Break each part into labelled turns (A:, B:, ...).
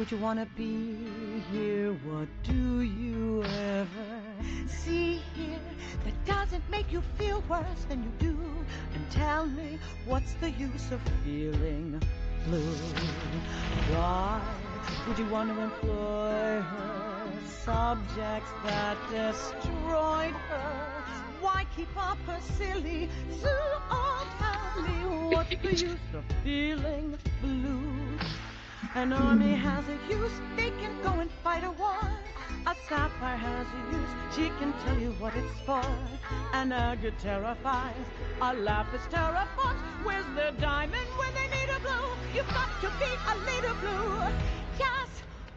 A: would you want to be here? What do you ever see here that doesn't make you feel worse than you do? And tell me, what's the use of feeling blue? Why would you want to employ her subjects that destroyed her? Why keep up her silly zoo? Oh, tell me, what's the use of feeling blue? An army has a use, they can go and fight a war. A sapphire has a use, she can tell you what it's for. An agate terrifies, a lapis terrifies. Where's the diamond when they need a blue? You've got to be a lady blue. Yes,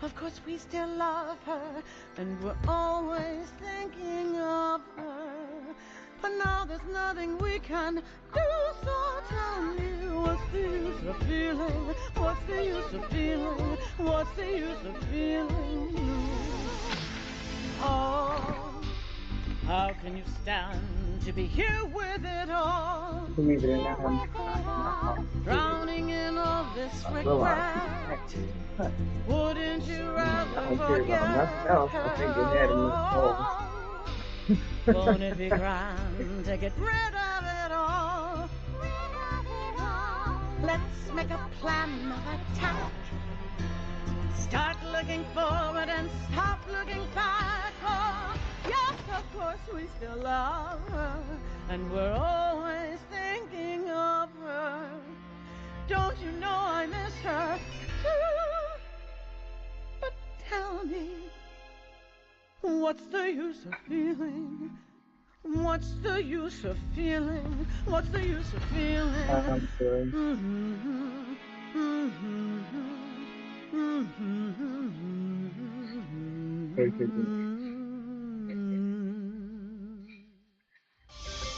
A: of course we still love her, and we're always thinking of her. But now there's nothing we can do, so tell me, what's the use of feeling? What's the use of feeling? What's the use of feeling blue? Oh, how can you stand to be here with it all? Drowning in all this regret. Wouldn't you rather forget her? Won't it be grand to get rid of it all? Let's make a plan of attack. Start looking forward and stop looking back. Oh, yes, of course we still love her, and we're always thinking of her. Don't you know I miss her too? But tell me, what's the use of feeling? What's the use of feeling? What's the use of feeling?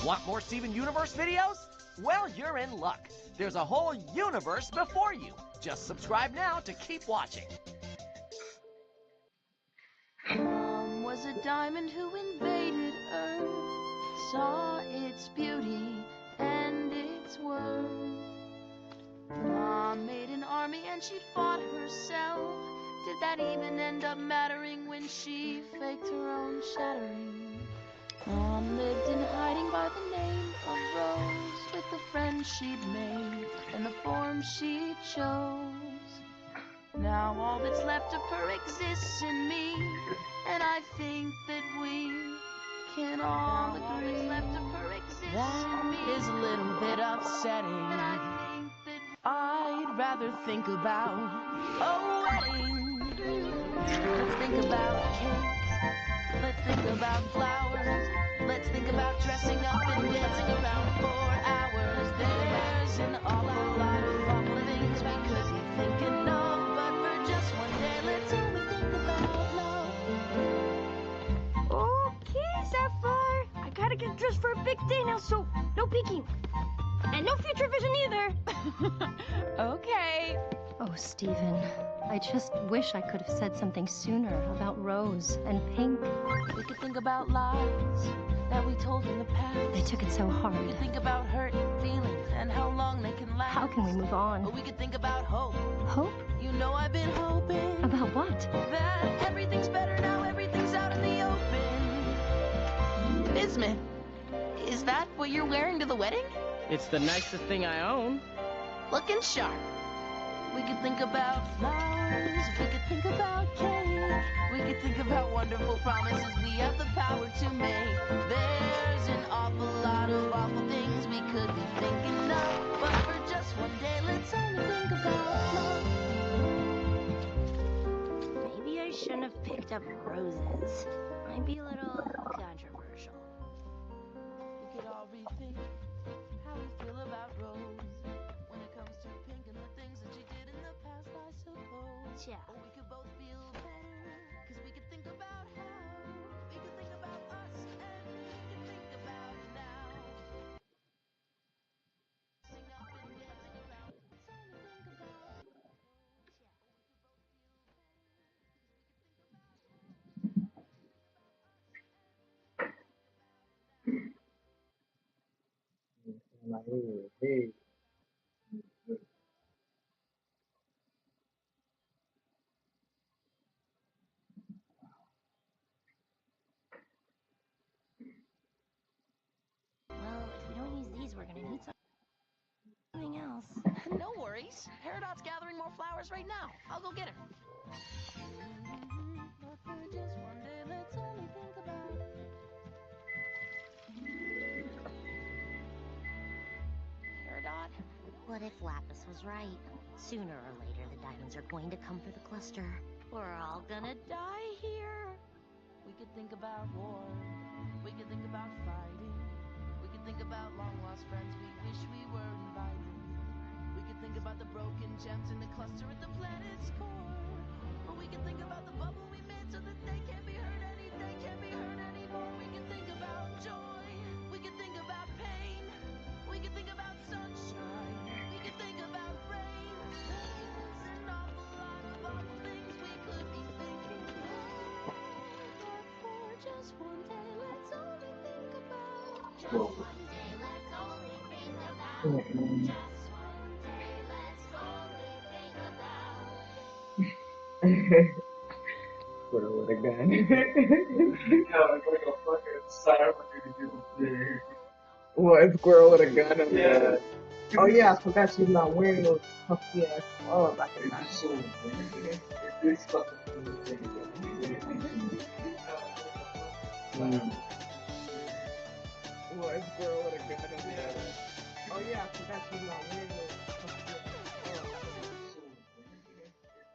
B: Want more Steven Universe videos? Well, you're in luck. There's a whole universe before you. Just subscribe now to keep watching.
C: Was a diamond who invaded Earth, saw its beauty and its worth. Mom made an army and she fought herself. Did that even end up mattering when she faked her own shattering? Mom lived in hiding by the name of Rose, with the friends she'd made and the form she chose. Now all that's left of her exists in me, and I think that we can all agree that is a little bit upsetting. I'd rather think about a wedding. Let's think about cake. Let's think about flowers. Let's think about dressing up and dancing around for hours. There's an awful lot of awful things we could be thinking of, but for just one day, let's only think about love.
D: Okay, Sapphire. I gotta get dressed for a big day now, so no peeking. And no future vision either.
E: Okay.
F: Oh, Steven, I just wish I could have said something sooner about Rose and Pink.
C: We could think about lies that we told in the past.
F: They took it so hard.
C: We could think about hurt feelings and how long they can last.
F: How can we move on?
C: Or we could think about hope.
F: Hope?
C: You know I've been hoping.
F: About what?
C: That everything's better now, everything's out in the open. Bismuth, is that what you're wearing to the wedding?
A: It's the nicest thing I own.
C: Looking sharp. We could think about flowers, we could think about cake, we could think about wonderful promises we have the power to make. There's an awful lot of awful things we could be thinking of, but for just one day, let's only think about love.
D: Maybe I shouldn't have picked up roses. Might be a little controversial.
C: We could all rethink how we feel about Rose when it comes to Pink and the things that she did in the past, I suppose.
D: Yeah.
C: Or we could both feel better, cause we could think about how we could think about us and we could think about now. Sing up and dancing around, let's only think about else. No worries. Peridot's gathering more flowers right now. I'll go get her. But for just one day, let's only think about. Peridot?
F: What if Lapis was right? Sooner or later, the diamonds are going to come for the cluster. We're all gonna die here.
C: We could think about war. We could think about fighting. We could think about long-lost friends we wish we were invited. We could think about the broken gems in the cluster at the planet's core. Or we could think about the bubble we made so that they can't be hurt they can't be hurt anymore. We could think about joy. We could think about pain. We could think about sunshine. We could think about rain. There's an awful lot of awful things we could be thinking about. But for just one day, let's only think about. Just one day, let's only think about. Just one day, let's only think about.
G: Put her with a gun. Yo, I'm going to fucking siren to what, squirrel with a gun on yeah. Oh yeah, I forgot she's not wearing those puffy ass clothes. I forgot. This fucking what, squirrel with a gun on yeah. Oh yeah, I forgot she's not wearing those puffy ass clothes.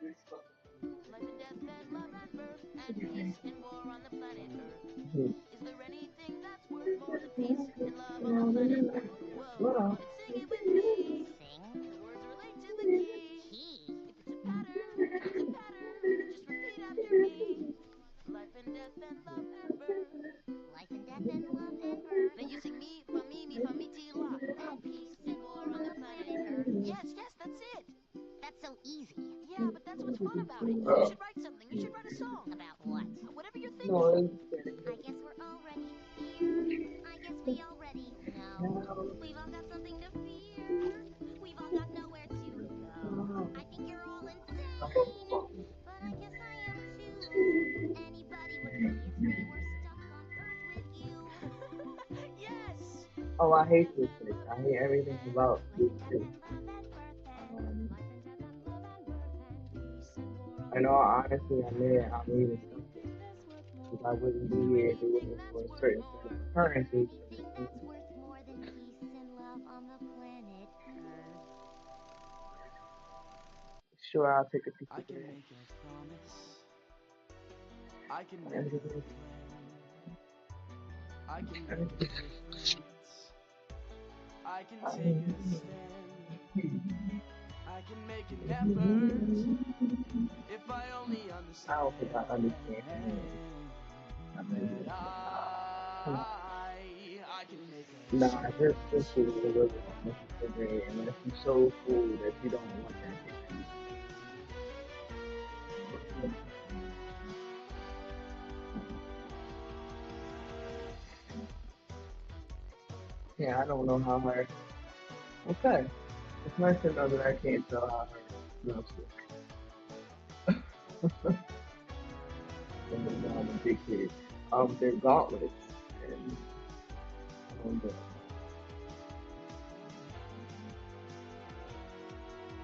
G: This fucking
C: Life and death and love and birth and peace and war on the planet Earth. Is there anything that's worth more than peace and love on the planet Earth? Whoa, sing it with me.
F: Sing?
C: The words relate to the key. If it's a pattern, it's a pattern. Just repeat after me. Life and death and love and birth.
F: Life and death and love and birth.
C: Then you sing me, fa, ti, la. And peace and war on the planet Earth. Yes, that's it.
F: That's so easy.
C: Yeah, but that's what's fun about it. You should write something. You should write a song.
F: About what?
C: Whatever you're thinking.
G: noise.
F: I guess we're already here. I guess we already know. We've all got something to fear. We've all got nowhere to go. I think you're all insane. But I guess I am too. Anybody would be if they were stuck on Earth with you.
C: Yes!
G: Oh, I hate this thing. I hate everything about this thing. In all honesty, I'm even something. Because I wouldn't be here if it wasn't for a certain set of occurrences.
F: That's worth more than peace and love on the planet Earth.
G: Sure, I'll take a piece
B: I
G: of
B: can
G: it.
B: make a promise. I can make a plan. I can make a difference. I can take a stand. I can make an effort. If I only understand.
G: I don't think I understand.
B: I can make a
G: Nah, just simply it wasn't necessary unless you're so full that you don't want that. Yeah, I don't know how hard. Okay. It's nice to know that I can't tell how hard loves it. And then I'm a big kid. They're gauntlets. And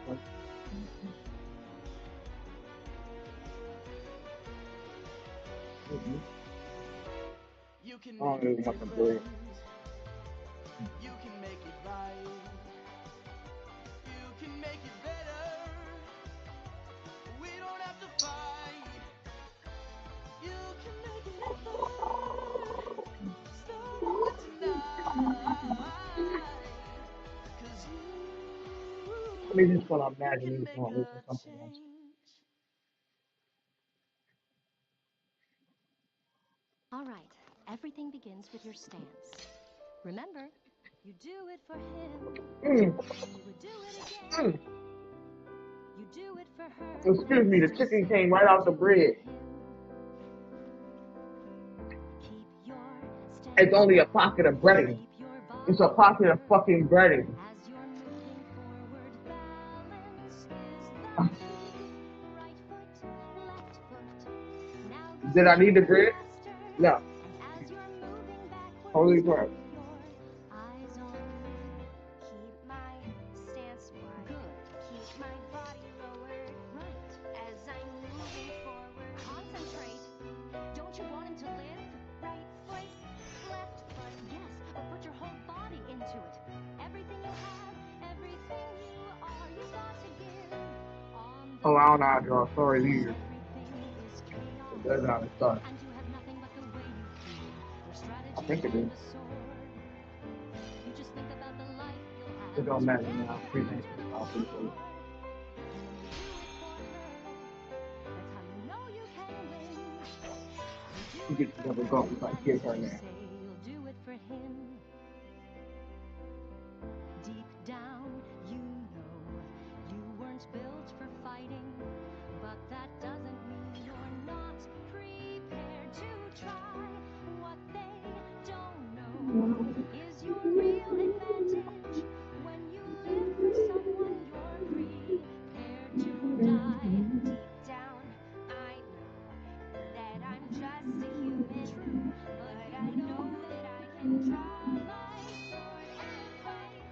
G: what?
B: You can
G: I don't
B: make
G: even
B: it
G: have to do it.
B: different. You can make it right. You can make it better. We don't have to fight. You can make it better. Start with tonight. 'Cause
G: I mean, just
B: you
G: want to imagine
B: can
G: he's
B: make
G: going to listen to
B: a
G: something else.
B: change.
F: All right, everything begins with your stance. Remember, you do it for him. You would do it again. You do it for her.
G: Excuse me, the chicken came right out the bread.
F: Keep your stance.
G: It's only a pocket of breading.
F: Keep your
G: It's a pocket of fucking breading.
F: as you're moving forward, balance is the key. Right foot, left foot. Now go
G: Did I need the bread?
F: faster.
G: No.
F: And as you're moving backwards,
G: Holy
F: keep
G: crap.
F: your eyes on. Keep my stance
G: Oh, I don't know how to draw swords either.
F: Everything is chaos,
G: That's how it starts.
F: and you have nothing but the way you feel for
G: I
F: strategy
G: think it
F: and
G: is.
F: the sword. You just think about the life you'll have
G: It
F: as
G: don't
F: you
G: matter
F: enter
G: now. Everything's
F: the
G: possible.
F: war. And when you do it for her, that's how you know you can win. You do
G: You
F: it
G: get to
F: for
G: double
F: him,
G: go if I
F: that
G: kill
F: is,
G: her
F: you
G: now.
F: say you'll do it for him. Deep down, you know you weren't built for fighting, but that doesn't mean you're not prepared to try. What they don't know is your real advantage. When you live for someone, you're prepared to die. Deep down, I know that I'm just a human, but I know that I can draw my sword and fight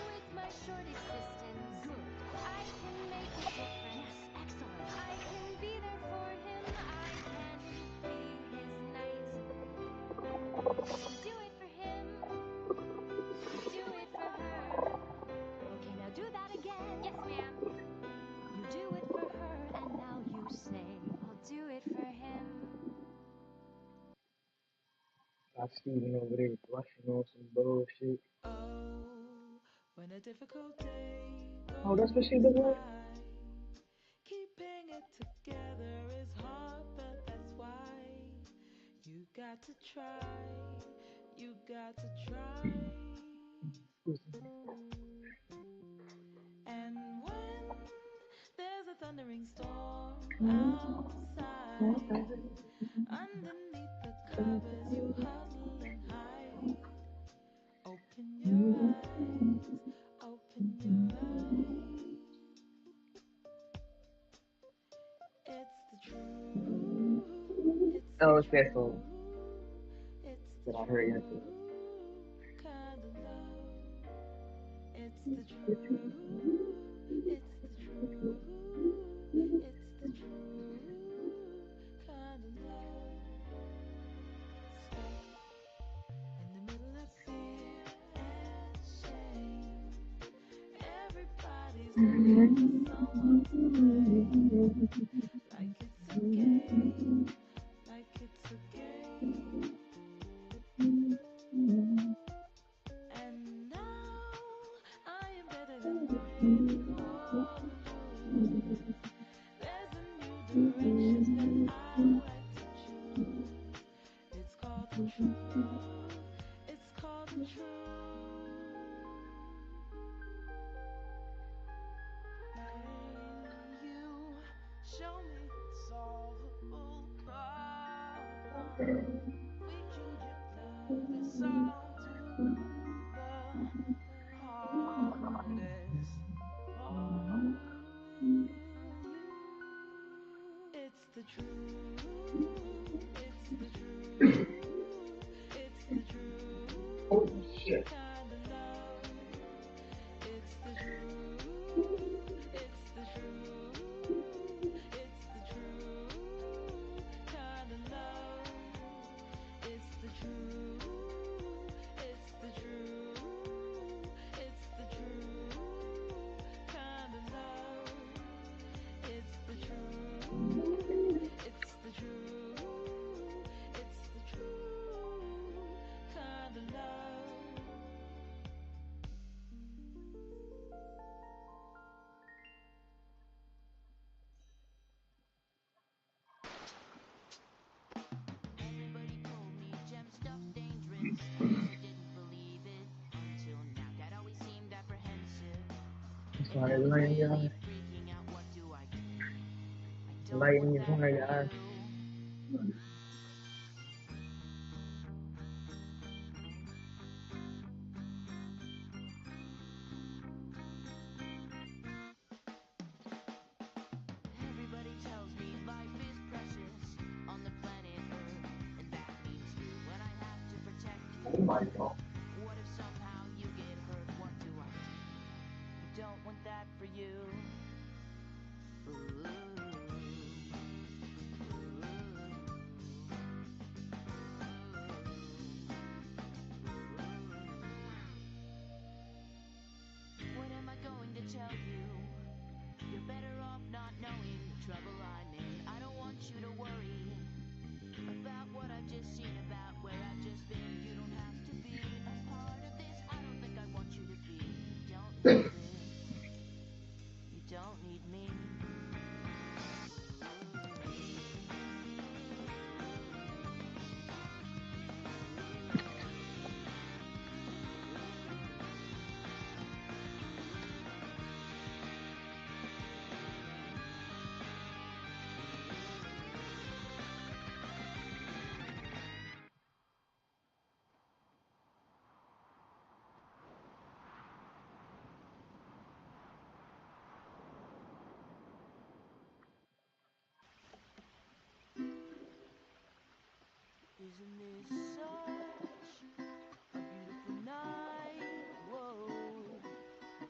F: with my short existence. Good. I can make a difference. Yes, excellent. I can be there for him. I can be his knight. You do it for him. You do it for her. Okay, now do that again. Yes, ma'am. You do it for her, and now you say, I'll do it for him.
G: I see Steven over there blushing on some bullshit.
B: Oh, when a difficult day
G: Oh, that's what she
B: goes
G: look like?
B: by, keeping it together is hard, but that's why you got to try. You got to try. And when there's a thundering storm outside, underneath the covers you huddle and hide. Open your eyes, open your eyes. It's the truth, it's the
G: Oh, it's that
B: truth,
G: song
B: it's the
G: that I heard
B: true
G: yesterday.
B: kind of love. It's the truth, it's the truth, it's the true kind of love. Stuck in the middle of fear and shame. Everybody's looking for someone to blame. Like it's a game, like it's a game. And now I am better than winning or lose. There's a new direction that I like to choose. It's called the truth. It's called the truth. Can you show me solvable problem? We can get this all to the hardest part. It's the truth. It's the truth. It's the truth
G: Holy shit.
B: kind of love. It's the truth. It's the truth. It's the truth kind of love. It's the truth. It's the truth. It's the truth kind of love. It's the truth. It's the truth. It's the truth kind of love. Everybody told me gem stuff dangerous. Guess I didn't believe it until now. Dad always seemed apprehensive.
G: That's
B: If
G: why
B: I
G: it's
B: was
G: laying your
B: really
G: eyes.
B: freaking out, what do I do? I don't
G: Lighting
B: want
G: is
B: that
G: one of
B: for
G: your eyes.
B: you. Everybody tells me life is precious on the planet Earth, and that means you. When I have to protect you,
G: Oh my god.
B: what if somehow you get hurt? What do I do? I don't want that for you. Ooh. What am I going to tell you? You're better off not knowing. Isn't this such a beautiful night? Whoa,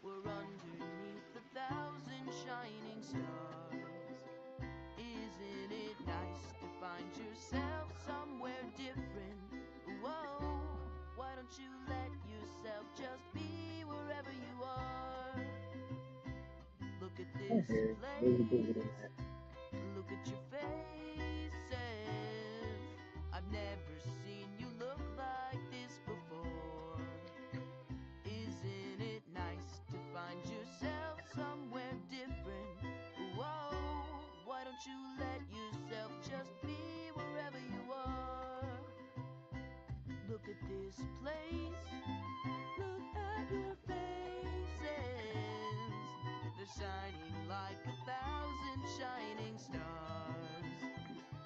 B: we're underneath 1,000 shining stars. Isn't it nice to find yourself somewhere different? Whoa, why don't you let yourself just be wherever you are? Look at this place, look at your faces. I've never seen you look like this before. Isn't it nice to find yourself somewhere different? Whoa, why don't you let yourself just be wherever you are? Look at this place, look at your faces. They're shining like 1,000 shining stars.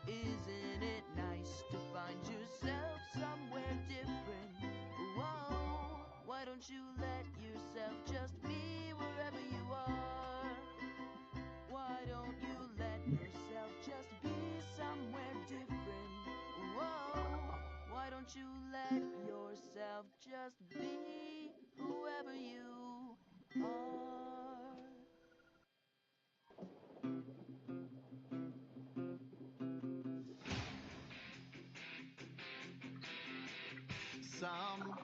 B: Isn't it nice to find yourself somewhere different? Whoa, why don't you let yourself just be wherever you are? Why don't you let yourself just be somewhere different? Whoa, why don't you let yourself just be whoever you are?
H: Some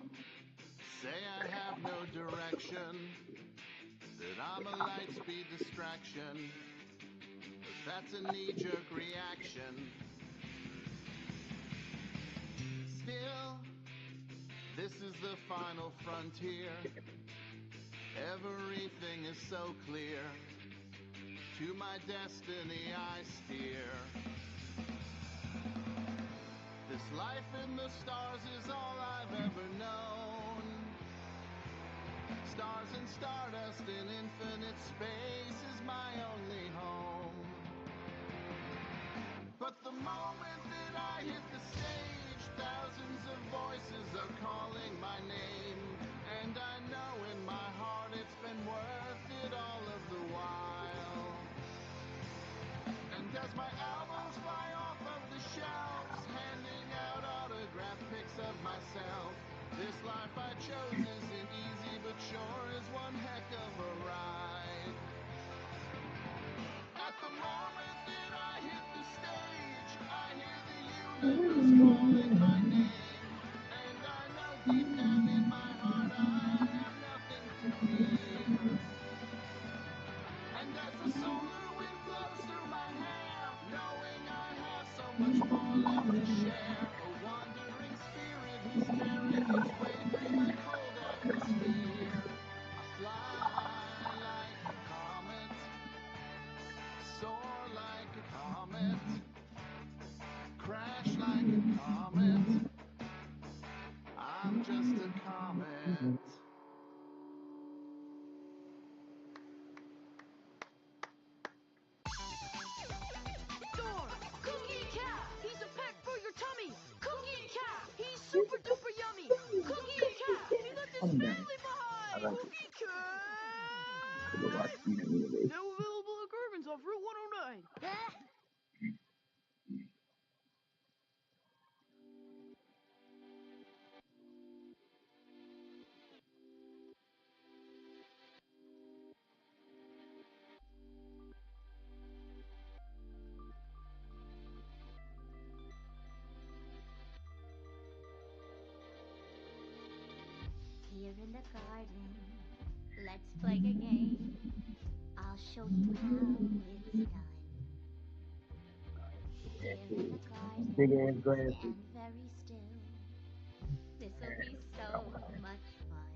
H: say I have no direction, that I'm a light speed distraction, but that's a knee-jerk reaction. Still, this is the final frontier. Everything is so clear. To my destiny I steer. This life in the stars is all I've ever known. Stars and stardust in infinite space is my only home. But the moment that I hit the stage, thousands of voices are calling my name. And I know in my heart it's been worth it all of the while. And as my albums fly off of the shelves, handing out autograph pics of myself, this life I chose isn't easy, but sure is one heck of a ride. At the moment that I hit the stage, I hear the universe calling my name. And I know deep down in my heart I have nothing to fear. And as the solar wind blows through my hair, knowing I have so much more left to share, a wandering spirit who's tearing its way through the cold atmosphere. I fly like a comet, soar like a comet, crash like a comet. I'm just a comet.
D: Door! Cookie and Cat! He's a peck for your tummy! Cookie and Cat! He's super duper yummy! Cookie and Cat! He left his
G: I'm done.
D: family
G: I
D: behind!
G: like it.
D: Cookie Cat!
G: Should have watched the movie.
D: Now available at Gervin's off Route 109.
F: Here in the garden, let's play a game. I'll show you how it's done. Here in the garden,
G: Big ass glasses.
F: stand very still. This'll be so much fun.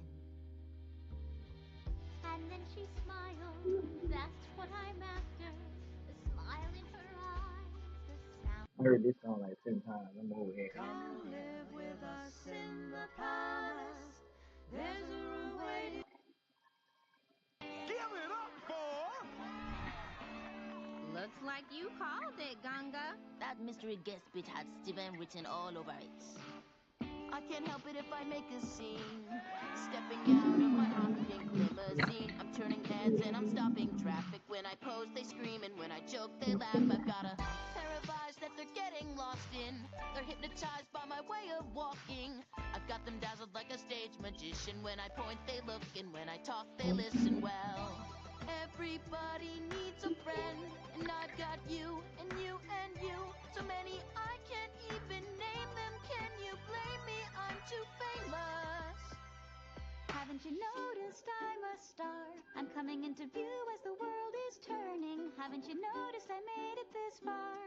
F: And then she smiled, that's what I'm after. The smile in her eyes, the sound.
G: I heard this song like 10 times. I'm over here.
A: Come live with us in the palace. There's a room waiting.
H: Give it up for...
I: Looks like you called it, Ganga.
C: That mystery guest bit had Steven written all over it. I can't help it if I make a scene. Stepping out of my hot pink limousine. I'm turning heads and I'm stopping traffic. When I pose, they scream, and when I joke, they laugh. I've got a pair of eyes that they're getting lost in. They're hypnotized by my walking. I've got them dazzled like a stage magician. When I point, they look, and when I talk, they listen well. Everybody needs a friend, and I've got you, and you, and you. So many I can't even name them. Can you blame me? I'm too famous.
J: Haven't you noticed I'm a star? I'm coming into view as the world is turning. Haven't you noticed I made it this far?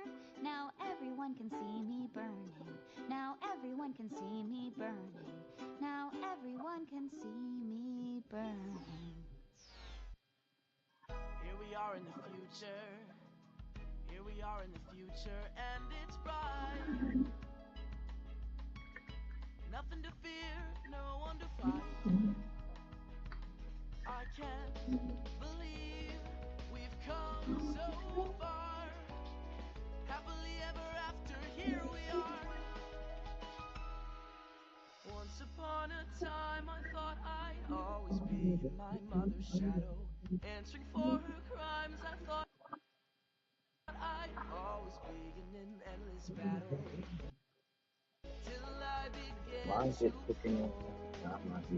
J: Now everyone can see me burning. Now everyone can see me burning. Now everyone can see me burning.
C: Here we are in the future. Here we are in the future, and it's bright. Nothing to fear, no one to fight. I can't believe we've come so far. Happily ever after, here we are. Once upon a time, I thought I'd always be in my mother's shadow. Answering for her crimes, I thought I'd always be in an endless battle. Till I
G: Why
C: began
G: is
C: to
G: it picking up
C: fall.
G: that much?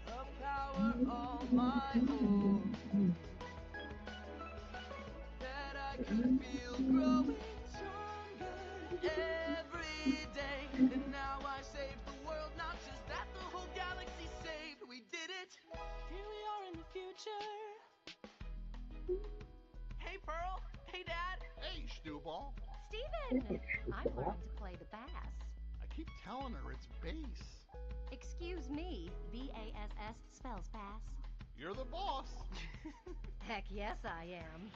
C: A power all my own that I could feel growing stronger every day. And now I saved the world, not just that, the whole galaxy saved. We did it. Here we are in the future. Hey, Pearl. Hey, Dad.
H: Hey, Stewball.
J: Steven! I'm learning to play the bass.
H: I keep telling her it's bass.
J: Excuse me, B-A-S-S spells bass.
H: You're the boss.
J: Heck yes, I am.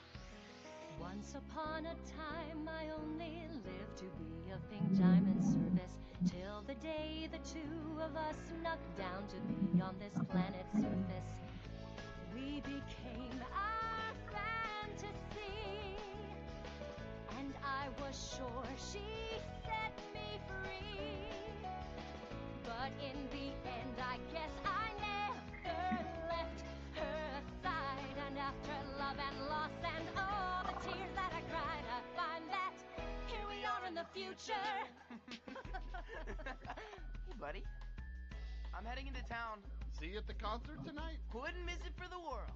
J: Once upon a time, I only lived to be of pink diamond service, till the day the two of us snuck down to be on this planet's surface. We became our fantasy, and I was sure she set me free. But in the end, I guess I never left her side. And after love and loss and all the tears that I cried, I find that here we are in the future.
C: Hey, buddy. I'm heading into town.
H: See you at the concert tonight?
C: Wouldn't miss it for the world.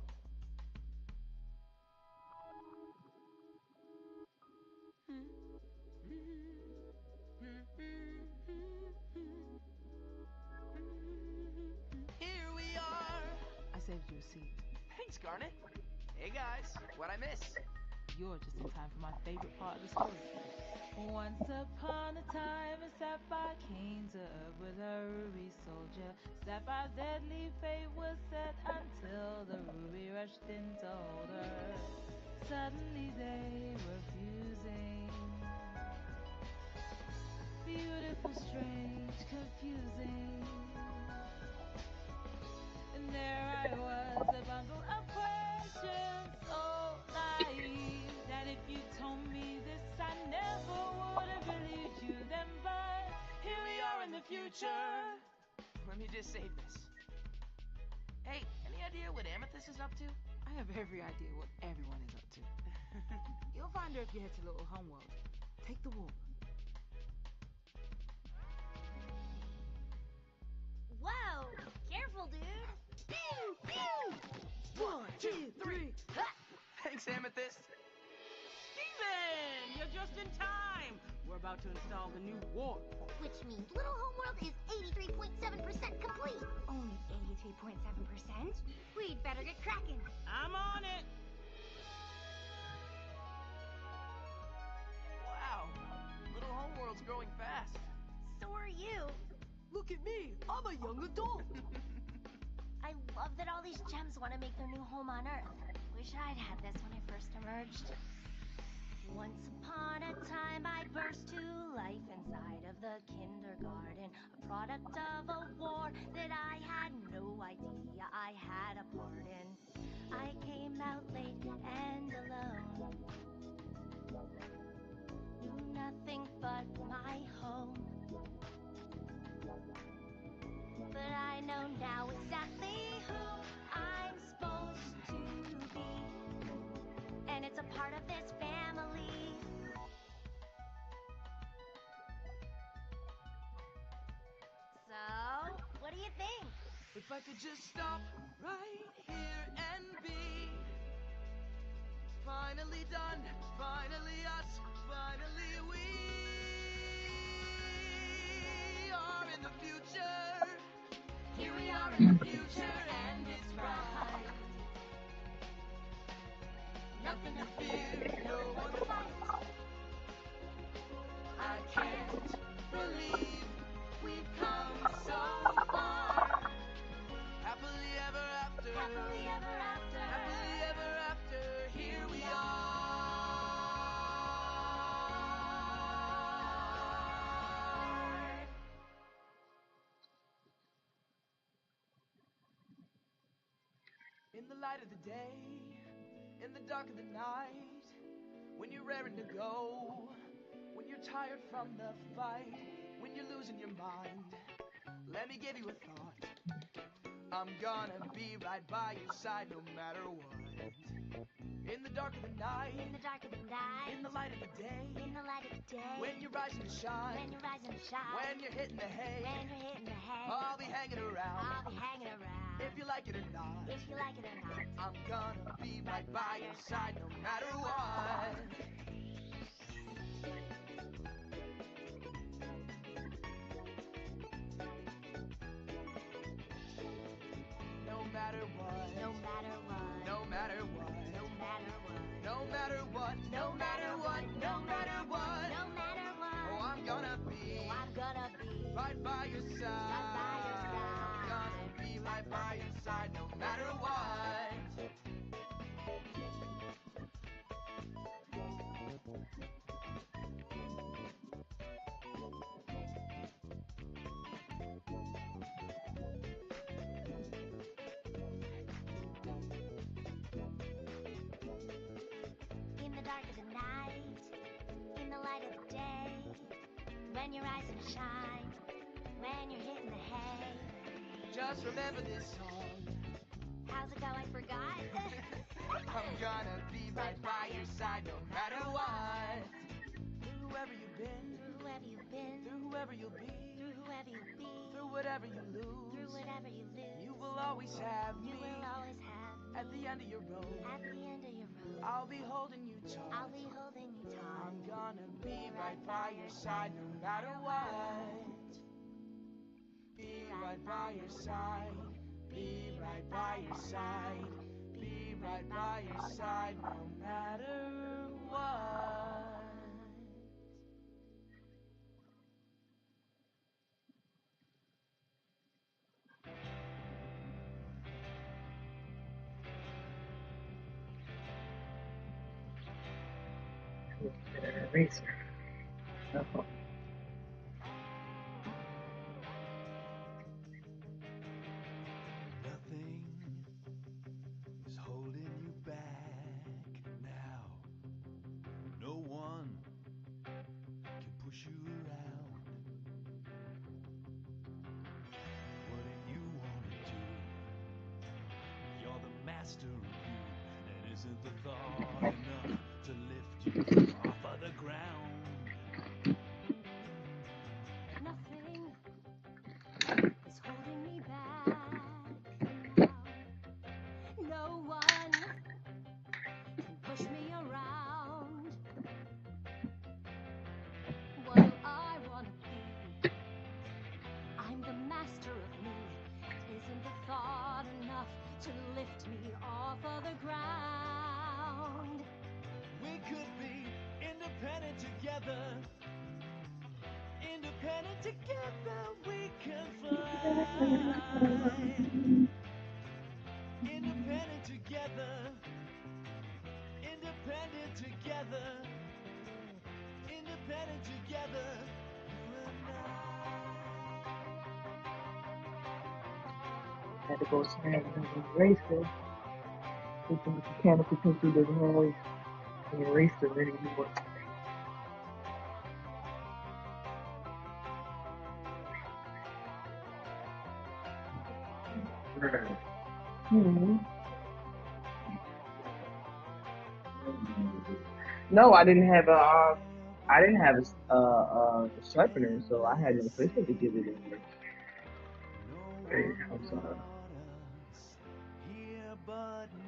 C: Here we are.
B: I saved you a seat.
C: Thanks, Garnet. Hey, guys. What'd I miss?
B: You're just in time for my favorite part of the story. Once upon a time, a sapphire came to Earth with a ruby soldier. Sapphire's deadly fate was set until the ruby rushed in to hold her. Suddenly they were fusing. Beautiful, strange, confusing. And there I was, a bundle of questions, so naive that if you told me this, I never would have believed you then. But here we are in the future.
C: Let me just save this. Hey, any idea what Amethyst is up to?
B: I have every idea what everyone is up to. You'll find her if you head to Little Homeworld. Take the walk.
F: Whoa! Careful, dude! Pew! Pew!
C: 1, 2, 3.
F: Ha!
C: Thanks, Amethyst.
A: Steven! You're just in time! We're about to install the new warp.
F: Which means Little Homeworld is 83.7% complete. Only 83.7%? We'd better get cracking.
A: I'm on it!
C: Wow. Little Homeworld's growing fast.
F: So are you.
A: Look at me! I'm a young adult!
F: I love that all these gems want to make their new home on Earth. Wish I'd had this when I first emerged. Once upon a time, I burst to life inside of the kindergarten, a product of a war that I had no idea I had a part in. I came out late and alone, knew nothing but my home. But I know now exactly who I'm supposed to be, and it's a part of this family.
K: I could just stop right here and be finally done, finally us, finally we are in the future. Here we are in the future and it's bright. Nothing to fear, no one to fight. I can't believe we've come so far. Happily ever after. Happily ever after. Happily ever after. Here we are. In the light of the day, in the dark of the night, when you're raring to go, when you're tired from the fight, when you're losing your mind, let me give you a thought. I'm gonna be right by your side no matter what. In the dark of the night,
F: In the dark of the night,
K: in the light of the day,
F: in the light of the day,
K: when you're rising to shine,
F: when you're rising to shine,
K: when you're hitting the hay,
F: when you're hitting the hay,
K: I'll be hanging around.
F: I'll be hanging around.
K: If you like it or not,
F: If you like it or not,
K: I'm gonna be right by your side no matter what. No matter what,
F: no matter what,
K: no matter what,
F: no matter what,
K: no matter what, no matter what, no matter what,
F: no matter what,
K: oh, I'm gonna be right by your side.
F: right by your side.
K: I'm gonna be right by your side no matter what.
F: In the dark of the night, in the light of the day, when you're rising to shine, when you're hitting the hay.
K: Just remember this song.
F: How's it go? I forgot.
K: I'm gonna be right by your side no matter what. Through whoever you've been,
F: Through whoever you've been,
K: through whoever you'll be,
F: through whoever you'll be,
K: through whatever you
F: through
K: lose,
F: whatever you lose,
K: you will always have
F: you
K: me.
F: will always have me.
K: At the end of your road,
F: At the end of your road,
K: I'll be holding you tight.
F: I'll be holding you tight.
K: I'm gonna be right by your side no matter what. Be right by your side. Be right by your side. Be right by your side no matter what.
G: Eraser. Oh.
L: Nothing is holding you back now. No one can push you around. What do you want to do? You're the master of you. And isn't the thought enough to lift you off of the ground?
J: Nothing is holding me back now. No one can push me around. What do I want to be? I'm the master of me. Isn't the thought enough to lift me off of the ground?
L: We could be independent together. Independent together we can fly. Independent together. Independent together. Independent together. You and
G: Had to go snag another eraser. Thinking the mechanical pencil doesn't have an eraser anymore. Hmm. No, I didn't have a. I didn't have a sharpener, so I had no place to give it in there. I'm sorry.
L: but me.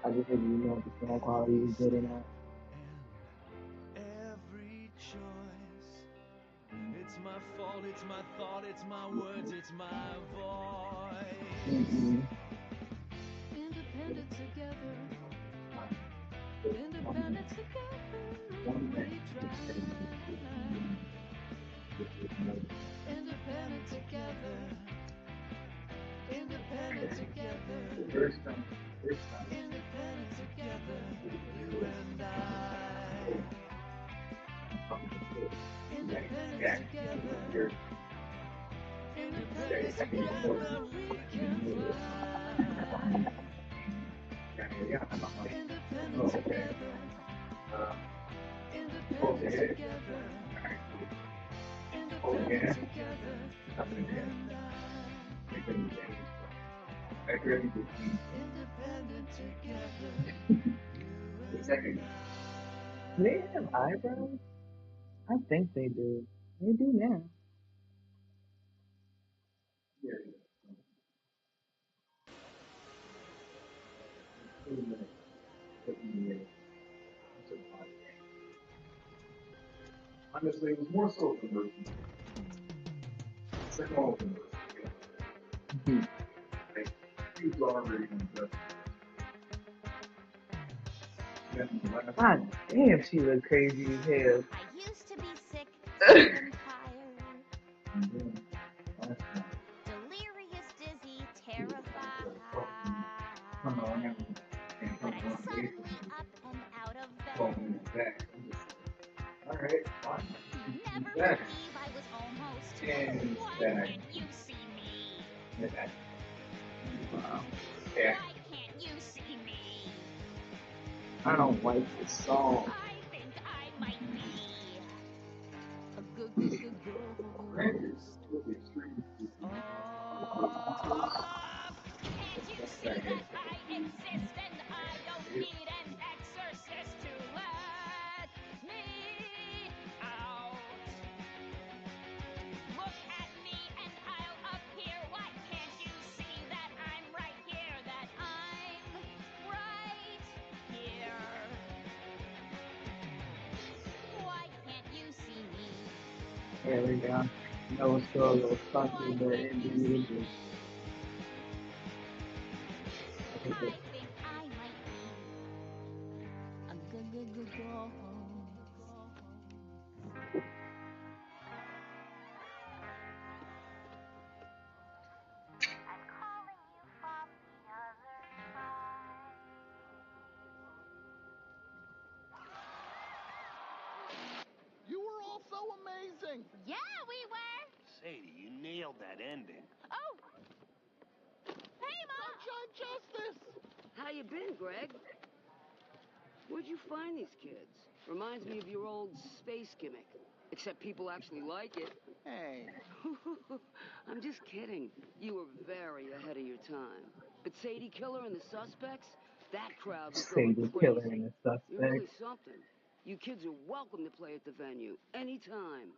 G: I just think you know the sound quality is good enough.
L: And every choice, it's my fault, it's my thought, it's my words, it's my voice.
B: Independent together. Independent together. We try. Independent together. Independent together. Independent together.
L: You and I.
B: Independent together.
L: Independent together we can fly.
B: Independent together. Independent together. Independent together. You and I. Independent together.
G: Do they have eyebrows? I think they do. They do now.
M: Honestly, it was more so the version. It's like all of them. Like, he was already on the
G: God damn, she look crazy as hell.
F: I used to be sick, sick and tired. Delirious, dizzy, terrified. But I'm suddenly up and out of bed.
M: Alright, fine.
F: Never believe I was almost. Why can't you see me?
G: Wow.
F: Why can't you see me?
G: I don't like this song.
F: I think I might be a good ghost. Can't you see that I exist and I don't need an exorcist to let me out? Look at me and I'll appear. Why can't you see that I'm right here? That I'm right here? Why can't you see me?
G: There we go. No, it's still a little funky, but it is.
F: I think I might be a good ghost. I'm calling you from the other side.
H: You were all so amazing.
I: Yeah, we were.
N: Sadie, you nailed that ending.
I: Oh. Hey, Mom.
H: Sunshine Justice.
O: How you been, Greg? Where'd you find these kids? Reminds me of your old space gimmick. Except people actually like it.
H: Hey.
O: I'm just kidding. You were very ahead of your time. But Sadie Killer and the Suspects? That crowd was going
G: Sadie
O: crazy.
G: Killer and the
O: You're really
G: Suspects.
O: something. You kids are welcome to play at the venue. Anytime.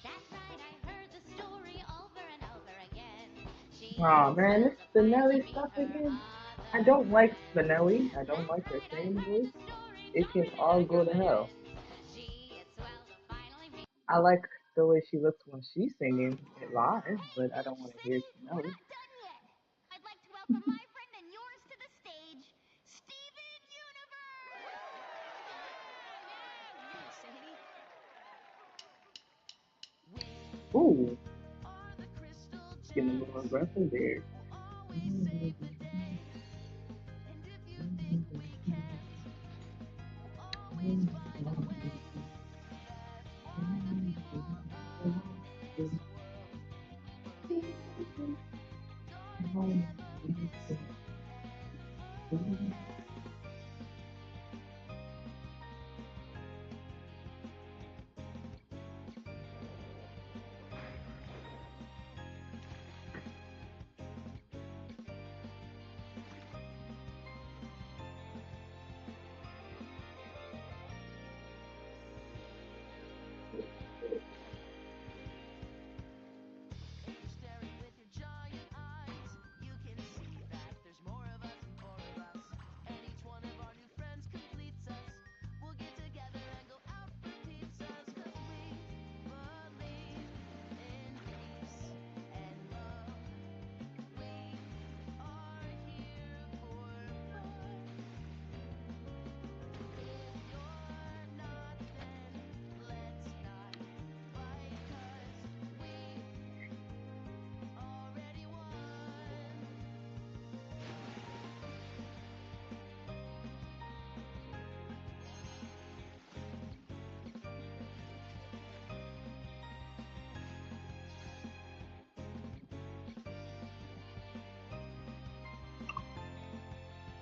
F: That night I heard the story over and over again.
G: Aw, man, it's Spinelli stuff again. I don't like Spinelli. I don't like her singing voice. It can all go to hell. I like the way she looks when she's singing it live, but I don't want to hear Spinelli.
F: I'd like to welcome my friend and yours to the stage, Steven Universe!
G: Ooh, getting a little aggressive there.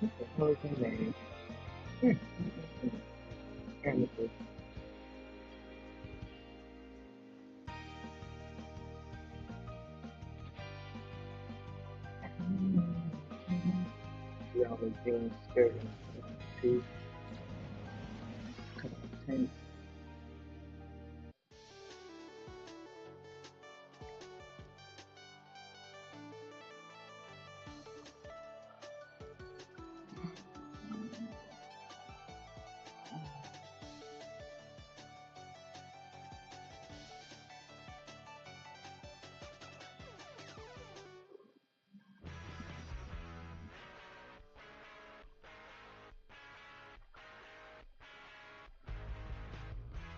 G: What the hell is her name? Amethyst. She always being scared of too. Tank.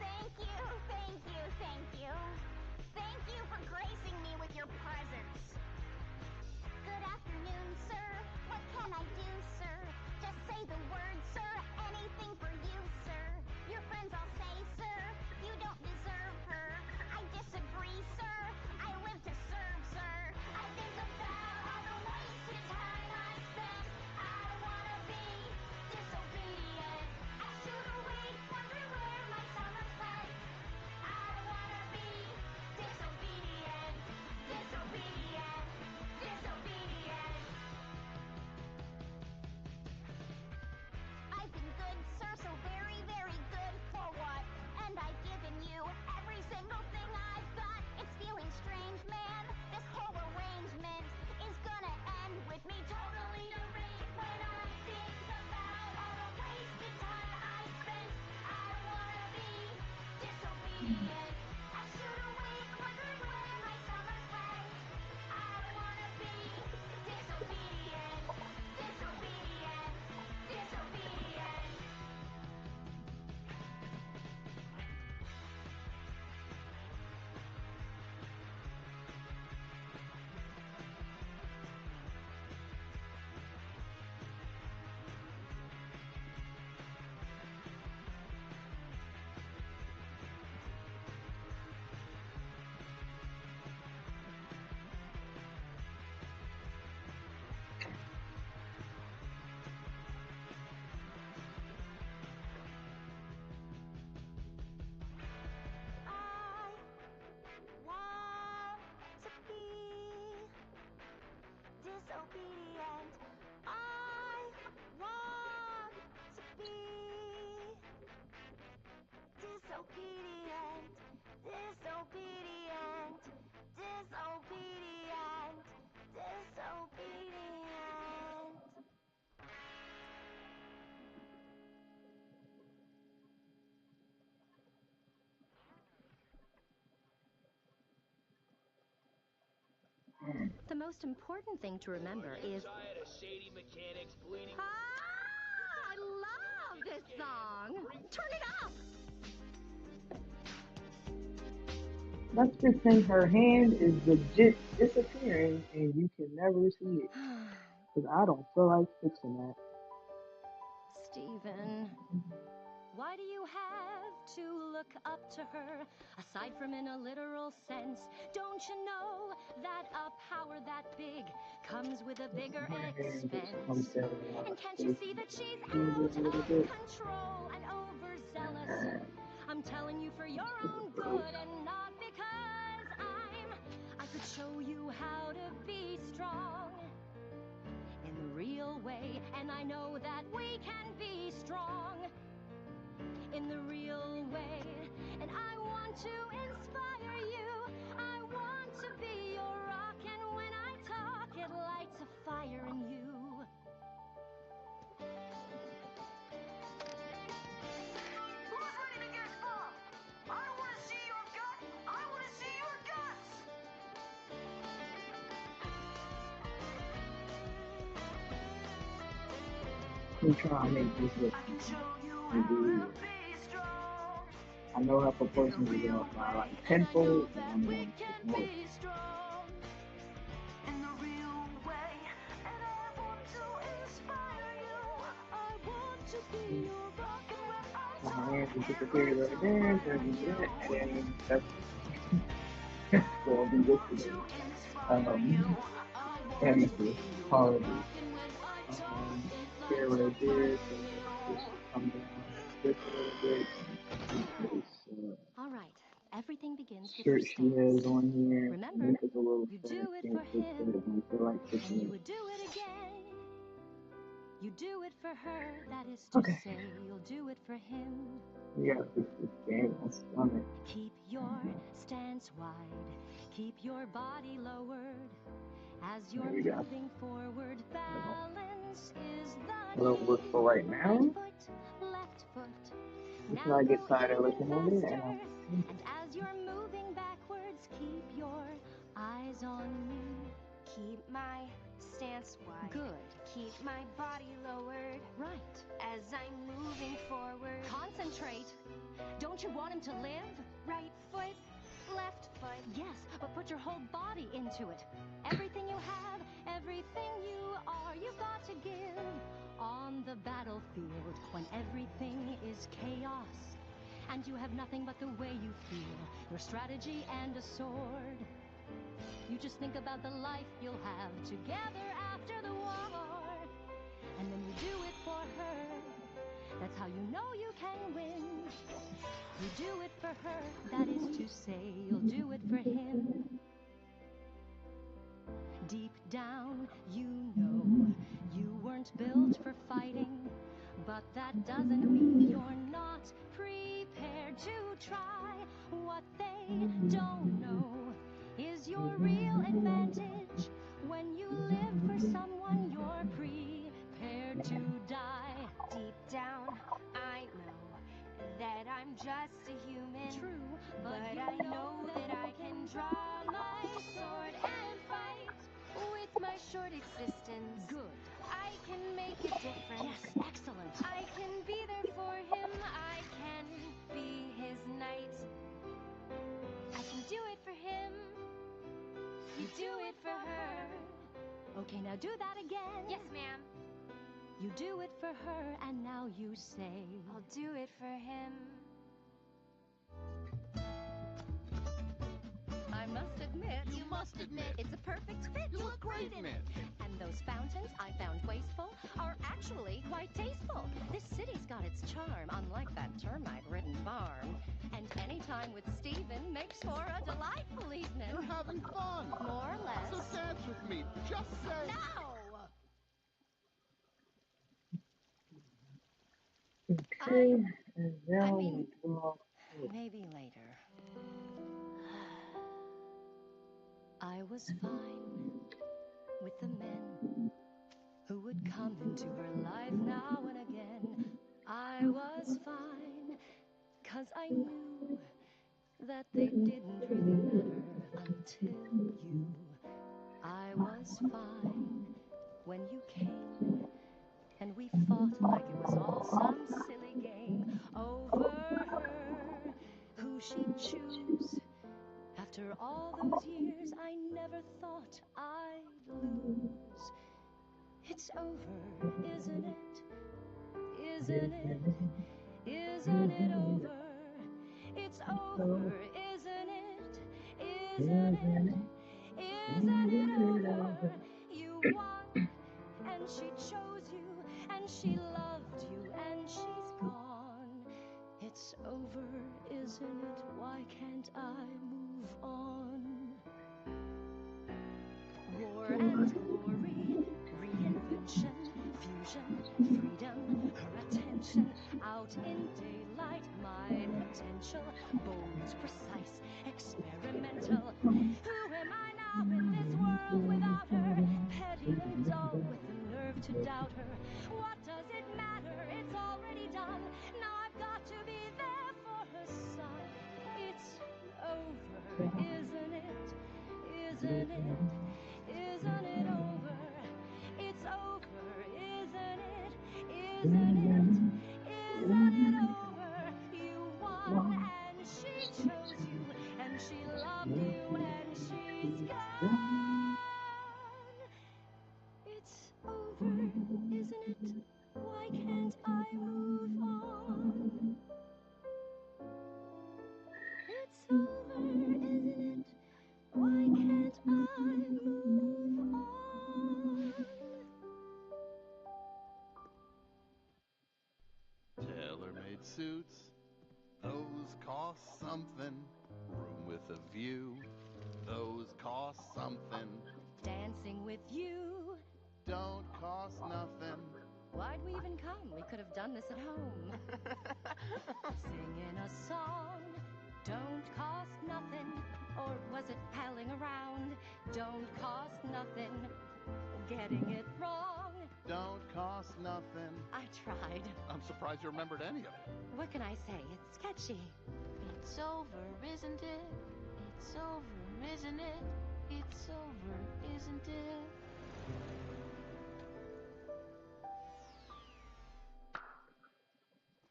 F: Thank you, thank you, thank you. Thank you for gracing me with your presence. Good afternoon, sir. What can I do, sir? Just say the word, sir. Anything for you, sir. Your friends all say, sir, you don't deserve her. I disagree, sir. I live to serve, sir. I think about all the wasted time I spent. I don't wanna be disobedient. I shoot away, wondering where my summer spent. I don't wanna be disobedient, disobedient, disobedient. I've been good, sir, so very, very good for what? And I've given you every single thing I've got. It's feeling strange, man. This whole arrangement is gonna end with me totally deranged when I think about all the wasted time I spent. I don't wanna be disobedient. I should have waited, wondering where my summers went. I don't wanna be disobedient, disobedient, disobedient. I want to be disobedient. I want to be disobedient. Disobedient. Disobedient. Disobedient.
J: The most important thing to remember is.
K: Tired of shady mechanics bleeding.
J: Ah, I love this song. Turn it up.
G: That's just saying her hand is legit disappearing and you can never see it. Because I don't feel like fixing that.
J: Stephen, why do you have to look up to her? Aside from in a literal sense, don't you know that a power that big comes with a bigger
G: My hand just
J: expense?
G: unsettled a
J: And
G: lot.
J: can't
G: So
J: you
G: if
J: see
G: you
J: that she's
G: just move
J: out
G: it a little
J: of
G: bit.
J: control and overzealous? I'm telling you for your own good and not because I could show you how to be strong in the real way, and I know that we can be strong in the real way. And I want to inspire you. I want to be your rock, and when I talk, it lights a fire in you.
D: Who's ready to get bumped? I don't want to see your gut. I want to see your guts.
G: I'm trying to make this look
D: I can show you
G: easy.
D: how to be strong
G: I know how
D: in the
G: proportions is
D: real
G: off by
D: way,
G: like
D: and I know
G: tenfold, but
D: that
G: I'm
D: we
G: going to
D: can
G: take more.
D: be strong in the real way, and I want to inspire you. I want to be your rock, and when I
G: My
D: talk,
G: hand just
D: it
G: disappeared
D: lights
G: right
D: a
G: there,
D: fire
G: turns
D: in
G: into
D: you.
G: that, and then that's going to be it
D: Want to
G: today.
D: inspire you. I want to be
G: Amethyst,
D: your
G: horrible.
D: rock, and when I talk, it
G: here right there, so just come down this a little bit. This
J: All right. Everything begins with your
G: shirt she has
J: stance.
G: on here,
J: Remember,
G: neck is a little
J: you
G: fat,
J: do it
G: can't
J: for
G: fix
J: him,
G: that, don't feel like
J: and
G: fixing
J: you
G: it.
J: would do it again. You do it for her, that is to
G: Okay.
J: say, you'll do it for him.
G: You gotta fix this game on stomach.
J: Keep your stance wide, keep your body lowered. As you're
G: There we go.
J: moving forward, balance is the
G: That'll work for right now.
J: right foot, left foot.
G: Until I get tired of looking at it, and
J: And as you're moving backwards, keep your eyes on me.
F: Keep my stance wide.
J: Good.
F: Keep my body lowered.
J: Right.
F: As I'm moving forward.
J: Concentrate. Don't you want him to live?
F: Right foot, left foot.
J: Yes, but put your whole body into it. Everything you have, everything you are, you've got to give. On the battlefield, when everything is chaos, and you have nothing but the way you feel, your strategy and a sword. You just think about the life you'll have together after the war. And then you do it for her. That's how you know you can win. You do it for her, that is to say, you'll do it for him. Deep down, you know you weren't built for fighting, but that doesn't mean you're not prepared to try. What they don't know is your real advantage. When you live for someone, you're prepared to die.
F: Deep down, I know that I'm just a human.
J: True,
F: but I know that I can draw my sword and fight. With my short existence,
J: Good.
F: I can make a difference.
J: Yes, excellent.
F: I can be there for him. I can be his knight. I can do it for him. You do it for her.
J: Okay, now do that again.
F: Yes, ma'am.
J: You do it for her, and now you say,
F: I'll do it for him.
J: I must admit,
H: You must admit.
J: it's a perfect fit.
H: You look great in it.
J: And those fountains I found wasteful are actually quite tasteful. This city's got its charm, unlike that termite-ridden farm. And any time with Stephen makes for a delightful evening.
H: You're having fun.
J: More or less.
H: So dance with me. Just say.
J: No!
G: Okay, and now
J: mean,
G: we draw.
J: Maybe later. I was fine with the men who would come into her life now and again. I was fine, 'cause I knew that they didn't really matter until you. I was fine when you came, and we fought like it was all some silly game over her, who she'd choose. After all those years, I never thought I'd lose. It's over, isn't it? Isn't it? Isn't it over? It's over, isn't it? Isn't it? Isn't it over? You won, and she chose you, and she loved you, and she's gone. It's over, isn't it? Why can't I move on? War and glory, reinvention, fusion, freedom, her attention, out in daylight, my potential, bold, precise, experimental. Who am I now in this world without her? Petty and dull, with the nerve to doubt her. What does it matter? It's already done. Now I've got to be there for her son. It's over, isn't it? Isn't it? Isn't it over? It's over, isn't it? Isn't it? Isn't it over? You won, and she chose you, and she loved you, and she's gone. It's over, isn't it? Why can't I move on? It's over, isn't it? Why can't I move on?
H: you. Those cost something.
J: Dancing with you
H: don't cost nothing.
J: Why'd we even come? We could have done this at home. Singing a song don't cost nothing. Or was it palling around? Don't cost nothing. Getting it wrong
H: don't cost nothing.
J: I tried.
H: I'm surprised you remembered any of it.
J: What can I say? It's sketchy.
C: It's over, isn't it? It's over, isn't it? It's over, isn't it?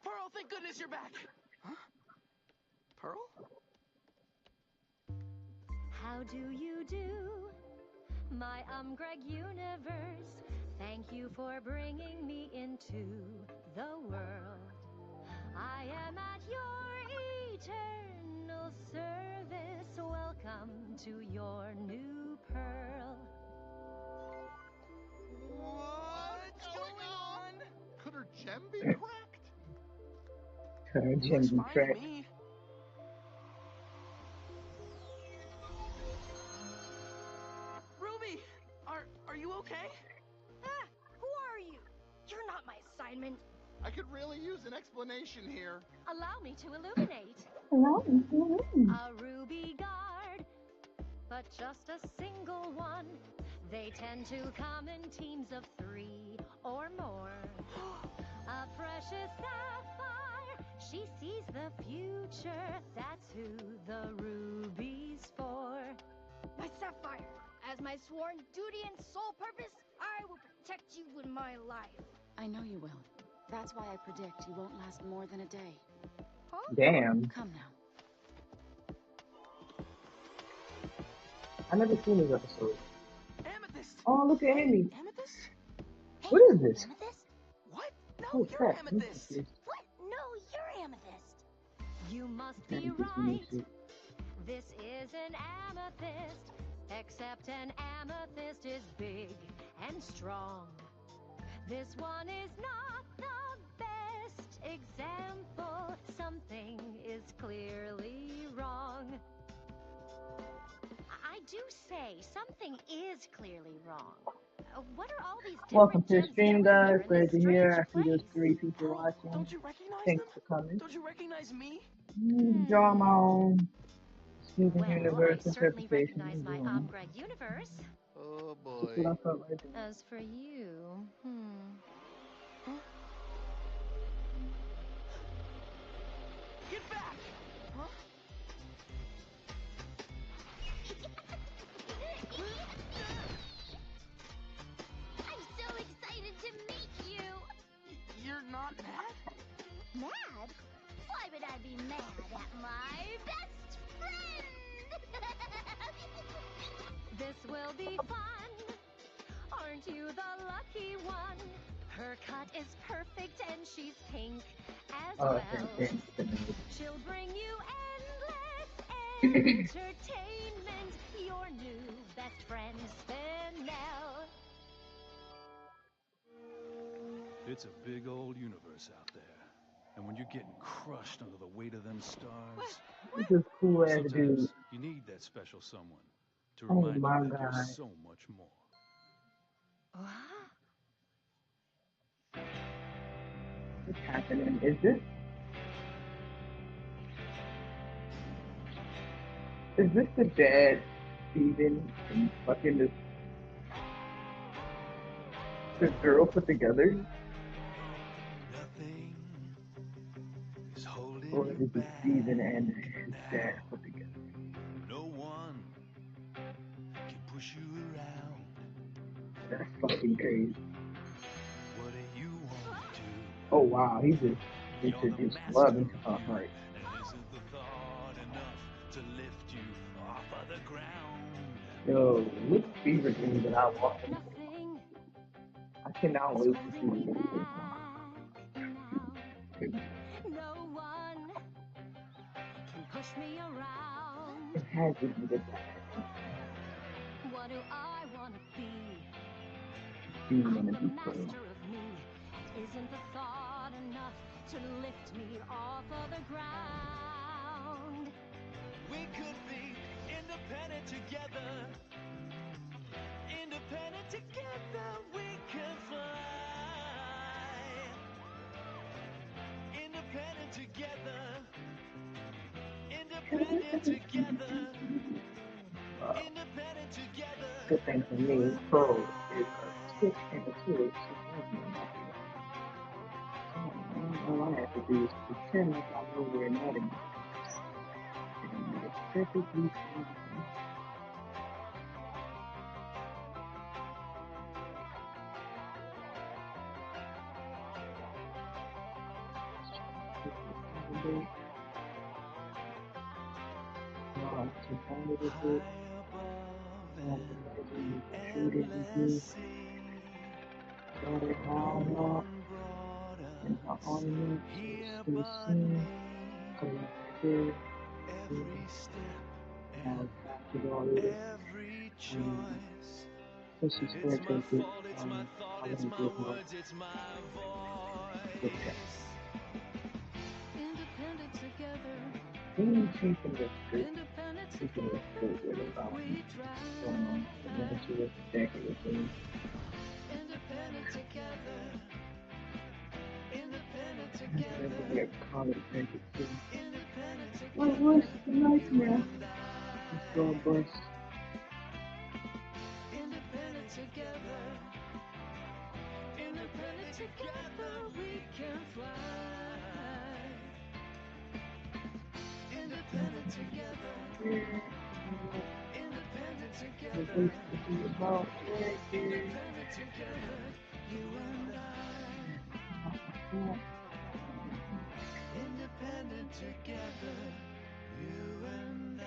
K: Pearl, thank goodness you're back! Huh? Pearl?
J: How do you do, my Greg universe? Thank you for bringing me into the world. I am at your eternal service. Welcome to your new pearl.
K: What's going on?
H: Could her gem be cracked?
G: Could her gem
K: Looks
G: be
K: fine to
G: cracked?
K: me. Ruby, are you okay?
D: Ah, who are you? You're not my assignment.
H: I could really use an explanation here.
J: Allow me to illuminate.
G: Hello.
J: A ruby guard, but just a single one. They tend to come in teams of 3 or more. A precious sapphire, she sees the future. That's who the ruby's for.
D: My sapphire, as my sworn duty and sole purpose, I will protect you in my life.
C: I know you will. That's why I predict you won't last more than a day.
D: Huh?
G: Damn.
C: Come now.
G: I never seen this episode.
K: Amethyst!
G: Oh, look at Amy.
K: Amethyst?
G: What is this?
D: Amethyst?
K: What? No,
G: Oh,
K: you're
G: crap.
K: Amethyst!
D: What? No, you're Amethyst.
J: You must be
G: Amethyst
J: right.
G: music.
J: This is an amethyst, except an amethyst is big and strong. This one is not the best example. Something is clearly wrong. I do say something is clearly wrong. What are all these different
G: Welcome to the
J: gems
G: stream,
J: doing
G: guys.
J: here in
G: Glad
J: this
G: you're here. I
J: strange
G: see there's
J: place?
G: 3 people
K: Pearl,
G: watching.
K: don't you recognize
G: Thanks
K: them?
G: for coming.
K: Don't you recognize me?
G: Draw my own Steven
J: Well,
G: Universe
J: I certainly
G: interpretation.
J: recognize my Greg universe.
H: Oh
G: That's
H: boy.
G: what I felt like doing.
J: As for you,
K: Get back! Huh?
F: I'm so excited to meet you.
K: You're not mad?
F: Mad? Why would I be mad at my best friend?
J: this will be fun. Aren't you the lucky one? Her cut is perfect and she's pink as
G: Oh,
J: well.
G: okay.
J: She'll bring you endless entertainment. Your new best friend, Spinel.
L: It's a big old universe out there. And when you're getting crushed under the weight of them stars,
G: This is cool ass dude.
L: sometimes you need that special someone to
G: Oh
L: remind
G: my
L: you that
G: God.
L: there's so much more.
G: What's happening? Is this the dad Steven and fucking this girl put together?
L: Nothing is holding
G: Or
L: you
G: is it
L: back
G: Steven and his
L: now.
G: dad put together?
L: No one can push you around.
G: That's fucking crazy.
L: What do you want to do?
G: Oh wow, he just
L: You're the
G: introduced
L: master
G: love
L: of
G: into my
L: you,
G: heart.
L: and isn't the thought enough to lift you off of the ground?
G: Yo, which favorite thing that I walk in?
J: Nothing
G: I cannot
J: is
G: wait to see
J: holding me
G: what it
J: back now. No one can push me around.
G: is. It has to be the dad.
J: What do I want to be?
G: Steven
J: I'm
G: and
J: the
G: the people.
J: master of me. Isn't the thought enough to lift me off of the ground?
L: We could be in together. Independent together we can fly. Independent together. Independent together. Independent together.
G: Good thing for me, Pro is a 6 and a 2. So all I have to do is pretend like I know where Nottingham is. And it's perfectly fine.
L: Every step and every choice. It's my fault, it's my thought, it's my words, it's my voice.
B: Independent together. Independent
G: together.
B: We try. Independent together. Independent together. Independent together.
G: What's the nightmare?
B: Independent together. Independent together we can fly. Independent together. Independent together. Independent together. You and I. Independent together. You and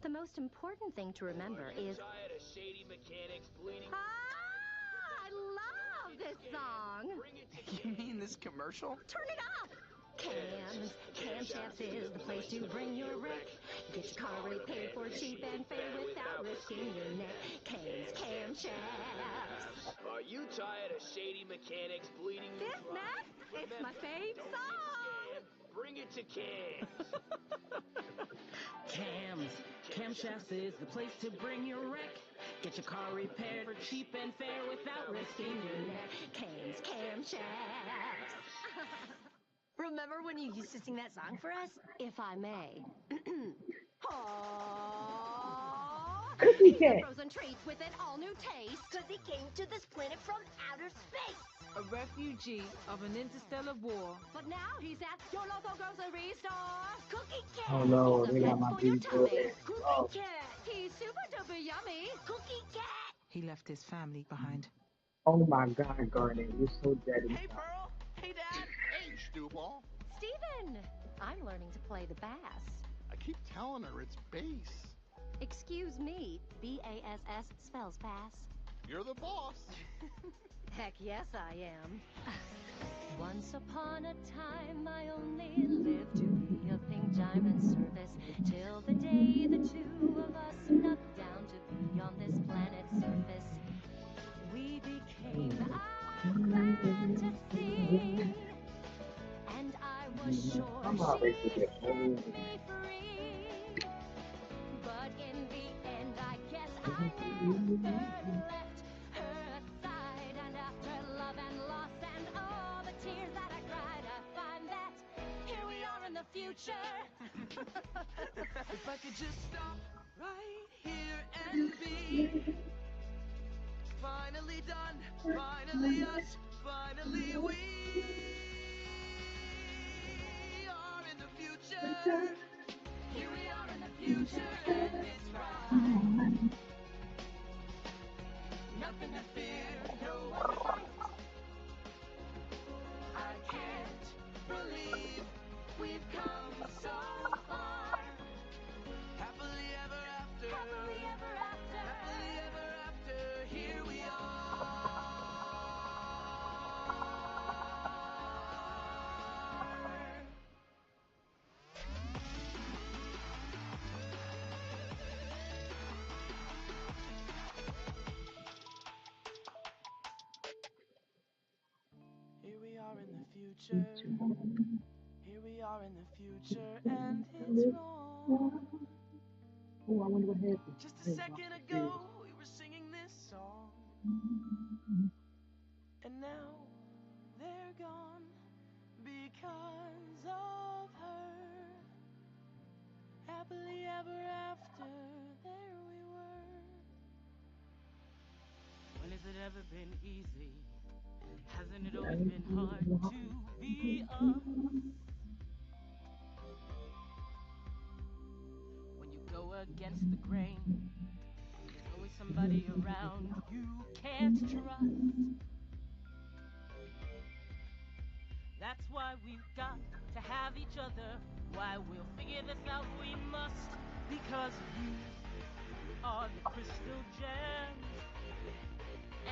J: The most important thing to remember is...
P: Tired of shady mechanics bleeding?
J: Ah, I love this song.
K: You mean this commercial?
J: Turn it up. Camshafts is the place to bring your wreck. Get your car repaired for cheap and fair without risking your neck. Camshafts.
P: Are you tired of shady mechanics bleeding you
J: This,
P: dry?
J: Matt, it's my fave song.
P: Bring it to Cams.
Q: Camshafts is the place to bring your wreck. Get your car repaired for cheap and fair without risking your neck. Camshafts.
J: Remember when you used to sing that song for us? If I may.
G: Cookie
J: He's
G: cat.
J: a frozen treat with an all-new taste.
F: Because he came to this planet from outer space.
B: A refugee of an interstellar war.
J: But now he's at your local grocery store.
F: Cookie cat.
G: Oh no,
J: He's a
G: they got
J: pet
G: my
J: for your
G: baby boy.
J: tummy.
F: Cookie
G: Oh.
F: cat.
J: He's super duper yummy.
F: Cookie cat.
B: He left his family behind.
G: Oh my God, Garnet, you're so dead
K: Hey,
G: inside.
K: Pearl. Hey, Dad.
N: Hey, Stewball.
J: Steven, I'm learning to play the bass.
N: I keep telling her it's bass.
J: Excuse me, B-A-S-S spells bass.
N: You're the boss.
J: Heck yes, I am. Once upon a time, I only lived to be a pink diamond service till the day the two of us snuck down to be on this planet's surface. We became our fantasy, and I was sure she'd set me free. But in the end, I guess I never left her aside. And after love and loss and all the tears that I cried, I find that here we are in the future.
K: If I could just stop right here and be finally done, finally us, finally we are in the future. Here we are in the future and it's right. Nothing to fear, no one to fight. I can't believe we've come so far. Happily ever after.
J: Happily ever after.
K: Happily ever after. Here we are. Here we are in the future. Here we are in the future and it's wrong.
G: Oh, I wonder what happened.
K: Just a second ago, we were singing this song. And now they're gone because of her. Happily ever after, there we were.
Q: When has it ever been easy? Hasn't it always been hard to be us? When you go against the grain, there's always somebody around you can't trust. That's why we've got to have each other. Why we'll figure this out, we must. Because you are the crystal gem.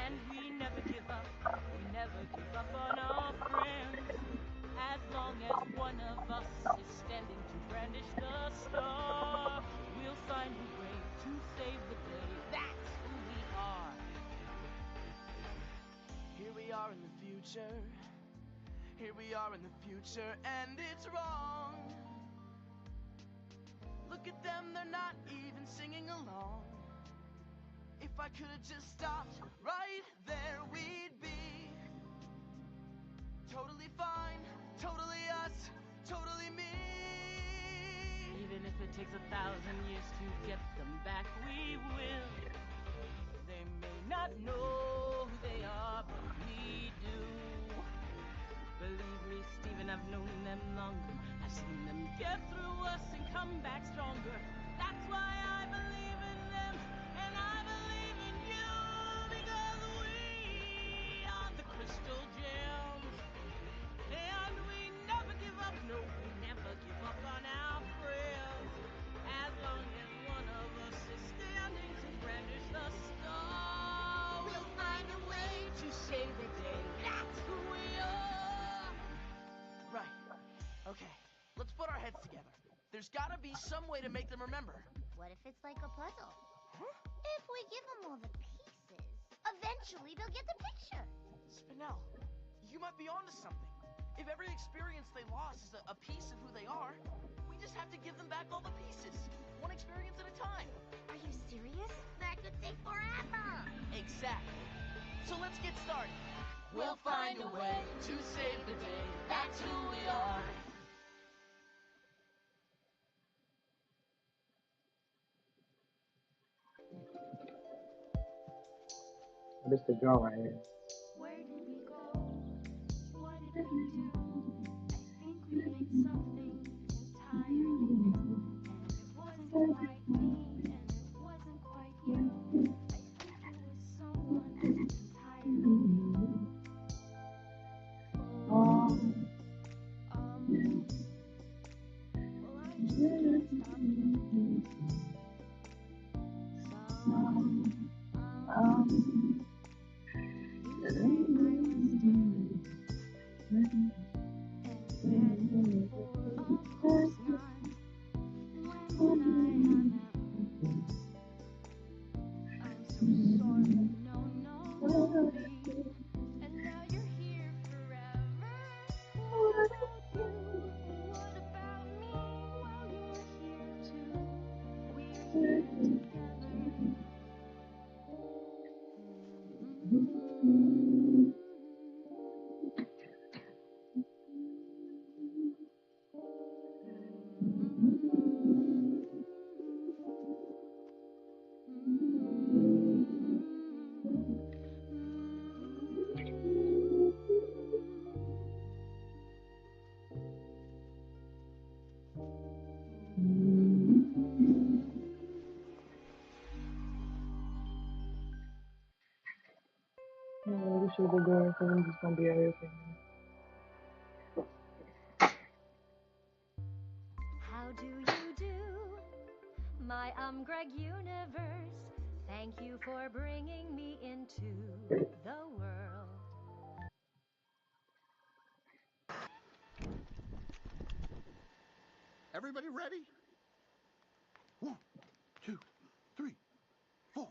Q: And we never give up. We never give up on our friends. As long as one of us is standing to brandish the star, we'll find a way to save the day. That's who we are.
K: Here we are in the future. Here we are in the future, and it's wrong. Look at them, they're not even singing along. If I could have just stopped right there, we'd be totally fine, totally us, totally me.
Q: Even if it takes 1,000 years to get them back, we will. They may not know who they are, but we do. Believe me, Stephen, I've known them longer. I've seen them get through us and come back stronger. That's why I believe in them, and I believe in you, because we are the crystal gems. And we never give up, no, we never give up on our friends. As long as one of us is standing to brandish the star, we'll find a way to save the day. That's who we are.
K: Right. Okay, let's put our heads together. There's gotta be some way to make them remember.
F: What if it's like a puzzle? If we give them all the pieces, eventually they'll get the picture.
K: Spinell, you might be onto something. If every experience they lost is a piece of who they are, we just have to give them back all the pieces, one experience at a time.
F: Are you serious? That could take forever.
K: Exactly. So let's get started. We'll find a way to save the day. That's who we are.
G: This the drum right here.
B: Where did we go? What did we do? I think we made something entirely new. And it wasn't quite me, and it wasn't quite you. I think it was someone entirely new. Well, I just can't stop thinking. You say I was different. And you had before, of course not. When I have never. I'm so sorry, no, Novi. And now you're here forever. What about you? What about me? Well, you're here too. We're here together.
G: No, we should be going because I'm just gonna be out here for
J: How do you do, my Greg universe? Thank you for bringing me into the world.
N: Everybody ready? 1, 2, 3, 4.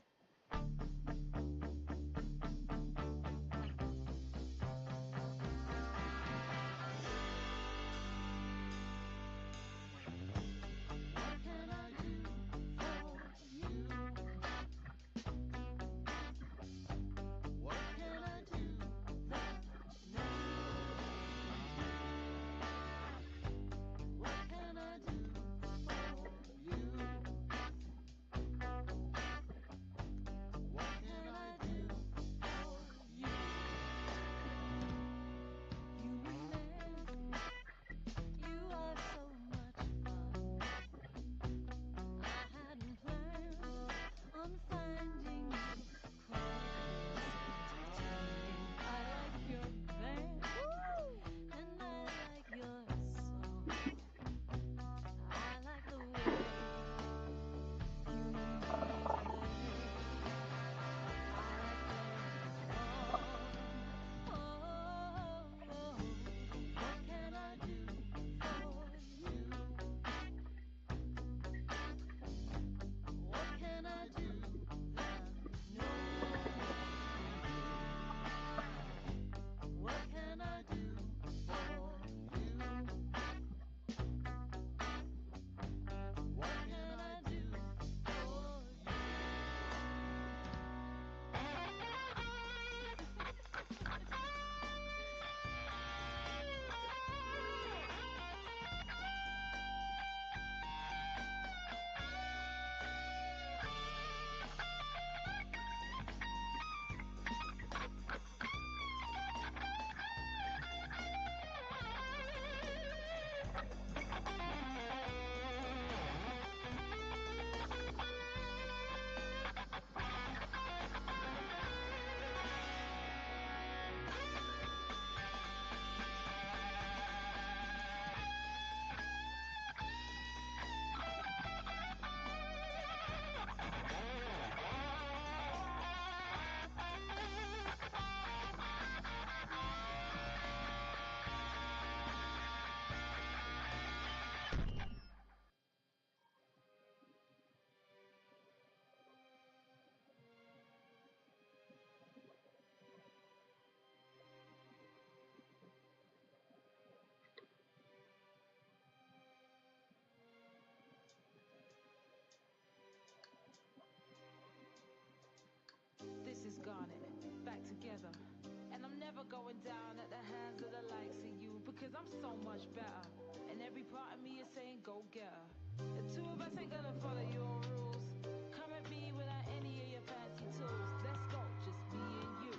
K: Cause I'm so much better. And every part of me is saying go get her. The two of us ain't gonna follow your rules. Come at me without any of your fancy tools. Let's go, just me and you.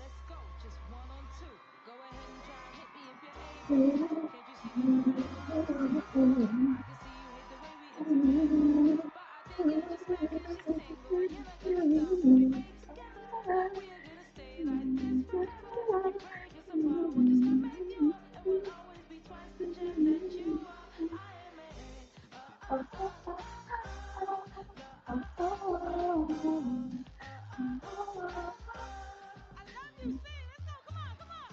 K: Let's go, just one on two. Go ahead and try and hit me if you're able. Can't you see that my relationship is stable? I can see you hate the way we intermingle. But I think you're just mad cause you're single. And you're not gonna stop when we get together. We are gonna stay like this forever. You break us apart, we'll just come back your. And we'll always be twice the gem that you are. I am a I love you, sing. Let's go, come on, come on.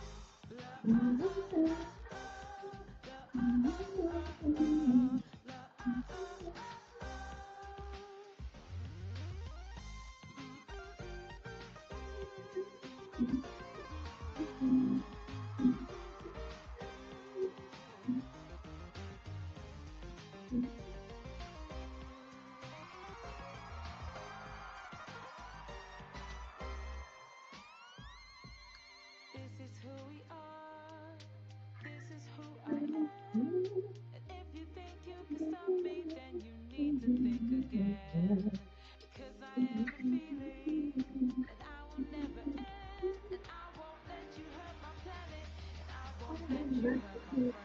K: This is who we are. This is who I am. And if you think you can stop me, then you need to think again. Because I am a feeling that I will never end. And I won't let you hurt my planet. And I won't let you hurt my friends.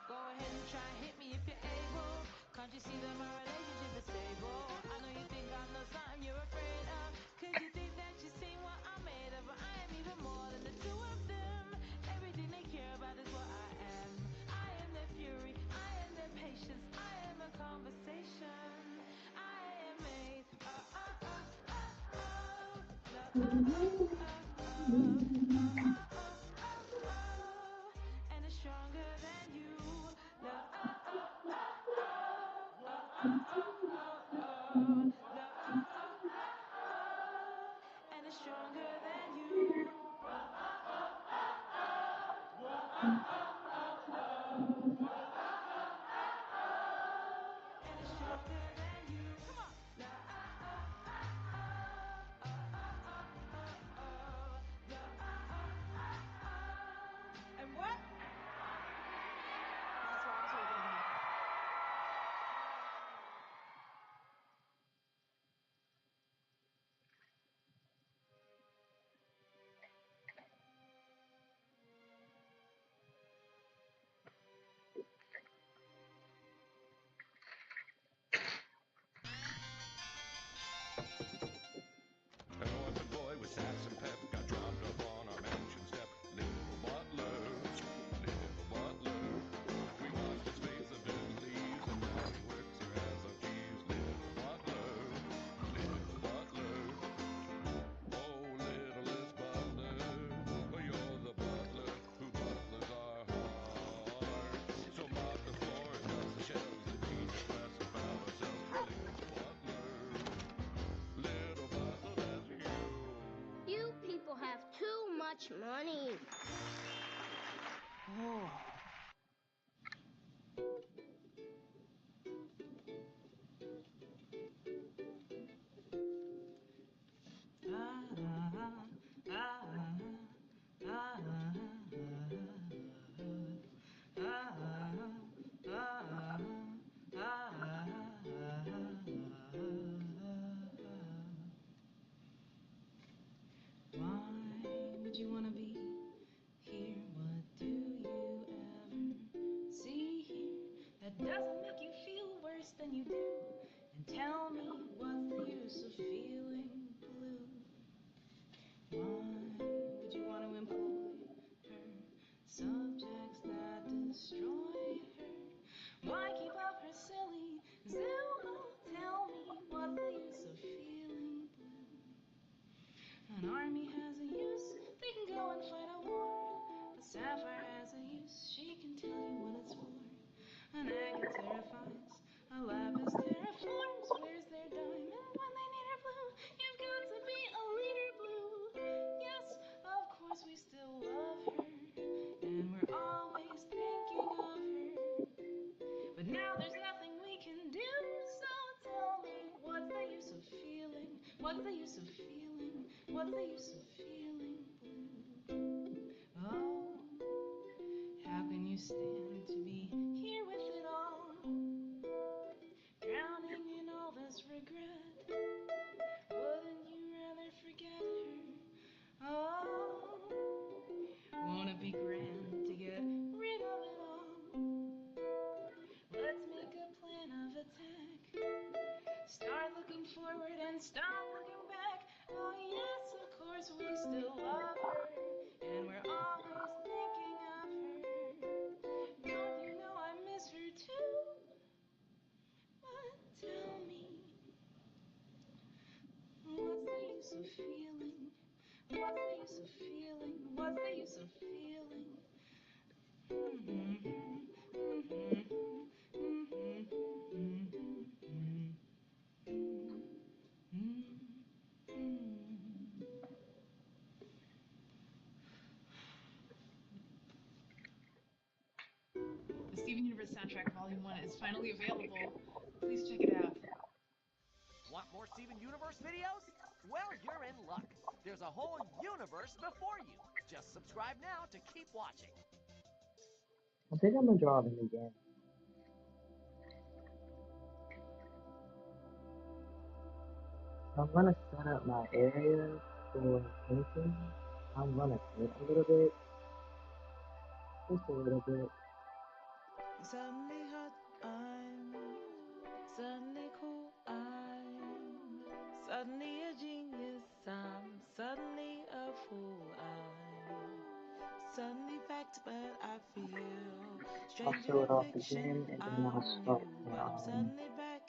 K: Go ahead and try and hit me if you're able. Can't you see that my relationship is stable? I know you think I'm the something you're afraid of. Cause you think that you've seen what I'm made of. But I am even more than the two of them. Everything they care about is what I am. I am their fury, I am their patience, I am a conversation. I am made and it's stronger than you. And it's stronger than you. And it's stronger than you. Come on. And what? That's what I'm talking about.
L: An orphan boy with sass and pep got dropped up on our mansion step. Little butler, little butler. We washed his face of dead leaves and now he works here as our chief's little butler, little butler. Oh, littlest butler, oh, you're the butler who butlers our heart. So mop the floor and dust the shelves and teach us less about ourselves. Little butler, that's you.
F: You people have too much money.
K: Oh. Why would you want to be here? What do you ever see here that doesn't make you feel worse than you do? And tell me, what's the use of feeling blue? Why would you want to employ her subjects that destroy her? Why keep up her silly zoo? Tell me, what's the use of feeling blue? An army has a use, they can go and fight a war. A sapphire has a use, she can tell you what it's for. An agate terrifies, a lapis terraforms. Where's their diamond when they need her blue? You've got to be a leader blue. Yes, of course we still love her, and we're always thinking of her. But now there's nothing we can do, so tell me, what's the use of feeling? What's the use of feeling? What's the use of feeling blue? Oh,
R: Steven Universe Soundtrack Volume 1 is finally available. Please check it out.
S: Want more Steven Universe videos? Well, you're in luck. There's a whole universe before you. Just subscribe now to keep watching.
G: I think I'm gonna draw them again. I'm gonna set up my area for painting. I'm gonna paint a little bit, just a little bit.
K: Suddenly hot, I'm suddenly cool, I'm suddenly a genius, I'm suddenly a fool, I'm suddenly fact, but I feel
G: I'll
K: stranger
G: show
K: than
G: it off
K: fiction.
G: again, and then
K: I'm new, but I'm suddenly back.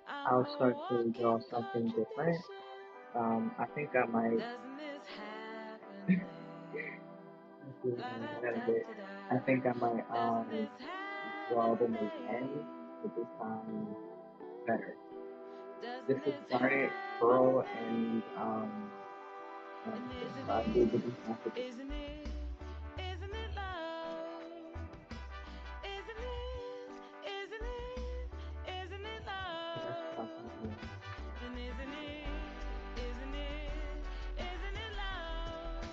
K: I'm
G: I'll
K: a
G: start to draw
K: walking
G: something different.
K: contradiction.
G: I think I might.
K: Doesn't this happen?
G: Let's see if I
K: La
G: can
K: da
G: do that a
K: da
G: bit.
K: da
G: I
K: da.
G: think I might
K: Doesn't this happen?
G: draw them again, but this time better. This
K: Doesn't
G: is
K: this
G: Garnet,
K: happen?
G: Pearl, and
K: And
G: so I did the defense with this.
K: isn't it love? Isn't it
G: That's
K: love?
G: something.
K: And isn't it love?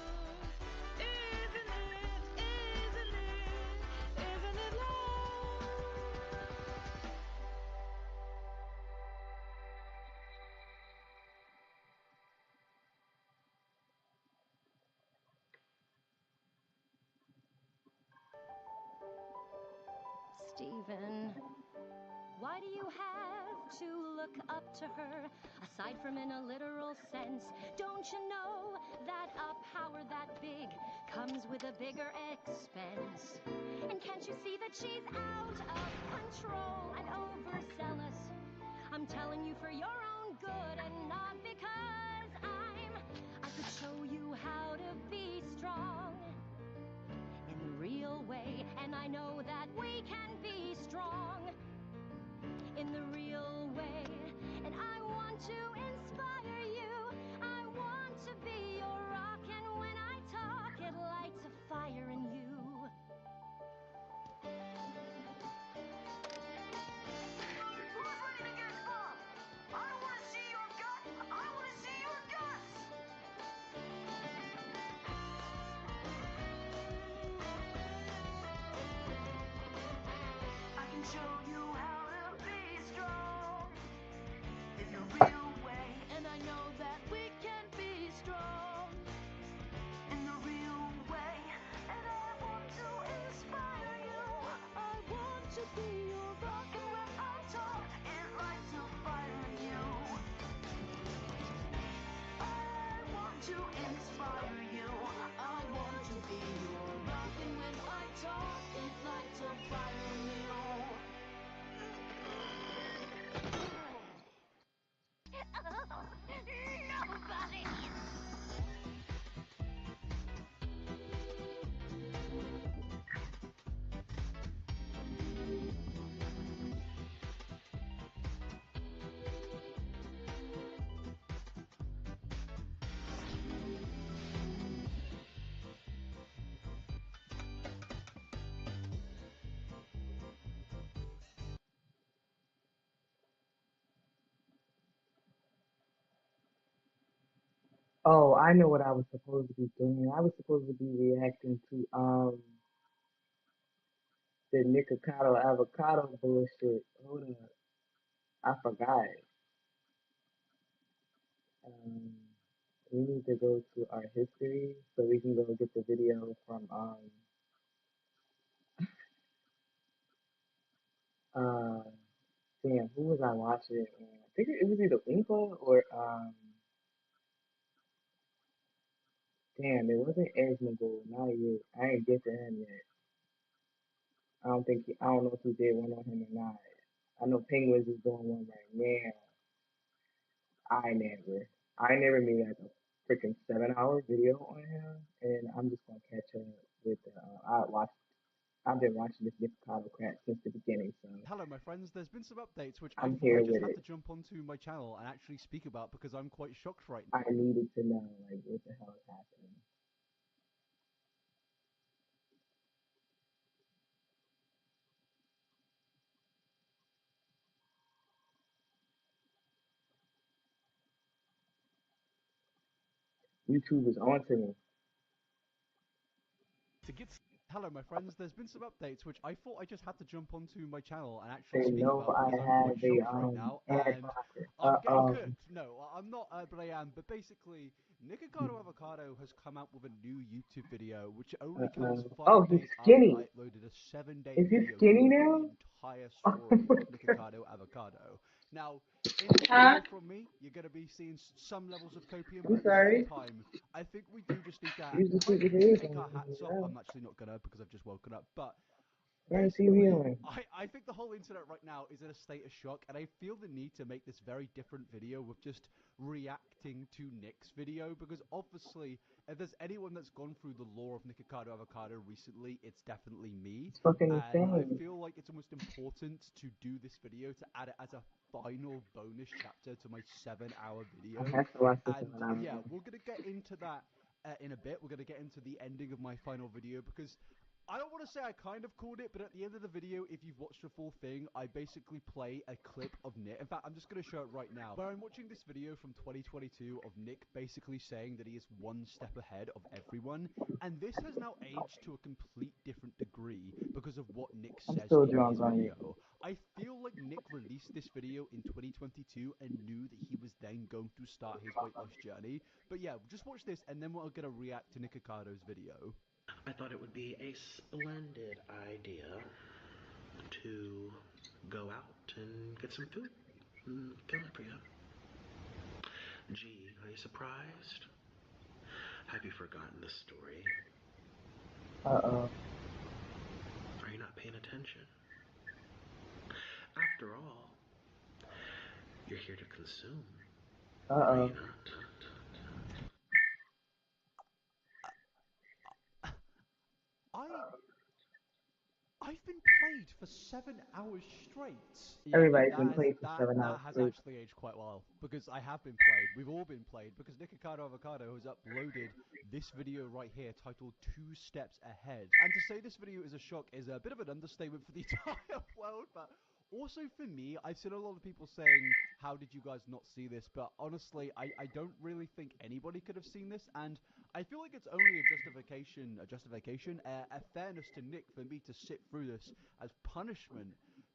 K: Isn't it love?
J: Stephen, why do you have to look up to her? Aside from in a literal sense, don't you know that a power that big comes with a bigger expense? And can't you see that she's out of control and overzealous? I'm telling you for your own good and not because I could show you how to be strong in the real way, and I know that we can be strong in the real way. And I want to inspire you, I want to be your rock, and when I talk it lights a fire in you.
D: Who's ready to get bumped? I don't want to see your gut. I want to see your guts. I can show you how to be strong in the real way, and I know that we can be strong in the real way. And I want to inspire you. I want to be your rock, and when I talk, it lights a fire in you. I want to inspire you. I want to be your rock, and when I talk, it lights a fire in you.
F: Nobody.
G: Oh, I know what I was supposed to be doing. I was supposed to be reacting to the Nicocado avocado bullshit. Hold up, I forgot. Um, we need to go to our history so we can go get the video from uh damn, who was I watching it on? I think it was either Inco or damn, it wasn't Edge Magoo, not yet. I ain't get to him yet. I don't know if he did one on him or not. I know Penguins is doing one right now. I never. I never made like a freaking 7 hour video on him, and I'm just gonna catch up with the. I've been watching this Nicocado crap since the beginning, so
T: Hello, my friends. There's been some updates which I
G: I'm
T: thought I
G: here
T: just
G: with
T: had
G: it.
T: to jump onto my channel and actually speak about because I'm quite shocked right
G: I needed to know like what the hell is happening. YouTube is onto me.
T: To get hello, my friends. There's been some updates which I thought I just had to jump onto my channel and actually
G: They
T: speak
G: know
T: about
G: I
T: because I'm quite
G: have a
T: shocked right now,
G: ad
T: and
G: blocker.
T: I'm getting cooked. No, I'm not, but I am. But basically, Nikocado Avocado has come out with a new YouTube video, which only comes 5
G: Oh, he's
T: days after
G: skinny.
T: I uploaded a 7-day
G: Is he
T: video
G: skinny
T: going through
G: now?
T: the entire story of Nikocado Avocado. Now, in this
G: Huh?
T: video from me, you're going to be seeing some levels of copium,
G: I'm
T: but at the same
G: sorry.
T: time, I think we do just need to
G: Use the
T: kind of
G: sweet potatoes
T: take
G: on
T: our hats off.
G: it.
T: I'm actually not gonna because I've just woken up, but
G: Trying to see me
T: basically,
G: on.
T: I think the whole internet right now is in a state of shock, and I feel the need to make this very different video with just reacting to Nick's video, because obviously, if there's anyone that's gone through the lore of Nikocado Avocado recently, it's definitely me,
G: It's fucking
T: and I
G: insane.
T: feel like it's almost important to do this video to add it as a final bonus chapter to my 7-hour video,
G: I have to watch this
T: and
G: one.
T: yeah, we're gonna get into that in a bit. We're going to get into the ending of my final video because I don't want to say I kind of called it, but at the end of the video, if you've watched the full thing, I basically play a clip of Nick. In fact, I'm just going to show it right now. Where I'm watching this video from 2022 of Nick basically saying that he is one step ahead of everyone, and this has now aged to a complete different degree because of what Nick
G: I'm
T: says
G: still
T: in his
G: drunk on it.
T: video. I feel like Nick released this video in 2022 and knew that he was then going to start his weight loss journey. But yeah, just watch this and then we're going to react to Nicocado's video.
U: I thought it would be a splendid idea to go out and get some food and film it for you. Gee, are you surprised? Have you forgotten the story?
G: Uh-oh.
U: Are you not paying attention? After all, you're here to consume. Are you
G: Uh-oh.
U: not?
T: I've been played for 7 hours straight. Yeah,
G: Everybody's been played for 7 hours
T: that has
G: straight.
T: actually aged quite well because I have been played. We've all been played because Nikocado Avocado has uploaded this video right here titled 2 Steps Ahead. And to say this video is a shock is a bit of an understatement for the entire world, but also for me, I've seen a lot of people saying, how did you guys not see this? But honestly, I don't really think anybody could have seen this, and I feel like it's only a fairness to Nick for me to sit through this as punishment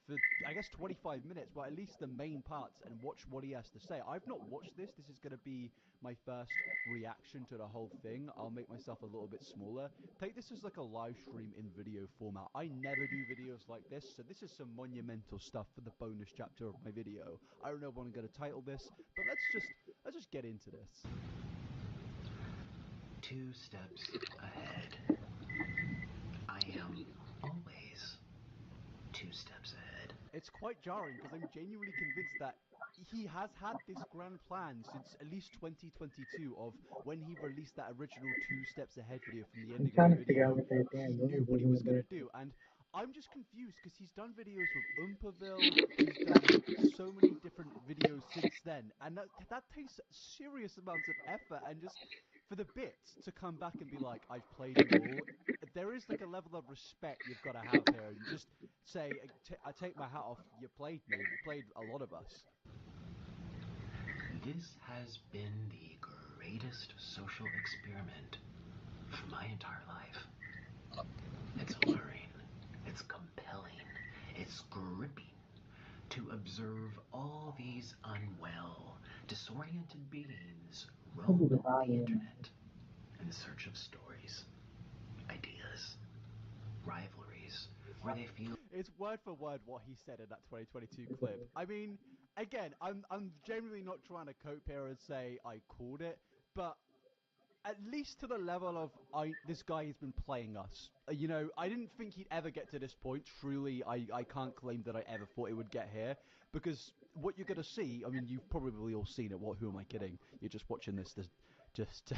T: for, I guess, 25 minutes, but at least the main parts, and watch what he has to say. I've not watched this. This is going to be my first reaction to the whole thing. I'll make myself a little bit smaller. Take this as like a live stream in video format. I never do videos like this, so this is some monumental stuff for the bonus chapter of my video. I don't know what I'm going to title this, but let's just get into this.
U: 2 steps ahead. I am always 2 steps ahead.
T: It's quite jarring because I'm genuinely convinced that he has had this grand plan since at least 2022 of when he released that original 2 steps ahead video from the
G: I'm
T: ending of
G: trying
T: the
G: to figure out
T: video.
G: what that
T: He
G: damn
T: knew
G: noise
T: what
G: is
T: he
G: in
T: was
G: the
T: going to
G: background.
T: do, and I'm just confused because he's done videos with Oompaville, he's done so many different videos since then, and that takes serious amounts of effort, and just for the bits to come back and be like, I've played you all, there is like a level of respect you've got to have here, and just say, I take my hat off, you played me, you played a lot of us.
U: This has been the greatest social experiment for my entire life. It's alluring, it's compelling, it's gripping to observe all these unwell, disoriented beings roam the internet in search of stories, ideas, rivalries, where they feel...
T: It's word for word what he said in that 2022 clip. I mean, again, I'm genuinely not trying to cope here and say I called it, but at least to the level of this guy has been playing us. You know, I didn't think he'd ever get to this point. Truly, I can't claim that I ever thought it would get here, because what you're gonna see, I mean, you've probably all seen it. Who am I kidding? You're just watching this just to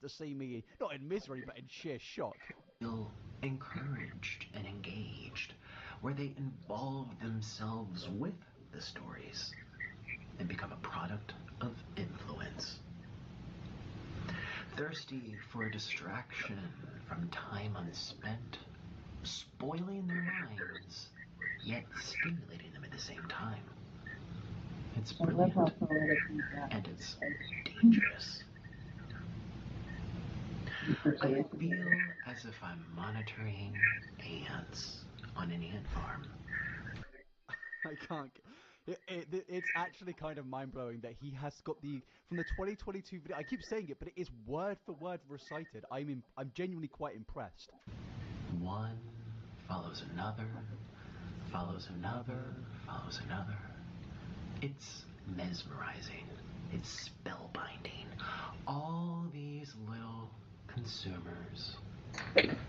T: see me not in misery but in sheer shock.
U: Feel encouraged and engaged, where they involve themselves with the stories and become a product of influence. Thirsty for a distraction from time unspent, spoiling their minds, yet stimulating them at the same time. It's brilliant, and it's dangerous. I feel as if I'm monitoring ants on an ant farm.
T: I can't. It's actually kind of mind blowing that he has got the from the 2022 video. I keep saying it, but it is word for word recited. I'm genuinely quite impressed.
U: One follows another, follows another, follows another. It's mesmerizing. It's spellbinding. All these little consumers,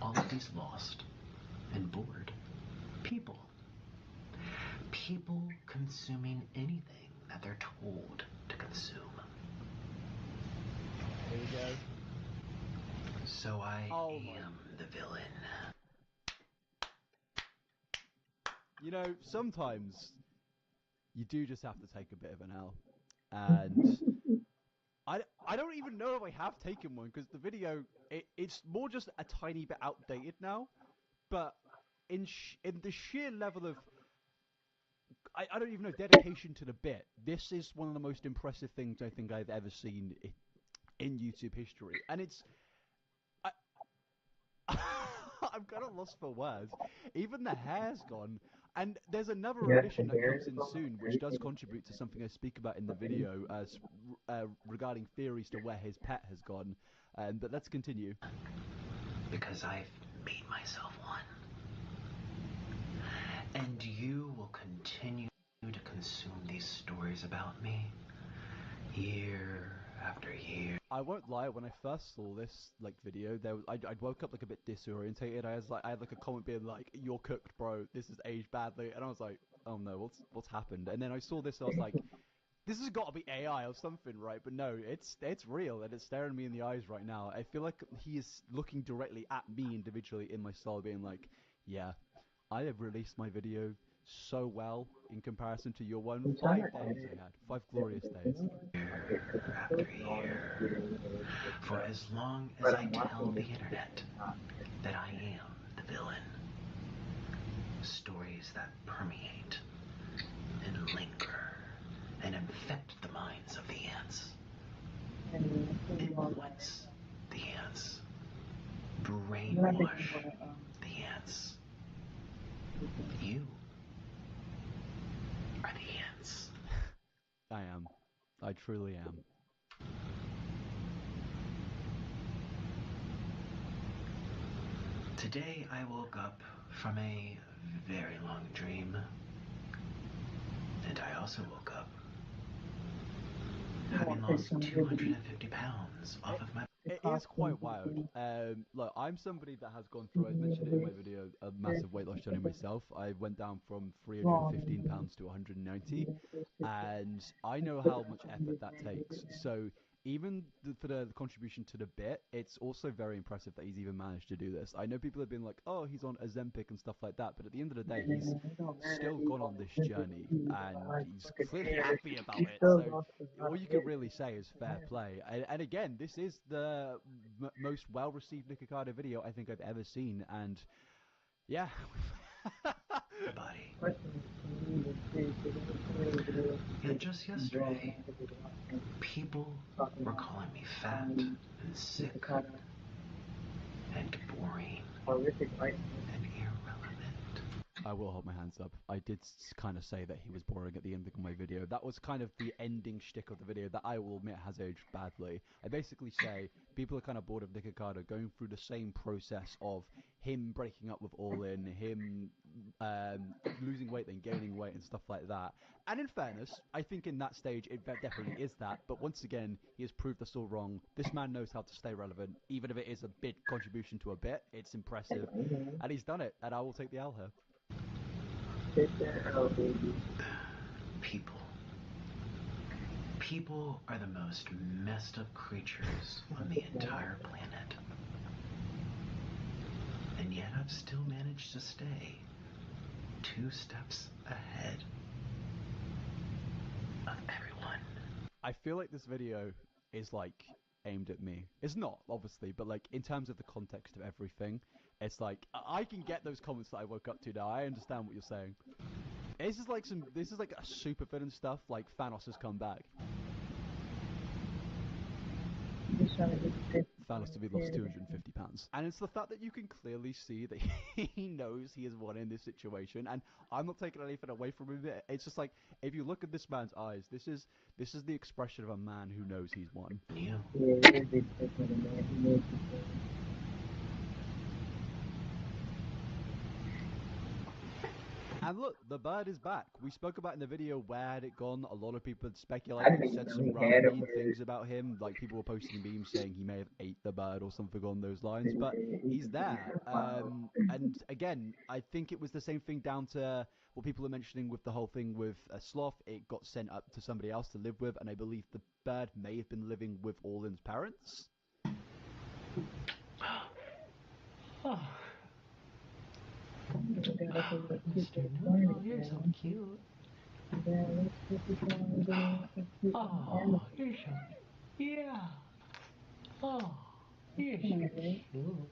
U: all of these lost and bored people. People consuming anything that they're told to consume.
T: Here we go.
U: So I am the villain.
T: You know, sometimes you do just have to take a bit of an L. And I don't even know if I have taken one, because the video, it's more just a tiny bit outdated now. But in the sheer level of, I don't even know, dedication to the bit, this is one of the most impressive things I think I've ever seen in YouTube history. And it's... I'm kind of lost for words. Even the hair's gone. And there's another addition that comes in soon, which does contribute to something I speak about in the video as regarding theories to where his pet has gone. But let's continue.
U: Because I've made myself one. And you will continue to consume these stories about me year after year.
T: I won't lie, when I first saw this video, I'd woke up like a bit disorientated. I had like a comment being like, "You're cooked, bro. This is aged badly," and I was like, "Oh no, what's happened?" And then I saw this, and I was like, "This has got to be AI or something, right?" But no, it's real, and it's staring me in the eyes right now. I feel like he is looking directly at me individually in my soul, being like, "Yeah, I have released my video so well in comparison to your one. 5 days I had, 5 glorious days."
U: Year after year. For as long as I tell the internet that I am the villain. Stories that permeate and linger and infect the minds of the ants. Influence the ants. Brainwash the ants. You are the ants.
T: I am. I truly am.
U: Today I woke up from a very long dream. And I also woke up having lost 250 pounds off of my...
T: It is quite wild. Look, I'm somebody that has gone through, I mentioned it in my video, a massive weight loss journey myself. I went down from 315 pounds to 190, and I know how much effort that takes. So even for the contribution to the bit, it's also very impressive that he's even managed to do this. I know people have been like, oh, he's on Ozempic and stuff like that, but at the end of the day, he's still gone on this journey, and he's clearly happy about it. So all you can really say is fair play. And again, this is the most well-received Nikocado video I think I've ever seen, and yeah.
U: Body. Yet just yesterday, people were calling me fat and sick and boring and irrelevant.
T: I will hold my hands up. I did kind of say that he was boring at the end of my video. That was kind of the ending shtick of the video that I will admit has aged badly. I basically say people are kind of bored of Nikocado going through the same process of him breaking up with All In, him losing weight then gaining weight and stuff like that. And in fairness, I think in that stage it definitely is that. But once again, he has proved us all wrong. This man knows how to stay relevant. Even if it is a big contribution to a bit, it's impressive. And he's done it, and I will take the L here.
U: People. People are the most messed up creatures on the entire planet. And yet I've still managed to stay 2 steps ahead of everyone.
T: I feel like this video is like aimed at me. It's not, obviously, but like in terms of the context of everything, it's like I can get those comments that I woke up to now. I understand what you're saying. This is like a super villain stuff, like Thanos has come back. Thanos to be lost 250 pounds. And it's the fact that you can clearly see that he knows he has won in this situation. And I'm not taking anything away from him. It's just like, if you look at this man's eyes, this is the expression of a man who knows he's won.
U: Yeah.
T: And look, the bird is back. We spoke about in the video where had it gone. A lot of people had
G: I
T: speculated,
G: didn't
T: said
G: even
T: some
G: know he
T: rather
G: had a
T: mean
G: bird.
T: things about him. Like people were posting memes saying he may have ate the bird or something along those lines. But he's there. And again, I think it was the same thing down to what people are mentioning with the whole thing with Sloth. It got sent up to somebody else to live with, and I believe the bird may have been living with Orland's parents.
U: Oh. Mr. Noodle, you're so cute. Oh, you're so... Yeah. Oh, you're so cute.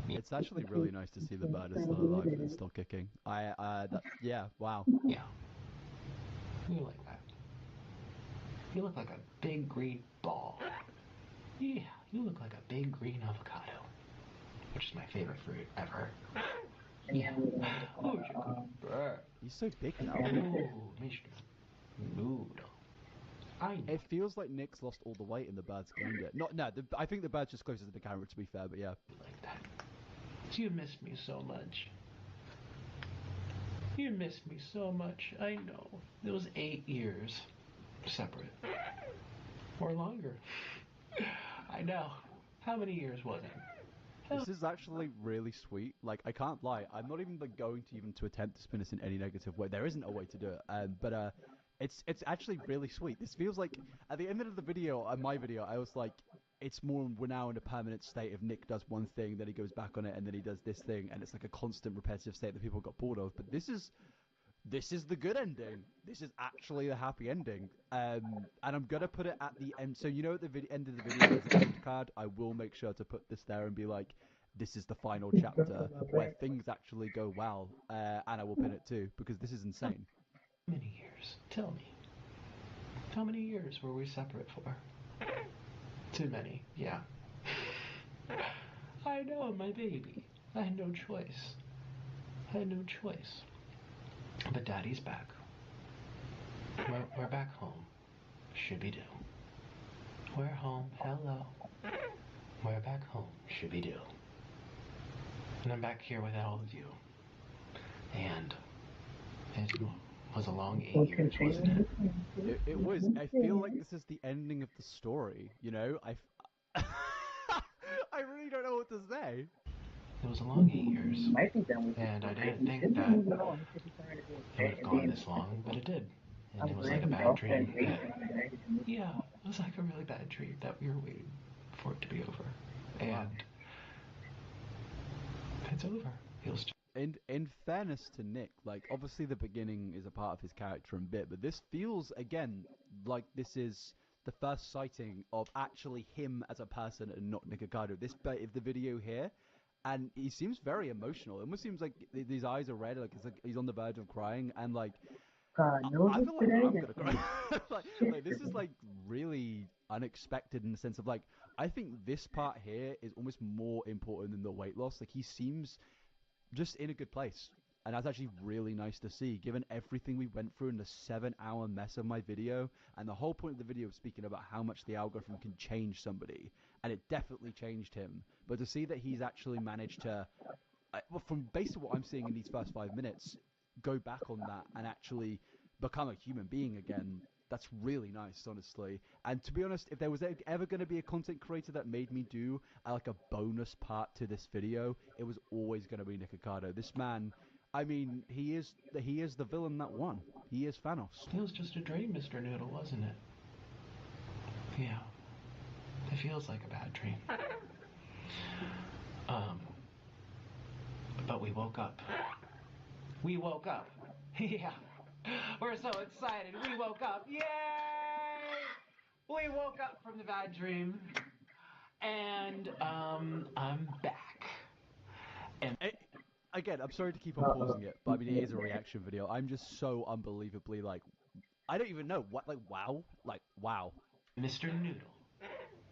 T: It's actually really nice to see the bird is still alive and still kicking. Yeah, wow.
U: Yeah. You like that. You look like a big green ball. Yeah, you look like a big green avocado, which is my favorite fruit ever. Yeah. Oh, you good bird.
T: He's so big now.
U: Oh, Mr. Noodle. I know.
T: It feels like Nick's lost all the weight and the bird's gained it. I think the bird's just closer to the camera, to be fair, but yeah.
U: Like that. You miss me so much. You miss me so much. I know. It was 8 years separate. Or longer. I know. How many years was it?
T: This is actually really sweet. Like, I can't lie. I'm not even going to even to attempt to spin this in any negative way. There isn't a way to do it. But it's actually really sweet. This feels like at the end of the video, my video, I was like, it's more we're now in a permanent state of Nick does one thing, then he goes back on it, and then he does this thing, and it's like a constant repetitive state that people got bored of. But this is the good ending. This is actually the happy ending. And I'm gonna put it at the end. So you know, at the end of the video, there's an end card. I will make sure to put this there and be like, this is the final chapter where things actually go well. And I will pin it too because this is insane.
U: How many years? Tell me. How many years were we separate for? Too many, yeah. I know, my baby. I had no choice. I had no choice. But Daddy's back. We're back home. Shibby-doo. We're home. Hello. We're back home. Shibby-doo. And I'm back here with all of you. And it was a long 8 years, wasn't it?
T: It was. I feel like this is the ending of the story. You know, I really don't know what to say.
U: It was a long 8 years, and I didn't think that it would have gone this long, but it did. And it was like a bad dream. Yeah, it was like a really bad dream that we were waiting for it to be over. And it's over. Feels
T: in fairness to Nick, like obviously the beginning is a part of his character and bit, but this feels again like this is the first sighting of actually him as a person and not Nick Ocado. This bit of the video here, and he seems very emotional. It almost seems like his eyes are red, like it's like he's on the verge of crying, and like I feel like I'm gonna cry. like this is like really unexpected in the sense of like I think this part here is almost more important than the weight loss. Like he seems just in a good place. And that's actually really nice to see, given everything we went through in the 7-hour mess of my video. And the whole point of the video was speaking about how much the algorithm can change somebody. And it definitely changed him. But to see that he's actually managed to, well, from based on what I'm seeing in these first 5 minutes, go back on that and actually become a human being again, that's really nice, honestly. And to be honest, if there was ever going to be a content creator that made me do like a bonus part to this video, it was always going to be Nick Ocado. This man, I mean, he is the villain that won. He is Thanos.
U: It was just a dream, Mr. Noodle, wasn't it? Yeah. It feels like a bad dream. But we woke up. We woke up. Yeah. We're so excited. We woke up. Yay! We woke up from the bad dream. And, I'm back. And
T: again, I'm sorry to keep on pausing it, but I mean, it is a reaction video. I'm just so unbelievably, like, I don't even know what, like, wow.
U: Mr. Noodle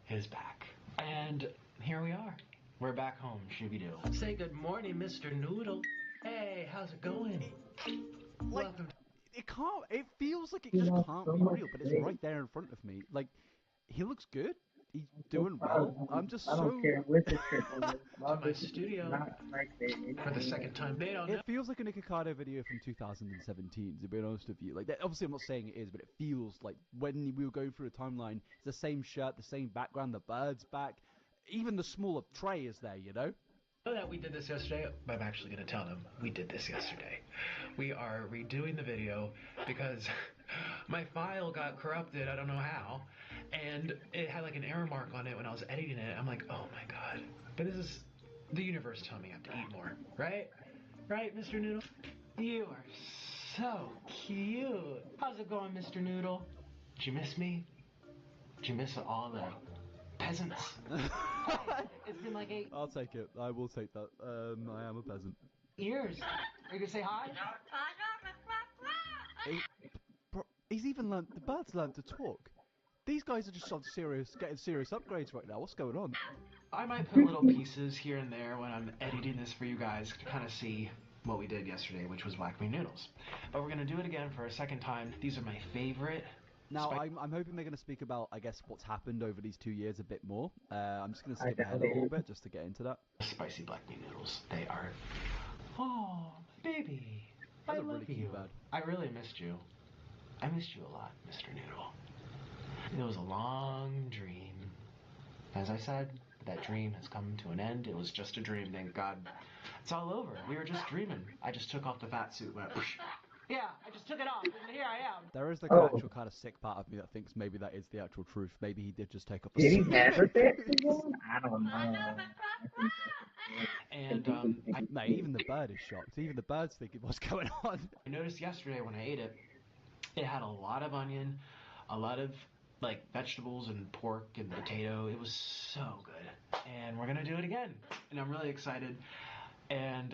U: is back. And here we are. We're back home, Shooby-Doo. Say good morning, Mr. Noodle. Hey, how's it going?
T: Like,
U: Welcome.
T: it can't. It feels like it
G: You
T: just
G: know,
T: can't
G: so
T: be
G: much
T: real, but it's
G: space.
T: right there in front of me. Like, he looks good. He's
G: I'm so
T: doing
G: proud
T: well.
G: of him.
T: I'm just
G: I don't
T: so.
G: care what the trick is.
U: To my
G: This is
U: studio
G: not like that.
U: for the second time. They don't know.
T: It feels like a Nikocado video from 2017, to be honest with you. Like, obviously, I'm not saying it is, but it feels like when we were going through the timeline, it's the same shirt, the same background, the bird's back, even the smaller tray is there, you know?
U: I know that we did this yesterday, but I'm actually going to tell them we did this yesterday. We are redoing the video because my file got corrupted, I don't know how, and it had like an error mark on it when I was editing it. I'm like, oh my god. But this is the universe telling me I have to eat more, right? Right, Mr. Noodle? You are so cute. How's it going, Mr. Noodle? Did you miss me? Did you miss all the peasants? It's been like 8
T: I'll take it. I will take that. I am a peasant.
U: years. Are you gonna say hi?
T: He's even learned. The bird's learned to talk. These guys are just on getting serious upgrades right now. What's going on?
U: I might put little pieces here and there when I'm editing this for you guys to kind of see what we did yesterday, which was Black Bean Noodles. But we're gonna do it again for a second time. These are my favorite.
T: Now, I'm hoping they're going to speak about, I guess, what's happened over these 2 years a bit more. I'm just going to skip ahead a little bit just to get into that.
U: Spicy Black Bean Noodles. They are. Oh, baby.
T: That's
U: I
T: a really
U: love
T: cute
U: you.
T: bird.
U: I really missed you. I missed you a lot, Mr. Noodle. It was a long dream. As I said, that dream has come to an end. It was just a dream, thank God. It's all over. We were just dreaming. I just took off the fat suit, went whoosh. Yeah, I just took it off, and here I am.
T: There is like an actual kind of sick part of me that thinks maybe that is the actual truth. Maybe he did just take off the
G: Did he
T: suit.
G: have a tattoo on? I don't know.
U: And
T: no, even the bird is shocked. Even the bird's thinking, what's going on?
U: I noticed yesterday when I ate it, it had a lot of onion, a lot of like vegetables and pork and potato. It was so good. And we're gonna do it again. And I'm really excited. And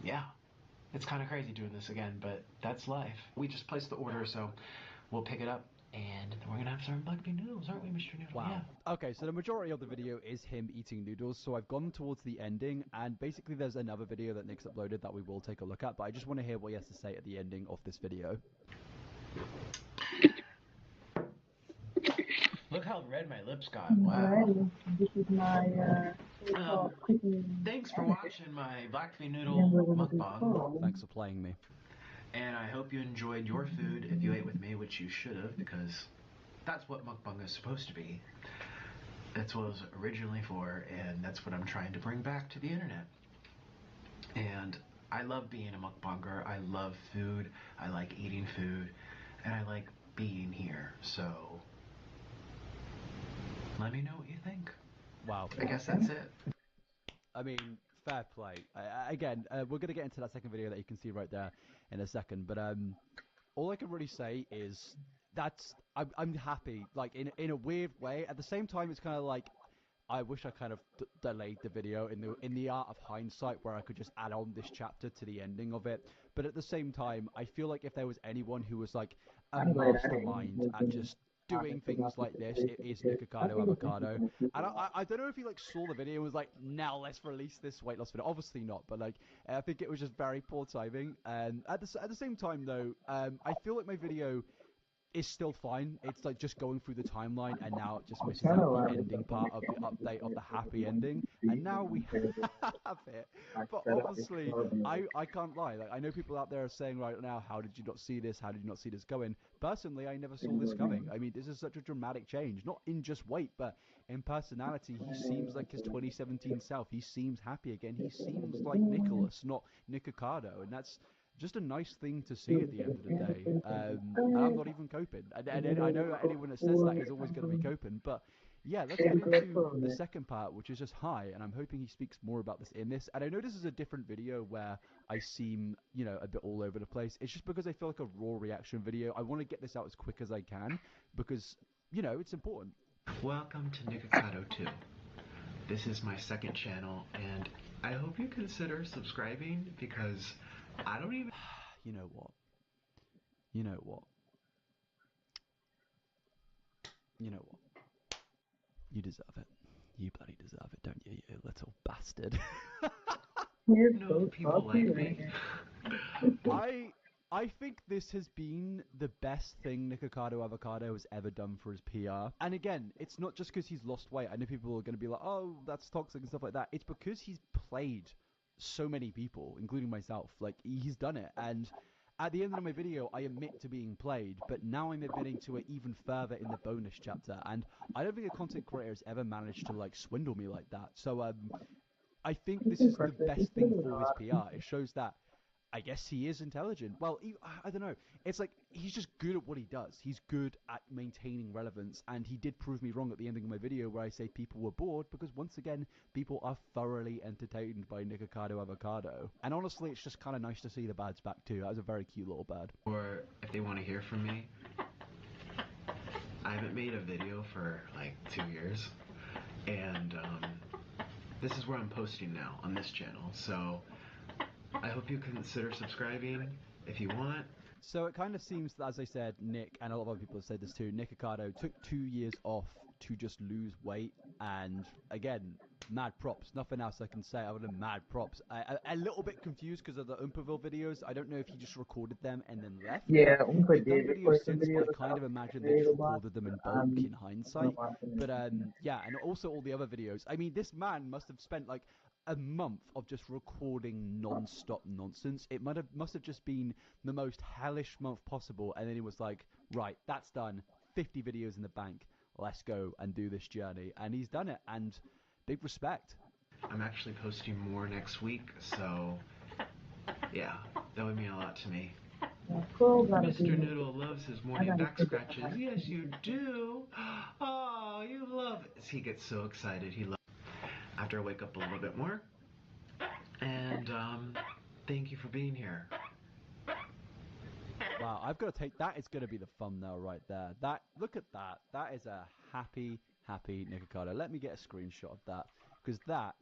U: yeah, it's kind of crazy doing this again, but that's life. We just placed the order, so we'll pick it up. And we're gonna have some Black Bean Noodles, aren't we, Mr. Noodle?
T: Wow.
U: Yeah.
T: Okay, so the majority of the video is him eating noodles, so I've gone towards the ending, and basically there's another video that Nick's uploaded that we will take a look at, but I just want to hear what he has to say at the ending of this video.
U: Look how red my lips got. Wow.
G: This is my
U: Thanks for watching my Black Bean Noodle mukbang.
T: Thanks for playing me.
U: And I hope you enjoyed your food if you ate with me, which you should have, because that's what mukbang is supposed to be. That's what it was originally for, and that's what I'm trying to bring back to the internet. And I love being a mukbanger. I love food. I like eating food. And I like being here. So let me know what you think.
T: Wow.
U: I guess that's it.
T: I mean, fair play. Again, we're going to get into that second video that you can see right there in a second, but all I can really say is I'm happy, like in a weird way. At the same time, it's kind of like I wish I kind of delayed the video in the art of hindsight, where I could just add on this chapter to the ending of it. But at the same time, I feel like if there was anyone who was like a mastermind at just doing things like this, it is Nikocado Avocado. And I don't know if he like saw the video and was like, now let's release this weight loss video. Obviously not, but like I think it was just very poor timing. And at the same time though, I feel like my video is still fine. It's like just going through the timeline, and now it just misses out the ending part of the update of the happy ending, and now we have it. But obviously, I can't lie. Like I know people out there are saying right now, how did you not see this? How did you not see this going? Personally, I never saw this coming. I mean, this is such a dramatic change, not in just weight, but in personality. He seems like his 2017 self. He seems happy again. He seems like Nicholas, not Nikocado, and that's just a nice thing to see at the end of the day. And I'm not even coping. And I know anyone that says that is always going to be coping. But yeah, let's get into the second part, which is just hi. And I'm hoping he speaks more about this in this. And I know this is a different video where I seem, you know, a bit all over the place. It's just because I feel like a raw reaction video. I want to get this out as quick as I can because, you know, it's important.
U: Welcome to Nikocado 2. This is my second channel, and I hope you consider subscribing because I don't even...
T: You know what? You know what? You know what? You deserve it. You bloody deserve it, don't you, you little bastard?
G: You're
U: No,
G: so
U: people
G: salty
U: like
G: right
U: me.
G: now.
T: I think this has been the best thing Nikocado Avocado has ever done for his PR. And again, it's not just because he's lost weight. I know people are going to be like, oh, that's toxic and stuff like that. It's because he's played so many people, including myself. Like, he's done it. And at the end of my video, I admit to being played, but now I'm admitting to it even further in the bonus chapter. And I don't think a content creator has ever managed to, like, swindle me like that. So, I think
G: It's
T: this is the
G: impressive. He's
T: best
G: good
T: thing
G: with a
T: for his
G: lot of
T: PR.
G: people.
T: It shows that I guess he is intelligent. Well, I don't know. It's like he's just good at what he does. He's good at maintaining relevance, and he did prove me wrong at the ending of my video where I say people were bored because once again, people are thoroughly entertained by Nikocado Avocado. And honestly, it's just kind of nice to see the birds back too. That was a very cute little bird.
U: Or if they want to hear from me, I haven't made a video for like 2 years, and this is where I'm posting now on this channel. So I hope you consider subscribing if you want.
T: So it kind of seems that, as I said, Nick, and a lot of other people have said this too, Nick Ocado took 2 years off to just lose weight. And again, mad props. Nothing else I can say other than mad props. A little bit confused because of the Oompaville videos. I don't know if he just recorded them and then left.
G: Yeah,
T: But
G: Oompa
T: they've done
G: did
T: videos
G: record some
T: since, but I
G: videos
T: kind of
G: after
T: imagine
G: the
T: they just
G: robot.
T: recorded them in bulk in
G: Gonna
T: hindsight.
G: watch them.
T: But yeah, and also all the other videos. I mean, this man must have spent like a month of just recording non-stop nonsense. It must have just been the most hellish month possible, and then he was like, right, that's done, 50 videos in the bank, let's go and do this journey. And he's done it, and big respect.
U: I'm actually posting more next week, so yeah, that would mean a lot to me. Mr. Noodle loves his morning back scratches. Yes, you do. Oh, you love it. He gets so excited. He loves after I wake up a little bit more. And thank you for being here.
T: Wow, I've got to take that. Is going to be the thumbnail right there. That, look at that. That is a happy Nikocado. Let me get a screenshot of that, because that,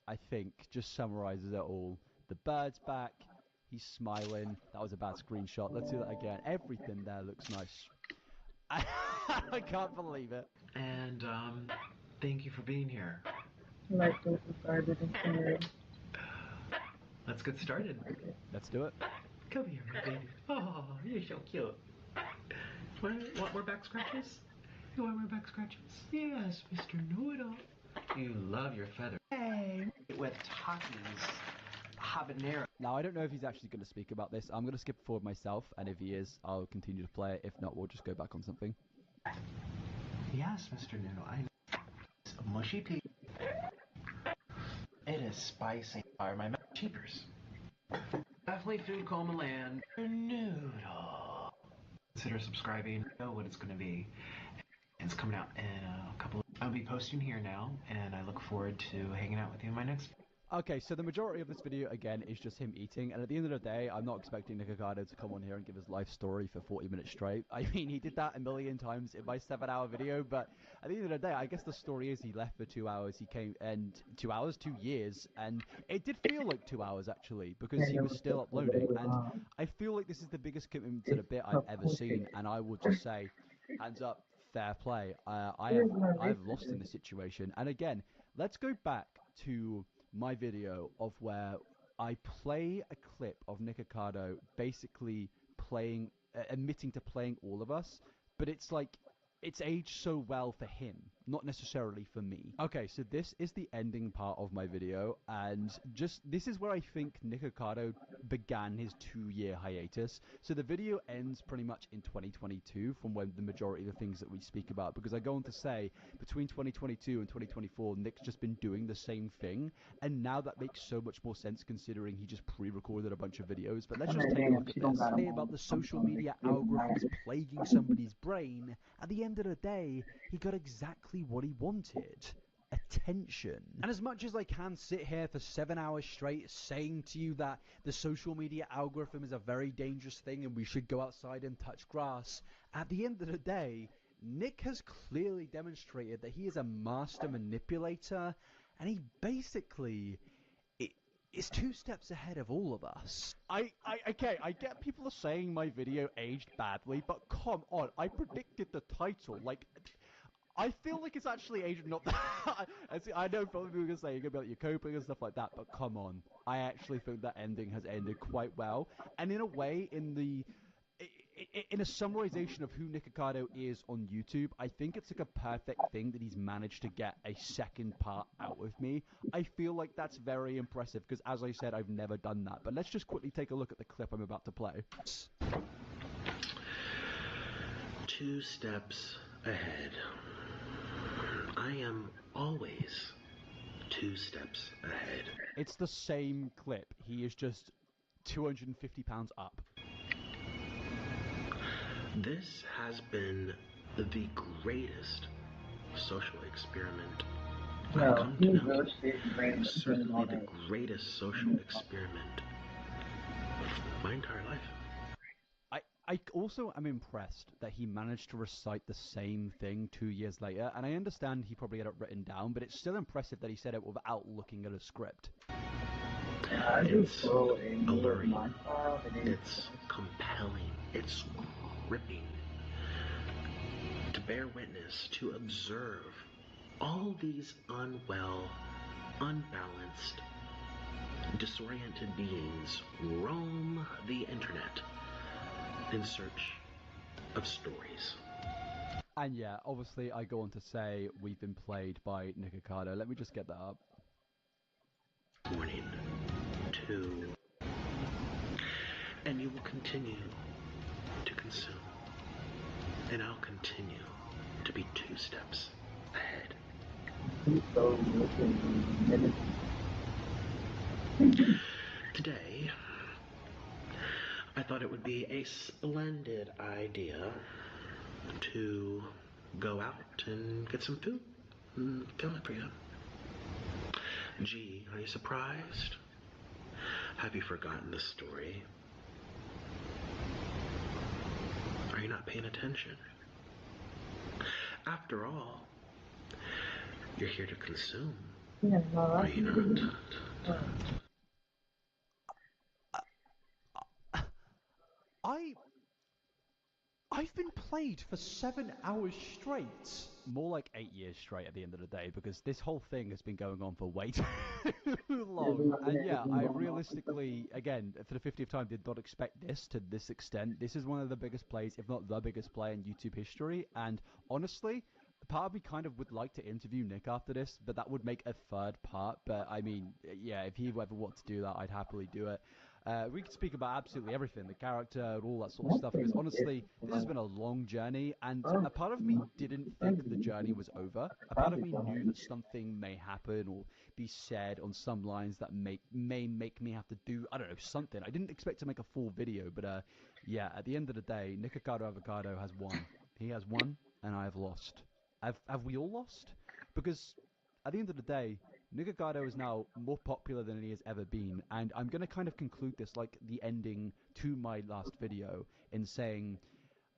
T: I think, just summarizes it all. The bird's back. He's smiling. That was a bad screenshot. Let's do that again. Everything there looks nice. I can't believe it.
U: And thank you for being here.
G: Like those subscribers and shares.
U: Let's get started.
T: Let's do it.
U: Come here, my baby. Oh, you're so cute. Want more back scratches? You want more back scratches? Yes, Mr. Noodle. You love your feather. Hey, with Takis habanero.
T: Now, I don't know if he's actually going to speak about this. I'm going to skip forward myself, and if he is, I'll continue to play it. If not, we'll just go back on something.
U: Yes, Mr. Noodle, I know. It's a mushy pea. It is spicy. Are my cheapers. Definitely food coma land. Noodle. Consider subscribing. Know what it's going to be. It's coming out in a couple. I'll be posting here now, and I look forward to hanging out with you in my next.
T: Okay, so the majority of this video, again, is just him eating, and at the end of the day, I'm not expecting Nikocado to come on here and give his life story for 40 minutes straight. I mean, he did that a million times in my 7-hour video, but at the end of the day, I guess the story is he left for 2 hours, he came, and 2 hours, 2 years, and it did feel like 2 hours, actually, because he was still uploading, and I feel like this is the biggest commitment to the bit I've ever seen, and I would just say, hands up, fair play. I've lost in this situation, and again, let's go back to my video of where I play a clip of Nikocado basically playing, admitting to playing all of us, but it's like, it's aged so well for him, not necessarily for me. Okay, so this is the ending part of my video, and just, this is where I think Nikocado began his 2-year hiatus. So the video ends pretty much in 2022 from when the majority of the things that we speak about, because I go on to say, between 2022 and 2024, Nick's just been doing the same thing, and now that makes so much more sense considering he just pre-recorded a bunch of videos. But let's just take a look at this. Say about the social media algorithms plaguing somebody's brain. At the end of the day, he got exactly what he wanted. Attention. And as much as I can sit here for 7 hours straight saying to you that the social media algorithm is a very dangerous thing and we should go outside and touch grass, at the end of the day, Nick has clearly demonstrated that he is a master manipulator, and he basically is 2 steps ahead of all of us. Okay, I get people are saying my video aged badly, but come on, I predicted the title. Like, I feel like it's actually aged not that. I know probably people are gonna say you're gonna be like you're coping and stuff like that, but come on, I actually think that ending has ended quite well, and in a way, in a summarization of who Nick Ocado is on YouTube, I think it's like a perfect thing that he's managed to get a second part out of me. I feel like that's very impressive because, as I said, I've never done that. But let's just quickly take a look at the clip I'm about to play.
E: 2 steps ahead. I am always 2 steps ahead.
T: It's the same clip. He is just 250 pounds up.
E: This has been the greatest social experiment I've come to know. Certainly the greatest social experiment of my entire life.
T: I also am impressed that he managed to recite the same thing 2 years later, and I understand he probably had it written down, but it's still impressive that he said it without looking at a script.
E: It's alluring. It's compelling. It's gripping. To bear witness, to observe all these unwell, unbalanced, disoriented beings roam the internet in search of stories.
T: And yeah, obviously I go on to say we've been played by Nick Ocado. Let me just get that up.
E: Morning, 2, and you will continue to consume, and I'll continue to be 2 steps ahead. Today, I thought it would be a splendid idea to go out and get some food and film it for you. Gee, are you surprised? Have you forgotten the story? Are you not paying attention? After all, you're here to consume. Are you not?
T: I've been played for 7 hours straight. More like 8 years straight at the end of the day, because this whole thing has been going on for way too long. And yeah, I realistically, again, for the 50th time, did not expect this to this extent. This is one of the biggest plays, if not the biggest play in YouTube history. And honestly, part of me kind of would like to interview Nick after this, but that would make a 3rd part. But I mean, yeah, if he ever wants to do that, I'd happily do it. We could speak about absolutely everything, the character and all that sort of stuff, because honestly, this has been a long journey, and a part of me didn't think the journey was over. A part of me knew that something may happen or be said on some lines that may make me have to do, I don't know, something. I didn't expect to make a full video, but yeah, at the end of the day, Nick Ocado Avocado has won. He has won, and I have lost. Have we all lost? Because at the end of the day, Nick Ocado is now more popular than he has ever been, and I'm going to kind of conclude this like the ending to my last video in saying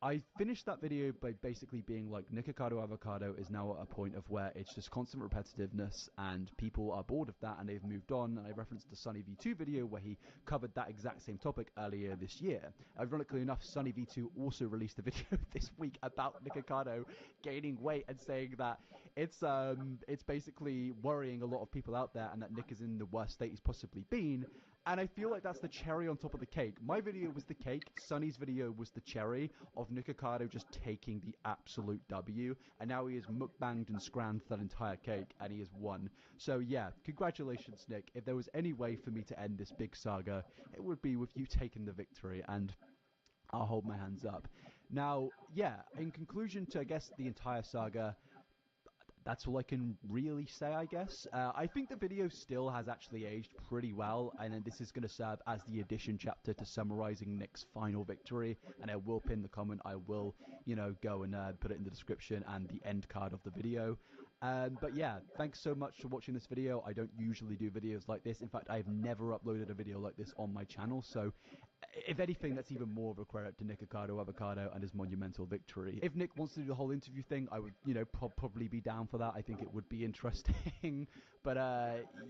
T: I finished that video by basically being like, Nick Ocado Avocado is now at a point of where it's just constant repetitiveness and people are bored of that and they've moved on. And I referenced the Sunny V2 video where he covered that exact same topic earlier this year. Ironically enough, Sunny V2 also released a video this week about Nick Ocado gaining weight and saying that it's basically worrying a lot of people out there and that Nick is in the worst state he's possibly been. And I feel like that's the cherry on top of the cake. My video was the cake. Sunny's video was the cherry of Nick Ocado just taking the absolute W. And now he has mukbanged and scrammed that entire cake, and he has won. So yeah, congratulations, Nick. If there was any way for me to end this big saga, it would be with you taking the victory, and I'll hold my hands up. Now, yeah, in conclusion to, I guess, the entire saga, that's all I can really say, I guess. I think the video still has actually aged pretty well, and then this is going to serve as the addition chapter to summarizing Nick's final victory, and I will pin the comment. I will, go and put it in the description and the end card of the video. But yeah, thanks so much for watching this video. I don't usually do videos like this. In fact, I have never uploaded a video like this on my channel, so if anything, that's even more of a credit to Nick Ocado Avocado and his monumental victory. If Nick wants to do the whole interview thing, I would, probably be down for that. I think it would be interesting. But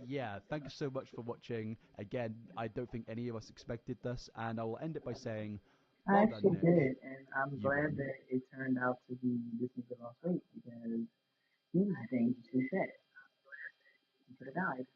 T: yeah, thank you so much for watching. Again, I don't think any of us expected this, and I will end it by saying,
G: I
T: Well done,
G: actually
T: Nick.
G: did, and I'm
T: You
G: glad
T: win.
G: that it turned out to be this nigga lost weight because he was dangerously fat. He could have died,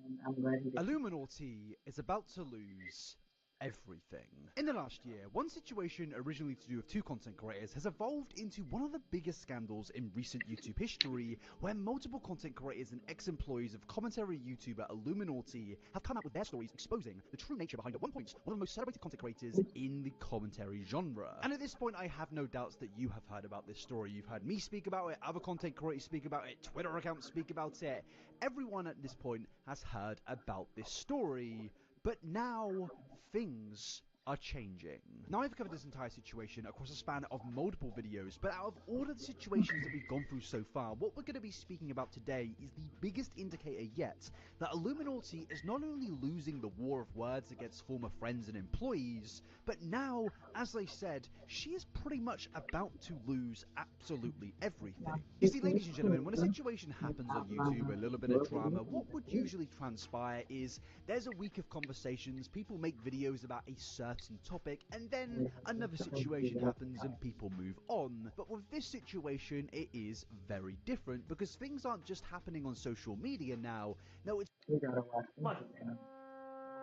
G: and I'm glad he didn't.
T: Illuminati is about to lose everything. In the last year, one situation originally to do with two content creators has evolved into one of the biggest scandals in recent YouTube history, where multiple content creators and ex-employees of commentary YouTuber Illuminati have come out with their stories exposing the true nature behind, at one point, one of the most celebrated content creators in the commentary genre. And at this point, I have no doubts that you have heard about this story. You've heard me speak about it, other content creators speak about it, Twitter accounts speak about it. Everyone at this point has heard about this story. But now, things are changing. Now, I've covered this entire situation across a span of multiple videos, but out of all of the situations that we've gone through so far, what we're going to be speaking about today is the biggest indicator yet that Illuminati is not only losing the war of words against former friends and employees, but now, as I said, she is pretty much about to lose absolutely everything. You see, ladies and gentlemen, when a situation happens on YouTube, a little bit of drama, what would usually transpire is there's a week of conversations, people make videos about a certain topic, and then another situation happens and people move on. But with this situation, it is very different because things aren't just happening on social media now. No, it's...
G: We gotta watch this.
U: Come on.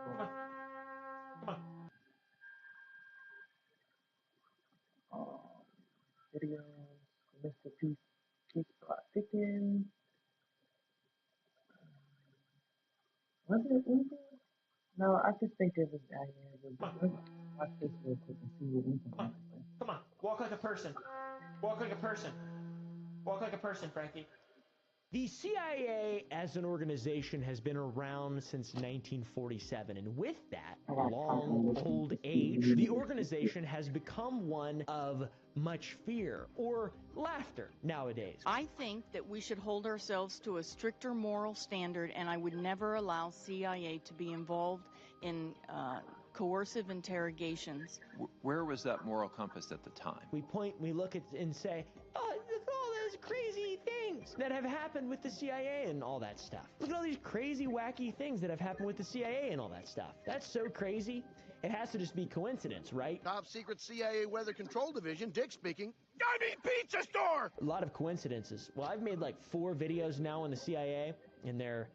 U: Come on. Come on.
G: Videos, Mr. Peace Plot Thickens. Was it? No, I just think it was let's watch this real quick and see what we can
U: Come on. Come on. Walk like a person. Walk like a person. Walk like a person, Frankie.
A: The CIA as an organization has been around since 1947, and with that long old age, the organization has become one of much fear or laughter nowadays.
V: I think that we should hold ourselves to a stricter moral standard, and I would never allow CIA to be involved in coercive interrogations.
W: Where was that moral compass at the time?
A: We look at and say, oh, look at all those crazy things that have happened with the CIA and all that stuff. Look at all these crazy, wacky things that have happened with the CIA and all that stuff. That's so crazy. It has to just be coincidence, right?
N: Top secret CIA Weather Control Division, Dick speaking. I mean pizza store!
A: A lot of coincidences. Well, I've made like 4 videos now on the CIA, and they're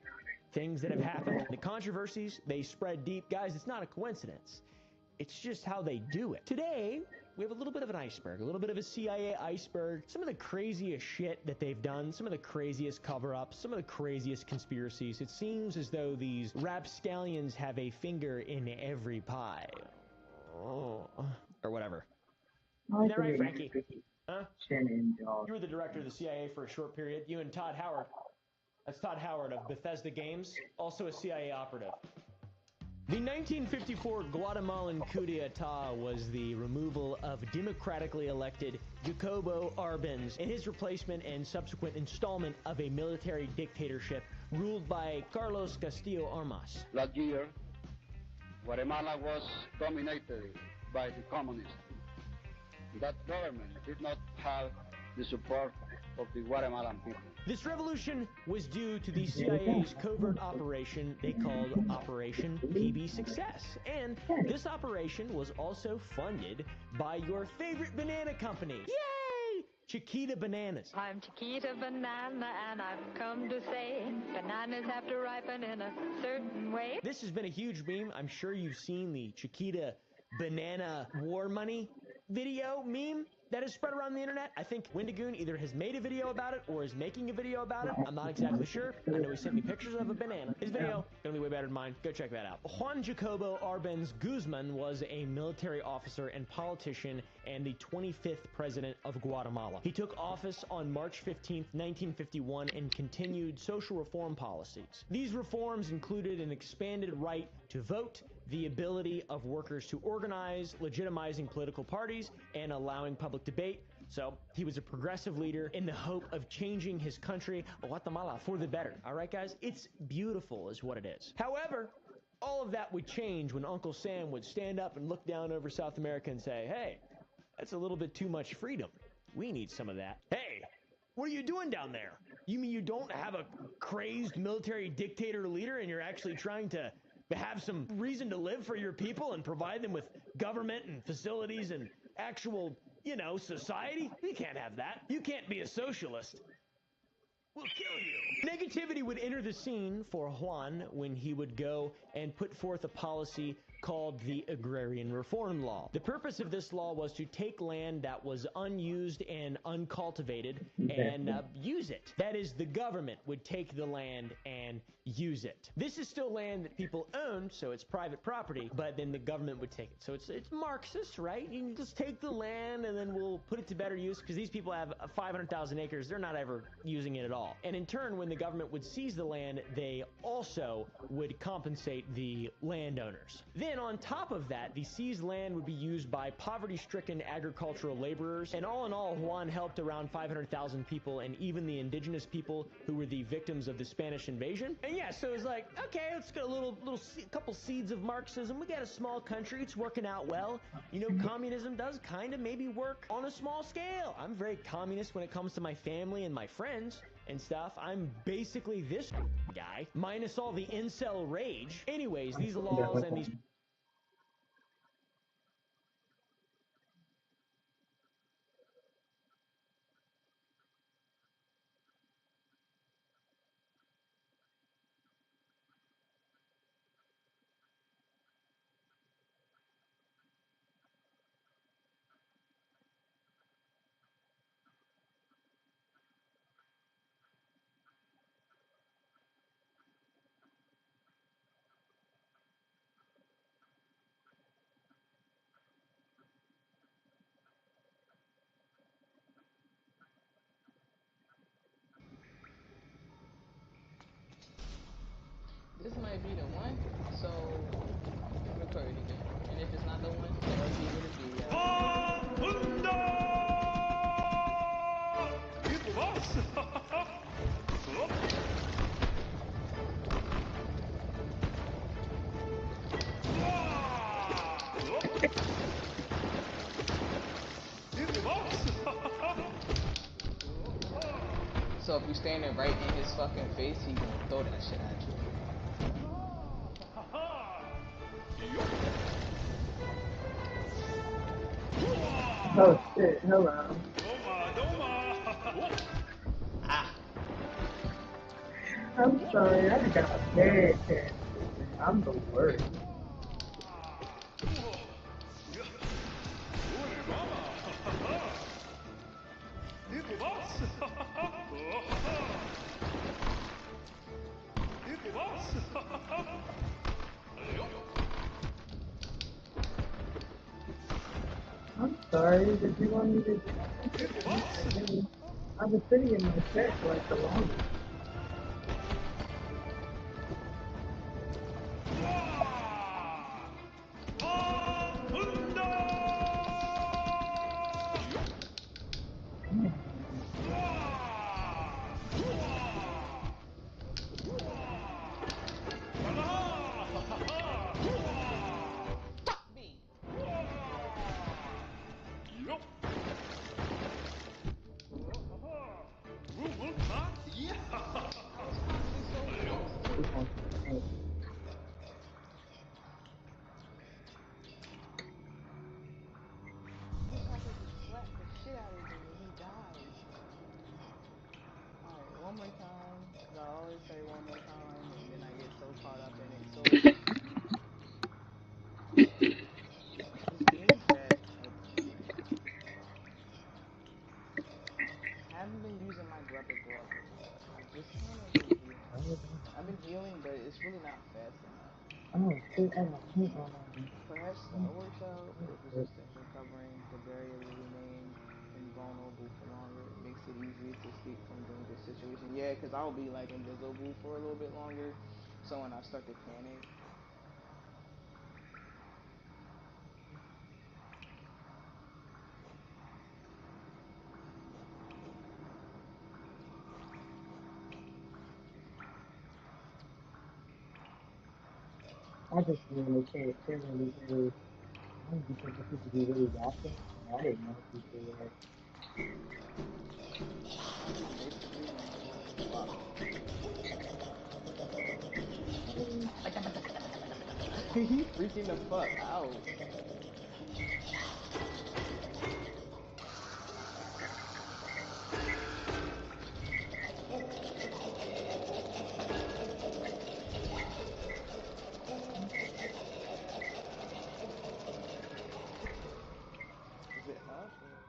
A: things that have happened. The controversies, they spread deep. Guys, it's not a coincidence. It's just how they do it. Today, we have a little bit of an iceberg, a little bit of a CIA iceberg, some of the craziest shit that they've done, some of the craziest cover-ups, some of the craziest conspiracies. It seems as though these rapscallions have a finger in every pie. Oh. Or whatever. Is that right, Frankie? Huh? You were the director of the CIA for a short period. You and Todd Howard. That's Todd Howard of Bethesda Games, also a CIA operative. The 1954 Guatemalan coup d'etat was the removal of democratically elected Jacobo Arbenz and his replacement and subsequent installment of a military dictatorship ruled by Carlos Castillo Armas.
X: Last year, Guatemala was dominated by the communists. That government did not have the support of the Guatemalan people.
A: This revolution was due to the CIA's covert operation they called Operation PB Success. And this operation was also funded by your favorite banana company. Yay! Chiquita Bananas.
Y: I'm Chiquita Banana, and I've come to say bananas have to ripen in a certain way.
A: This has been a huge meme. I'm sure you've seen the Chiquita Banana War Money video meme that has spread around the internet. I think Wendigoon either has made a video about it or is making a video about it. I'm not exactly sure. I know he sent me pictures of a banana. His video gonna be way better than mine. Go check that out. Juan Jacobo Arbenz Guzman was a military officer and politician and the 25th president of Guatemala. He took office on March 15th, 1951 and continued social reform policies. These reforms included an expanded right to vote, the ability of workers to organize, legitimizing political parties, and allowing public debate. So he was a progressive leader in the hope of changing his country, Guatemala, for the better. All right, guys? It's beautiful is what it is. However, all of that would change when Uncle Sam would stand up and look down over South America and say, hey, that's a little bit too much freedom. We need some of that. Hey, what are you doing down there? You mean you don't have a crazed military dictator leader and you're actually trying to have some reason to live for your people and provide them with government and facilities and actual, society. You can't have that. You can't be a socialist. We'll kill you. Negativity would enter the scene for Juan when he would go and put forth a policy called the Agrarian Reform Law. The purpose of this law was to take land that was unused and uncultivated and use it. That is, the government would take the land and use it. This is still land that people own, so it's private property, but then the government would take it. So it's Marxist, right? You can just take the land and then we'll put it to better use, because these people have 500,000 acres. They're not ever using it at all. And in turn, when the government would seize the land, they also would compensate the landowners. Then on top of that, the seized land would be used by poverty-stricken agricultural laborers. And all in all, Juan helped around 500,000 people, and even the indigenous people who were the victims of the Spanish invasion. And yeah, so it was like, okay, let's get a couple seeds of Marxism. We got a small country. It's working out well. Communism does kind of maybe work on a small scale. I'm very communist when it comes to my family and my friends and stuff. I'm basically this guy, minus all the incel rage. Anyways, these laws and these...
C: This might be the one, so record it again. And if it's not the one, then I'll give it a video. So if you standing right in his fucking face, he gonna throw that shit at you.
G: Oh shit, hello. I'm sorry, I got bad cancer. I'm the worst. I'm sorry, did you want me to... I've been sitting in my chair for like the longest.
C: One more time, because I always say one more time, and then I get so caught up in it. So, this game chat, like, I haven't been using my grubber glove. I've just kind of been healing. I've been healing, but it's really not fast enough.
G: Oh shit, I got paint all over me.
C: Perhaps Star works out, but if resistance recovering, the barrier will remain invulnerable for longer. It makes it easier to escape from dangerous situations. Yeah, because I'll be like invisible for a little bit longer, so when I start to panic,
G: I just really can't really because I don't because the people be really rapping. And I didn't know people were.
C: I'm basically gonna block. He freaking the fuck out. Is it half or?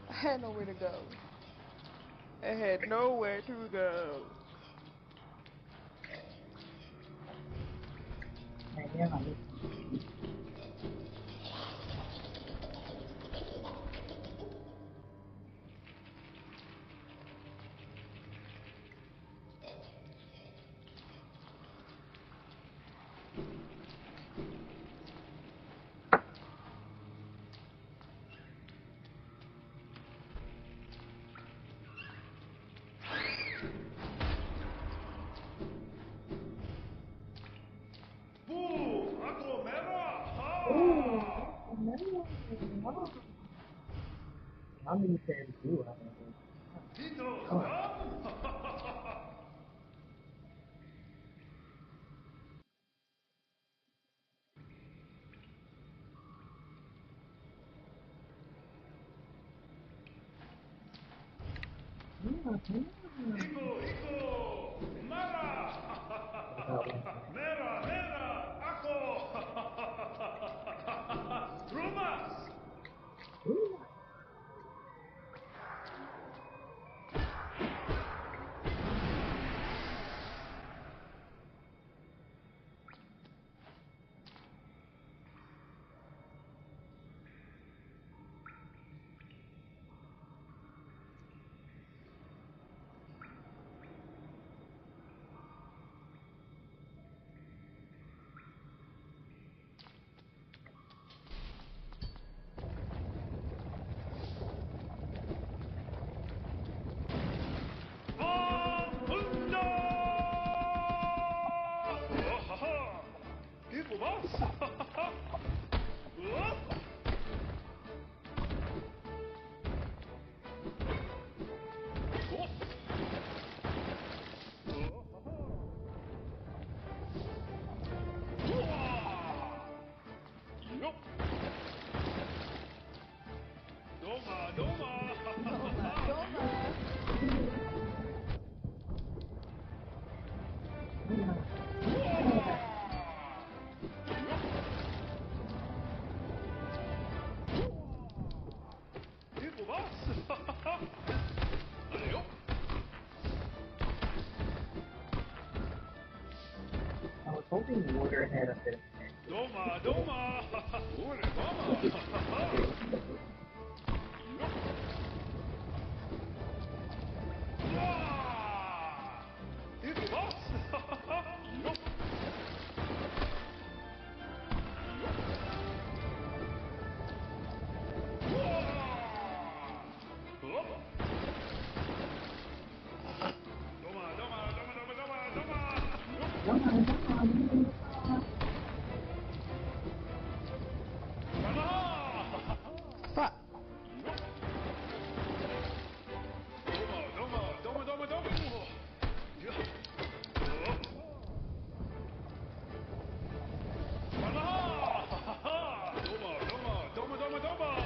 C: I had nowhere to go. I had nowhere to go.
G: How many pairs do I have? Holding water had a bit of
L: Doma, Doma! Ore, Doma! Itu bos! Doma, Doma, Doma, Doma, Doma,
G: Fuck.
L: Doma, Doma, Doma, Doma! Doma, Doma, Doma!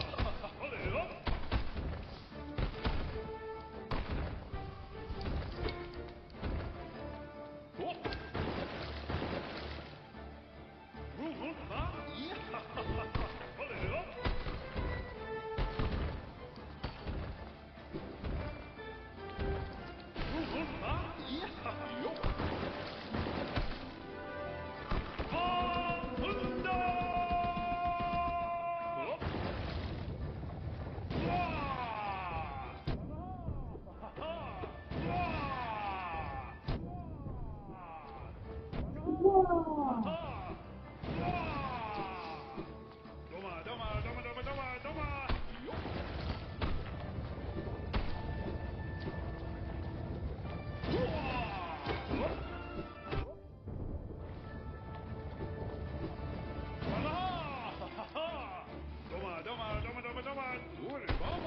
L: Ole, op!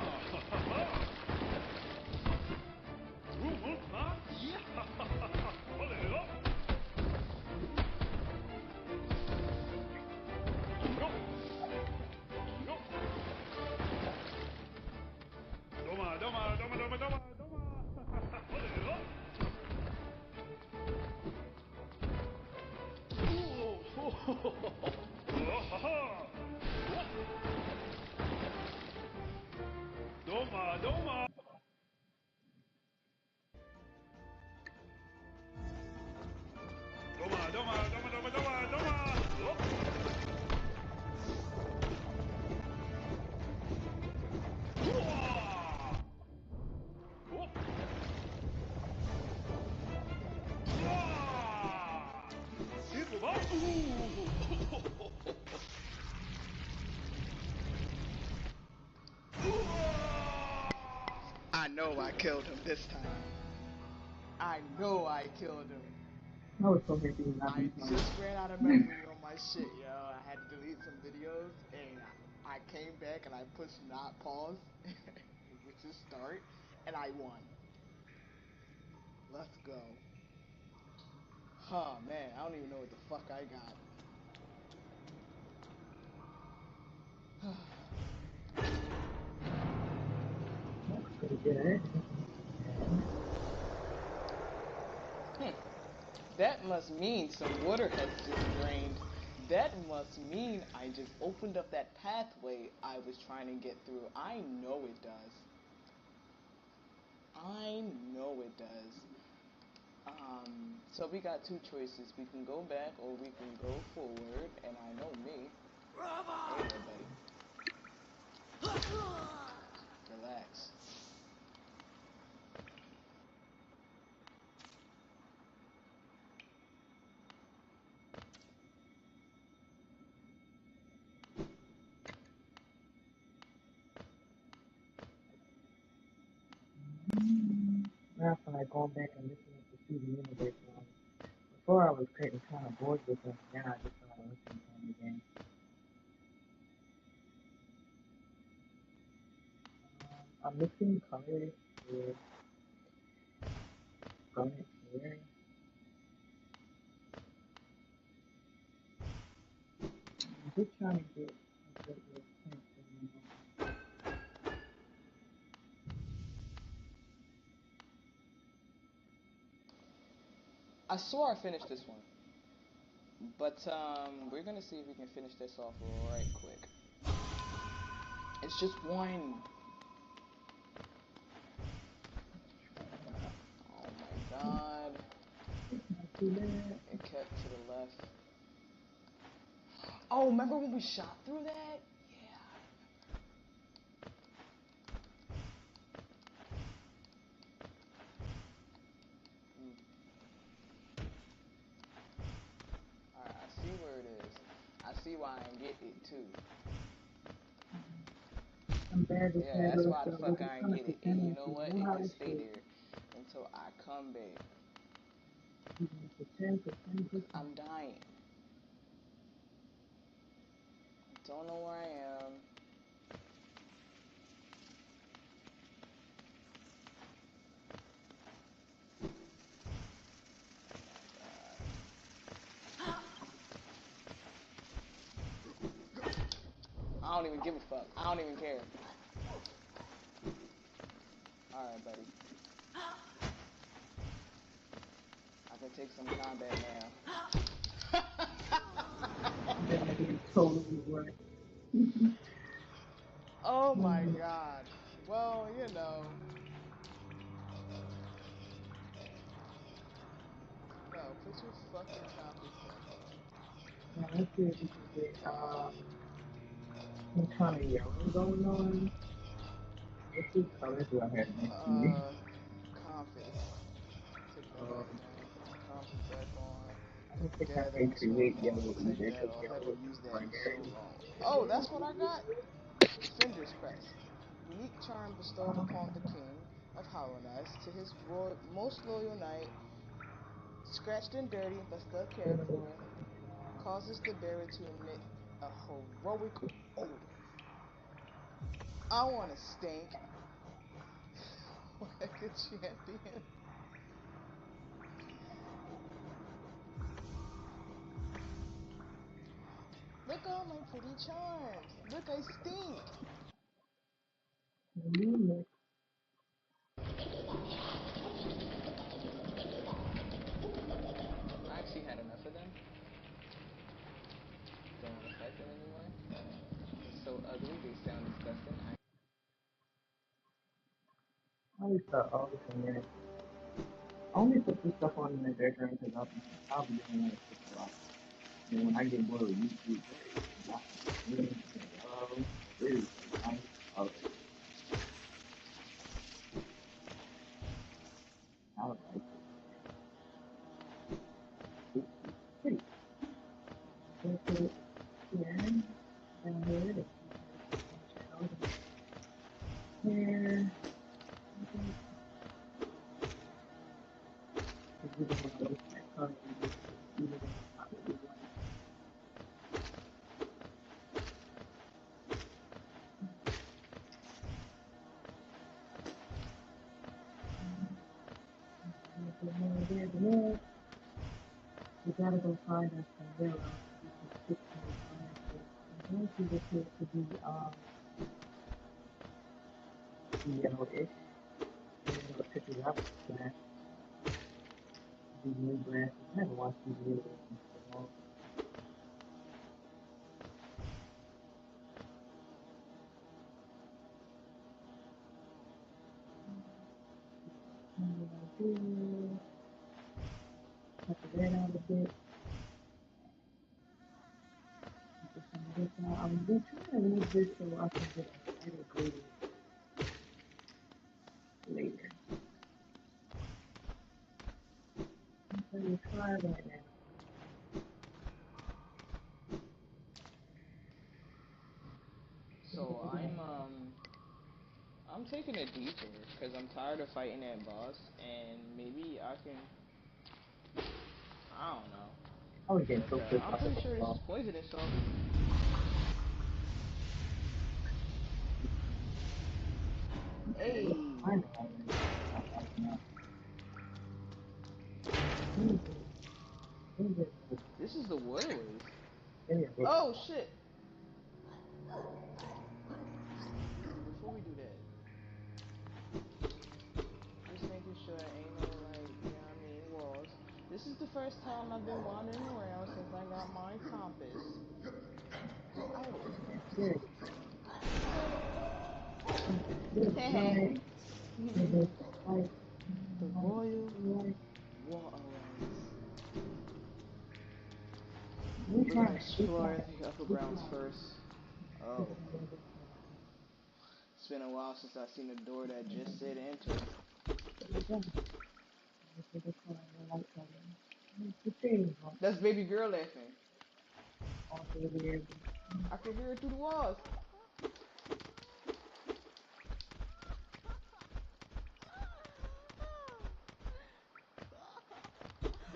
L: Doma, Doma! Doma, Doma, Doma, Doma, Doma, Doma!
C: I know I killed him this time. I know I killed him.
G: I was so happy when
C: I just ran out of memory on my shit, yo. I had to delete some videos, and I came back and I pushed not pause, which is start, and I won. Let's go. Oh man, I don't even know what the fuck I got.
G: pretty good.
C: That must mean some water has just drained. That must mean I just opened up that pathway I was trying to get through. I know it does. I know it does. So we got two choices. We can go back or we can go forward. And I know me. Hey there, buddy. Relax.
G: Now I feel like going back and listening to TV Universe songs. Before I was getting kind of bored with them. Now I just started listening to them again. I'm mixing colors with garnet hair. I'm just trying to get a good little print going on.
C: I swore I finished this one. But we're gonna see if we can finish this off right quick. It's just one. Oh my god.
G: Not too bad.
C: and kept to the left. Oh, remember when we shot through that? Alright, I see where it is. I see why I ain't get it too. Yeah, that's why the fuck I ain't get it. And you know what? It can stay there until I come back. I'm dying. Don't know where I am. I don't even give a fuck. I don't even care. Alright, buddy. I can take some combat now.
G: Totally right.
C: Oh my god. Well, you know. No, put your fucking compass back on.
G: Now let's see if we can get some kind of yelling going on. What colors do I have next to me?
C: Compass. Take that back down. Put your compass back on.
G: I don't think I
C: Gather
G: can
C: into a
G: create
C: point.
G: yellow
C: Take
G: either
C: that
G: because
C: off.
G: yellow
C: Haven't
G: is
C: used that in so
G: primary.
C: long. Oh, that's what I got? Defender's Crest. Unique charm bestowed upon the king of Hollowness to his most loyal knight, scratched and dirty but still cared for, causes the bearer to emit a heroic odor. I want to stink like a champion. Look all my pretty charms. Look, I stink. I actually had enough of them. Don't want to fight them anymore. They're so ugly, they sound disgusting.
G: I always thought all the time, I only put this stuff on in the background because I'll be doing that shit a lot. And when I get bored with YouTube, I was like, pretty. Yeah, down here, here. If you don't want to waste my time, you don't want to do one. We gotta go find us some yellow. We can fix some furniture. I'm going to look here to be yellowish. And then what pictures I was looking at. These new glasses. I haven't watched these videos in so long. Cut the red out a bit. Put some of this out. I'm trying to leave this so I can get a better gradient later. So you try that now.
C: So I'm taking a detour because I'm tired of fighting that boss, and maybe I can. I don't know.
G: I was getting so pissed
C: I'm
G: off at
C: pretty
G: that
C: sure this
G: boss.
C: is poisonous, so. Hey. This is the Woodleys. Oh shit. Before we do that, just making sure ain't no like, you know what I mean, walls. This is the first time I've been wandering around since I got my compass. Oh. The Royal War Alliance. We're gonna explore the upper grounds first. Oh, it's been a while since I've seen a door that just said enter. That's baby girl laughing. I can hear it through the walls.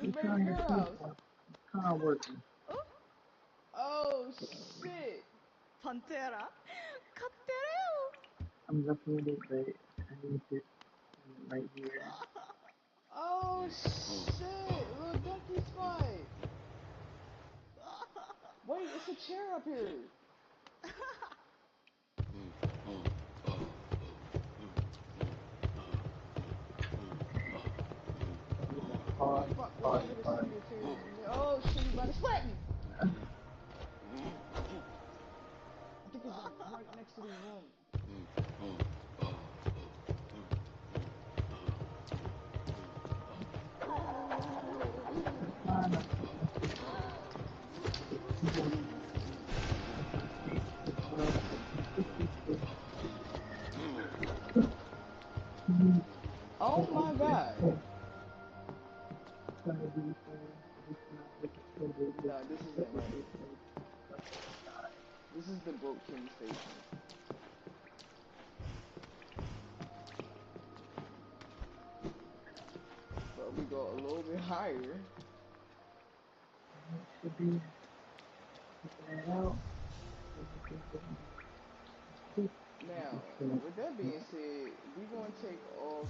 C: This baby girl house. Oh shit.
V: Pantera.
G: I'm looking at it, but I need to right here.
C: Oh shit. Little donkey spot. Wait, it's a chair up here. Fuck, wish I could have seen your tears from there. Oh shit, you about to slap me. I think it's like right next to this room. Oh my god. No, this isn't right. This is the Broke King station. But we go a little bit higher.
G: Should be out.
C: Now, with that being said, we're going to take off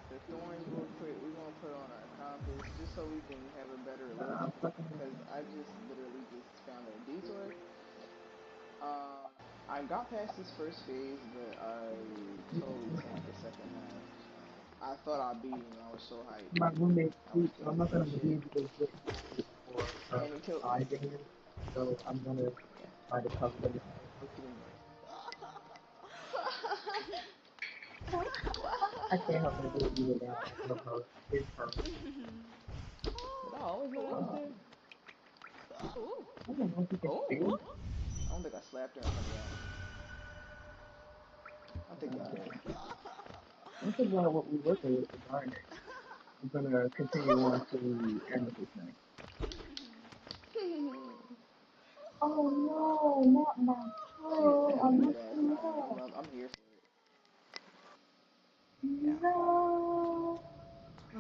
C: the thorns real quick. We're going to put on our compass just so we can have a better look. Because I just literally just found a detour. I got past this first phase, but I totally tanked the second half. I thought I'd beat him. I was so hyped.
G: My roommate
C: I was
G: sleeps, so I'm
C: thinking
G: not
C: good
G: gonna be
C: shit.
G: able to get for
C: And he killed me.
G: 5 days, so I'm gonna
C: Yeah.
G: try to cover them.
C: What you mean?
G: I can't help but do it either now. I love her. His house.
C: Did I always know that was there?
G: I don't know if you can
C: Oh!
G: see.
C: I don't think I slapped her in front of y'all. I think y'all did.
G: This is what we're working with the garden. I'm gonna continue on to the amethyst next. Oh no, not my
C: She is
G: pearl.
C: down
G: I'm
C: for
G: not
C: that.
G: sure.
C: I'm here for it.
G: No.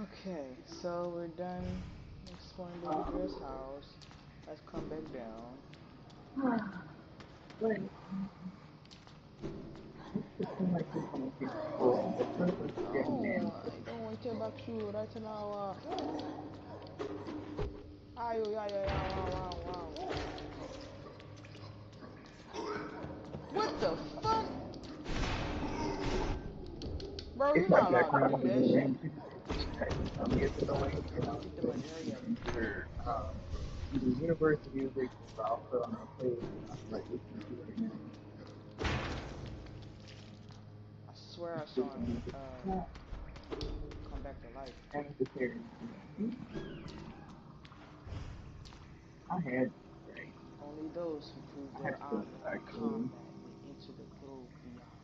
C: Okay, so we're done exploring baby girl's house. Let's come back down.
G: But it's just seem like this one is getting full. The first one's getting
C: Oh, I don't want to care about you right now. Ayo, yeah, yeah, yeah, wow, wow, wow. What the fuck? Bro,
G: It's
C: you're
G: like
C: not
G: that
C: allowed to
G: kind
C: do
G: of
C: that shit.
G: dimension. It's annoying, and I was
C: Get the money,
G: playing
C: hurry up.
G: either university music, but also I'm gonna play like listening to right now.
C: I swear I saw him come back to life.
G: Necessary. I had right.
C: Only those who prove
G: I
C: their
G: still
C: honor in
G: actually.
C: combat may enter the grove beyond.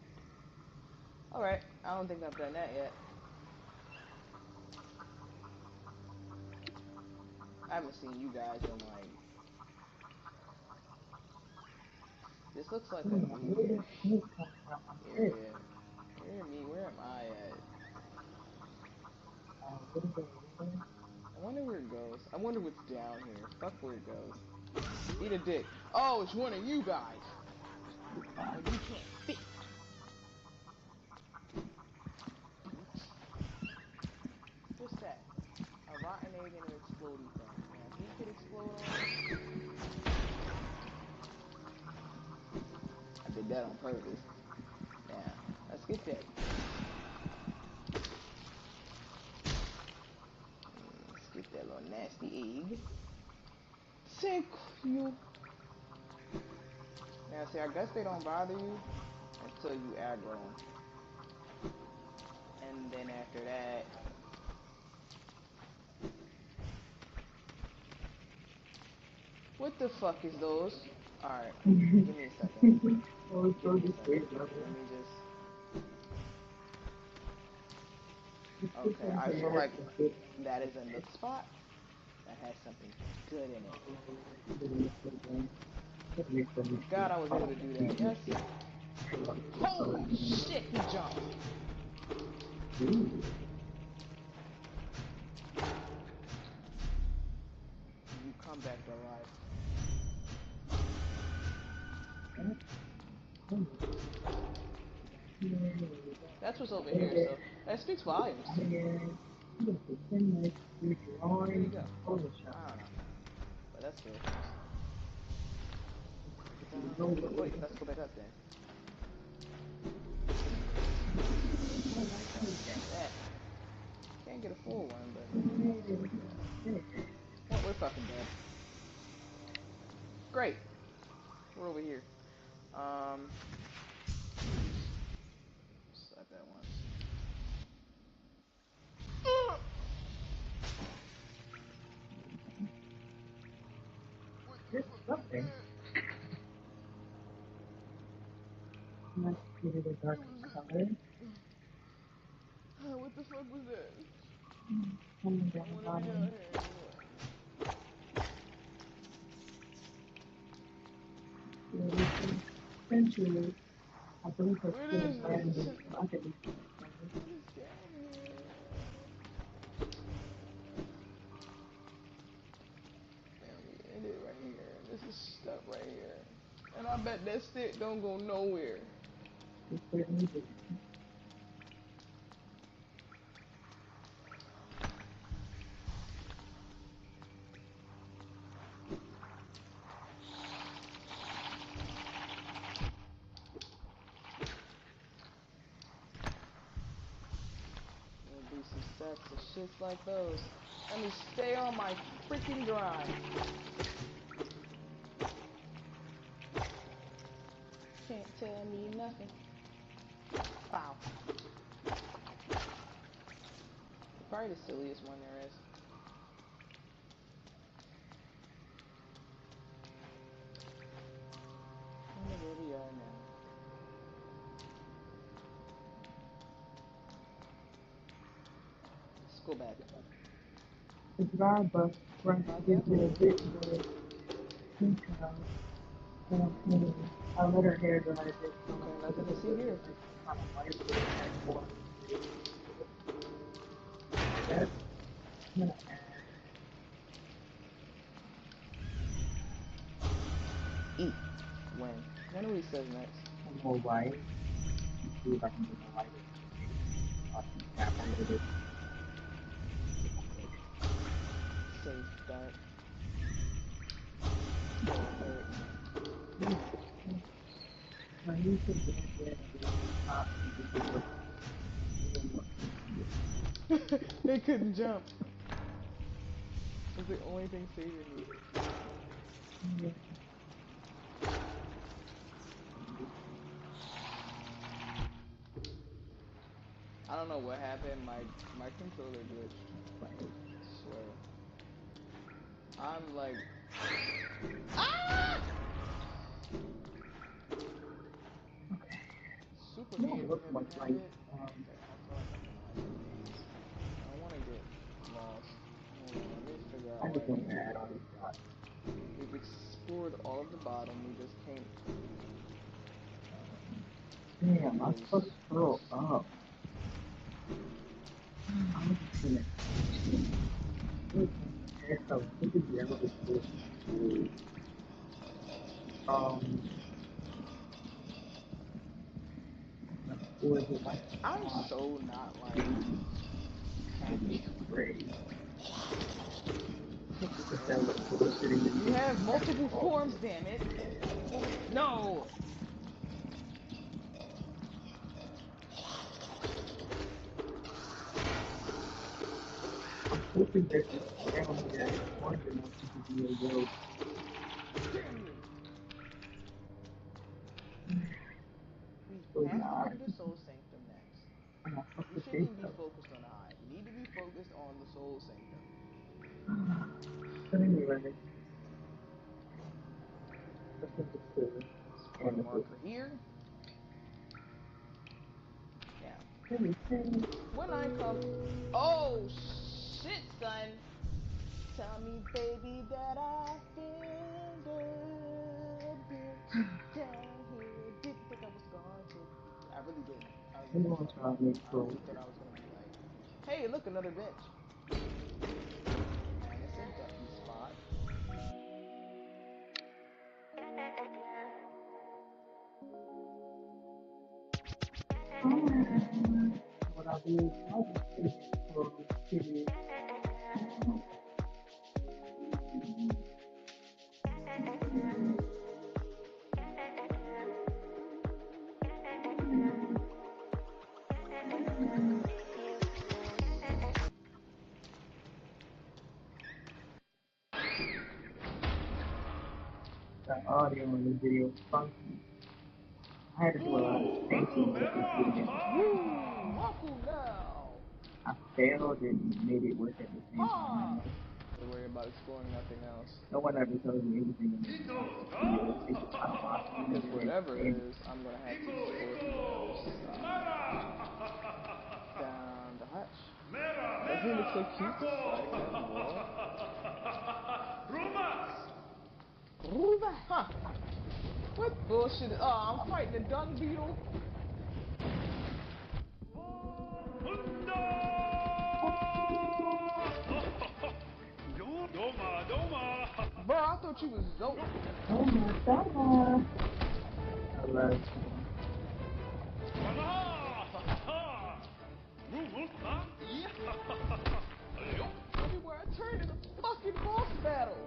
C: Alright, I don't think I've done that yet. I haven't seen you guys in like... This looks like a new area. Where am I at? I wonder where it goes. I wonder what's down here. Fuck where it goes. Eat a dick. Oh, it's one of you guys. Well, you can't fit. Bitch. What's that? A rotten egg and an explodey thing. Now, he could explode on me. I did that on purpose. Now, let's get that. Let's get that little nasty egg. Thank you. Now, see, I guess they don't bother you until you aggro them. And then after that, What the fuck is those? Alright, give me a second. Give me a second. Let me just. Okay, I feel like that is a nook spot that has something good in it. God, I was able to do that. Yes. Holy shit, he jumped. You come back to life. That's what's over here, so that speaks volumes. There you go. I don't know. But that's good. Wait, let's go back up then. Yeah. Can't get a full one, but we're fucking dead. Great. We're over here. Slap that once.
G: There's something. Let's give it a dark color.
C: What the fuck was that?
G: Coming down
C: I
G: the
C: wanna be
G: bottom.
C: down here anyway.
G: Essentially, I believe it's
C: What
G: still
C: is
G: brand
C: this?
G: new. I could be.
C: What is down here? And we end it right here. This is stuck right here. And I bet that stick don't go nowhere.
G: It's certainly do.
C: There'll be some sets of shits like those. Let me stay on my freaking grind. Can't tell me nothing. Wow. Probably the silliest one there is. I wonder where we are now. Let's go back.
G: The dry bus runs to get a bit more detail. I let her hair dry a bit.
C: Okay, nothing to see here.
G: That's gonna
C: Eat. When? When do we says next?
G: add more white. See if I can get more white. Tap over it.
C: Safe bet. Don't hurt.
G: My niece is going to get top
C: They couldn't jump. It's the only thing saving me. I don't know what happened. My controller glitched. I swear. I'm like. Ah! Super game if you haven't had it. Okay, I thought I recognized the games. I don't want to get lost. Hold on, let me figure out
G: I
C: where
G: just
C: I
G: want
C: need
G: to
C: to
G: add
C: go.
G: all these dots.
C: We've explored all of the bottom. We just can't.
G: Damn, I'm supposed to scroll up. I'm just gonna. So, this is the other thing. Or is it like
C: I'm so not like happy. You have multiple forms, damn it. No.
G: hoping that this down here is large enough to be a road.
C: Damn you.
G: So
C: We have to
G: now
C: go to the Soul Sanctum next.
G: I'm not supposed
C: We
G: to
C: shouldn't
G: say
C: even be
G: so.
C: focused on the eye. We need to be focused on the Soul Sanctum.
G: But anyway,
C: Let's put a marker here. Yeah. When I come. Oh shit, son. Tell me, baby, that I've been the bitch down here. Didn't think I was going to. I really didn't. I really thought I was gonna be like, hey, look, another bench. And it's a ducky spot.
G: What I do, I just take it for TV. The audio in the video was funky. I had to do a lot of thinking with this video.
C: Waku now.
G: I failed and made it work at the same time.
C: Don't worry about exploring nothing else.
G: No one ever tells me anything in this video. It's just out of my
C: Because whatever it is, I'm gonna have to explore from the other side. Down the hatch. Doesn't he look so cute? Like that wall. Ruma! Huh. What bullshit? Oh, I'm fighting a dung beetle. Bro, I thought you was Zoe.
G: Oh my god. I love you.
C: Everywhere I turn is a fucking boss battle.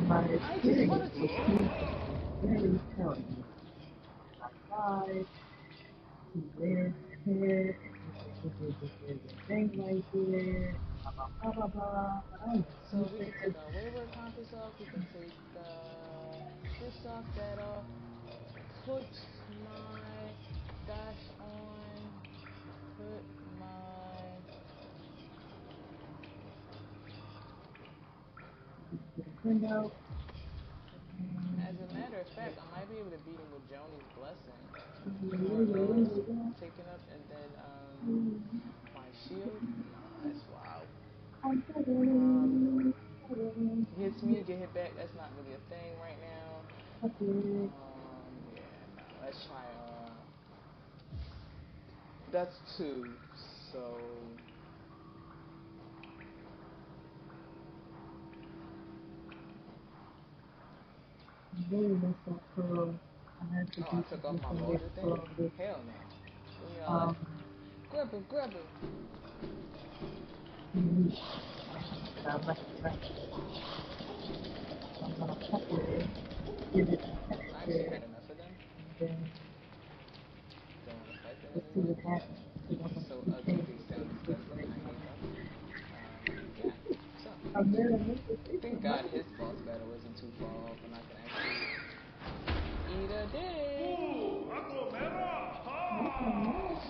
C: I just wanted to
G: Very telling. I tried to live here, and thing right here, blah blah blah blah blah. But I was
C: So we can take our wayward compass off. We can take this off, that off. Put my dash on. Put my.
G: window.
C: As a matter of fact, I might be able to beat him with Joni's blessing. More lows taken up, and then my shield. Nah, that's wild. Hits me, get hit back. That's not really a thing right now. Yeah, no. Let's try. That's 2. So.
G: Really messed up curl. I had to
C: Oh,
G: do
C: I took off
G: something
C: my
G: from this
C: boulder thing?
G: curl.
C: Hell no. Give me all that. Grab him, grab him.
G: I'm gonna cut it, give it
C: I actually had enough of them.
G: then
C: Don't want to fight them
G: let's see what
C: anymore.
G: happens.
C: So ugly, they sound disgusting. I hate them. Yeah. So, thank God his boss battle isn't too far off, and I can actually eat a dick.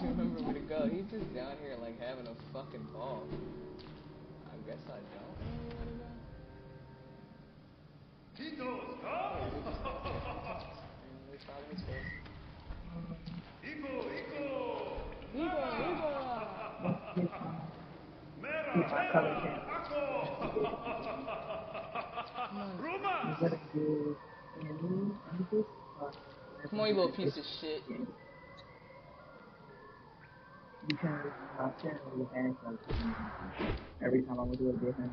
C: Remember where to go. He's just down here like having a fucking ball. I guess I don't remember where to go. Yeah, we just got here. And which Probably his face. Come on, you little piece of shit.
G: Because my parents was handsome. Every time I went to a different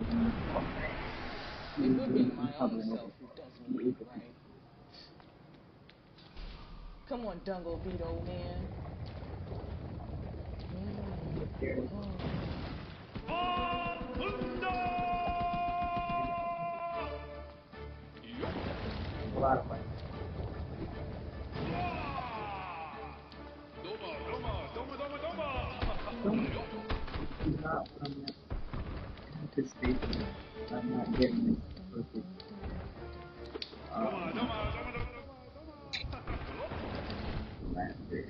C: It would be my own self who does me right. Come on, Dungle Vito, man.
G: A lot of money. He's not anticipating. I'm not getting this perfect. Laughter.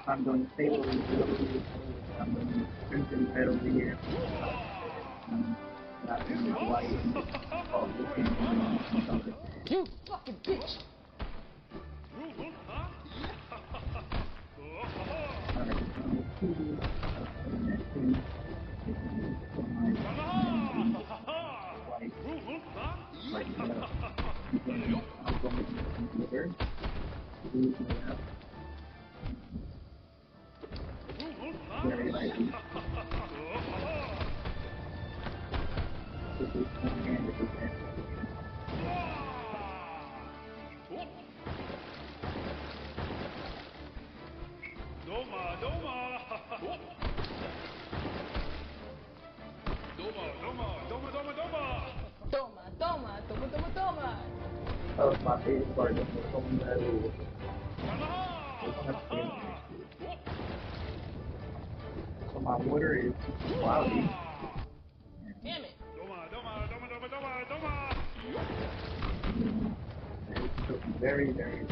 G: I'm going to stay over here. I'm going to crimson bed over here. Not in my white.
C: You fucking bitch!
G: Very likely.
C: Toma.
G: That was my favorite part. That's what someone that is. So my water is cloudy.
C: Damn it.
G: It's very, very.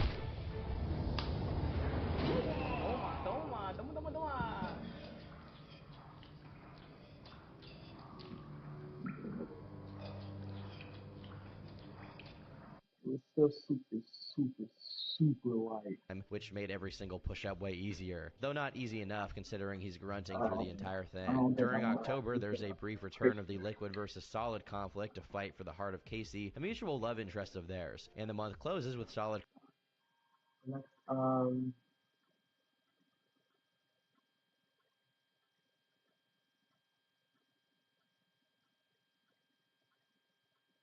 C: Toma.
G: It's still super light.
A: Which made every single push-up way easier, though not easy enough considering he's grunting through the entire
G: I
A: thing.
G: don't think
A: During
G: I'm gonna
A: October,
G: have
A: there's a brief return of the liquid versus solid conflict to fight for the heart of Casey, a mutual love interest of theirs, and the month closes with solid.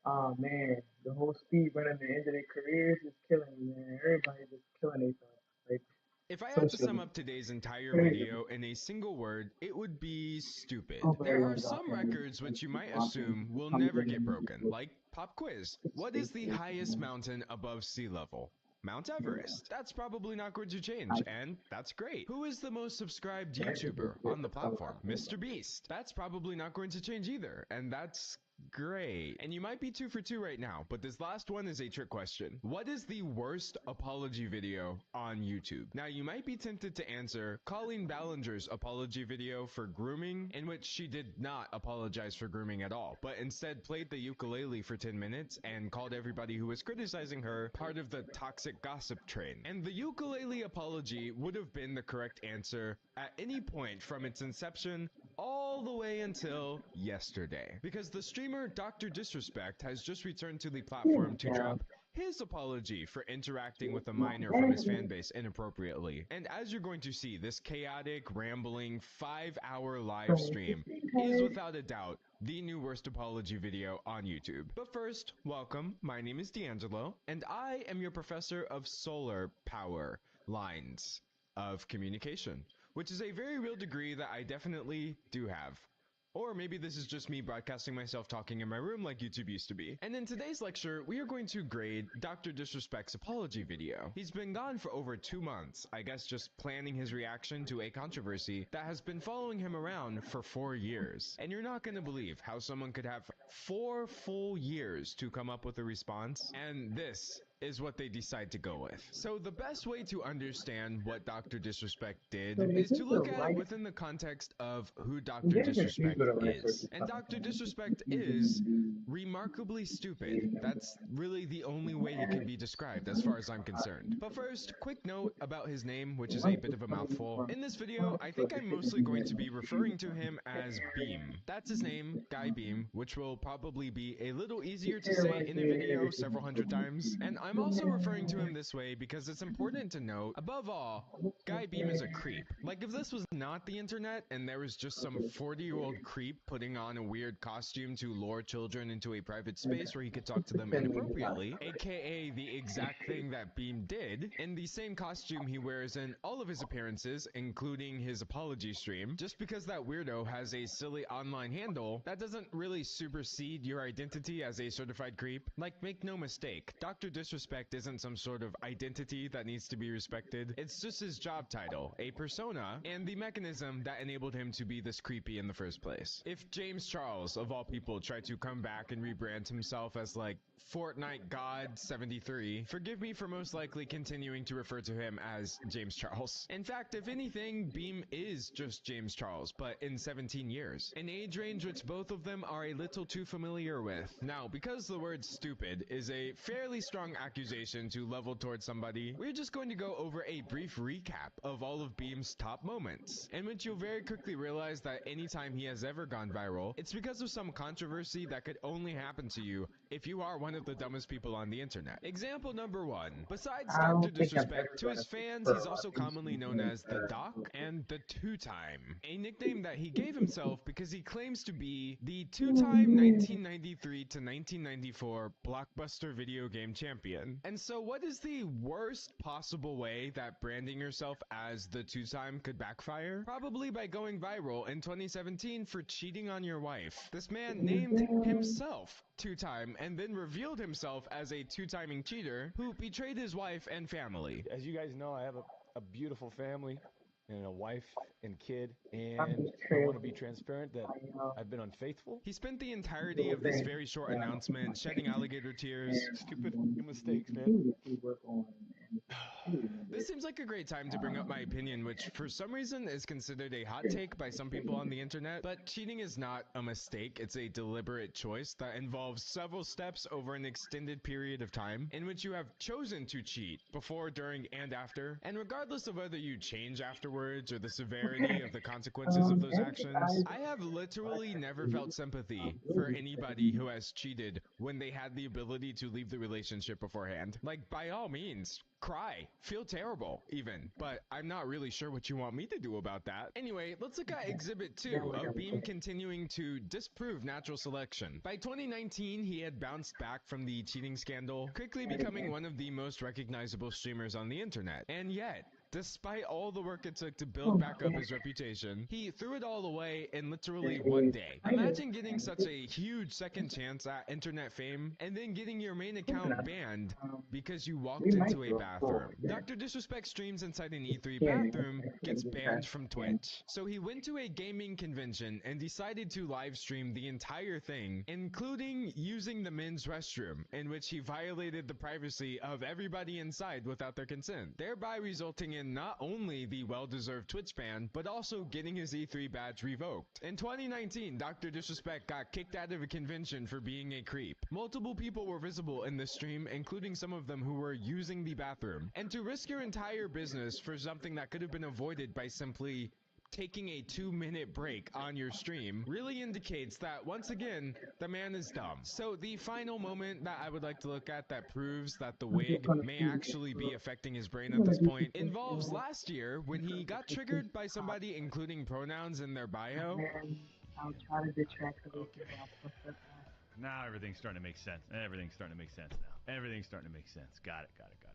G: Oh man, the whole speed running the end of their careers is killing me, man. Everybody just killing themselves. Like,
H: If I had to sum
G: socially.
H: up today's entire video in a single word, it would be stupid. There are some records which you might assume will never get broken, like Pop Quiz. What is the highest mountain above sea level? Mount Everest. That's probably not going to change, and that's great. Who is the most subscribed YouTuber on the platform? Mr. Beast. That's probably not going to change either, and that's great. And you might be 2 for 2 right now, but this last one is a trick question. What is the worst apology video on YouTube? Now, you might be tempted to answer Colleen Ballinger's apology video for grooming, in which she did not apologize for grooming at all, but instead played the ukulele for 10 minutes and called everybody who was criticizing her part of the toxic gossip train. And the ukulele apology would have been the correct answer at any point from its inception all the way until yesterday. Because the streamer Dr. Disrespect has just returned to the platform to drop his apology for interacting with a minor from his fanbase inappropriately. And as you're going to see, this chaotic, rambling, 5-hour live stream is without a doubt the new worst apology video on YouTube. But first, welcome. My name is D'Angelo, and I am your professor of solar power lines of communication, which is a very real degree that I definitely do have. Or maybe this is just me broadcasting myself talking in my room like YouTube used to be. And in today's lecture, we are going to grade Dr. Disrespect's apology video. He's been gone for over 2 months, I guess just planning his reaction to a controversy that has been following him around for 4 years. And you're not gonna believe how someone could have 4 full years to come up with a response, and this is what they decide to go with. So the best way to understand what Dr. Disrespect did is to look at it within the context of who Dr. Disrespect is. And Dr. Disrespect is remarkably stupid. That's really the only way he can be described as far as I'm concerned. But first, quick note about his name, which is a bit of a mouthful. In this video, I think I'm mostly going to be referring to him as Beam. That's his name, Guy Beam, which will probably be a little easier to say in a video several hundred times. And I'm also referring to him this way because it's important to note, above all, Guy Beam is a creep. Like, if this was not the internet and there was just some 40-year-old creep putting on a weird costume to lure children into a private space where he could talk to them inappropriately, aka the exact thing that Beam did, in the same costume he wears in all of his appearances, including his apology stream, just because that weirdo has a silly online handle, that doesn't really supersede your identity as a certified creep. Like, make no mistake, Dr. Disrespect isn't some sort of identity that needs to be respected. It's just his job title, a persona, and the mechanism that enabled him to be this creepy in the first place. If James Charles, of all people, tried to come back and rebrand himself as like Fortnite God 73, forgive me for most likely continuing to refer to him as James Charles. In fact, if anything, Beam is just James Charles, but in 17 years. An age range which both of them are a little too familiar with. Now, because the word stupid is a fairly strong accusation to level towards somebody, we're just going to go over a brief recap of all of Beam's top moments, in which you'll very quickly realize that anytime he has ever gone viral, it's because of some controversy that could only happen to you if you are one of the dumbest people on the internet. Example number 1. Besides Dr. Disrespect, to his fans, he's also commonly known as the Doc and the Two-Time, a nickname that he gave himself because he claims to be the two-time 1993 to 1994 blockbuster video game champion. And so what is the worst possible way that branding yourself as the two-time could backfire? Probably by going viral in 2017 for cheating on your wife. This man named himself two-time and then revealed himself as a two-timing cheater who betrayed his wife and family.
I: As you guys know, I have a beautiful family and a wife and kid, and I want to be transparent that I've been unfaithful.
H: He spent the entirety of this very short announcement shedding alligator tears.
I: Stupid mistakes, man.
H: This seems like a great time to bring up my opinion, which for some reason is considered a hot take by some people on the internet, but cheating is not a mistake. It's a deliberate choice that involves several steps over an extended period of time in which you have chosen to cheat before, during, and after. And regardless of whether you change afterwards or the severity of the consequences of those actions, I have literally never felt sympathy for anybody who has cheated when they had the ability to leave the relationship beforehand. Like, by all means, cry, feel terrible even, but I'm not really sure what you want me to do about that. Anyway, let's look at exhibit 2 of Beam continuing to disprove natural selection. By 2019, he had bounced back from the cheating scandal, quickly becoming one of the most recognizable streamers on the internet. And yet, despite all the work it took to build back up his reputation, he threw it all away in literally one day. Imagine getting such a huge second chance at internet fame and then getting your main account banned because you walked into a bathroom. Dr. Disrespect streams inside an E3 bathroom, gets banned from Twitch. So he went to a gaming convention and decided to live stream the entire thing, including using the men's restroom, in which he violated the privacy of everybody inside without their consent, thereby resulting in not only the well-deserved Twitch ban, but also getting his E3 badge revoked. In 2019, Dr. Disrespect got kicked out of a convention for being a creep. Multiple people were visible in the stream, including some of them who were using the bathroom. And to risk your entire business for something that could have been avoided by simply taking a 2-minute break on your stream really indicates that, once again, the man is dumb. So the final moment that I would like to look at that proves that the wig may actually be affecting his brain at this point involves last year when he got triggered by somebody including pronouns in their bio.
G: I'll try to detract a little bit.
M: Now everything's starting to make sense. Everything's starting to make sense now. Everything's starting to make sense. Got it.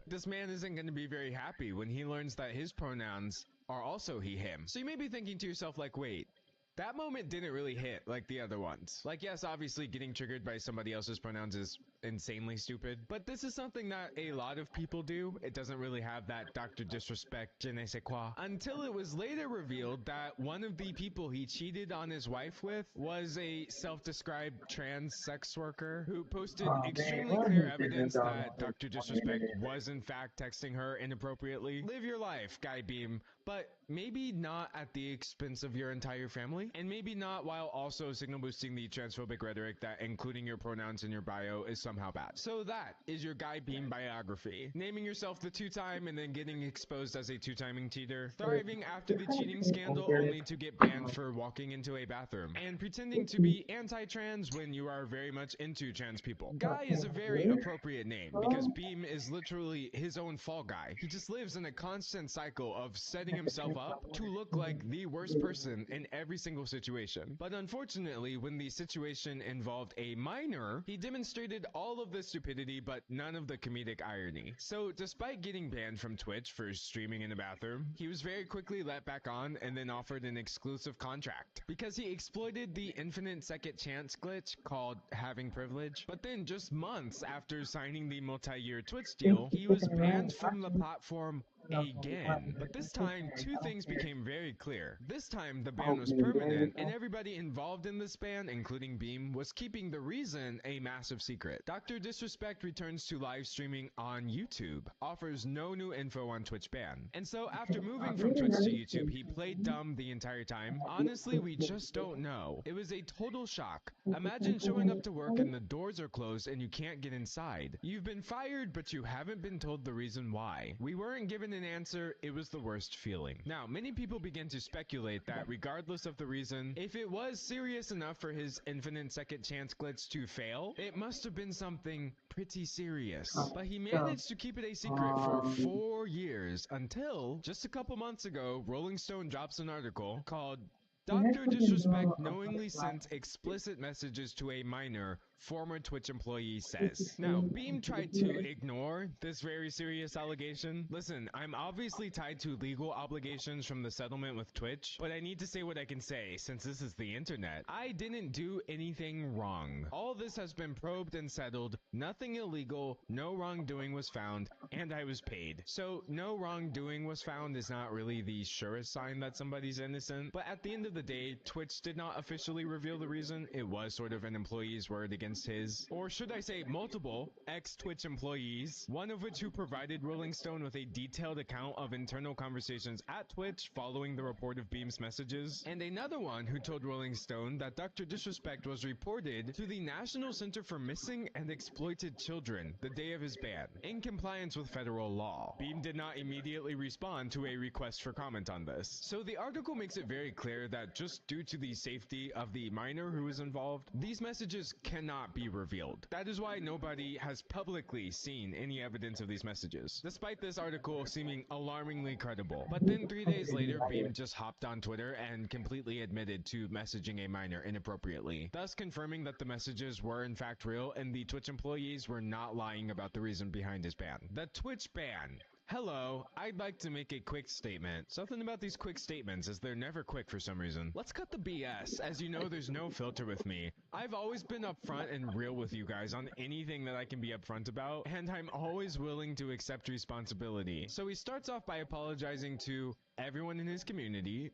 H: This man isn't going to be very happy when he learns that his pronouns are also he, him. So you may be thinking to yourself like, wait, that moment didn't really hit like the other ones. Like, yes, obviously getting triggered by somebody else's pronouns is insanely stupid, but this is something that a lot of people do. It doesn't really have that Dr. Disrespect je ne sais quoi, until it was later revealed that one of the people he cheated on his wife with was a self-described trans sex worker who posted extremely clear evidence that Dr. Disrespect was in fact texting her inappropriately. Live your life, Guy Beam, but maybe not at the expense of your entire family, and maybe not while also signal boosting the transphobic rhetoric that including your pronouns in your bio is somehow bad. So that is your Guy Beam biography. Naming yourself the two-time and then getting exposed as a two-timing cheater, thriving after the cheating scandal only to get banned for walking into a bathroom, and pretending to be anti-trans when you are very much into trans people. Guy is a very appropriate name because Beam is literally his own fall guy. He just lives in a constant cycle of setting himself up to look like the worst person in every single situation. But unfortunately, when the situation involved a minor, he demonstrated all of the stupidity but none of the comedic irony. So despite getting banned from Twitch for streaming in a bathroom, he was very quickly let back on and then offered an exclusive contract because he exploited the infinite second chance glitch called having privilege. But then just months after signing the multi-year Twitch deal, he was banned from the platform again. But this time, two things became very clear. This time, the ban was permanent, and everybody involved in this ban, including Beam, was keeping the reason a massive secret. Dr. Disrespect returns to live streaming on YouTube, offers no new info on Twitch ban. And so after moving from Twitch to YouTube, he played dumb the entire time. Honestly, we just don't know. It was a total shock. Imagine showing up to work and the doors are closed and you can't get inside. You've been fired, but you haven't been told the reason why. We weren't given an answer. It was the worst feeling. Now, many people begin to speculate that regardless of the reason, if it was serious enough for his infinite second chance glitch to fail, it must have been something pretty serious. But he managed to keep it a secret for 4 years until just a couple months ago, Rolling Stone drops an article called Dr. Disrespect knowingly sent explicit messages to a minor, former Twitch employee says. Now, Beam tried to ignore this very serious allegation. Listen, I'm obviously tied to legal obligations from the settlement with Twitch, but I need to say what I can say since this is the internet. I didn't do anything wrong. All this has been probed and settled. Nothing illegal, no wrongdoing was found, and I was paid. So, no wrongdoing was found is not really the surest sign that somebody's innocent, but at the end of the day, Twitch did not officially reveal the reason. It was sort of an employee's word against his, or should I say multiple, ex-Twitch employees, one of which who provided Rolling Stone with a detailed account of internal conversations at Twitch following the report of Beam's messages, and another one who told Rolling Stone that Dr. Disrespect was reported to the National Center for Missing and Exploited Children the day of his ban, in compliance with federal law. Beam did not immediately respond to a request for comment on this. So the article makes it very clear that just due to the safety of the minor who is involved, these messages cannot be revealed. That is why nobody has publicly seen any evidence of these messages, despite this article seeming alarmingly credible. But then 3 days later, Beam just hopped on Twitter and completely admitted to messaging a minor inappropriately, thus confirming that the messages were in fact real and the Twitch employees were not lying about the reason behind his ban. The Twitch ban. Hello, I'd like to make a quick statement. Something about these quick statements is they're never quick for some reason. Let's cut the BS. As you know, there's no filter with me. I've always been upfront and real with you guys on anything that I can be upfront about, and I'm always willing to accept responsibility. So he starts off by apologizing to everyone in his community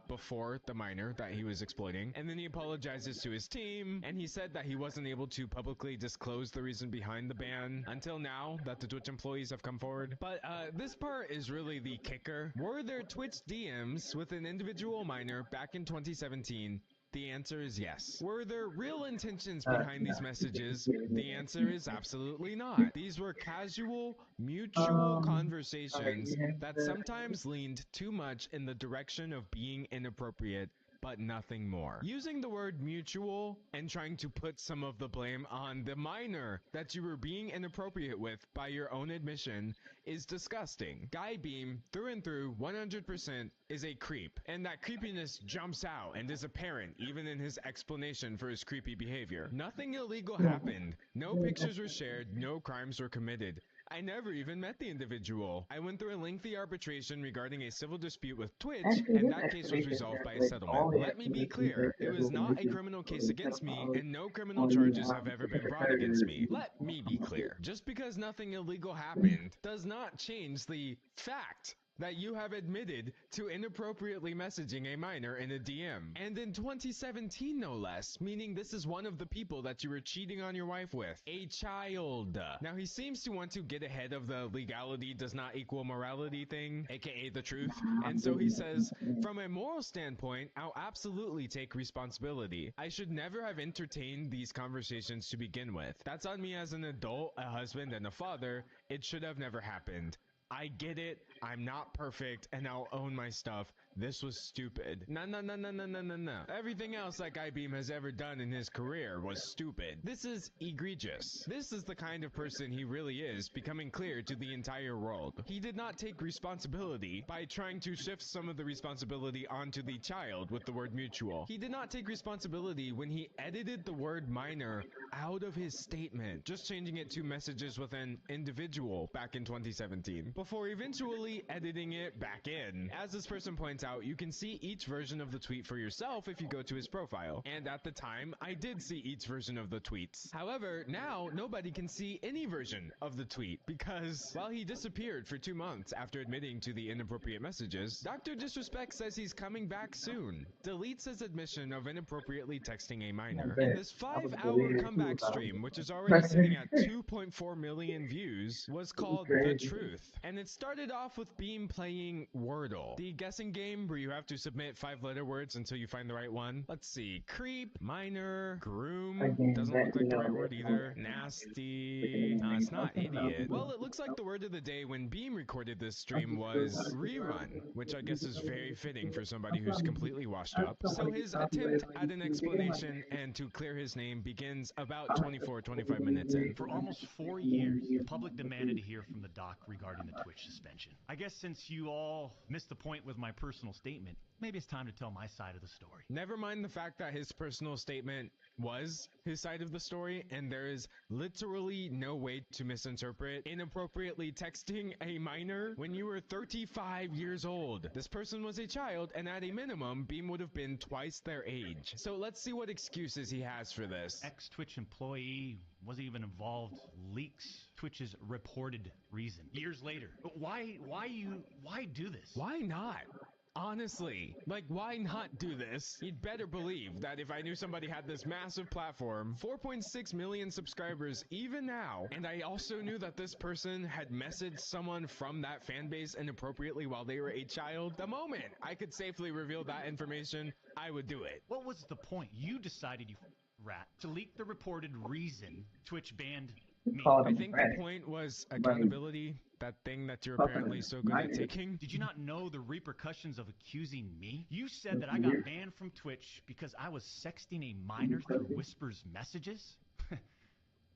H: before the minor that he was exploiting, and then he apologizes to his team, and he said that he wasn't able to publicly disclose the reason behind the ban until now that the Twitch employees have come forward. But this part is really the kicker. Were there Twitch DMs with an individual minor back in 2017? The answer is yes. Were there real intentions behind these messages? The answer is absolutely not. These were casual, mutual conversations that sometimes leaned too much in the direction of being inappropriate, but nothing more. Using the word mutual and trying to put some of the blame on the minor that you were being inappropriate with by your own admission is disgusting. Guy Beam, through and through, 100% is a creep, and that creepiness jumps out and is apparent even in his explanation for his creepy behavior. Nothing illegal happened. No pictures were shared. No crimes were committed. I never even met the individual. I went through a lengthy arbitration regarding a civil dispute with Twitch,
G: Actually,
H: and
G: this
H: that case was
G: explanation
H: resolved by a
G: translates all
H: settlement.
G: the
H: Let me be
G: explanations
H: clear,
G: right
H: it
G: there.
H: was
G: So the
H: not a
G: mission
H: criminal
G: for
H: case
G: the
H: against me,
G: pedophiles
H: and no criminal
G: on the
H: charges have ever been
G: specific
H: brought against me.
G: predators.
H: Let me be clear. Just because nothing illegal happened does not change the fact that you have admitted to inappropriately messaging a minor in a DM. And in 2017, no less, meaning this is one of the people that you were cheating on your wife with. A child. Now, he seems to want to get ahead of the legality does not equal morality thing, aka the truth. And so he says, from a moral standpoint, I'll absolutely take responsibility. I should never have entertained these conversations to begin with. That's on me as an adult, a husband, and a father. It should have never happened. I get it. I'm not perfect, and I'll own my stuff. This was stupid. No. Everything else that Guy Beam has ever done in his career was stupid. This is egregious. This is the kind of person he really is, becoming clear to the entire world. He did not take responsibility by trying to shift some of the responsibility onto the child with the word mutual. He did not take responsibility when he edited the word minor out of his statement, just changing it to messages with an individual back in 2017, before eventually editing it back in. As this person points out, you can see each version of the tweet for yourself if you go to his profile. And at the time, I did see each version of the tweets. However, now nobody can see any version of the tweet because while he disappeared for 2 months after admitting to the inappropriate messages, Dr. Disrespect says he's coming back soon. Deletes his admission of inappropriately texting a minor. And this 5-hour comeback stream, which is already sitting at 2.4 million views, was called The Truth. And it started off with Beam playing Wordle, the guessing game where you have to submit 5-letter words until you find the right one. Let's see. Creep, minor, groom, doesn't look like the right word either. Nasty, no, it's not idiot. Well, it looks like the word of the day when Beam recorded this stream was rerun, which I guess is very fitting for somebody who's completely washed up. So his attempt at an explanation and to clear his name begins about 25 minutes in.
B: For almost 4 years, the public demanded to hear from the doc regarding the Twitch suspension. I guess since you all missed the point with my personal statement, maybe it's time to tell my side of the story.
H: Never mind the fact that his personal statement was his side of the story, and there is literally no way to misinterpret inappropriately texting a minor when you were 35 years old. This person was a child, and at a minimum, Beam would have been twice their age. So let's see what excuses he has for this.
B: Ex-Twitch employee wasn't even involved, leaks Twitch's reported reason. Years later, why do this?
H: Why not? Honestly, like, why not do this? You'd better believe that if I knew somebody had this massive platform, 4.6 million subscribers even now, and I also knew that this person had messaged someone from that fan base inappropriately while they were a child, the moment I could safely reveal that information, I would do it.
B: What was the point? You decided, you rat, to leak the reported reason Twitch banned me.
H: I think the point was accountability, that thing that you're apparently so good at taking.
B: Did you not know the repercussions of accusing me? You said that I got banned from Twitch because I was sexting a minor through Whisper's messages?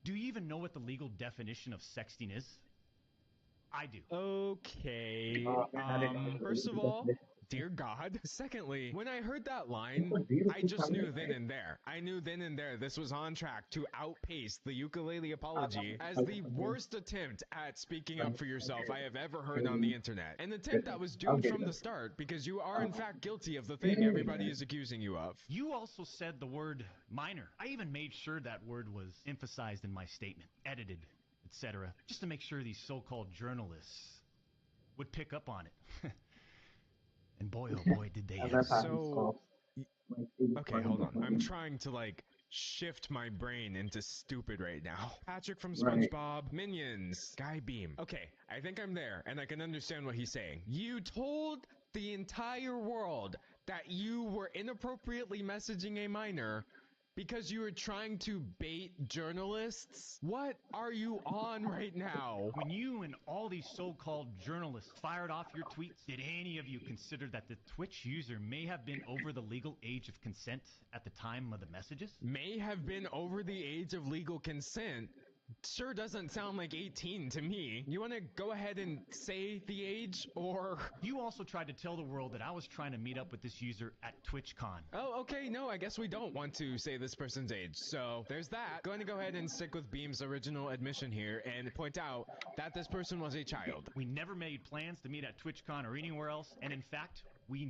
B: Do you even know what the legal definition of sexting is? I do.
H: Okay. First of all, dear God. Secondly, when I heard that line, I just knew then and there. I knew then and there this was on track to outpace the ukulele apology as the worst attempt at speaking up for yourself I have ever heard on the internet. An attempt that was doomed from the start because you are in fact guilty of the thing everybody is accusing you of.
B: You also said the word minor. I even made sure that word was emphasized in my statement, edited, etc., just to make sure these so-called journalists would pick up on it. And boy, oh boy, did they.
H: So, okay, hold on. I'm trying to, like, shift my brain into stupid right now. Patrick from SpongeBob, Minions, Guy Beam. Okay, I think I'm there, and I can understand what he's saying. You told the entire world that you were inappropriately messaging a minor because you were trying to bait journalists? What are you on right now?
B: When you and all these so-called journalists fired off your tweets, did any of you consider that the Twitch user may have been over the legal age of consent at the time of the messages?
H: May have been over the age of legal consent, sure doesn't sound like 18 to me. You want to go ahead and say the age, or...
B: You also tried to tell the world that I was trying to meet up with this user at TwitchCon.
H: Oh, okay, no, I guess we don't want to say this person's age, so there's that. Going to go ahead and stick with Beam's original admission here and point out that this person was a child.
B: We never made plans to meet at TwitchCon or anywhere else, and in fact, we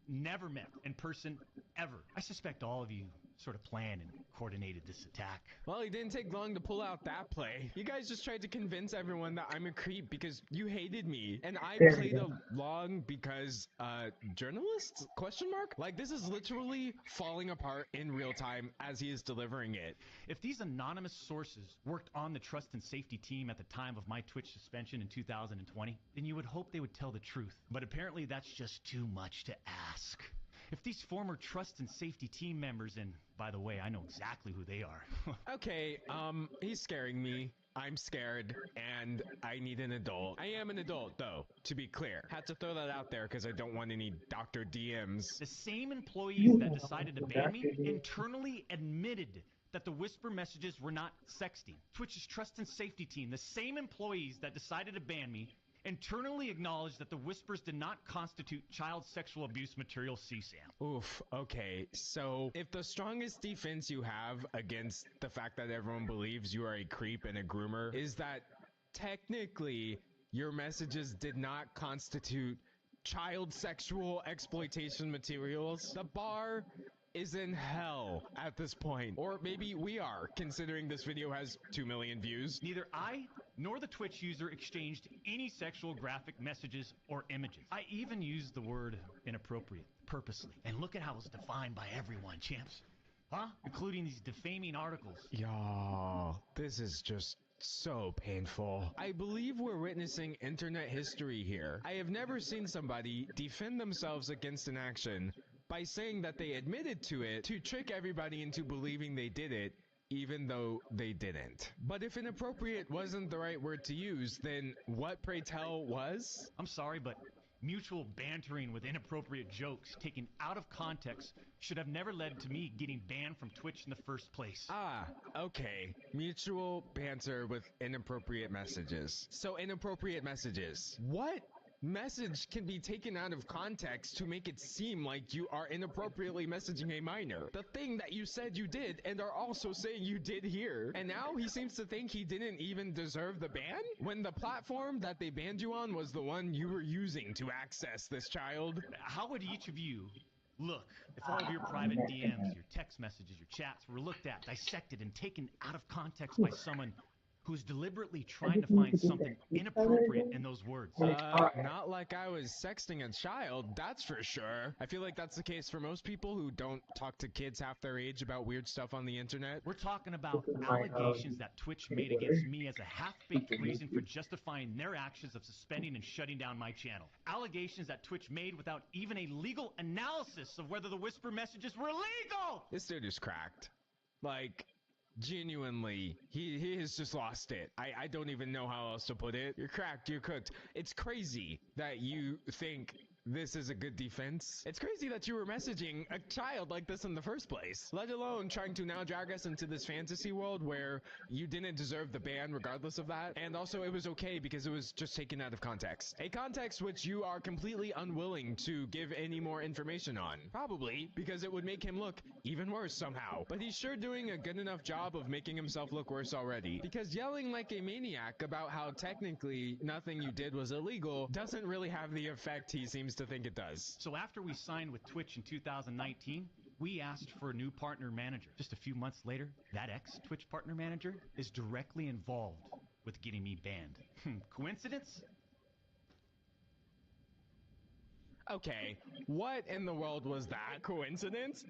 B: never met in person ever. I suspect all of you sort of planned and coordinated this attack.
H: Well, it didn't take long to pull out that play. You guys just tried to convince everyone that I'm a creep because you hated me, and I played along because, journalists? Question mark? Like, this is literally falling apart in real time as he is delivering it.
B: If these anonymous sources worked on the trust and safety team at the time of my Twitch suspension in 2020, then you would hope they would tell the truth. But apparently that's just too much to ask. If these former trust and safety team members, and by the way, I know exactly who they are.
H: Okay, he's scaring me. I'm scared, and I need an adult. I am an adult, though, to be clear. Had to throw that out there because I don't want any Dr. DMs.
B: The same employees that decided to ban me internally admitted that the whisper messages were not sexting. Twitch's trust and safety team, the same employees that decided to ban me, internally acknowledged that the whispers did not constitute child sexual abuse material CSAM.
H: Oof, okay, so if the strongest defense you have against the fact that everyone believes you are a creep and a groomer is that technically your messages did not constitute child sexual exploitation materials, the bar is in hell at this point. Or maybe we are, considering this video has 2 million views.
B: Neither I nor the Twitch user exchanged any sexual graphic messages or images. I even used the word inappropriate purposely. And look at how it's defined by everyone, champs. Huh? Including these defaming articles.
H: Y'all, this is just so painful. I believe we're witnessing internet history here. I have never seen somebody defend themselves against an action by saying that they admitted to it to trick everybody into believing they did it, even though they didn't. But if inappropriate wasn't the right word to use, then what, pray tell, was?
B: I'm sorry, but mutual bantering with inappropriate jokes taken out of context should have never led to me getting banned from Twitch in the first place.
H: Ah, okay. Mutual banter with inappropriate messages. So inappropriate messages. What message can be taken out of context to make it seem like you are inappropriately messaging a minor? The thing that you said you did and are also saying you did here. And now he seems to think he didn't even deserve the ban? When the platform that they banned you on was the one you were using to access this child?
B: How would each of you look if all of your private DMs, your text messages, your chats were looked at, dissected, and taken out of context by someone who's deliberately trying to find something inappropriate in those words?
H: Not like I was sexting a child, that's for sure. I feel like that's the case for most people who don't talk to kids half their age about weird stuff on the internet.
B: We're talking about allegations that Twitch made against me as a half-baked reason for justifying their actions of suspending and shutting down my channel. Allegations that Twitch made without even a legal analysis of whether the whisper messages were legal!
H: This dude is cracked. Like, genuinely, he has just lost it. I don't even know how else to put it. You're cracked, you're cooked. It's crazy that you think this is a good defense. It's crazy that you were messaging a child like this in the first place, let alone trying to now drag us into this fantasy world where you didn't deserve the ban regardless of that. And also it was okay because it was just taken out of context. A context which you are completely unwilling to give any more information on. Probably because it would make him look even worse somehow. But he's sure doing a good enough job of making himself look worse already. Because yelling like a maniac about how technically nothing you did was illegal doesn't really have the effect he seems to think it does.
B: So after we signed with Twitch in 2019, we asked for a new partner manager. Just a few months later, that ex-Twitch partner manager is directly involved with getting me banned. Coincidence?
H: Okay, what in the world was that? Coincidence?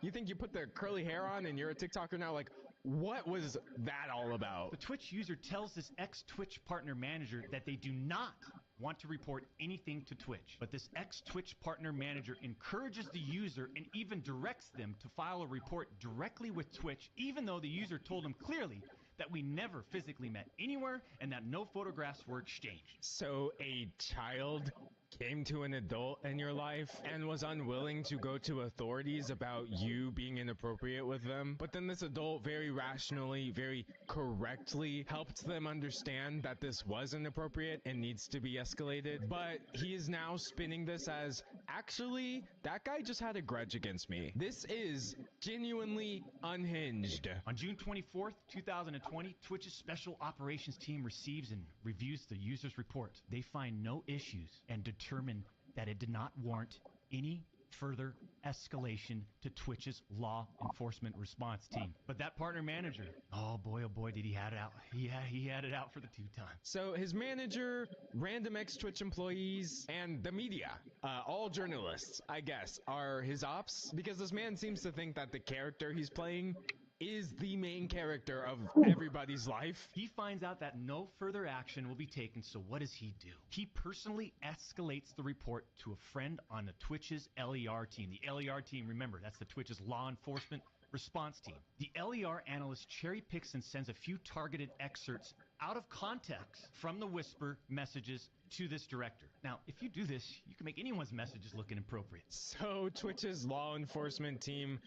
H: You think you put the curly hair on and you're a TikToker now? Like, what was that all about?
B: The Twitch user tells this ex-Twitch partner manager that they do not want to report anything to Twitch. But this ex-Twitch partner manager encourages the user and even directs them to file a report directly with Twitch, even though the user told him clearly that we never physically met anywhere and that no photographs were exchanged.
H: So a child came to an adult in your life and was unwilling to go to authorities about you being inappropriate with them, but then this adult very rationally, very correctly helped them understand that this was inappropriate and needs to be escalated, but he is now spinning this as, actually, that guy just had a grudge against me. This is genuinely unhinged.
B: On June 24th, 2020, Twitch's Special Operations Team receives and reviews the user's report. They find no issues and determine that it did not warrant any further escalation to Twitch's law enforcement response team. But that partner manager, oh boy, did he had it out. He had it out for the two times.
H: So his manager, random ex-Twitch employees, and the media, all journalists, I guess, are his ops, because this man seems to think that the character he's playing is the main character of everybody's life.
B: He finds out that no further action will be taken, so what does he do? He personally escalates the report to a friend on the Twitch's LER team. The LER team, remember, that's the Twitch's law enforcement response team. The LER analyst cherry picks and sends a few targeted excerpts out of context from the whisper messages to this director. Now, if you do this, you can make anyone's messages look inappropriate.
H: So Twitch's law enforcement team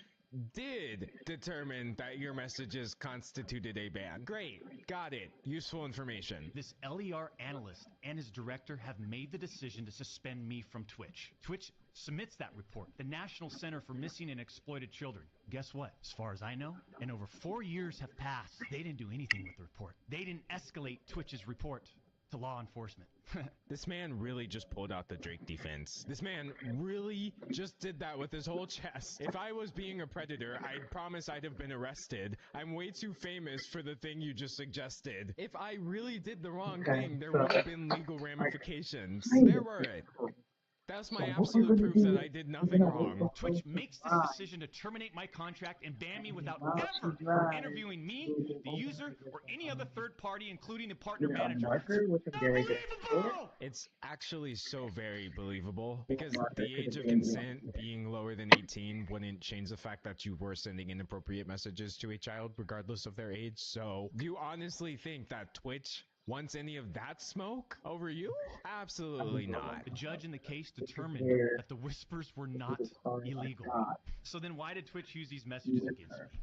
H: did determine that your messages constituted a ban. Great. Got it. Useful information.
B: This LER analyst and his director have made the decision to suspend me from Twitch. Twitch submits that report. The National Center for Missing and Exploited Children. Guess what? As far as I know, and over 4 years have passed, they didn't do anything with the report. They didn't escalate Twitch's report to law enforcement.
H: This man really just pulled out the Drake defense. This man really just did that with his whole chest. If I was being a predator, I promise I'd have been arrested. I'm way too famous for the thing you just suggested. If I really did the wrong thing, there would have been legal ramifications. There weren't. That's my absolute proof that I did nothing wrong.
B: Twitch makes this decision to terminate my contract and ban me without ever interviewing me, the user, or any other third party, including the partner manager.
H: It's actually so very believable, because the age of consent being lower than 18 wouldn't change the fact that you were sending inappropriate messages to a child regardless of their age. So, do you honestly think that Twitch wants any of that smoke over you? Absolutely not.
B: The judge in the case determined that the whispers were not illegal. So then why did Twitch use these messages against me?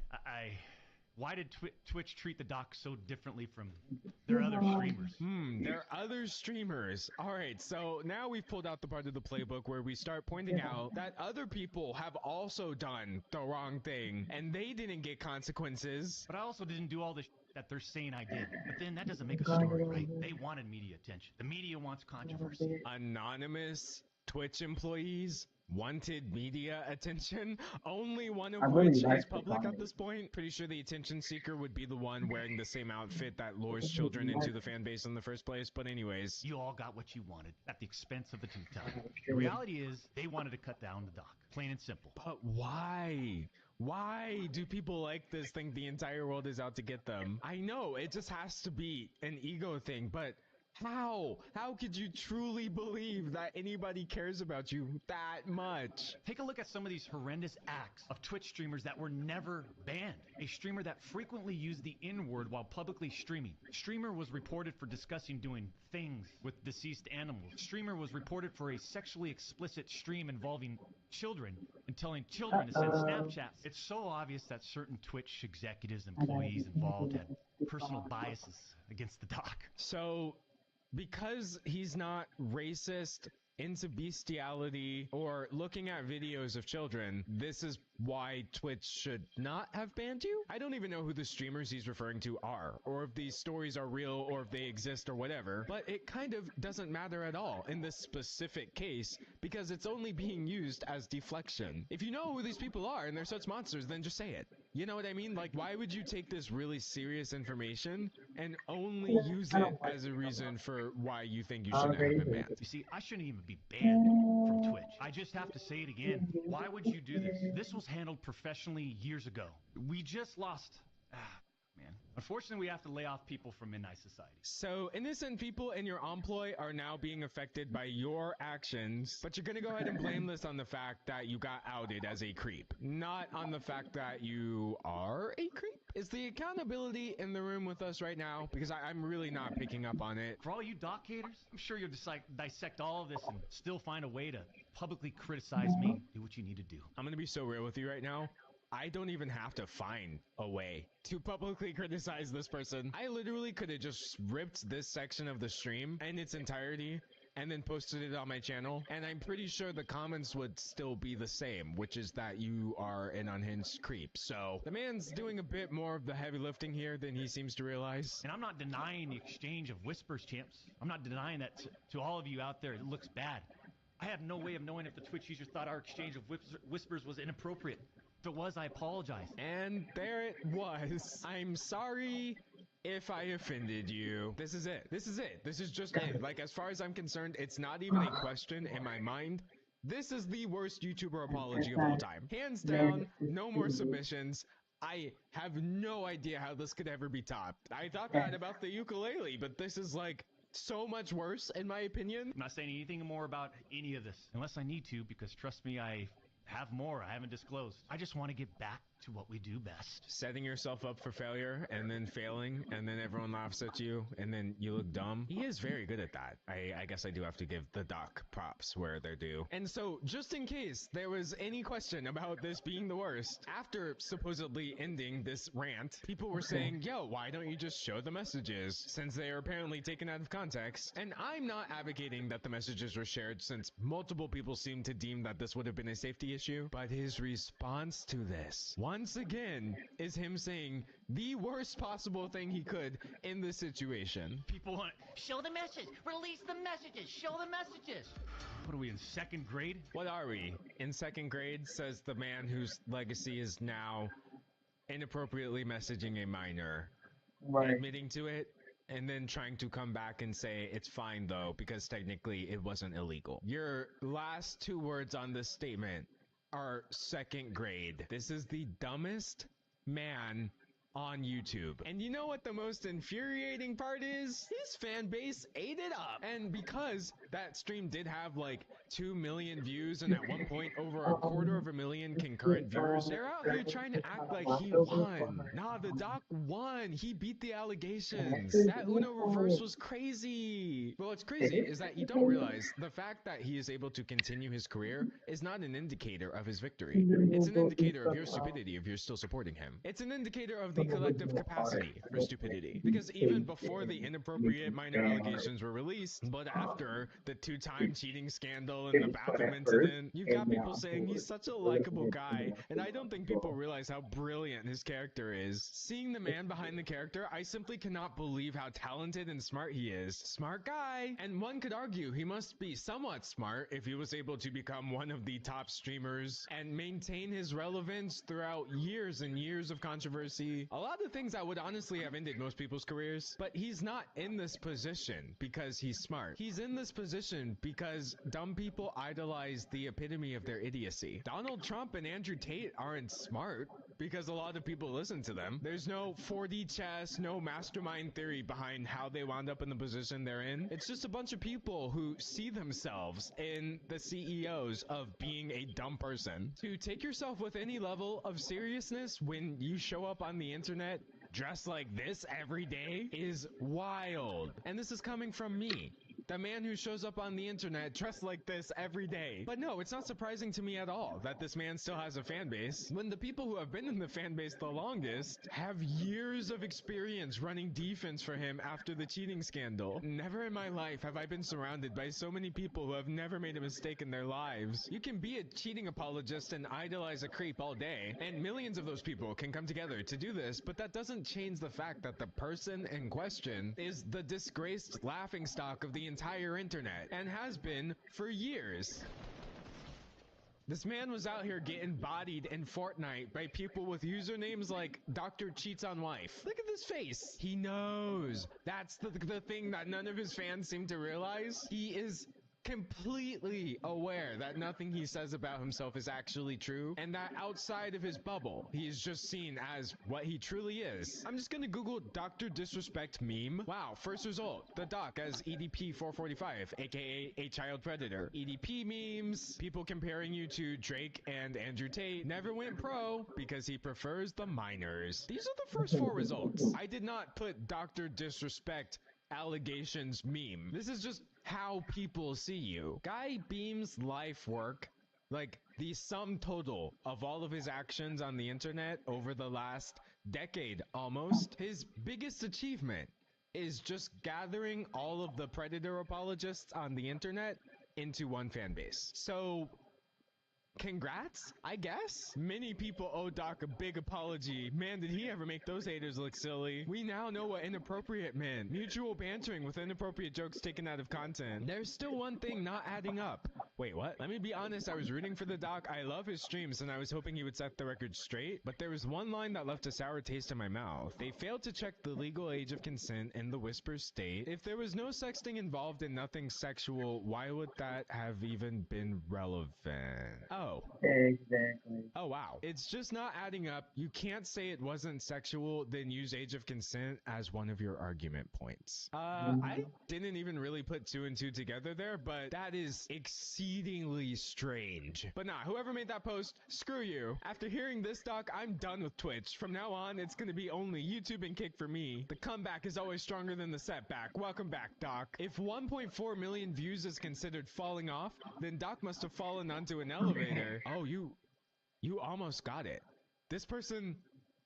B: Why did Twitch treat the doc so differently from their other streamers?
H: Their other streamers. Alright, so now we've pulled out the part of the playbook where we start pointing out that other people have also done the wrong thing, and they didn't get consequences.
B: But I also didn't do all this that they're saying I did. But then that doesn't make a story, right? They wanted media attention. The media wants controversy.
H: Anonymous Twitch employees wanted media attention, only one of which is public at this point. Pretty sure the attention seeker would be the one wearing the same outfit that lures children into the fan base in the first place. But anyways,
B: you all got what you wanted at the expense of the two-time. The reality is they wanted to cut down the doc, plain and simple.
H: But why? Why do people like this think the entire world is out to get them? I know it just has to be an ego thing, but how? How could you truly believe that anybody cares about you that much?
B: Take a look at some of these horrendous acts of Twitch streamers that were never banned. A streamer that frequently used the N-word while publicly streaming. Streamer was reported for discussing doing things with deceased animals. Streamer was reported for a sexually explicit stream involving children and telling children to send Snapchats. It's so obvious that certain Twitch executives, employees involved had personal biases against the doc.
H: So, because he's not racist, into bestiality, or looking at videos of children, this is why Twitch should not have banned you? I don't even know who the streamers he's referring to are, or if these stories are real, or if they exist, or whatever, but it kind of doesn't matter at all in this specific case, because it's only being used as deflection. If you know who these people are and they're such monsters, then just say it. You know what I mean? Like, why would you take this really serious information and only use it as a reason for why you think you shouldn't have been banned?
B: You see, I shouldn't even be banned from Twitch. I just have to say it again. Why would you do this? This was handled professionally years ago. We just lost... man. Unfortunately, we have to lay off people from Midnight Society.
H: So, innocent people in your employ are now being affected by your actions, but you're gonna go ahead and blame this on the fact that you got outed as a creep, not on the fact that you are a creep? Is Is the accountability in the room with us right now? Because I'm really not picking up on it.
B: For all you doc haters, I'm sure you'll dissect all of this and still find a way to publicly criticize me. Do what you need to do.
H: I'm gonna be so real with you right now. I don't even have to find a way to publicly criticize this person. I literally could have just ripped this section of the stream in its entirety and then posted it on my channel, and I'm pretty sure the comments would still be the same, which is that you are an unhinged creep. So the man's doing a bit more of the heavy lifting here than he seems to realize.
B: And I'm not denying the exchange of whispers, champs. I'm not denying that to all of you out there, it looks bad. I have no way of knowing if the Twitch user thought our exchange of whispers was inappropriate. If it was, I apologize.
H: And there it was. I'm sorry if I offended you. This is it. This is it. This is just it. Like, as far as I'm concerned, it's not even a question in my mind. This is the worst YouTuber apology of all time. Hands down, no more submissions. I have no idea how this could ever be topped. I thought that about the ukulele, but this is like so much worse in my opinion.
B: I'm not saying anything more about any of this, unless I need to, because trust me, I have more I haven't disclosed. I just want to get back to what we do best.
H: Setting yourself up for failure and then failing and then everyone laughs at you and then you look dumb. He is very good at that. I guess I do have to give the doc props where they're due. And so, just in case there was any question about this being the worst, after supposedly ending this rant, people were saying, yo, why don't you just show the messages since they are apparently taken out of context? And I'm not advocating that the messages were shared since multiple people seem to deem that this would have been a safety issue, but his response to this, once again, is him saying the worst possible thing he could in this situation.
B: People want show the message, release the messages, show the messages. What are we in second grade?
H: What are we? In second grade, says the man whose legacy is now inappropriately messaging a minor, admitting to it, and then trying to come back and say it's fine though, because technically it wasn't illegal. Your last two words on this statement are second grade. This is the dumbest man on YouTube. And you know what the most infuriating part is? His fan base ate it up. And because that stream did have like 2 million views and at one point over 250,000 concurrent viewers, they're out here trying to act like he won. Nah, the doc won. He beat the allegations. That Uno reverse was crazy. Well, what's crazy is that you don't realize the fact that he is able to continue his career is not an indicator of his victory. It's an indicator of your stupidity if you're still supporting him. It's an indicator of the collective capacity for stupidity. Because even before the inappropriate minor allegations were released, but after the 2-time cheating scandal and the bathroom incident, you've got people saying he's such a likable guy, and I don't think people realize how brilliant his character is. Seeing the man behind the character, I simply cannot believe how talented and smart he is. Smart guy! And one could argue he must be somewhat smart if he was able to become one of the top streamers and maintain his relevance throughout years and years of controversy. A lot of things that would honestly have ended most people's careers, but he's not in this position because he's smart. He's in this position because dumb people idolize the epitome of their idiocy. Donald Trump and Andrew Tate aren't smart because a lot of people listen to them. There's no 4D chess, no mastermind theory behind how they wound up in the position they're in. It's just a bunch of people who see themselves in the CEOs of being a dumb person. To take yourself with any level of seriousness when you show up on the internet dressed like this every day is wild. And this is coming from me, the man who shows up on the internet dressed like this every day. But no, it's not surprising to me at all that this man still has a fan base when the people who have been in the fan base the longest have years of experience running defense for him after the cheating scandal. Never in my life have I been surrounded by so many people who have never made a mistake in their lives. You can be a cheating apologist and idolize a creep all day, and millions of those people can come together to do this, but that doesn't change the fact that the person in question is the disgraced laughingstock of the entire internet and has been for years. This man was out here getting bodied in Fortnite by people with usernames like Dr. Cheats on Wife. Look at this face. He knows. That's the thing that none of his fans seem to realize. He is completely aware that nothing he says about himself is actually true, and that outside of his bubble, he is just seen as what he truly is. I'm just gonna Google Dr. Disrespect meme. Wow, first result, the doc as EDP-445, aka a child predator. EDP memes, people comparing you to Drake and Andrew Tate, never went pro because he prefers the minors. These are the first 4 results. I did not put Dr. Disrespect allegations meme. This is just how people see you. Guy Beam's life work, like the sum total of all of his actions on the internet over the last decade almost, his biggest achievement is just gathering all of the Predator apologists on the internet into one fan base. So congrats, I guess? Many people owe Doc a big apology. Man, did he ever make those haters look silly. We now know what inappropriate meant. Mutual bantering with inappropriate jokes taken out of content. There's still one thing not adding up. Wait, what? Let me be honest, I was rooting for the Doc. I love his streams and I was hoping he would set the record straight, but there was one line that left a sour taste in my mouth. They failed to check the legal age of consent in the Whisper state. If there was no sexting involved and nothing sexual, why would that have even been relevant? Oh.
G: Exactly.
H: Oh, wow. It's just not adding up. You can't say it wasn't sexual, then use age of consent as one of your argument points. I didn't even really put 2 and 2 together there, but that is exceedingly strange. But nah, whoever made that post, screw you. After hearing this, Doc, I'm done with Twitch. From now on, it's gonna be only YouTube and Kick for me. The comeback is always stronger than the setback. Welcome back, Doc. If 1.4 million views is considered falling off, then Doc must have fallen onto an elevator. Oh, you almost got it. This person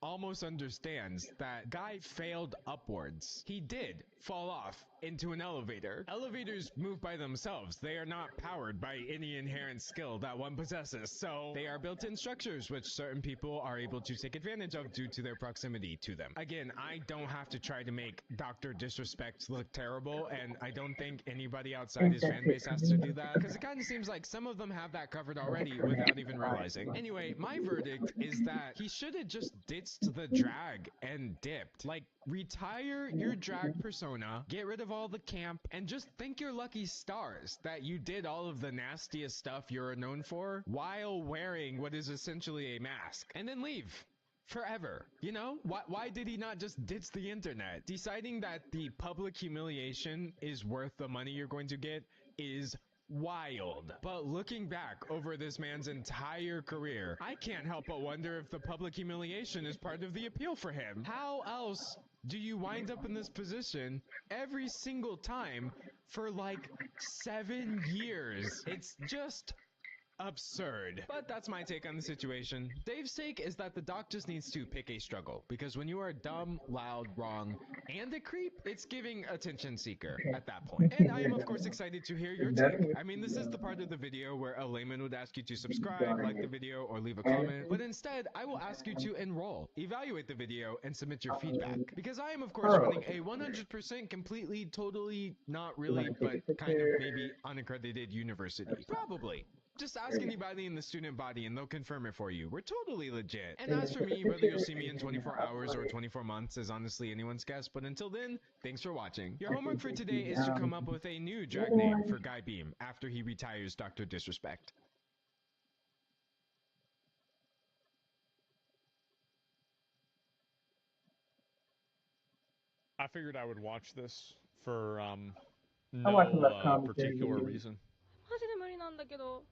H: almost understands that Guy failed upwards. He did fall off into an elevator. Elevators move by themselves. They are not powered by any inherent skill that one possesses. So they are built-in structures which certain people are able to take advantage of due to their proximity to them. Again, I don't have to try to make Dr. Disrespect look terrible, and I don't think anybody outside his fan base has to do that, because it kind of seems like some of them have that covered already without even realizing. Anyway, my verdict is that he should have just ditched the drag and dipped. Like, retire your drag persona, get rid of all the camp, and just thank your lucky stars that you did all of the nastiest stuff you're known for while wearing what is essentially a mask, and then leave. Forever. You know? Why did he not just ditch the internet? Deciding that the public humiliation is worth the money you're going to get is wild. But looking back over this man's entire career, I can't help but wonder if the public humiliation is part of the appeal for him. How else do you wind up in this position every single time for like 7 years? It's just absurd. But that's my take on the situation. Dave's take is that the Doc just needs to pick a struggle, because when you are dumb, loud, wrong, and a creep, it's giving attention seeker at that point. And I am of course excited to hear your take. I mean, this is the part of the video where a layman would ask you to subscribe, like the video, or leave a comment, but instead I will ask you to enroll, evaluate the video, and submit your feedback. Because I am of course running a 100% completely, totally, not really, but kind of maybe unaccredited university. Probably. Just ask anybody in the student body and they'll confirm it for you. We're totally legit. And as for me, whether you'll see me in 24 hours or 24 months is honestly anyone's guess, but until then, thanks for watching. Your homework for today is to come up with a new drag name for Guy Beam after he retires Dr. Disrespect.
O: I figured I would watch this for
G: no
O: particular reason.
P: マジで無理なんだけど、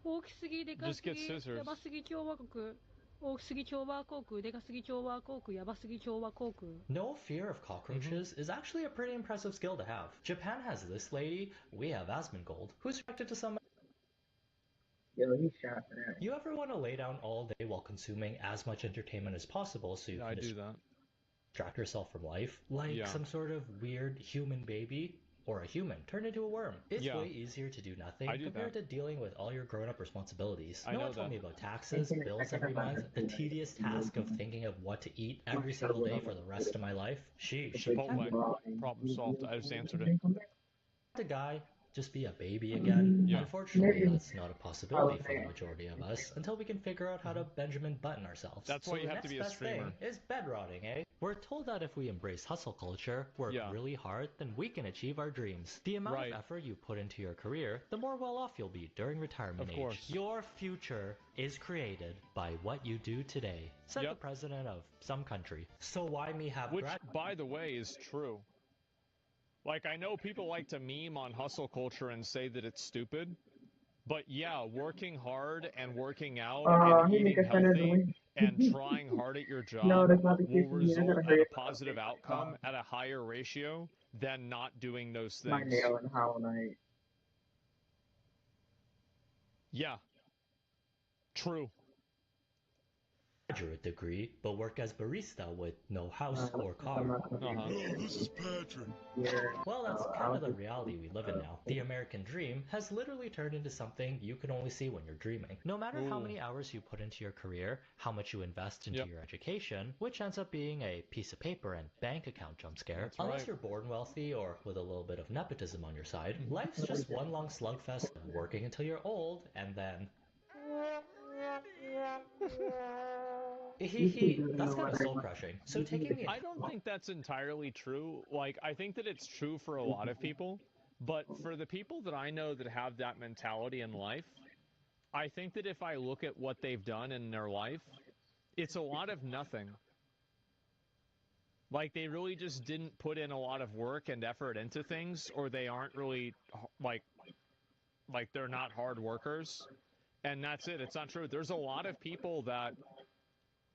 P: 大きすぎ、でかすぎ、
O: Just get scissors.
P: やばすぎ共和国、大きすぎ共和国、でかすぎ共和国、やばすぎ共和国。
U: No fear of cockroaches is actually a pretty impressive skill to have. Japan has this lady, we have Asmongold, who's attracted to some.
G: Yo, he's shot for that.
U: You ever want to lay down all day while consuming as much entertainment as possible so you can distract yourself from life? Like some sort of weird human baby? Or a human turned into a worm. It's way easier to do nothing compared to dealing with all your grown-up responsibilities. No one told me about taxes, bills every month, the tedious task of thinking of what to eat every single day for the rest of my life. Sheesh.
O: Chipotle. Problem solved. I just answered it.
U: The guy just be a baby again?
O: Yeah.
U: Unfortunately, that's not a possibility for the majority of us until we can figure out how to Benjamin Button ourselves.
O: That's why you have to be a streamer.
U: Thing is bed rotting, eh? We're told that if we embrace hustle culture, work really hard, then we can achieve our dreams. The amount of effort you put into your career, the more well off you'll be during retirement age.
O: Course.
U: Your future is created by what you do today, said the president of some country. So why me have
O: Which, by the way, is true. Like, I know people like to meme on hustle culture and say that it's stupid, but yeah, working hard and working out and eating healthy and trying hard at your job will result in a positive outcome at a higher ratio than not doing those things.
G: My nail and Hollow Knight.
O: Yeah. True.
U: Graduate degree, but work as barista with no house or car.
L: This is Patrick.
U: Well, that's kind of the reality we live in now. The American dream has literally turned into something you can only see when you're dreaming. No matter how many hours you put into your career, how much you invest into your education, which ends up being a piece of paper and bank account jump scare, unless you're born wealthy or with a little bit of nepotism on your side, life's just one long slugfest of working until you're old and then... That's kind of soul crushing. So taking the
O: I don't think that's entirely true. Like, I think that it's true for a lot of people, but for the people that I know that have that mentality in life, I think that if I look at what they've done in their life, it's a lot of nothing. Like, they really just didn't put in a lot of work and effort into things, or they aren't really, like they're not hard workers, and that's it. It's not true. There's a lot of people that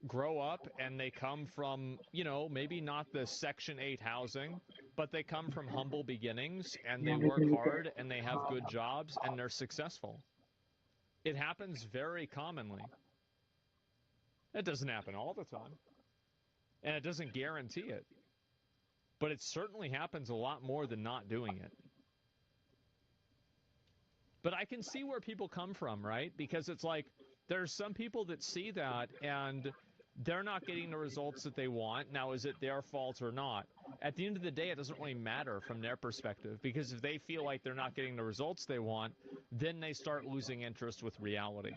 O: grow up and they come from, you know, maybe not the Section 8 housing, but they come from humble beginnings and they work hard and they have good jobs and they're successful. It happens very commonly. It doesn't happen all the time. And it doesn't guarantee it. But it certainly happens a lot more than not doing it. But I can see where people come from, right? Because it's like, there's some people that see that and they're not getting the results that they want. Now, is it their fault or not? At the end of the day, it doesn't really matter from their perspective, because if they feel like they're not getting the results they want, then they start losing interest with reality.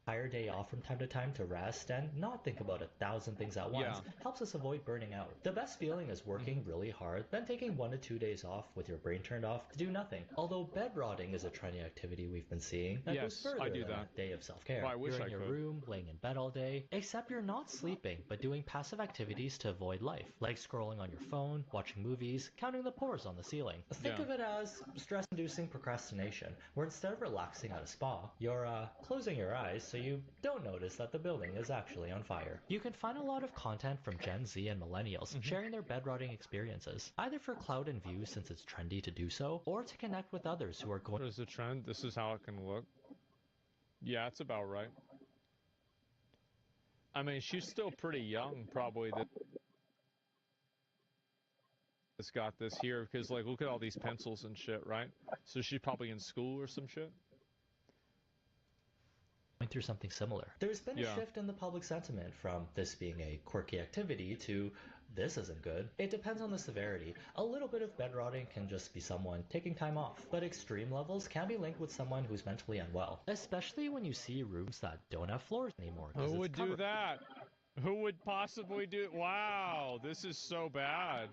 U: Entire day off from time to time to rest and not think about 1,000 things at once helps us avoid burning out. The best feeling is working really hard, then taking 1 to 2 days off with your brain turned off to do nothing. Although bed rotting is a trendy activity we've been seeing that goes further than a day of self-care. You're in your room, laying in bed all day, except you're not sleeping, but doing passive activities to avoid life, like scrolling on your phone, watching movies, counting the pores on the ceiling. Think of it as stress-inducing procrastination, where instead of relaxing at a spa, you're closing your eyes so you don't notice that the building is actually on fire. You can find a lot of content from Gen Z and millennials sharing their bed-rotting experiences, either for clout and views since it's trendy to do so, or to connect with others who are going...
O: There's a trend. This is how it can look. Yeah, it's about right. I mean, she's still pretty young, probably, that's got this here, because, like, look at all these pencils and shit, right? So she's probably in school or some shit.
U: Through something similar. There's been a shift in the public sentiment from this being a quirky activity to this isn't good. It depends on the severity. A little bit of bed rotting can just be someone taking time off, but extreme levels can be linked with someone who's mentally unwell, especially when you see rooms that don't have floors anymore.
O: Who would do that? Who would possibly do it? Wow, this is so bad.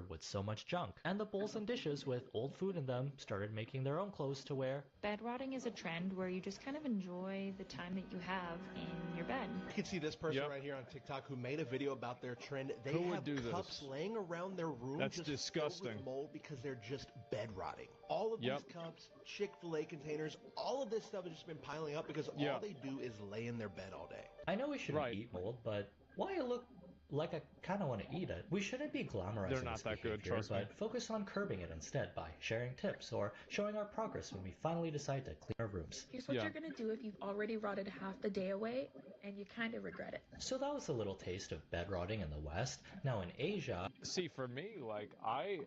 U: With so much junk, and the bowls and dishes with old food in them started making their own clothes to wear.
J: Bed rotting is a trend where you just kind of enjoy the time that you have in your bed.
K: You can see this person right here on TikTok who made a video about their trend. They have cups laying around their room.
O: That's
K: just
O: disgusting.
K: Filled with mold because they're just bed rotting. All of these cups, Chick-fil-A containers, all of this stuff has just been piling up because all they do is lay in their bed all day.
U: I know we shouldn't eat mold, but why it look like I kind of want to eat it? We shouldn't be glamorizing
O: They're not that good, trust me.
U: But focus on curbing it instead by sharing tips or showing our progress when we finally decide to clean our rooms.
Q: Here's what you're going to do if you've already rotted half the day away and you kind of regret it.
U: So that was a little taste of bed rotting in the West. Now in Asia...
O: See, for me, like, I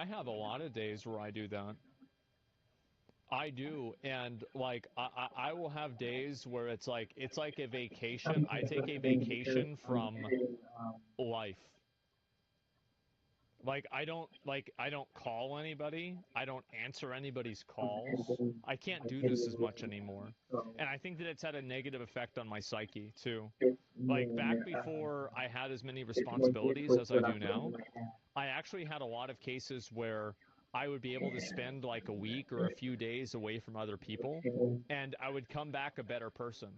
O: have a lot of days where I do that. I do, and like I will have days where it's like a vacation. I take a vacation from life. Like I don't call anybody. I don't answer anybody's calls. I can't do this as much anymore. And I think that it's had a negative effect on my psyche too. Like back before I had as many responsibilities as I do now, I actually had a lot of cases where I would be able to spend like a week or a few days away from other people, and I would come back a better person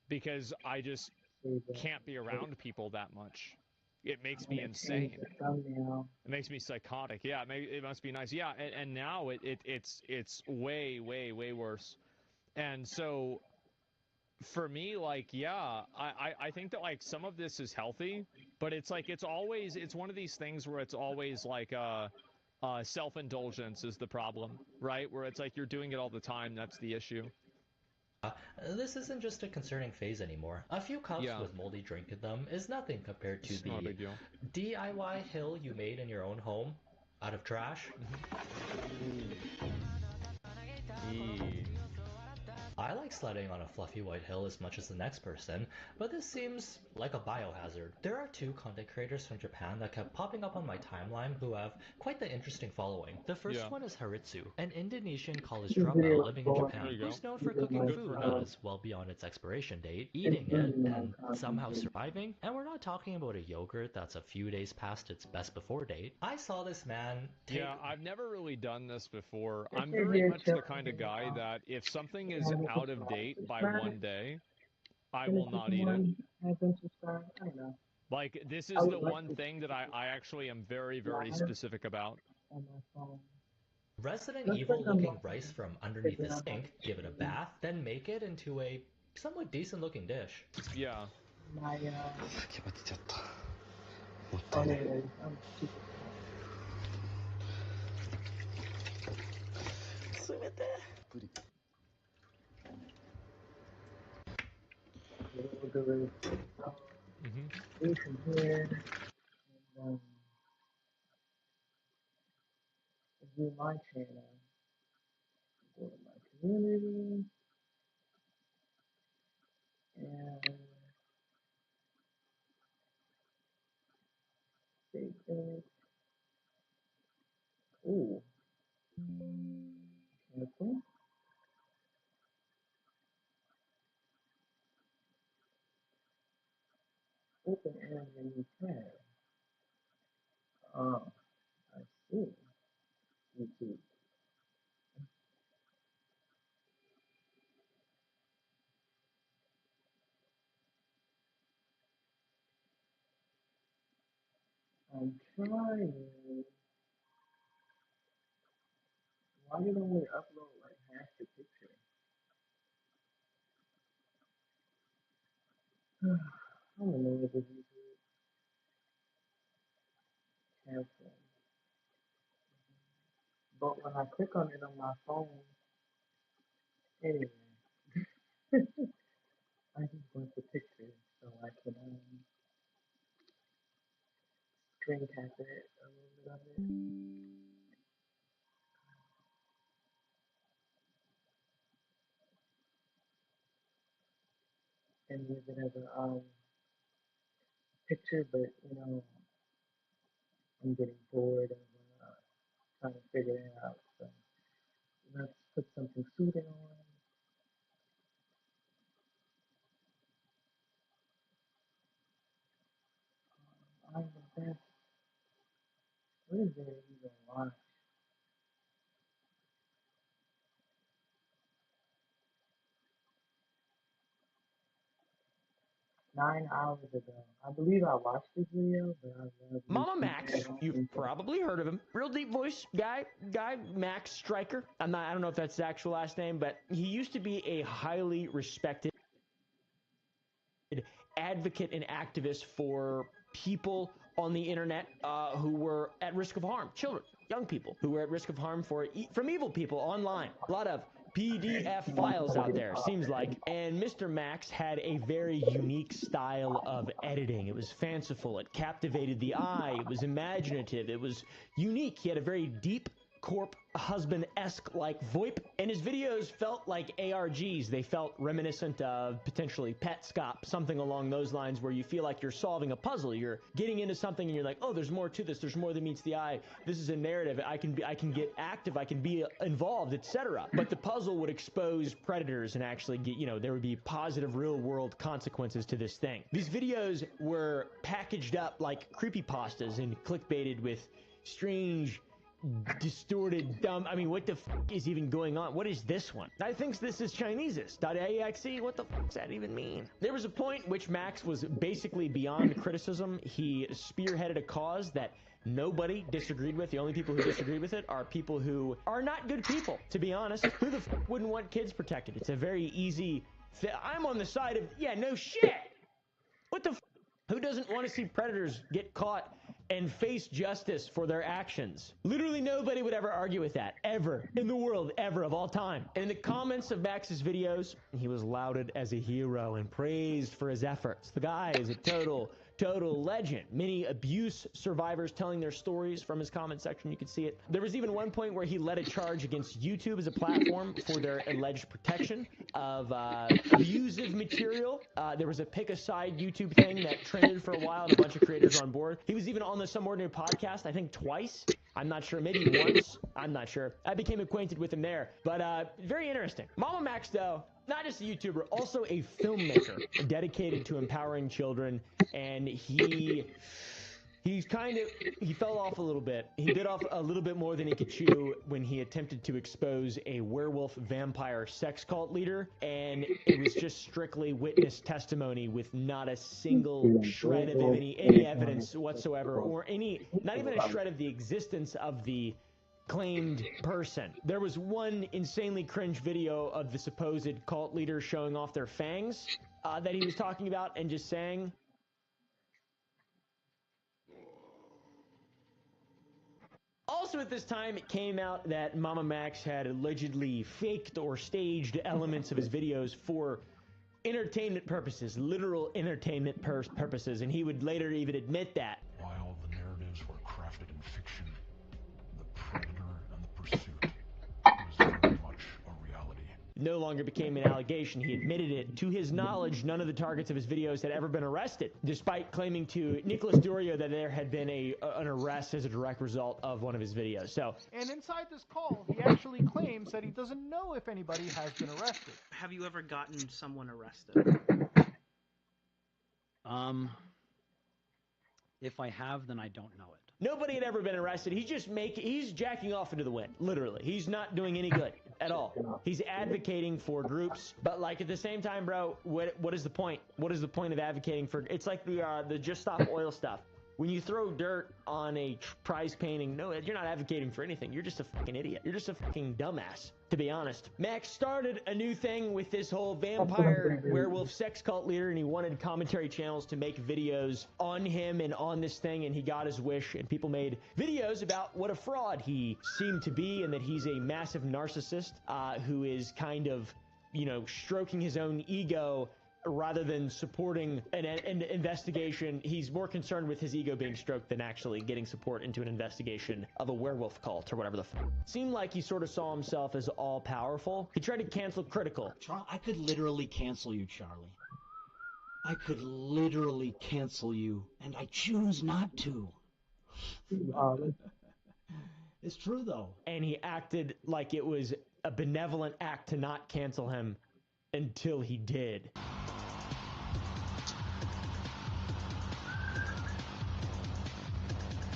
O: because I just can't be around people that much. It makes me insane. It makes me psychotic. Yeah, it must be nice. Yeah, and now it's way worse. And so for me, like, yeah, I think that like some of this is healthy, but it's like it's one of these things where it's always like self-indulgence is the problem, right? Where it's like you're doing it all the time. That's the issue.
U: This isn't just a concerning phase anymore. A few cups with moldy drink in them is nothing compared to the DIY hill you made in your own home out of trash. I like sledding on a fluffy white hill as much as the next person, but this seems like a biohazard. There are two content creators from Japan that kept popping up on my timeline who have quite the interesting following. The first one is Haritsu, an Indonesian college dropout living in Japan who's known for cooking food that is well beyond its expiration date, eating it, and somehow surviving. And we're not talking about a yogurt that's a few days past its best before date. I saw this man take...
O: Yeah, I've never really done this before. I'm very much the kind of guy that if something is out of date by one day, I will not eat it. Like, this is the one thing that I actually am very specific about.
U: Resident Evil looking rice from underneath the sink, give it a bath, then make it into a somewhat decent looking dish.
O: Yeah.
G: Do my channel, go to my community, and save it. Ooh, cancel. Open and a new tab. Oh, I see. YouTube. I'm trying. Why did it only upload like half the picture? I don't know if this is cancel. But when I click on it on my phone, anyway, I just want the picture so I can screen cap it a little bit of it. And use it as a picture, but you know, I'm getting bored of trying to figure it out. So let's put something soothing on. I'm the best. What is there even watch? 9 hours ago. I believe I watched this video, but I love
A: Mama Max, you've probably heard of him. Real deep voice guy Max Stryker. I don't know if that's his actual last name, but he used to be a highly respected advocate and activist for people on the internet who were at risk of harm, children, young people who were at risk of harm from evil people online. A lot of PDF files out there, seems like. And Mr. Max had a very unique style of editing. It was fanciful. It captivated the eye. It was imaginative. It was unique. He had a very deep corp husband-esque like VoIP, and his videos felt like ARGs. They felt reminiscent of potentially Petscop, something along those lines, where you feel like you're solving a puzzle. You're getting into something and you're like, oh, there's more to this. There's more than meets the eye. This is a narrative. I can get active. I can be involved, etc. But the puzzle would expose predators and actually get, there would be positive real-world consequences to this thing. These videos were packaged up like creepypastas and clickbaited with strange, distorted, dumb. I mean, what the f is even going on? What is this one? I think this is Chinese's. .aexe? What the f does that even mean? There was a point which Max was basically beyond criticism. He spearheaded a cause that nobody disagreed with. The only people who disagreed with it are people who are not good people, to be honest. Who the f wouldn't want kids protected? It's a very easy I'm on the side of, yeah, no shit. What the f? Who doesn't want to see predators get caught and face justice for their actions? Literally nobody would ever argue with that, ever, in the world, ever, of all time. And in the comments of Max's videos, he was lauded as a hero and praised for his efforts. The guy is a total legend. Many abuse survivors telling their stories from his comment section. You can see it. There was even one point where he led a charge against YouTube as a platform for their alleged protection of abusive material. There was a pick a side YouTube thing that trended for a while and a bunch of creators on board. He was even on the Some Ordinary podcast, I think twice. I'm not sure, maybe once. I'm not sure. I became acquainted with him there, but very interesting. Mama Max, though, not just a YouTuber, also a filmmaker dedicated to empowering children, and he fell off a little bit. He bit off a little bit more than he could chew when he attempted to expose a werewolf vampire sex cult leader, and it was just strictly witness testimony with not a single shred of any evidence whatsoever, or not even a shred of the existence of the claimed person. There was one insanely cringe video of the supposed cult leader showing off their fangs that he was talking about and just saying. Also at this time, it came out that Mama Max had allegedly faked or staged elements of his videos for entertainment purposes, literal entertainment purposes, and he would later even admit that.
D: While the narratives were crafted in fiction, the predator and the pursuit was very much a reality.
A: No longer became an allegation. He admitted it. To his knowledge, none of the targets of his videos had ever been arrested, despite claiming to Nicholas Durio that there had been an arrest as a direct result of one of his videos. So,
E: and inside this call, he actually claims that he doesn't know if anybody has been arrested.
F: Have you ever gotten someone arrested?
R: If I have, then I don't know it.
A: Nobody had ever been arrested. He's jacking off into the wind, literally. He's not doing any good at all. He's advocating for groups, but like at the same time, bro, what is the point? What is the point of advocating for? It's like the Just Stop Oil stuff. When you throw dirt on a prize painting, no, you're not advocating for anything. You're just a fucking idiot. You're just a fucking dumbass, to be honest. Max started a new thing with this whole vampire werewolf sex cult leader, and he wanted commentary channels to make videos on him and on this thing, and he got his wish, and people made videos about what a fraud he seemed to be, and that he's a massive narcissist who is kind of, stroking his own ego rather than supporting an investigation. He's more concerned with his ego being stroked than actually getting support into an investigation of a werewolf cult or whatever the fuck. Seemed like he sort of saw himself as all-powerful. He tried to cancel Critical.
S: I could literally cancel you, Charlie. I could literally cancel you, and I choose not to. It's true, though.
A: And he acted like it was a benevolent act to not cancel him until he did.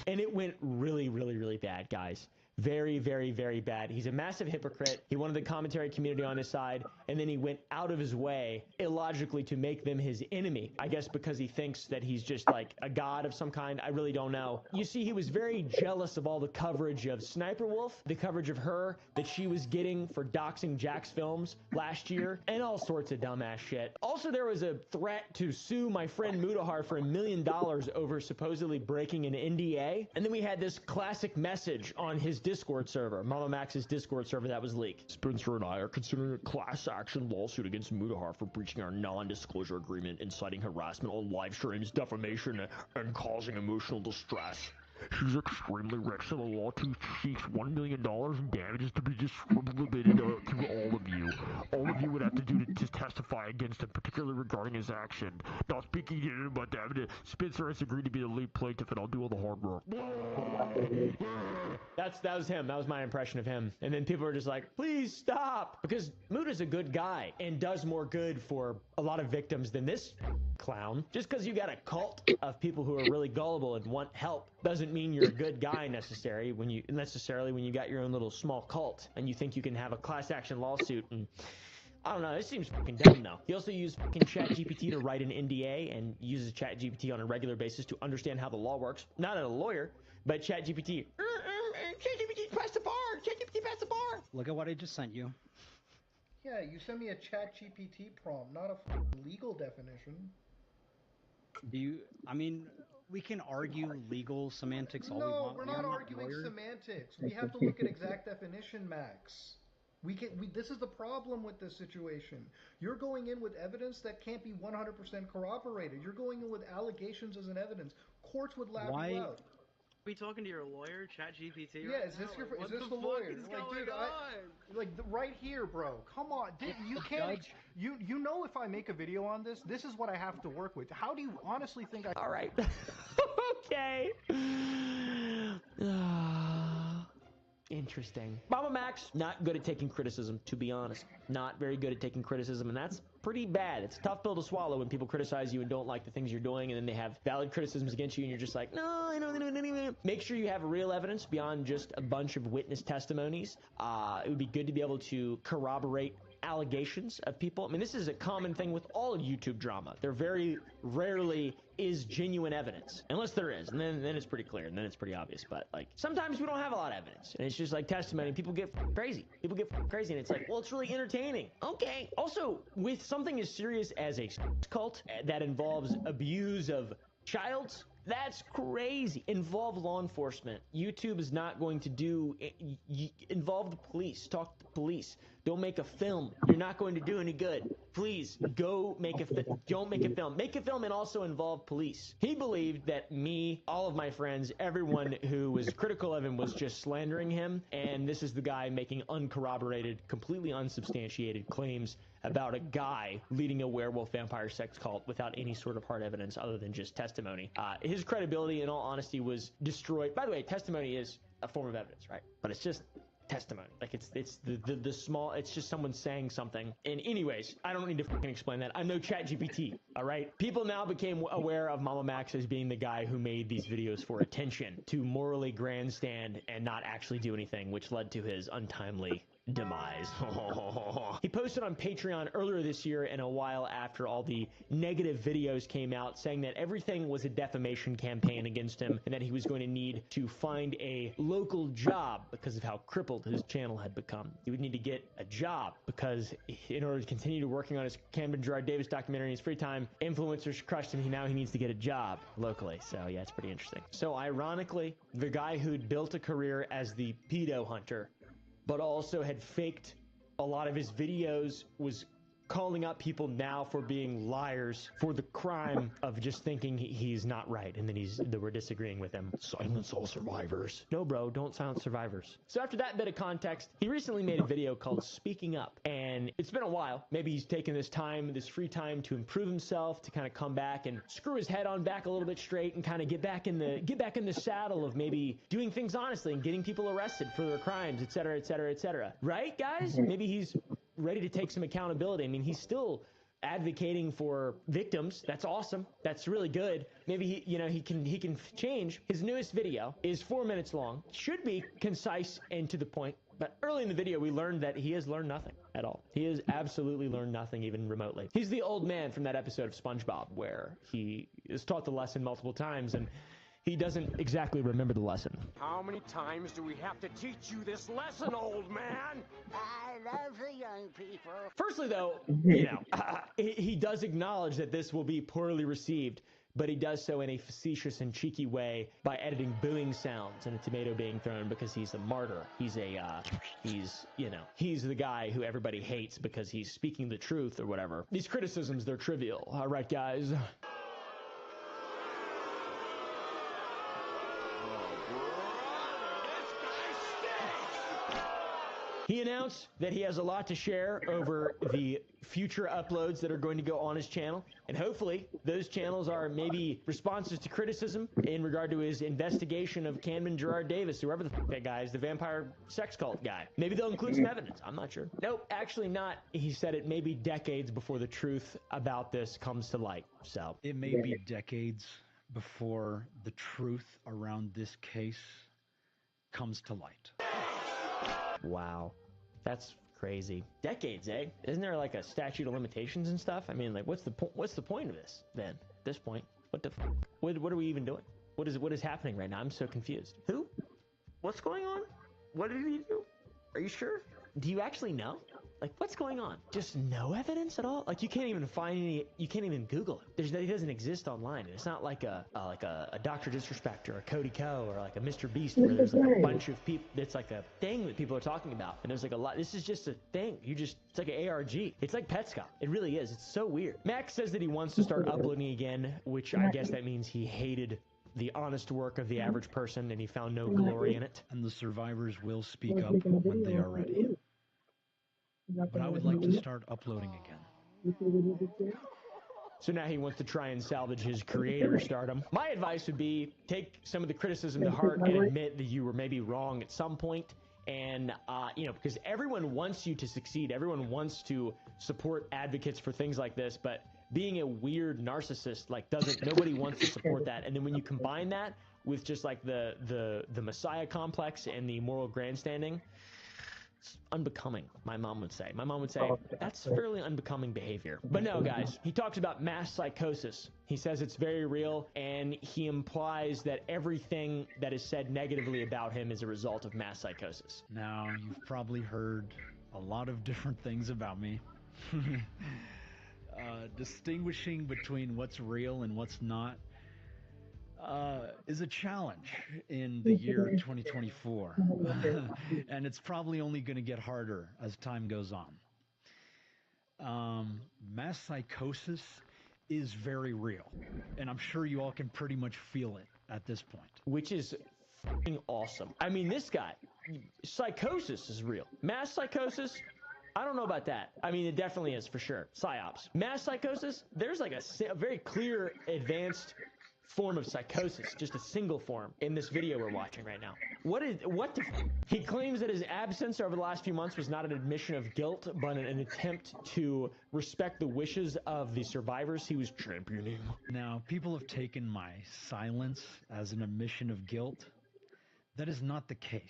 A: And it went really, really, really bad, guys. Very, very, very bad. He's a massive hypocrite. He wanted the commentary community on his side, and then he went out of his way, illogically, to make them his enemy. I guess because he thinks that he's just like a god of some kind. I really don't know. You see, he was very jealous of all the coverage of Sniper Wolf, the coverage of her that she was getting for doxing Jack's films last year, and all sorts of dumbass shit. Also, there was a threat to sue my friend Mudahar for $1 million over supposedly breaking an NDA. And then we had this classic message on his Discord server, Mama Max's Discord server, that was leaked.
Z: Spencer and I are considering a class action lawsuit against Mudahar for breaching our non-disclosure agreement, inciting harassment on live streams, defamation, and causing emotional distress. She's extremely rich, so the lawsuit seeks $1 million in damages to be distributed to all of you. All of you would have to do to testify against him, particularly regarding his action. Not speaking to him about the evidence, Spencer has agreed to be the lead plaintiff, and I'll do all the hard work.
A: That was him. That was my impression of him. And then people were just like, please stop. Because Muda's a good guy and does more good for a lot of victims than this clown. Just because you got a cult of people who are really gullible and want help doesn't mean you're a good guy necessarily when you got your own little small cult and you think you can have a class action lawsuit. And I don't know, this seems fucking dumb though. He also used fucking ChatGPT to write an NDA and uses ChatGPT on a regular basis to understand how the law works. Not as a lawyer, but ChatGPT. ChatGPT press the bar! ChatGPT press the bar!
R: Look at what I just sent you.
E: Yeah, you sent me a ChatGPT prompt, not a legal definition.
R: I mean, we can argue legal semantics all we
E: No,
R: want.
E: we're not arguing semantics. We have to look at exact definition, Max. This is the problem with this situation. You're going in with evidence that can't be 100% corroborated. You're going in with allegations as an evidence. Courts would laugh you out.
F: Are we talking to your lawyer, ChatGPT?
E: Yeah, is this the lawyer? Right here, bro. Come on, you can't. You know, if I make a video on this, this is what I have to work with. How do you honestly think I?
A: All right. Okay. Interesting. Mama Max, not good at taking criticism, to be honest. Not very good at taking criticism, and that's pretty bad. It's a tough pill to swallow when people criticize you and don't like the things you're doing, and then they have valid criticisms against you, and you're just like, no, I don't know anyway. Make sure you have real evidence beyond just a bunch of witness testimonies. It would be good to be able to corroborate allegations of people. I mean, this is a common thing with all YouTube drama. There very rarely is genuine evidence, unless there is, and then it's pretty clear, and then it's pretty obvious. But like sometimes we don't have a lot of evidence, and it's just like testimony. People get crazy. People get crazy, and it's like, well, it's really entertaining. Okay. Also, with something as serious as a cult that involves abuse of childs, that's crazy. Involve law enforcement. YouTube is not going to do involve the police. Talk to the police. Don't make a film. You're not going to do any good. Please go make don't make a film. Make a film and also involve police. He believed that me, all of my friends, everyone who was critical of him was just slandering him, and this is the guy making uncorroborated, completely unsubstantiated claims about a guy leading a werewolf vampire sex cult without any sort of hard evidence other than just testimony. His credibility, in all honesty, was destroyed. By the way, testimony is a form of evidence, right? But it's just testimony. Like it's the small, it's just someone saying something. And anyways, I don't need to fucking explain that. I'm no ChatGPT, all right? People now became aware of Mama Max as being the guy who made these videos for attention, to morally grandstand and not actually do anything, which led to his untimely demise. He posted on Patreon earlier this year and a while after all the negative videos came out, saying that everything was a defamation campaign against him and that he was going to need to find a local job because of how crippled his channel had become. He would need to get a job because in order to continue working on his Cameron Gerard Davis documentary in his free time, influencers crushed him. Now he needs to get a job locally. So yeah, it's pretty interesting. So ironically, the guy who'd built a career as the pedo hunter but also had faked a lot of his videos, was calling out people now for being liars for the crime of just thinking he's not right, and then we're disagreeing with him.
Z: Silence all survivors.
A: No, bro, don't silence survivors. So after that bit of context, he recently made a video called Speaking Up, and it's been a while. Maybe he's taken this free time to improve himself, to kind of come back and screw his head on back a little bit straight and kind of get back in the saddle of maybe doing things honestly and getting people arrested for their crimes, etc., etc., etc. Right, guys? Maybe he's ready to take some accountability. I mean, he's still advocating for victims. That's awesome. That's really good. Maybe he can change. His newest video is 4 minutes long. Should be concise and to the point. But early in the video, we learned that he has learned nothing at all. He has absolutely learned nothing, even remotely. He's the old man from that episode of SpongeBob where he is taught the lesson multiple times and he doesn't exactly remember the lesson.
N: How many times do we have to teach you this lesson, old man? I love the young people.
A: Firstly, though, he does acknowledge that this will be poorly received, but he does so in a facetious and cheeky way by editing booing sounds and a tomato being thrown because he's a martyr. He's the guy who everybody hates because he's speaking the truth or whatever. These criticisms, they're trivial. All right, guys. He announced that he has a lot to share over the future uploads that are going to go on his channel, and hopefully those channels are maybe responses to criticism in regard to his investigation of Camden Gerard Davis, whoever the that guy is, the vampire sex cult guy. Maybe they'll include some evidence. I'm not sure. Nope, actually not. He said it may be decades before the truth about this comes to light. So
R: it may be decades before the truth around this case comes to light.
A: Wow. That's crazy. Decades, eh? Isn't there like a statute of limitations and stuff? I mean, like, what's the point of this then? At this point, what are we even doing? What is happening right now? I'm so confused. Who? What's going on? What did he do? Are you sure? Do you actually know? Like, what's going on? Just no evidence at all? Like, you can't even find any, you can't even Google it. It doesn't exist online. It's not like a Dr. Disrespect or a Cody Ko or like a Mr. Beast where there's like a bunch of people, it's like a thing that people are talking about. And there's like a lot, this is just a thing. It's like an ARG. It's like Petscop. It really is. It's so weird. Max says that he wants to start uploading again, which I guess that means he hated the honest work of the average person and he found no glory in it.
R: And the survivors will speak up when they are ready. But I would like to start uploading again.
A: So now he wants to try and salvage his creator stardom. My advice would be take some of the criticism to heart and admit that you were maybe wrong at some point. And, because everyone wants you to succeed. Everyone wants to support advocates for things like this. But being a weird narcissist, nobody wants to support that. And then when you combine that with just like the Messiah complex and the moral grandstanding, it's unbecoming, my mom would say. My mom would say, that's fairly unbecoming behavior. But no, guys, he talks about mass psychosis. He says it's very real, and he implies that everything that is said negatively about him is a result of mass psychosis.
R: Now, you've probably heard a lot of different things about me. Distinguishing between what's real and what's not is a challenge in the year 2024. And it's probably only going to get harder as time goes on. Mass psychosis is very real, and I'm sure you all can pretty much feel it at this point.
A: Which is f***ing awesome. I mean, this guy, psychosis is real. Mass psychosis, I don't know about that. I mean, it definitely is for sure. Psyops. Mass psychosis, there's like a very clear, advanced form of psychosis, just a single form in this video we're watching right now. He claims that his absence over the last few months was not an admission of guilt, but an attempt to respect the wishes of the survivors he was championing.
R: Now, people have taken my silence as an admission of guilt. That is not the case.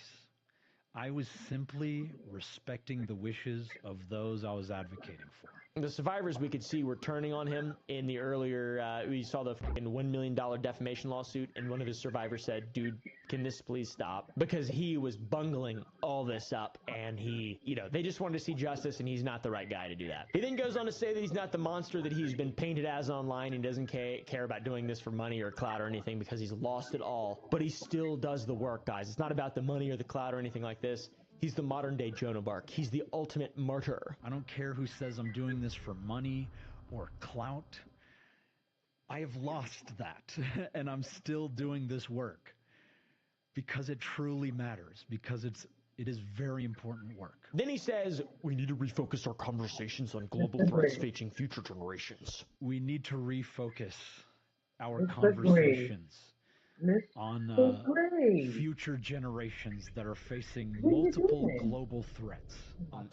R: I was simply respecting the wishes of those I was advocating for.
A: The survivors we could see were turning on him in the earlier, we saw the $1 million defamation lawsuit, and one of his survivors said, dude, can this please stop? Because he was bungling all this up, and they just wanted to see justice, and he's not the right guy to do that. He then goes on to say that he's not the monster that he's been painted as online, and doesn't care about doing this for money or clout or anything, because he's lost it all. But he still does the work, guys. It's not about the money or the clout or anything like this. He's the modern day Joan of Arc. He's the ultimate martyr.
R: I don't care who says I'm doing this for money or clout. I have lost that, and I'm still doing this work because it truly matters, because it is very important work.
A: Then he says, we need to refocus our conversations on global threats facing future generations.
R: We need to refocus our conversations on future generations that are facing multiple global threats.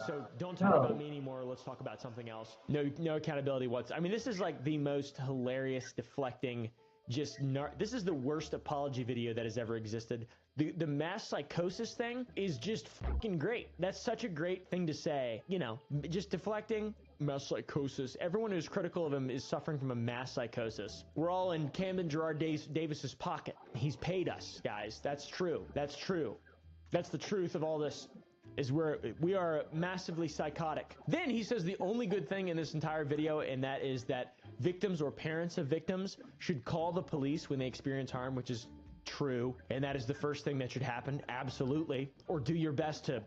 A: So don't talk about me anymore. Let's talk about something else. No accountability I mean, this is like the most hilarious, deflecting, this is the worst apology video that has ever existed. The mass psychosis thing is just fucking great. That's such a great thing to say. Just deflecting. Mass psychosis. Everyone who's critical of him is suffering from a mass psychosis. We're all in Camden Gerard Davis's pocket. He's paid us, guys. That's true. That's true. That's the truth of all this. We are massively psychotic. Then he says the only good thing in this entire video, and that is that victims or parents of victims should call the police when they experience harm, which is true, and that is the first thing that should happen. Absolutely. Or do your best to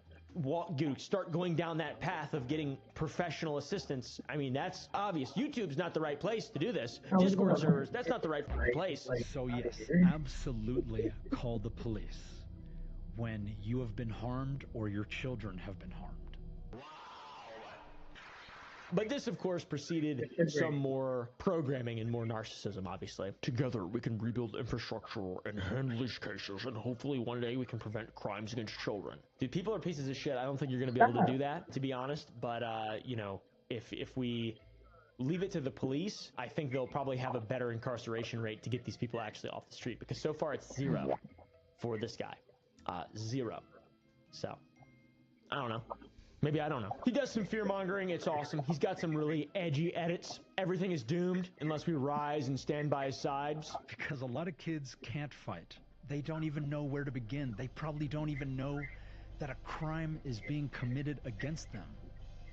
A: start going down that path of getting professional assistance. I mean, that's obvious. YouTube's not the right place to do this. Discord servers, that's not the right place.
R: So yes, absolutely call the police. when you have been harmed or your children have been harmed.
A: But this, of course, preceded some more programming and more narcissism, obviously. Together, we can rebuild infrastructure and handle these cases, and hopefully one day we can prevent crimes against children. Dude, people are pieces of shit. I don't think you're going to be able to do that, to be honest. But, you know, if we leave it to the police, I think they'll probably have a better incarceration rate to get these people actually off the street. Because so far, it's 0 for this guy. 0. So, I don't know. Maybe, I don't know. He does some fear-mongering. It's awesome. He's got some really edgy edits. Everything is doomed unless we rise and stand by his sides.
R: Because a lot of kids can't fight. They don't even know where to begin. They probably don't even know that a crime is being committed against them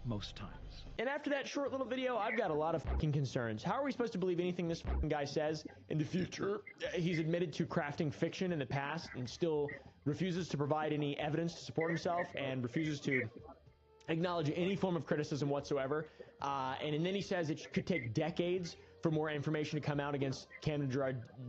R: most times.
A: And after that short little video, I've got a lot of fucking concerns. How are we supposed to believe anything this fucking guy says in the future? He's admitted to crafting fiction in the past and still refuses to provide any evidence to support himself and refuses to acknowledge any form of criticism whatsoever. And then he says it could take decades for more information to come out against Camden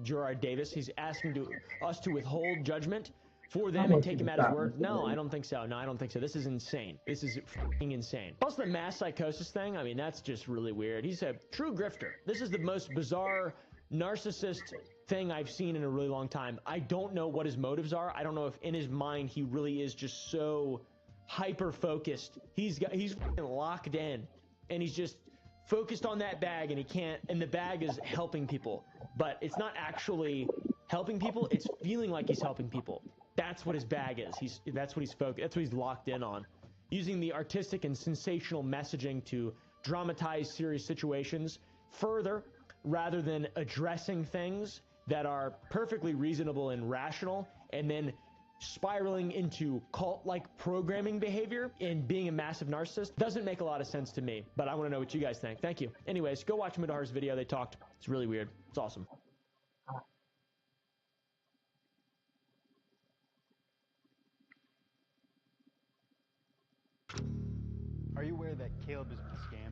A: Gerard Davis. He's asking us to withhold judgment for them and take him at his word. No, I don't think so. No, I don't think so. This is insane. This is fucking insane. Also, the mass psychosis thing, I mean, that's just really weird. He's a true grifter. This is the most bizarre narcissist thing I've seen in a really long time. I don't know what his motives are. I don't know if in his mind he really is just so hyper focused. He's fucking locked in and he's just focused on that bag, and he can't, and the bag is helping people, but it's not actually helping people. It's feeling like he's helping people. That's what his bag is. That's what he's locked in on, using the artistic and sensational messaging to dramatize serious situations further rather than addressing things that are perfectly reasonable and rational, and then spiraling into cult-like programming behavior and being a massive narcissist doesn't make a lot of sense to me, but I want to know what you guys think. Thank you. Anyways, go watch Mudahar's video. They talked. It's really weird. It's awesome.
C: Are you aware that Caleb has been scammed?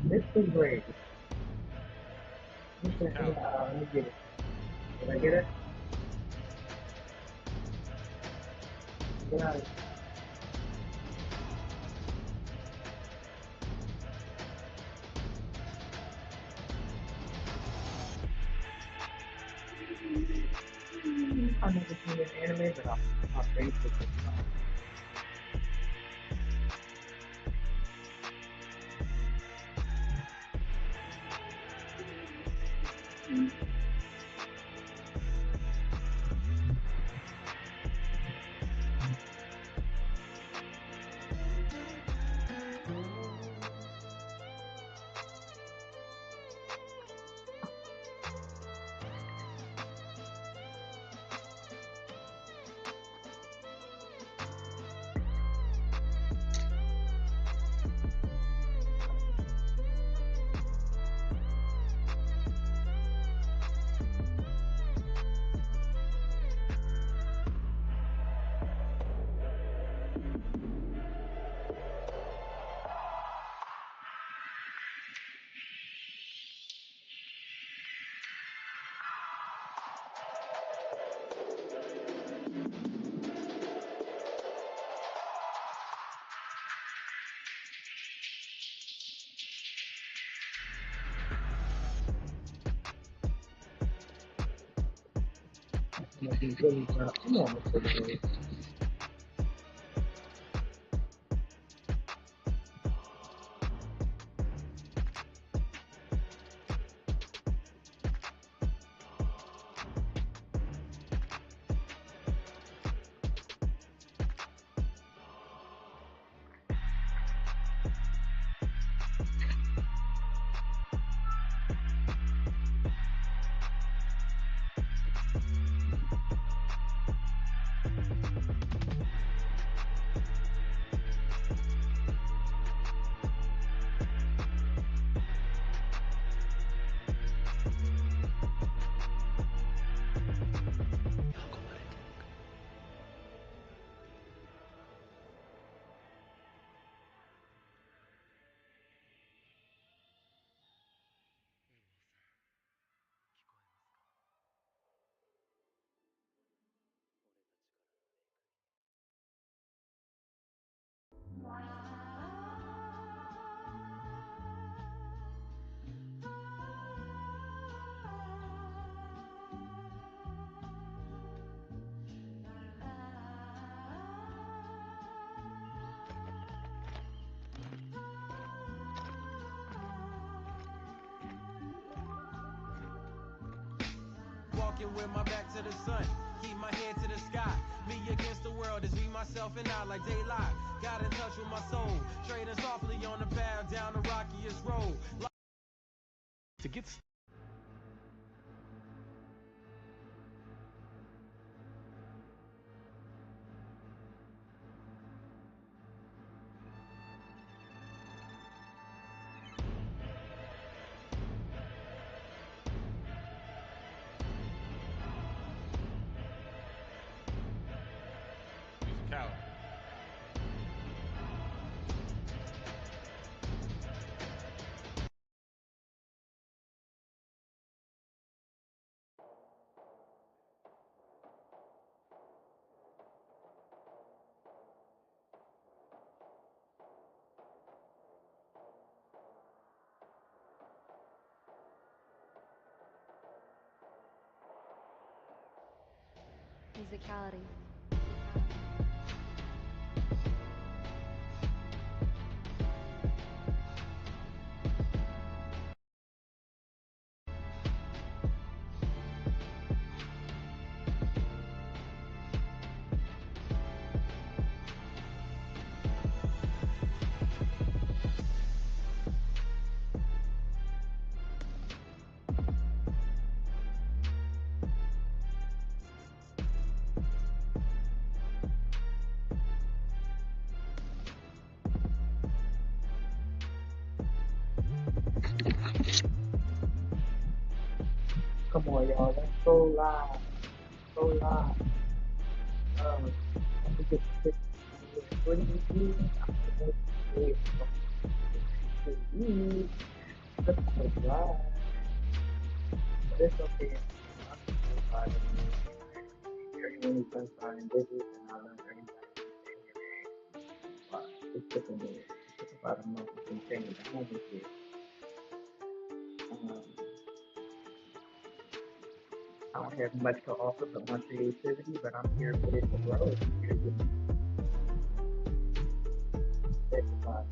G: Mr. Grade. Let me get it. Did I get it? Get out of here. I've never seen an anime, but I'll face it. I'm gonna be really rough. Come on, Mr. Boy.
I: Walking with my back to the sun, keep my head to the sky. Me against the world is me, myself, and I like daylight. Got in touch with my soul, trading softly on the path down the rockiest road.
B: To get musicality.
T: Musicality.
G: Come on, y'all. Let's go live. Go live. Let me get the picture. What do you do? Let's go live. But it's okay. I'm so live. Everyone who's been signing digits, and I love everybody who's in here. But it took a minute. It took about a month to continue. I'm almost here. I don't have much to offer but my creativity, but I'm here for it to grow. I'm here to testify.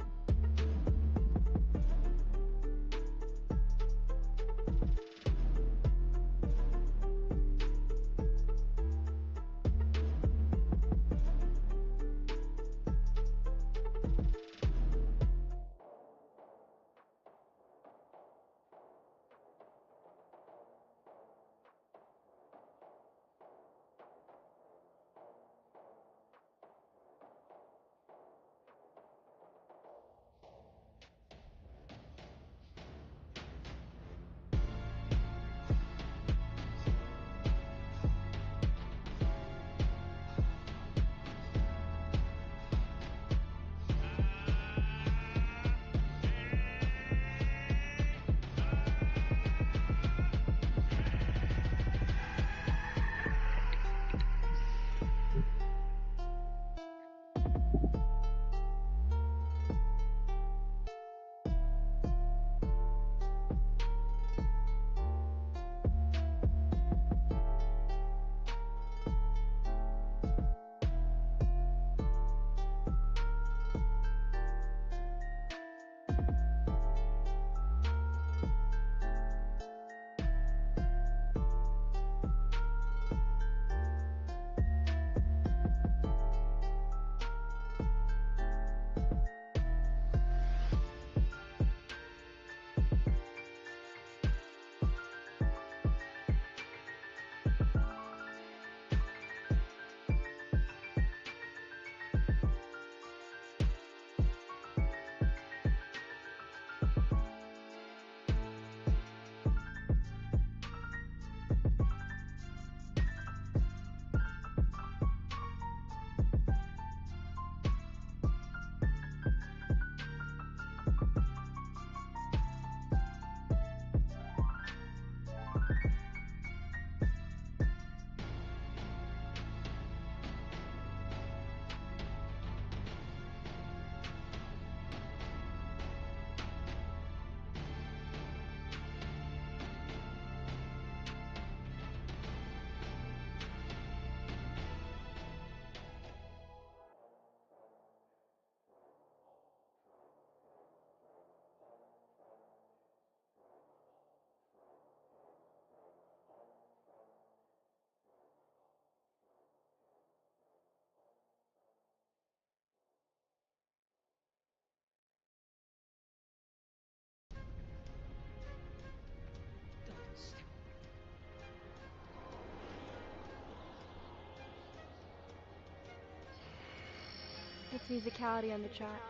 M: musicality on the chat.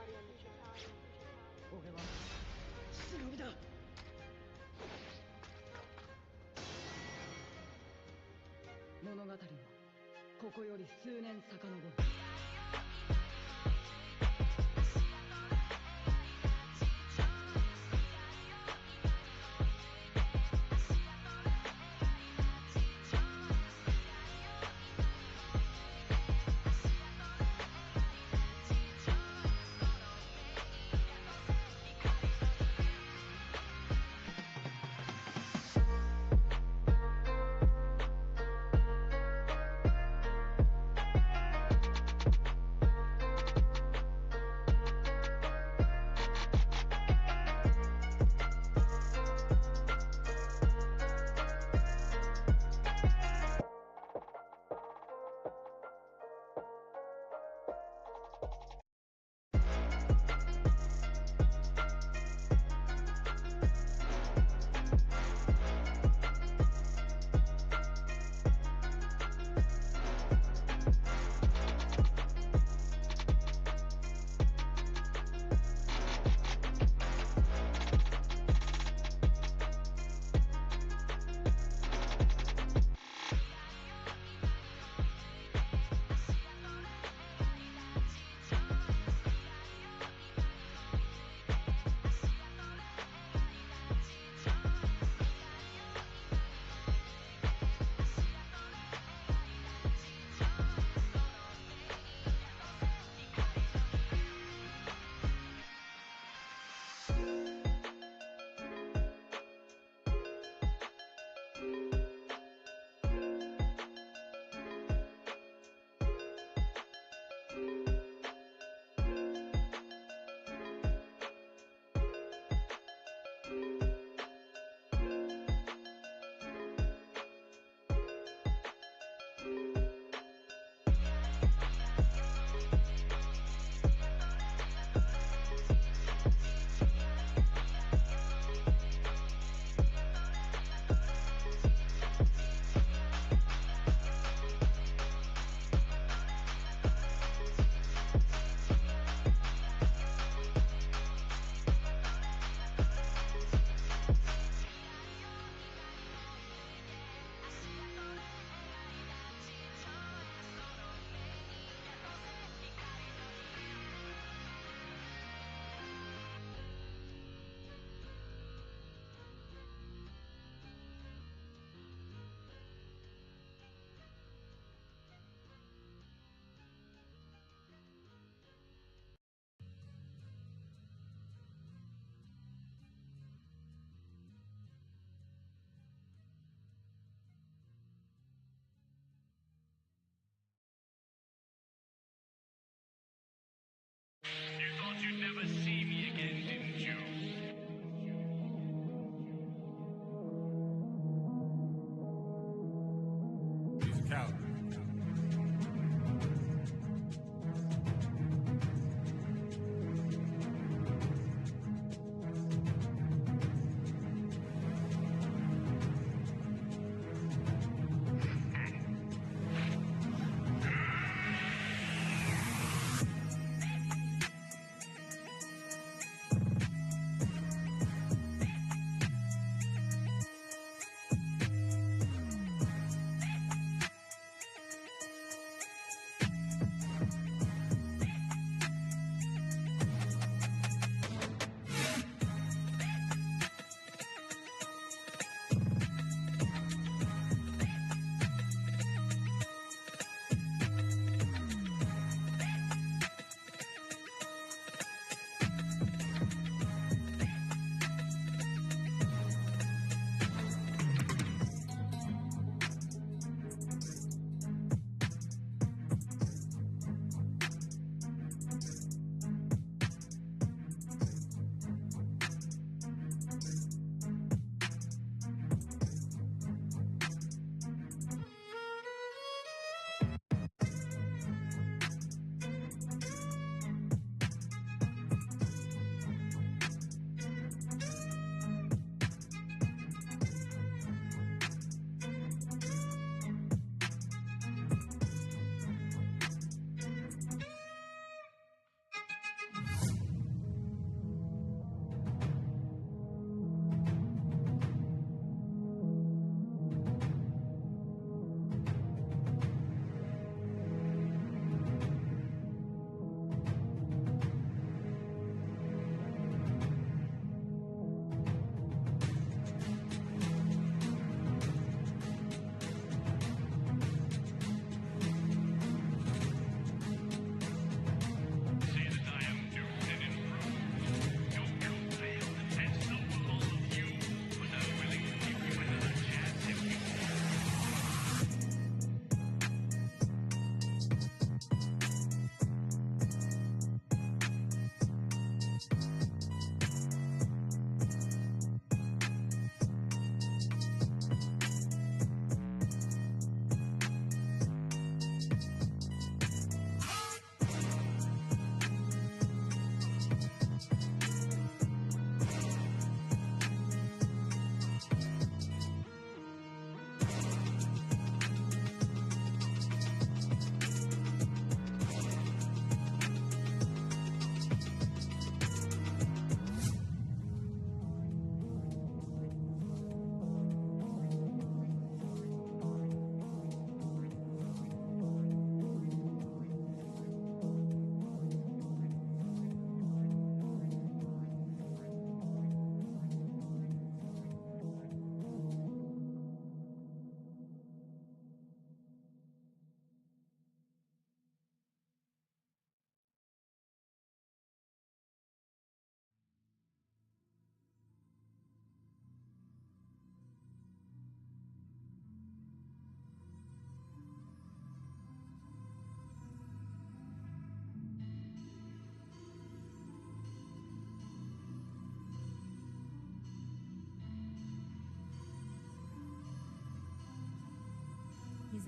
T: 俺は忍びだ。物語はここより数年遡る。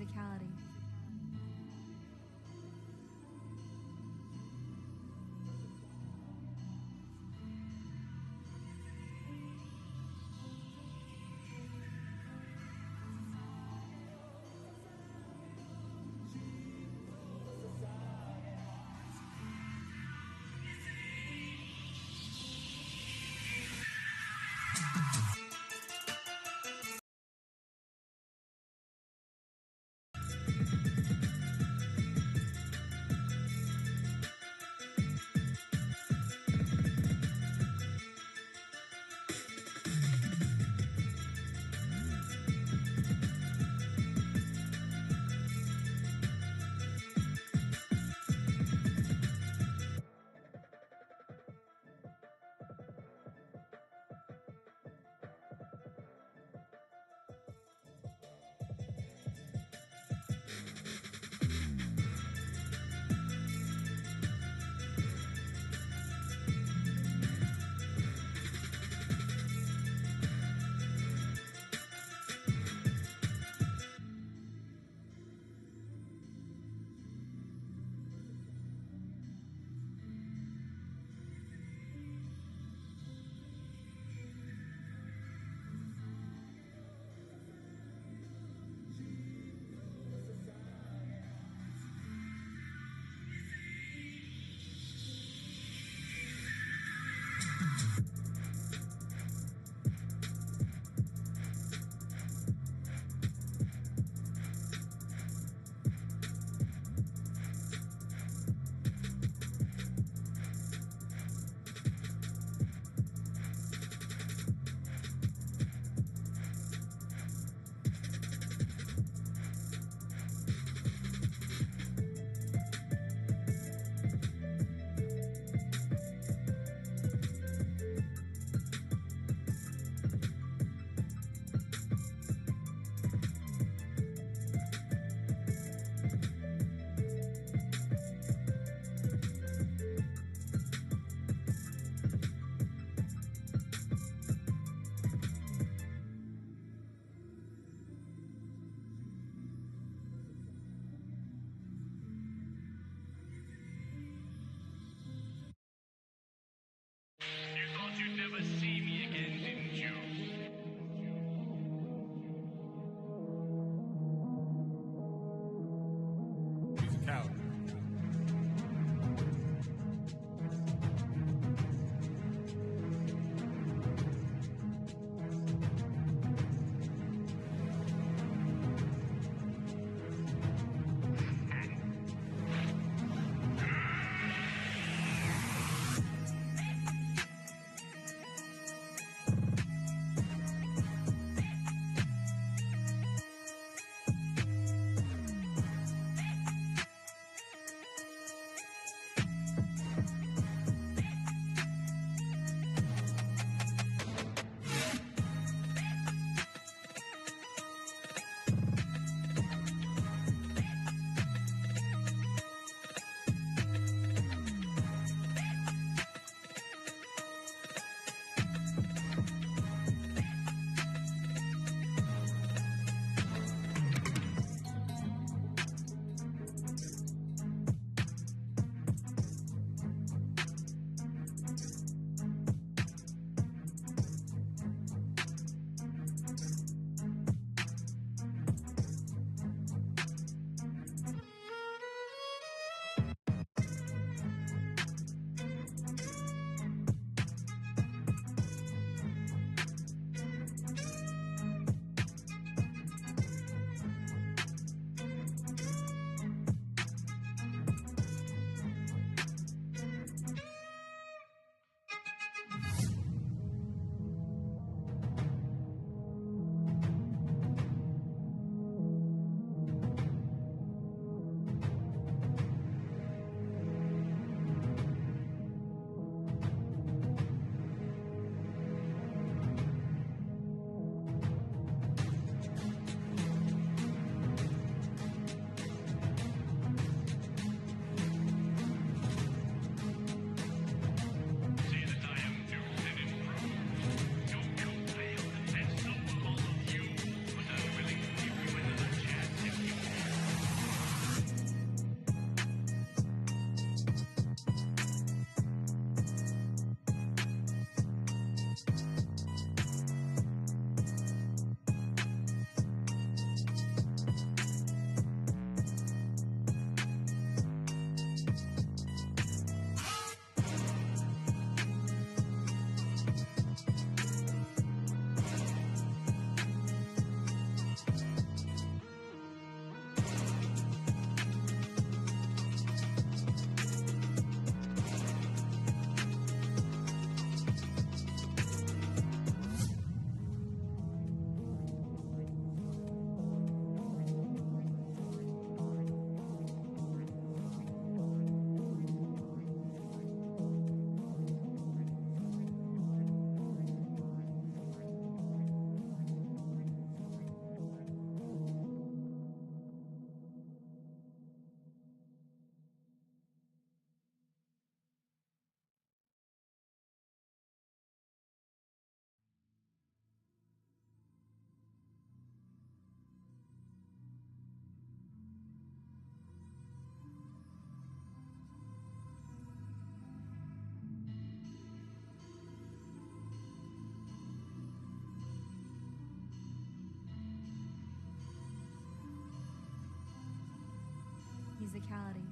H: physicality.
I: You thought you'd never see me again, didn't you?
O: He's a coward.
H: physicality.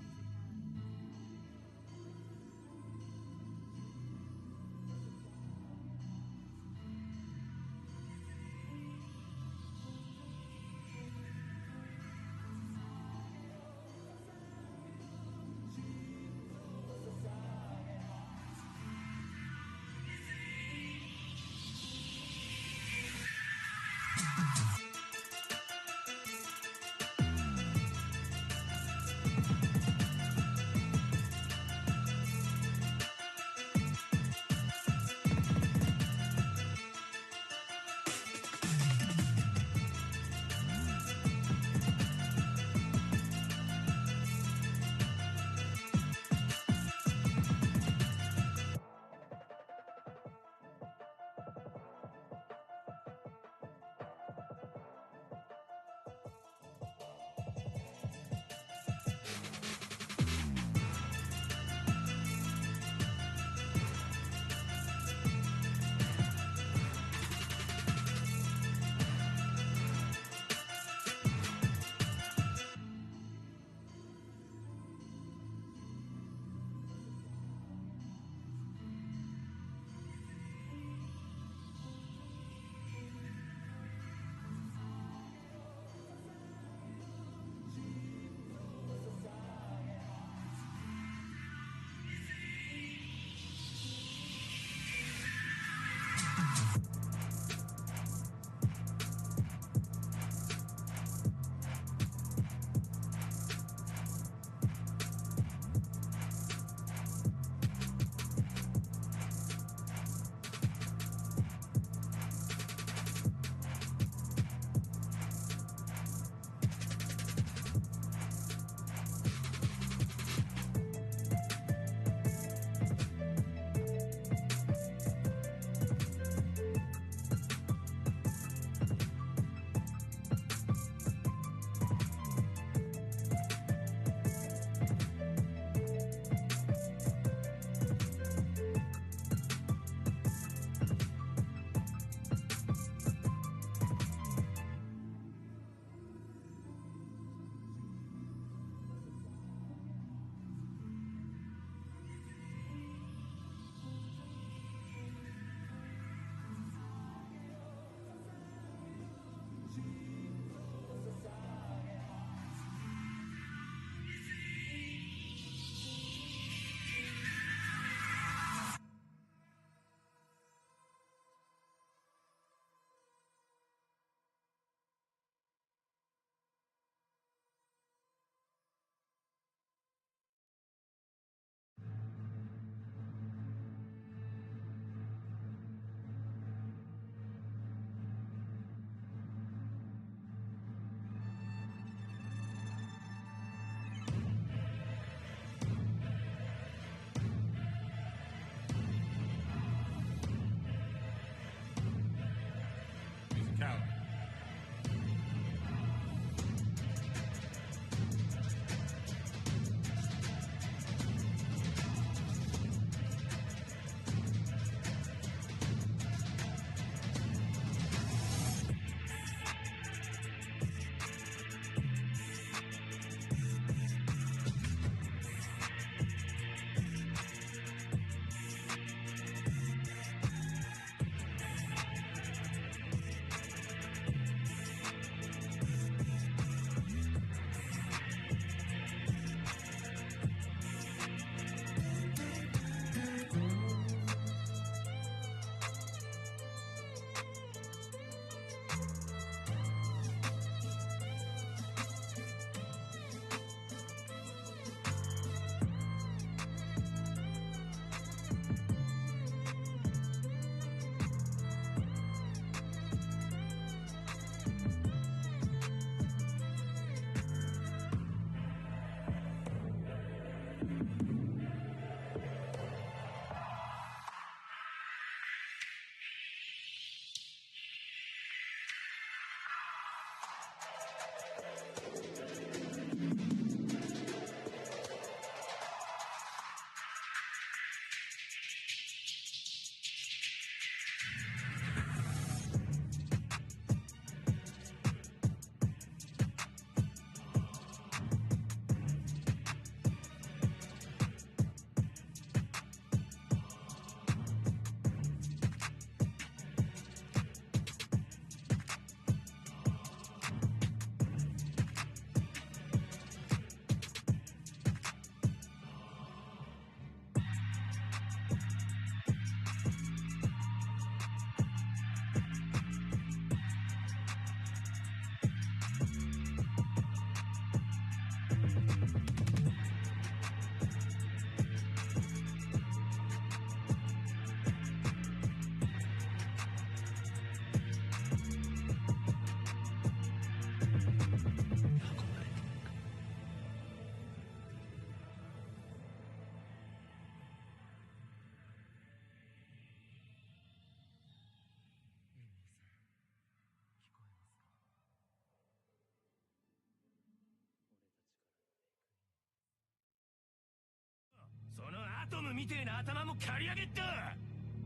N: みてえな頭も刈り上げっと。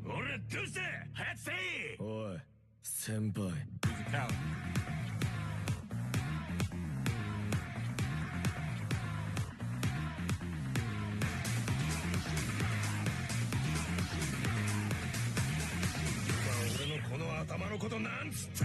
N: ほらどうした早くせい。
H: おい先輩。
N: 俺のこの頭のことなんつった。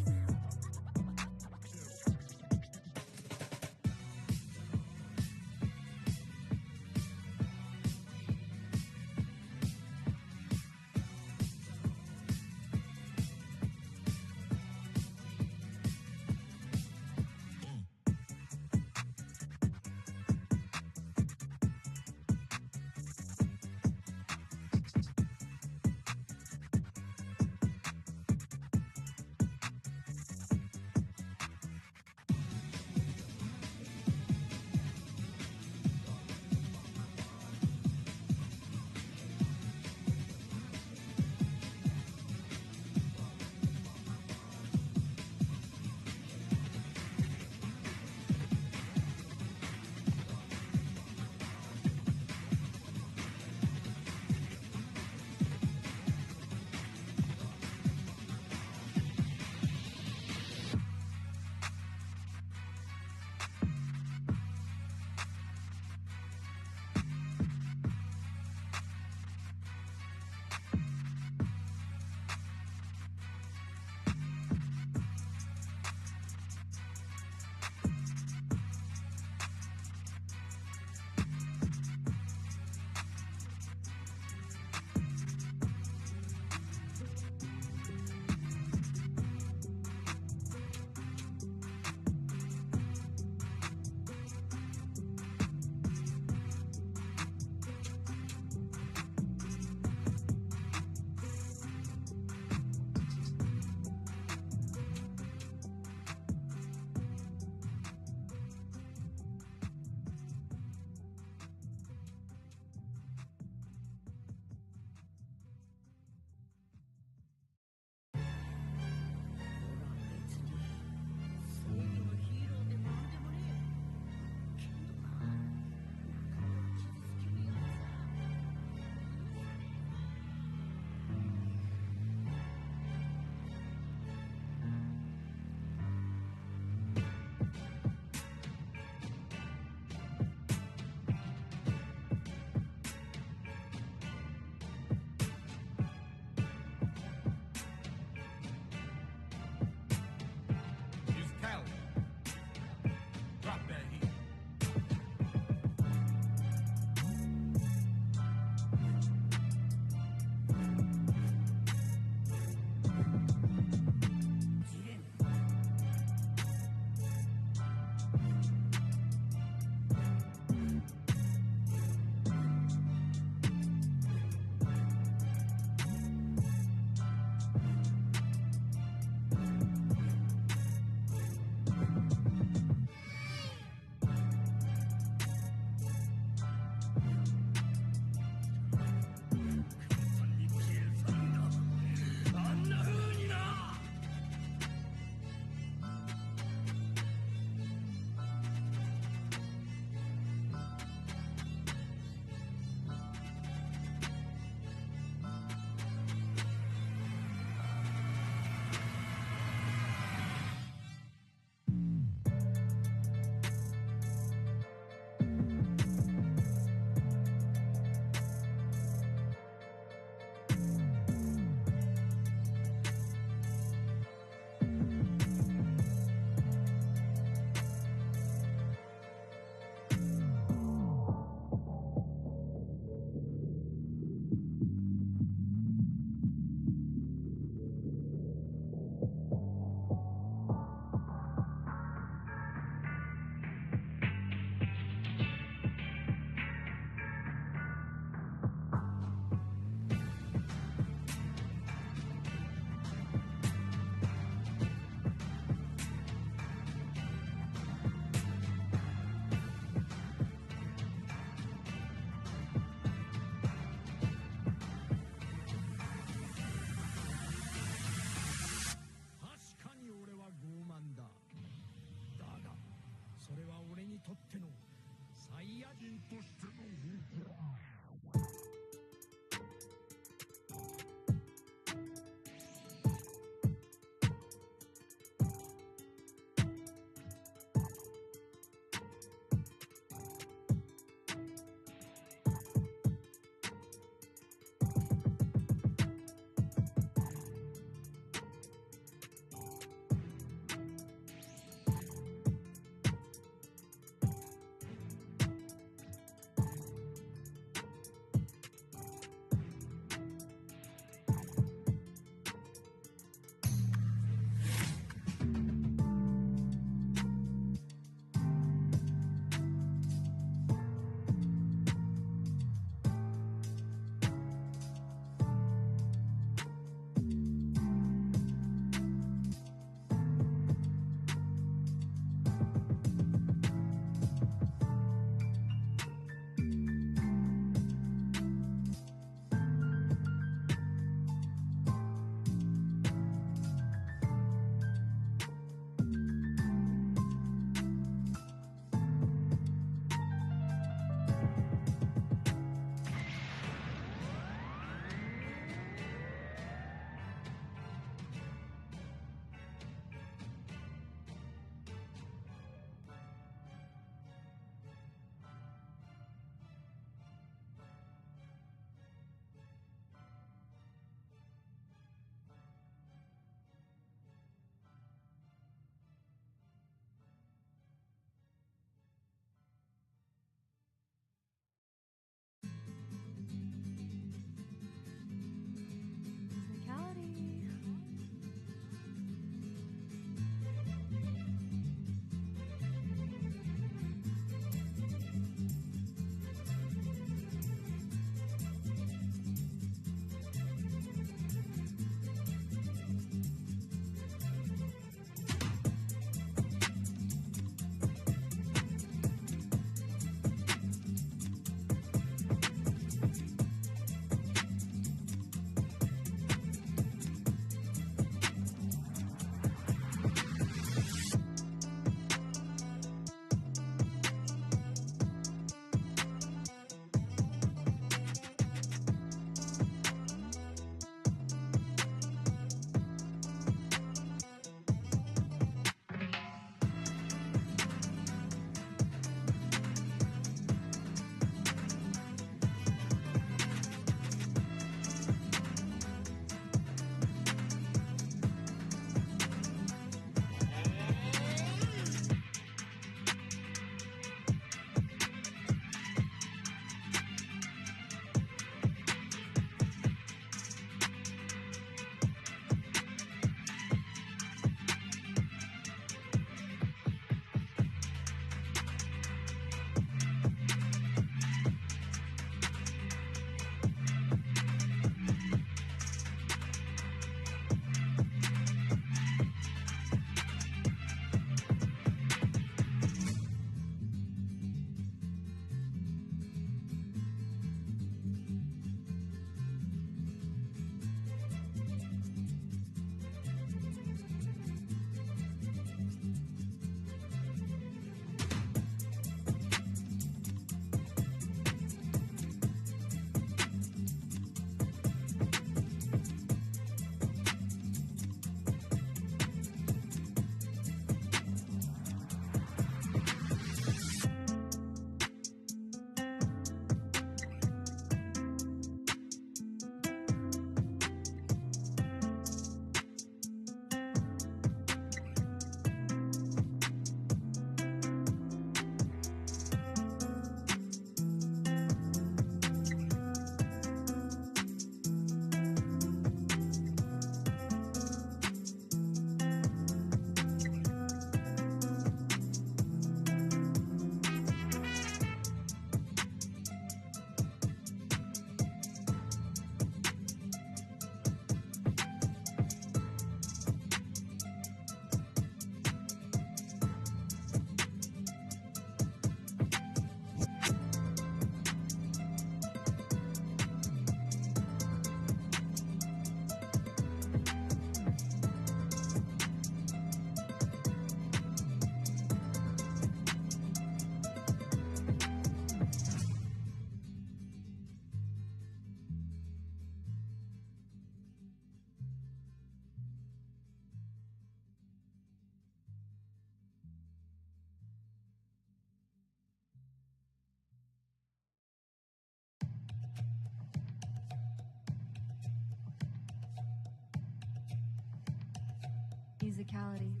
M: physicality.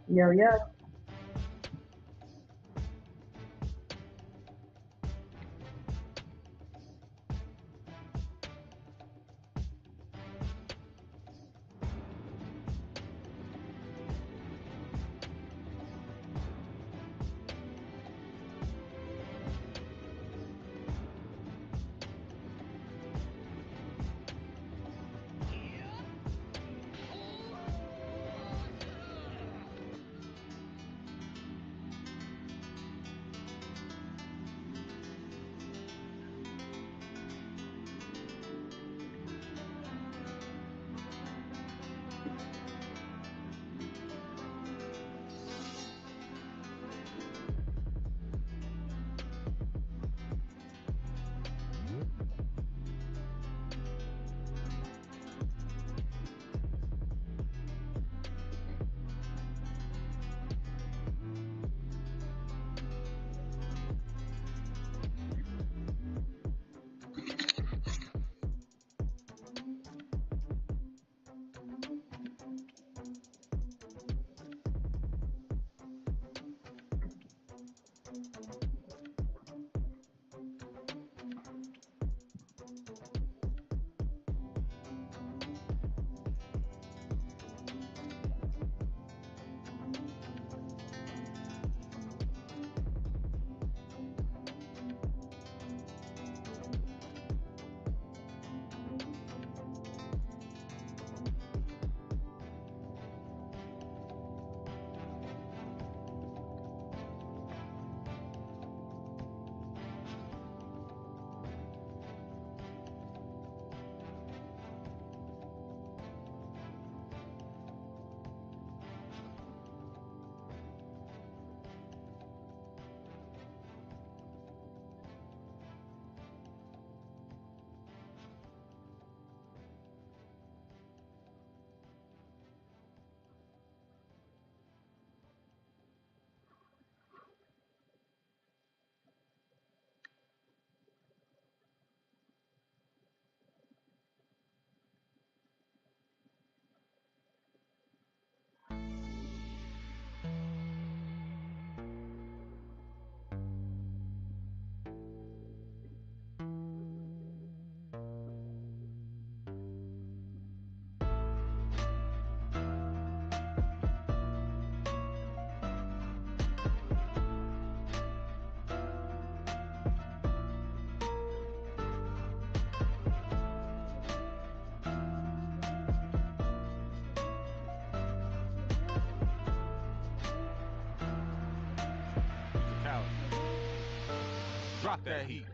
G: Yo, yo.
M: that heat.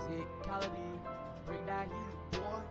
P: Musicality, bring that heat, boy.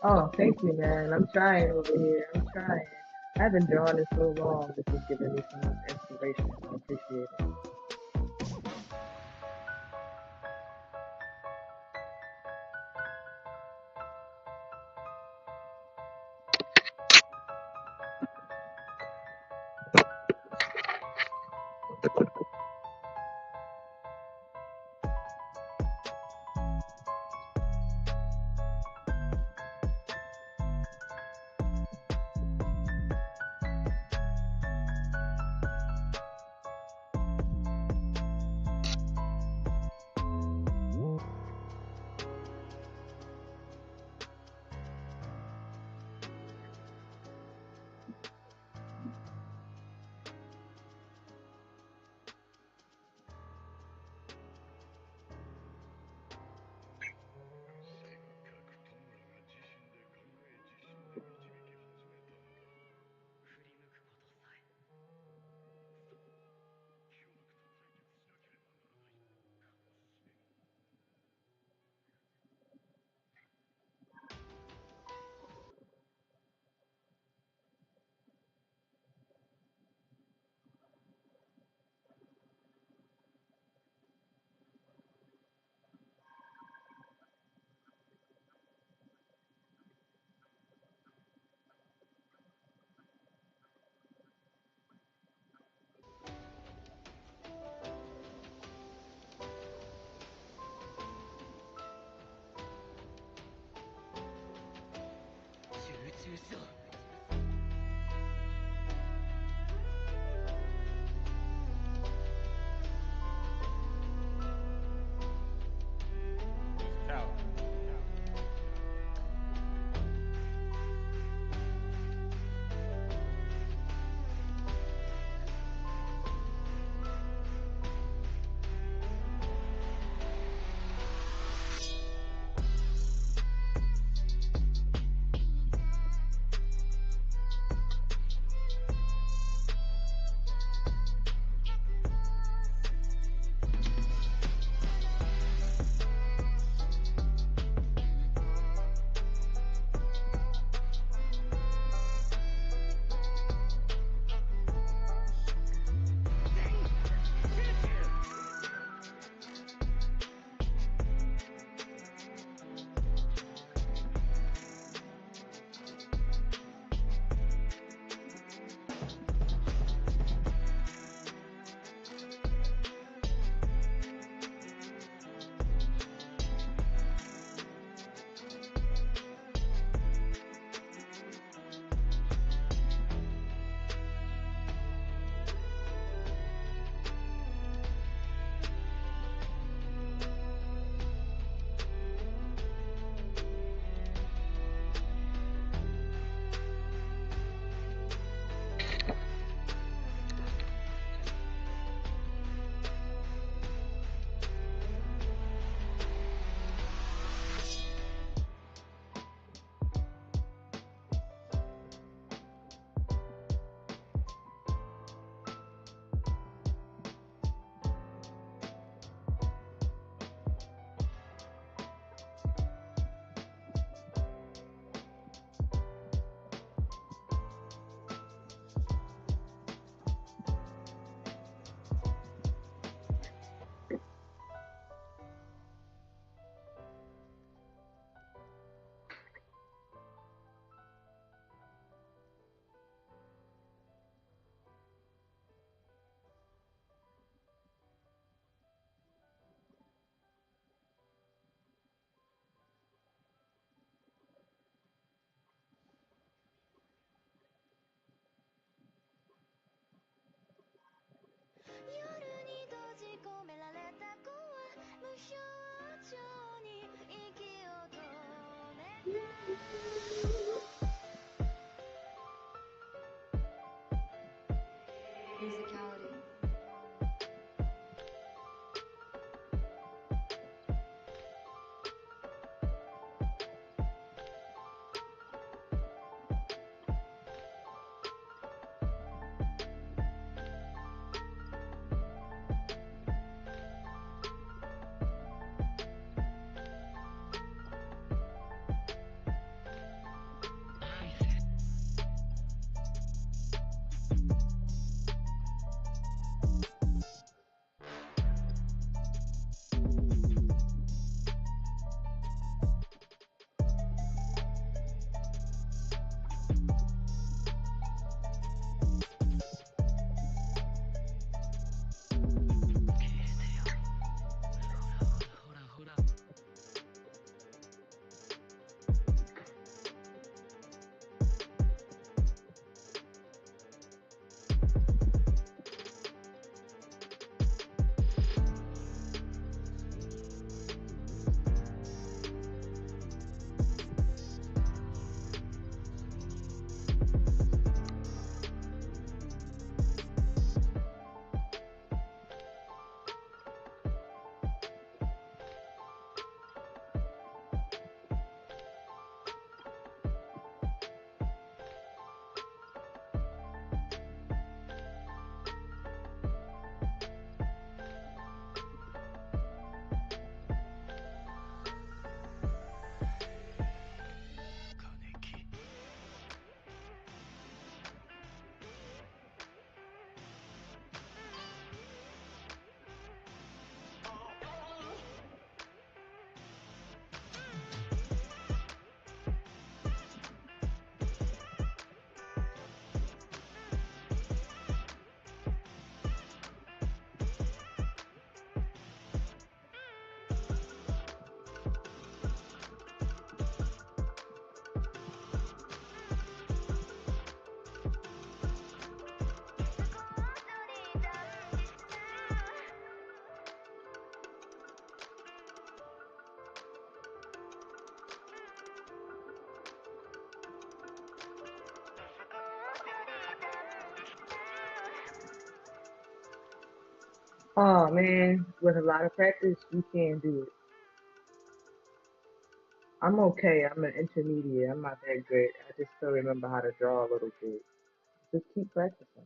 G: Oh, thank you, man. I'm trying over here. I'm trying. I haven't drawn in so long. This is giving me some inspiration. I appreciate it.
J: Musicality.
G: Oh man, with a lot of practice, you can do it. I'm okay. I'm an intermediate. I'm not that great. I just still remember how to draw a little bit. Just keep practicing.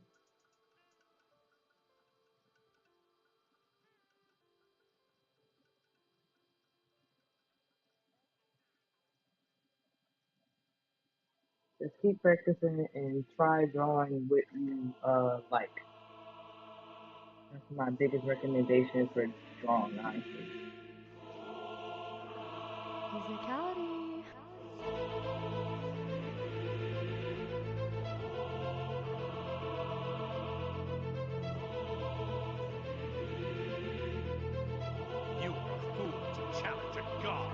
G: Just keep practicing and try drawing what you like. That's my biggest recommendation for drawing, honestly.
L: Musicality.
I: You are a fool to challenge a god.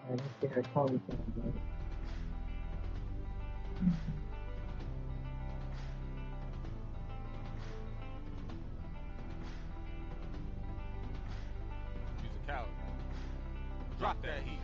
G: I don't think I call it that.
I: Musicality. Drop that heat.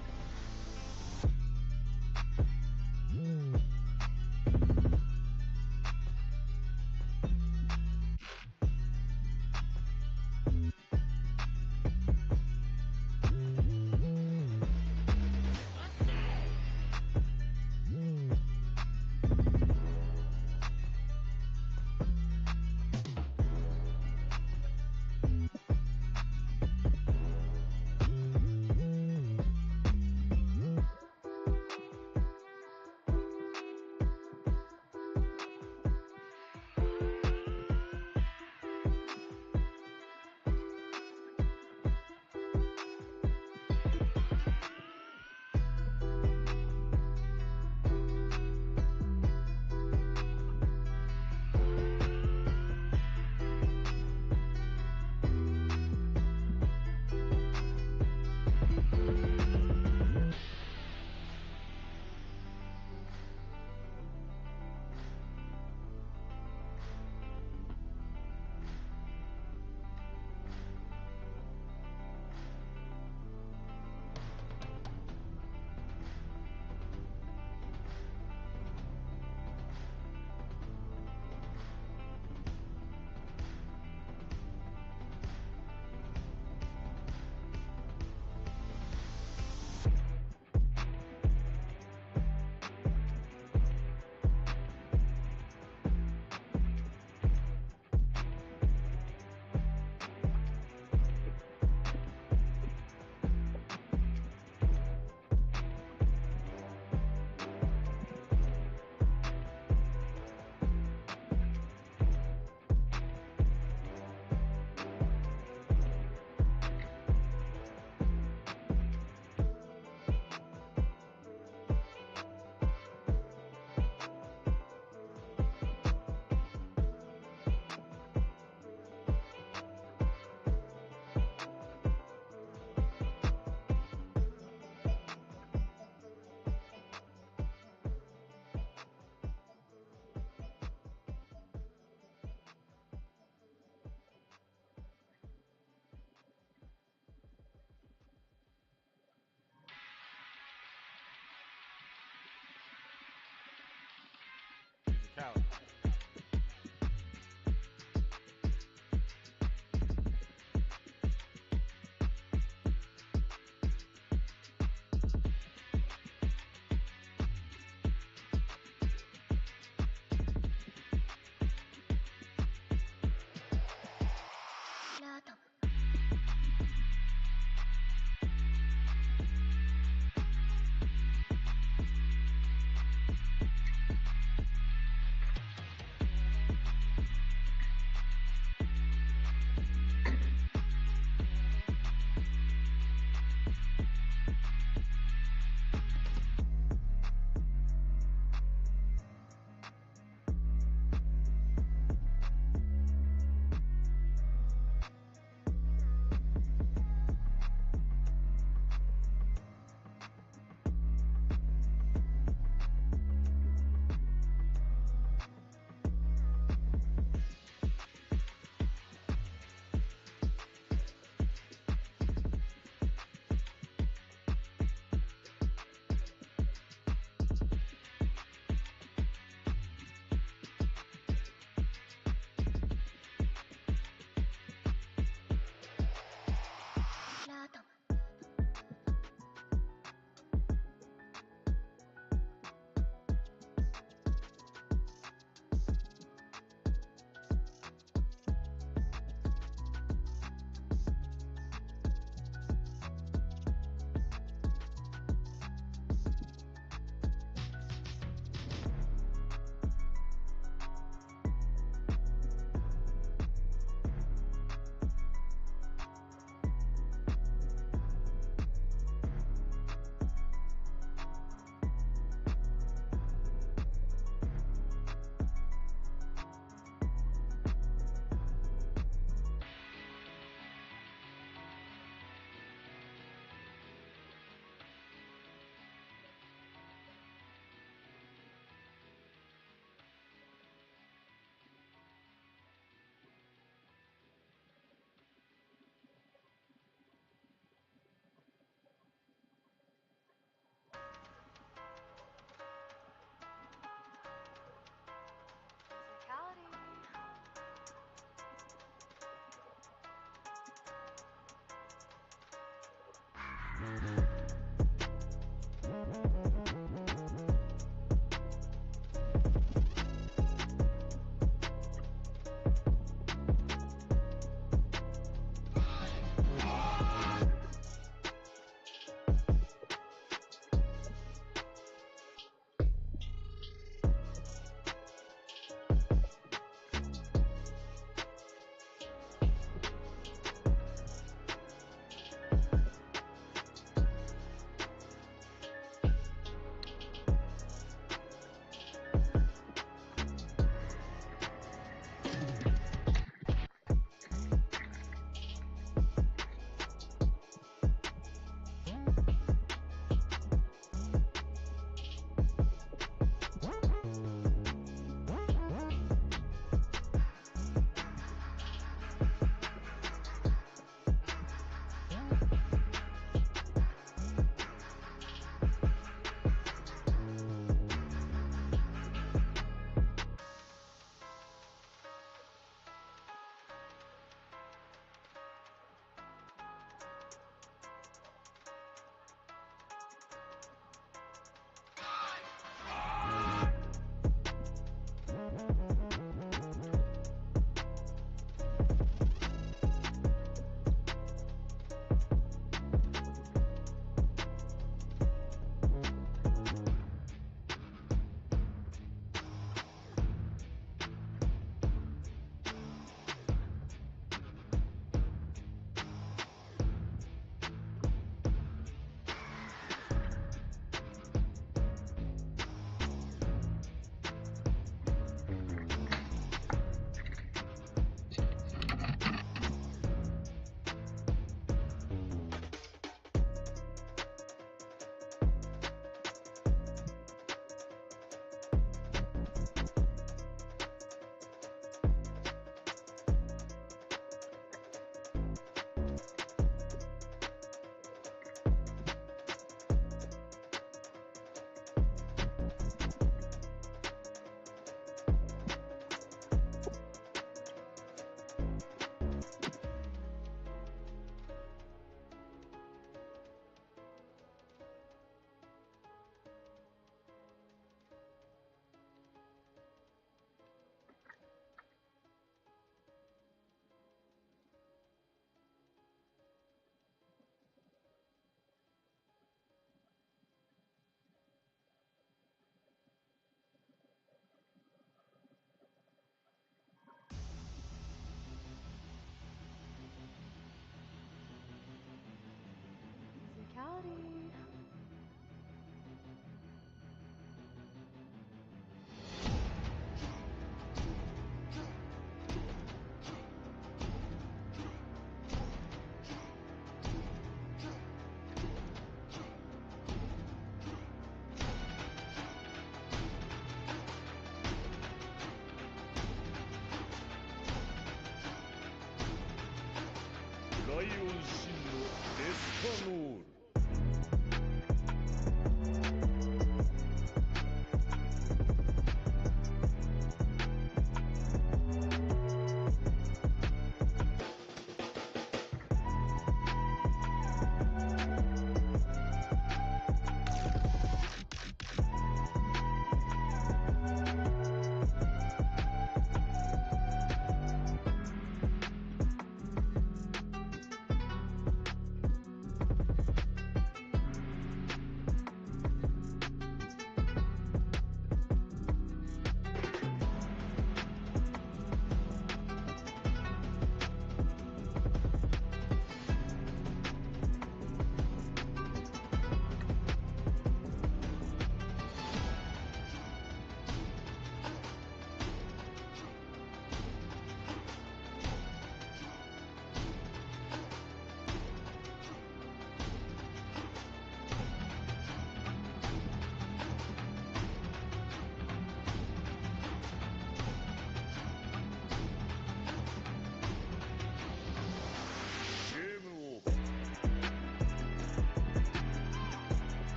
L: Physicality.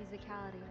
L: Musicality.
K: Musicality.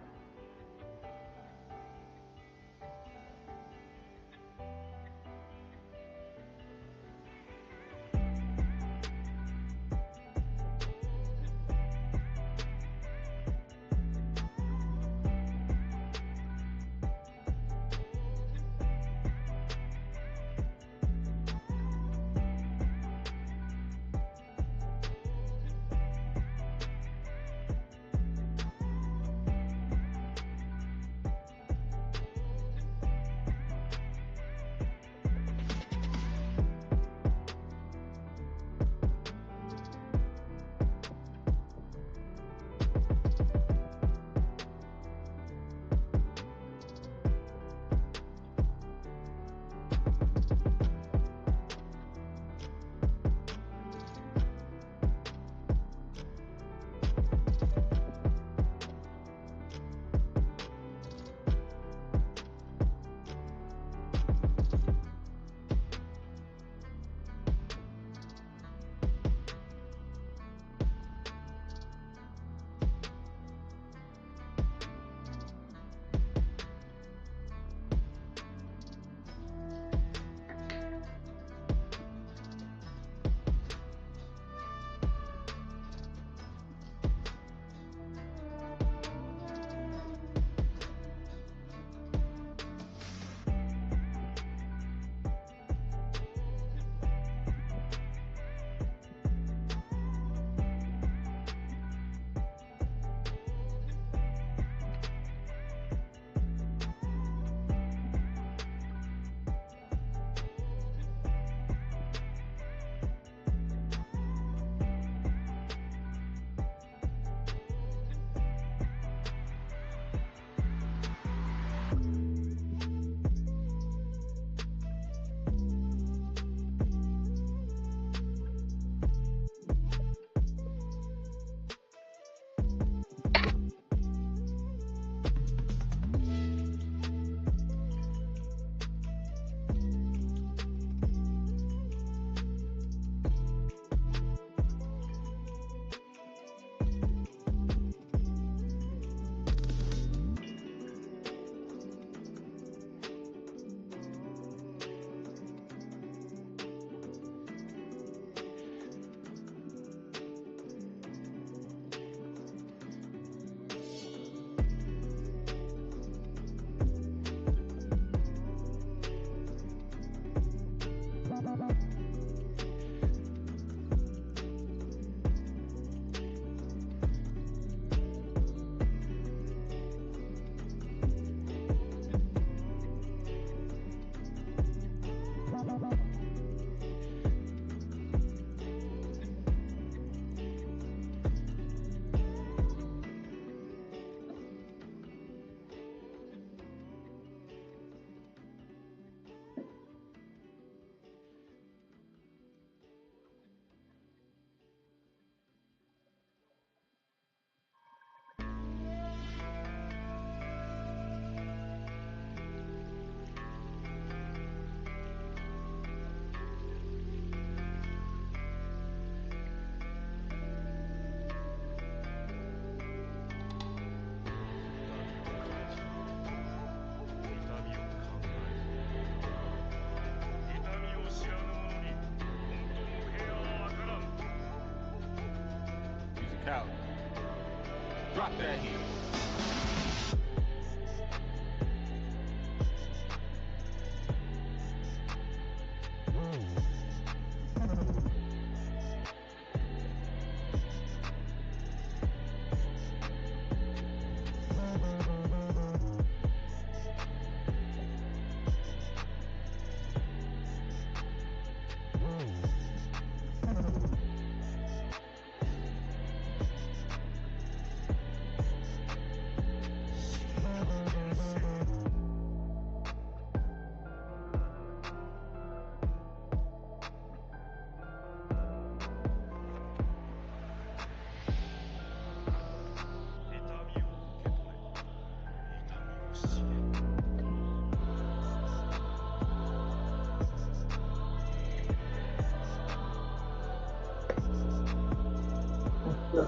K: Drop that heat.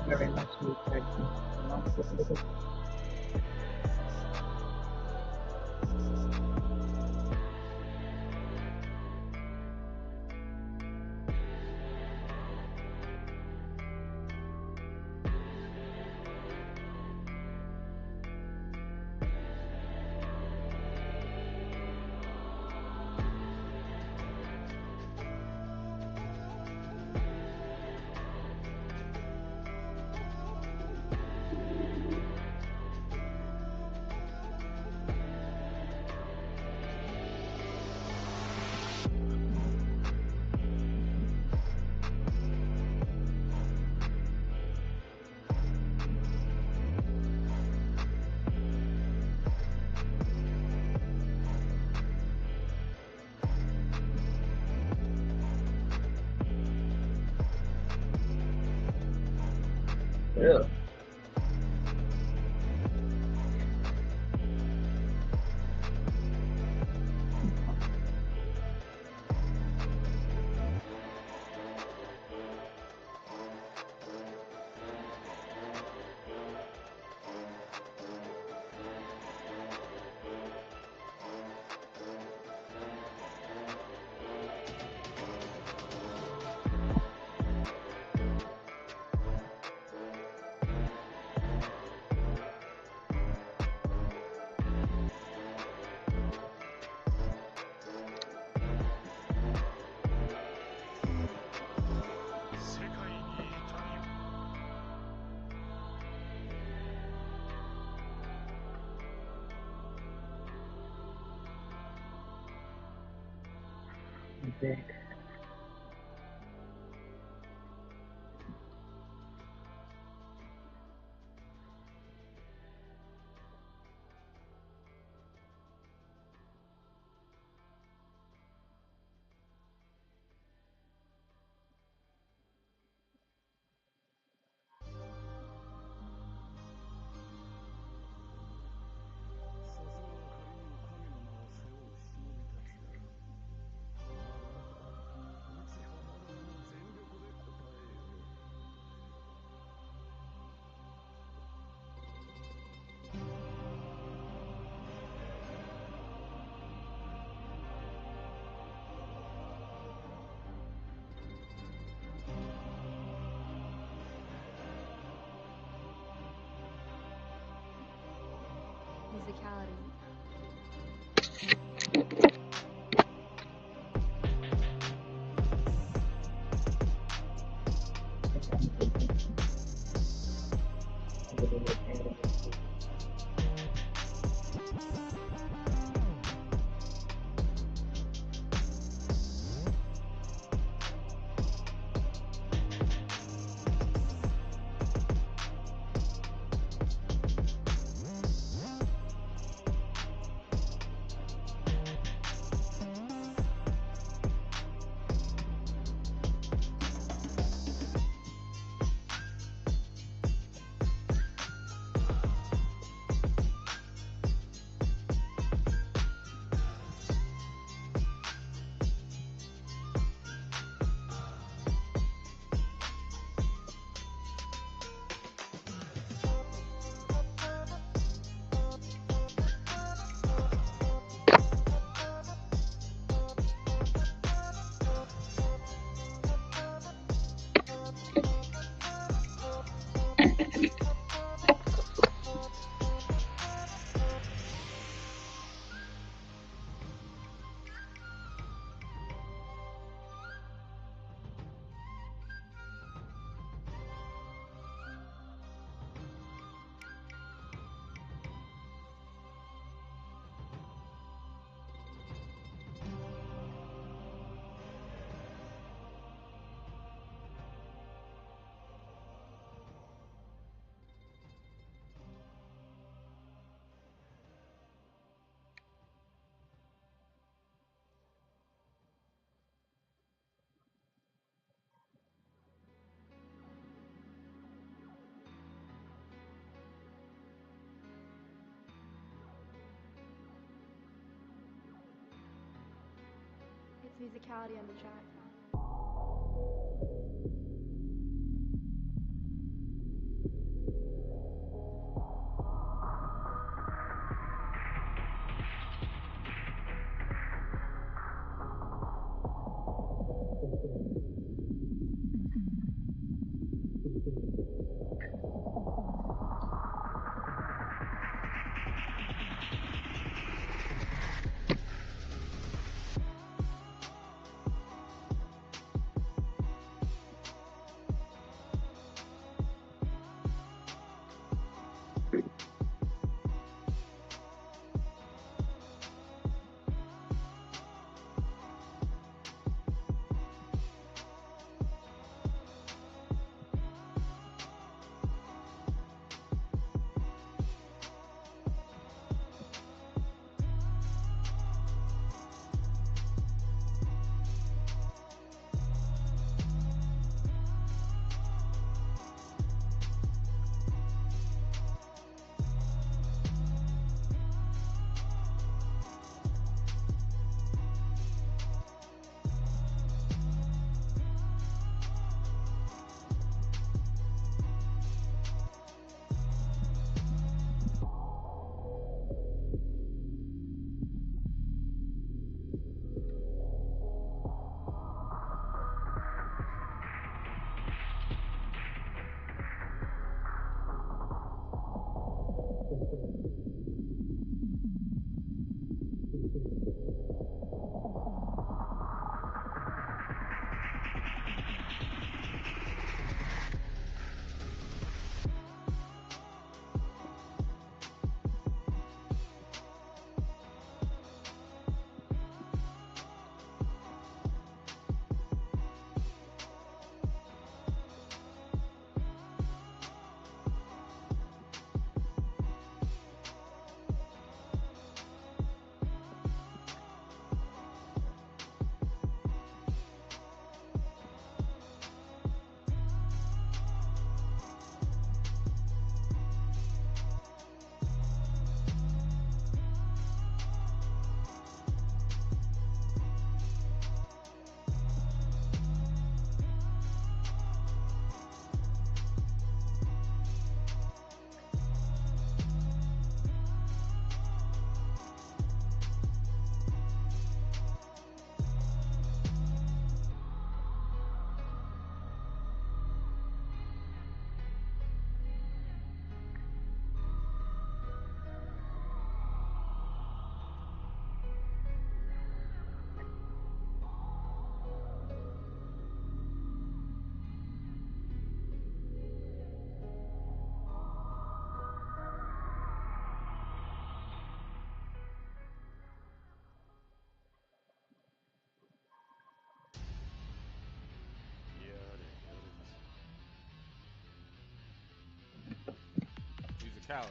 G: Very much respect. Yeah. Okay.
L: Musicality. It's musicality on the track.
K: Coward.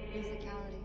L: Physicality.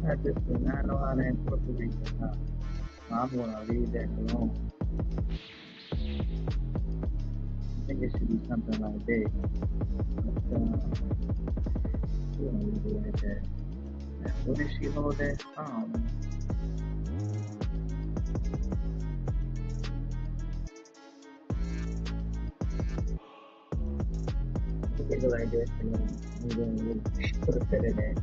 G: I just do not know how to incorporate that. I'm gonna leave that alone. I think it should be something like this. But, we don't leave it like that. What did she hold that? I don't know. Leave it like this, and then we'll put a pin in there.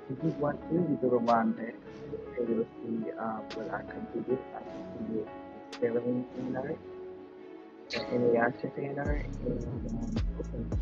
G: If you want to, you go to one there, and you'll see what I completed. I completed scaling in art, and the action in art, and open.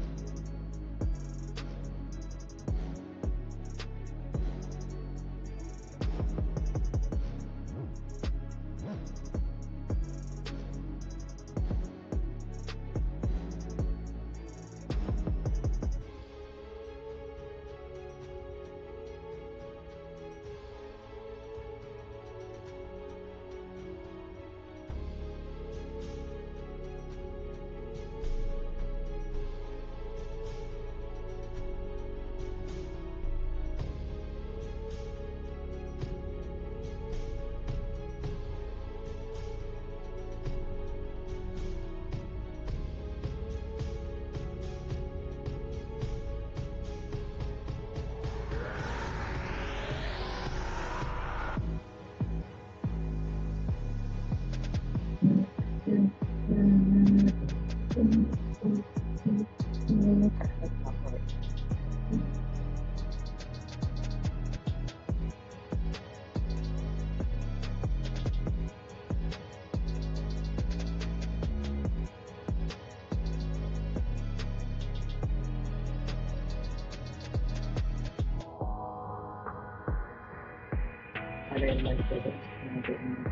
G: and like said it's kind of getting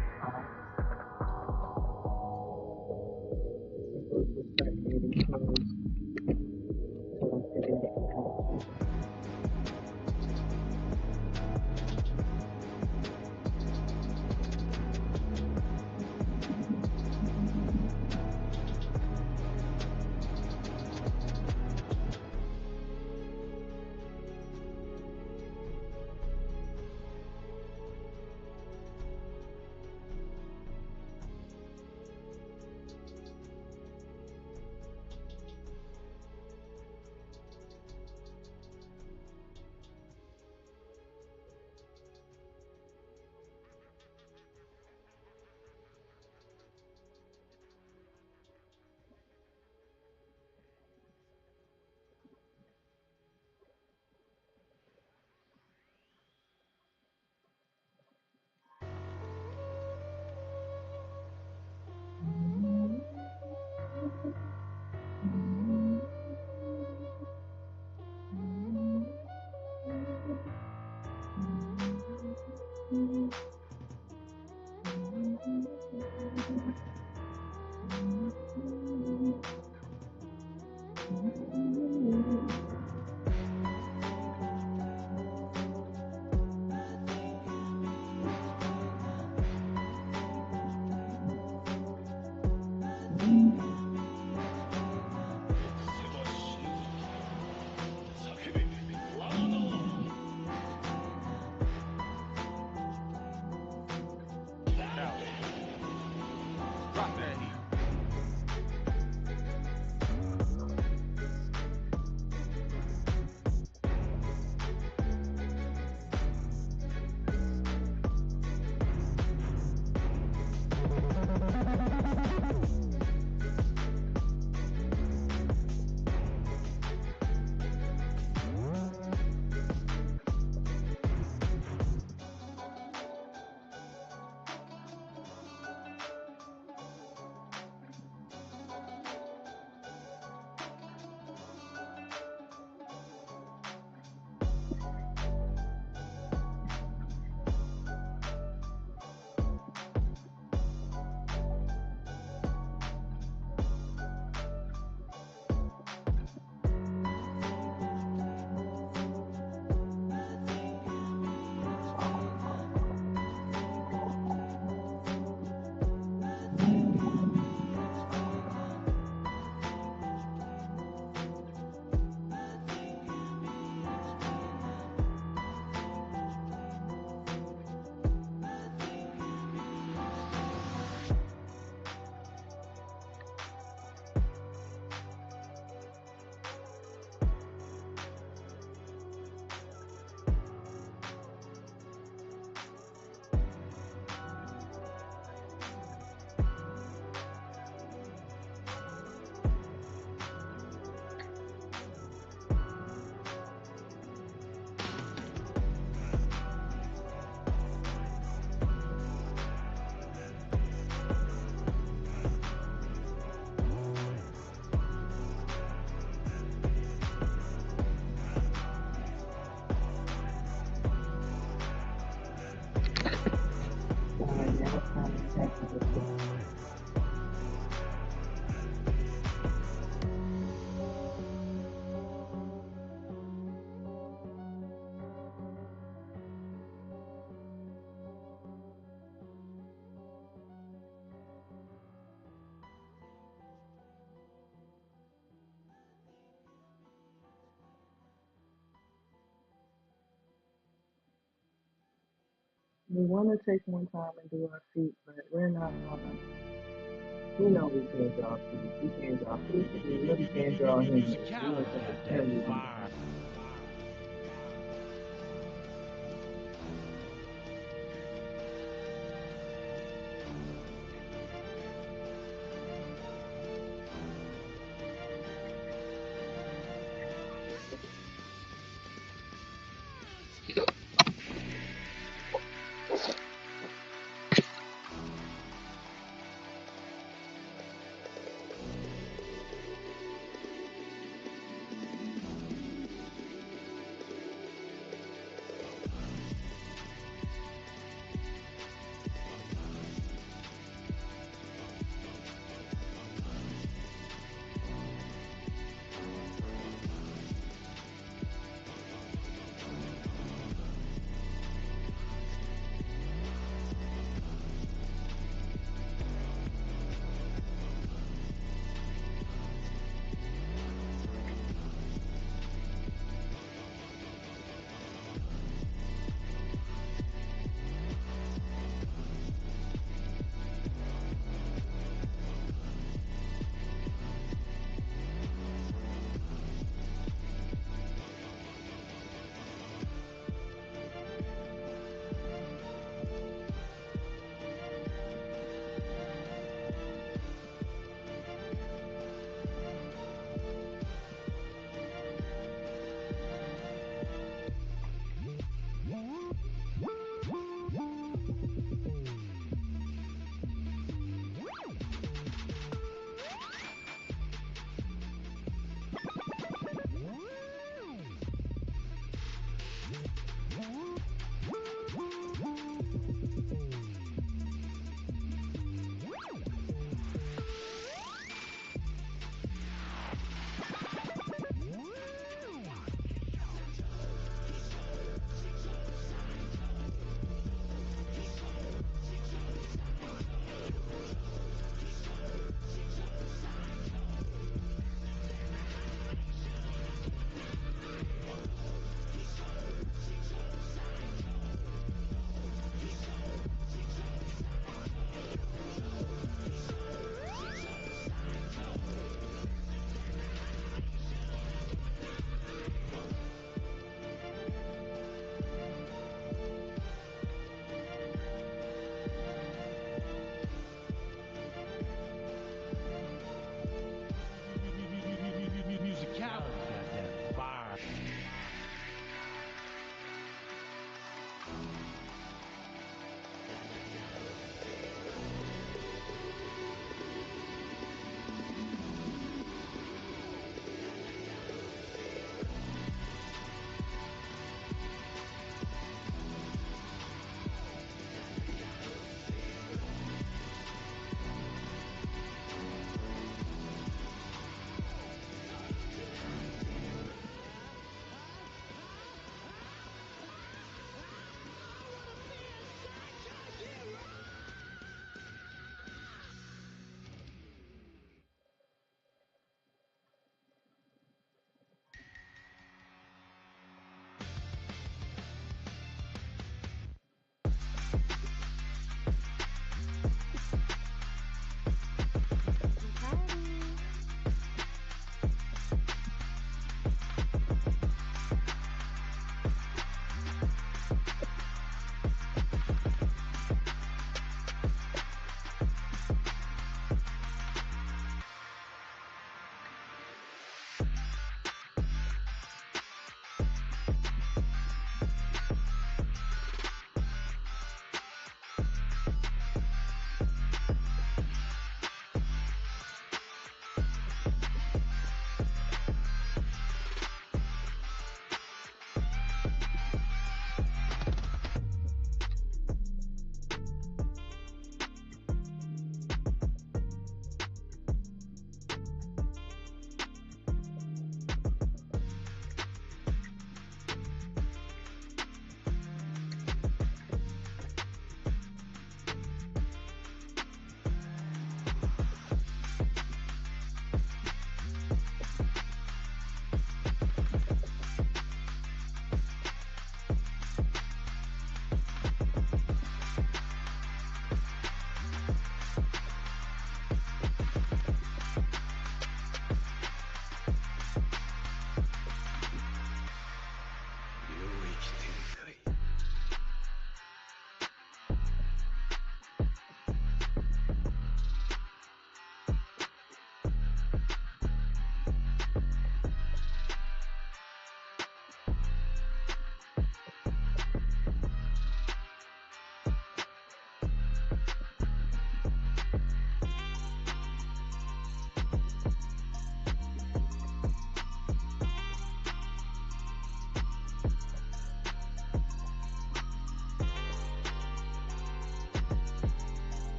G: people just start creating clothes. So I'm figuring it out.
K: Drop that heat.
G: We want to take more time and do our feet, but we're not gonna. We know we can't draw feet. We can't draw feet. We really can't draw humans. We want to tell you.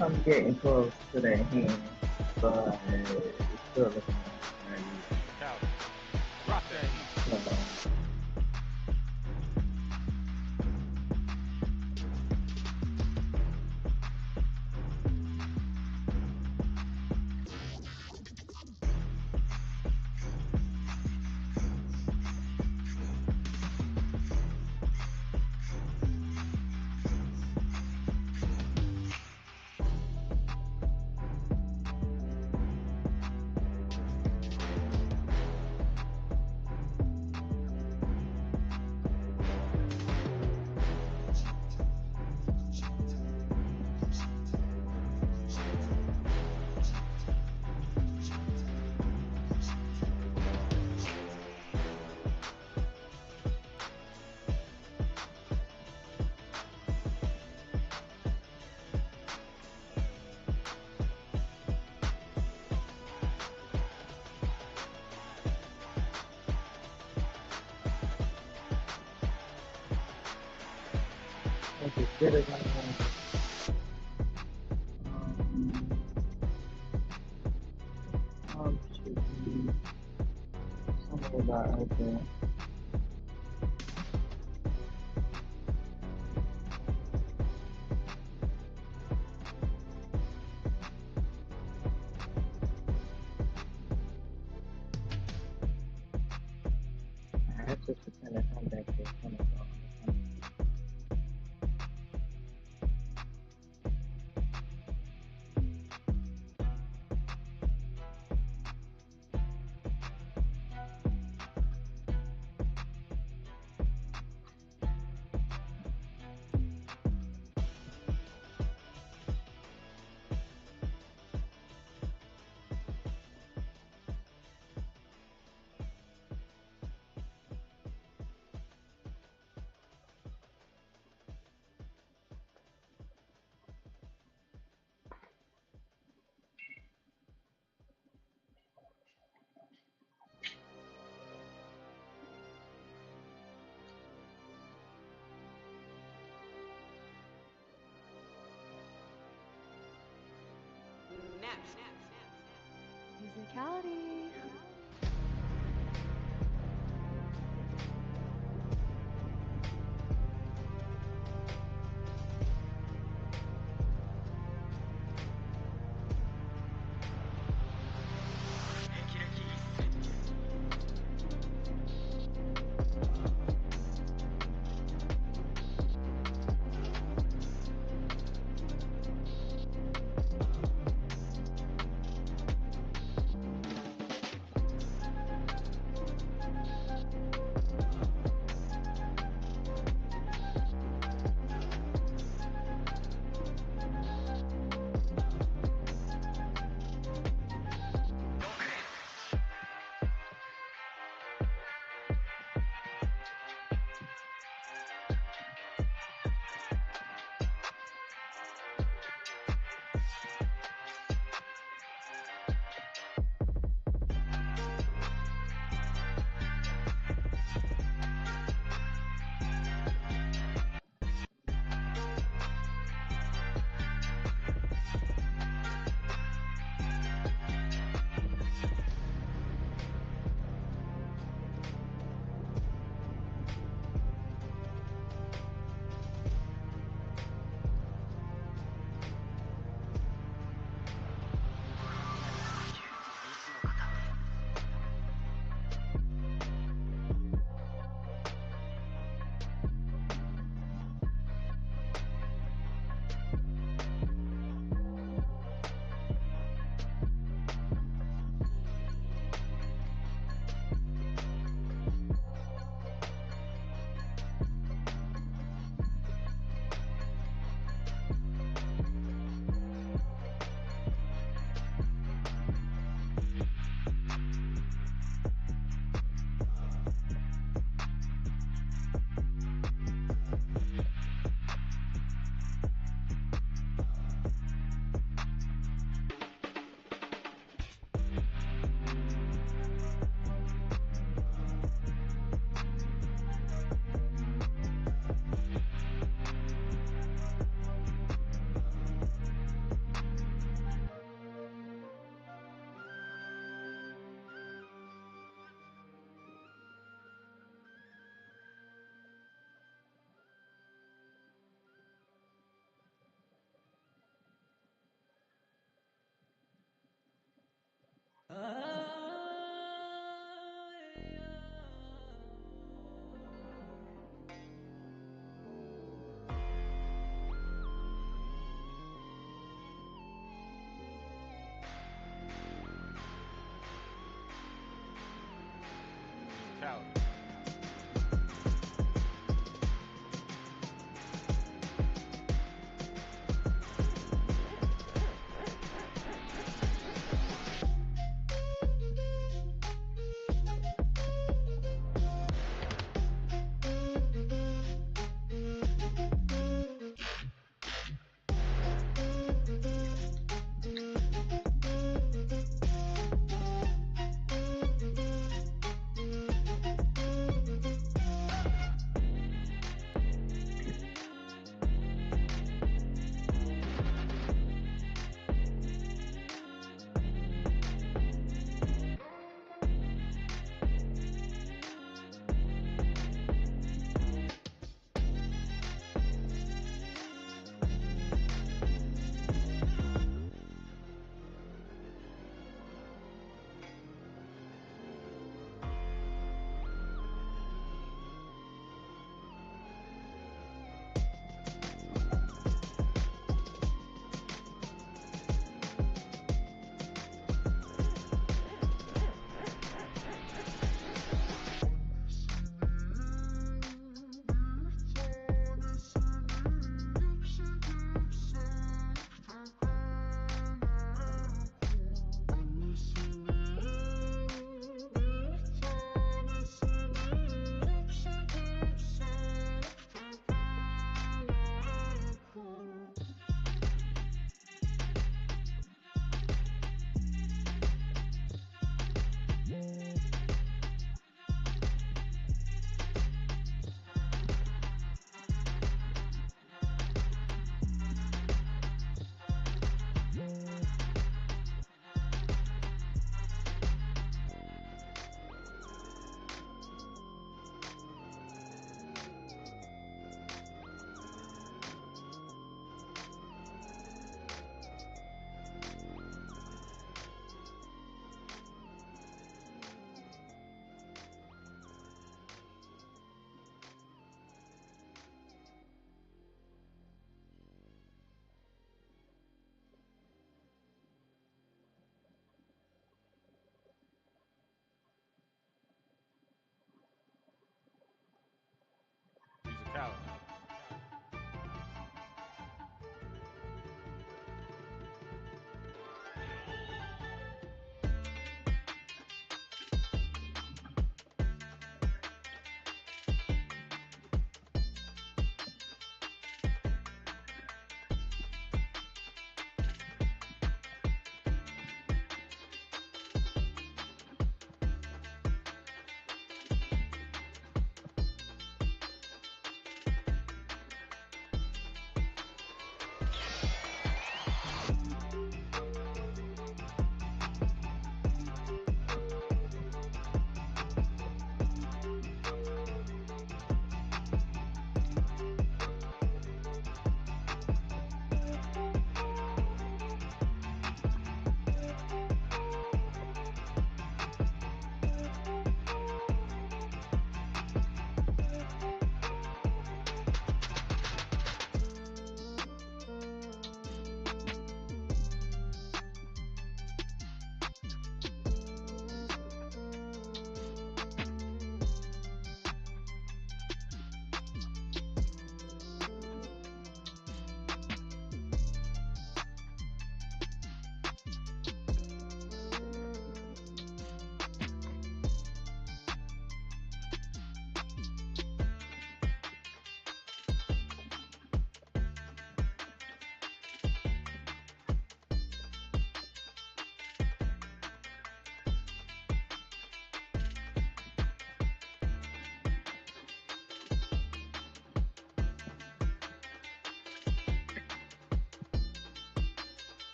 G: I'm getting close to that hand, but it's still looking
K: Count. Drop that heat.
G: good as should be somewhere about right there. That's just pretend that I'm back there.
L: Musicality.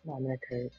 G: My neck hurt.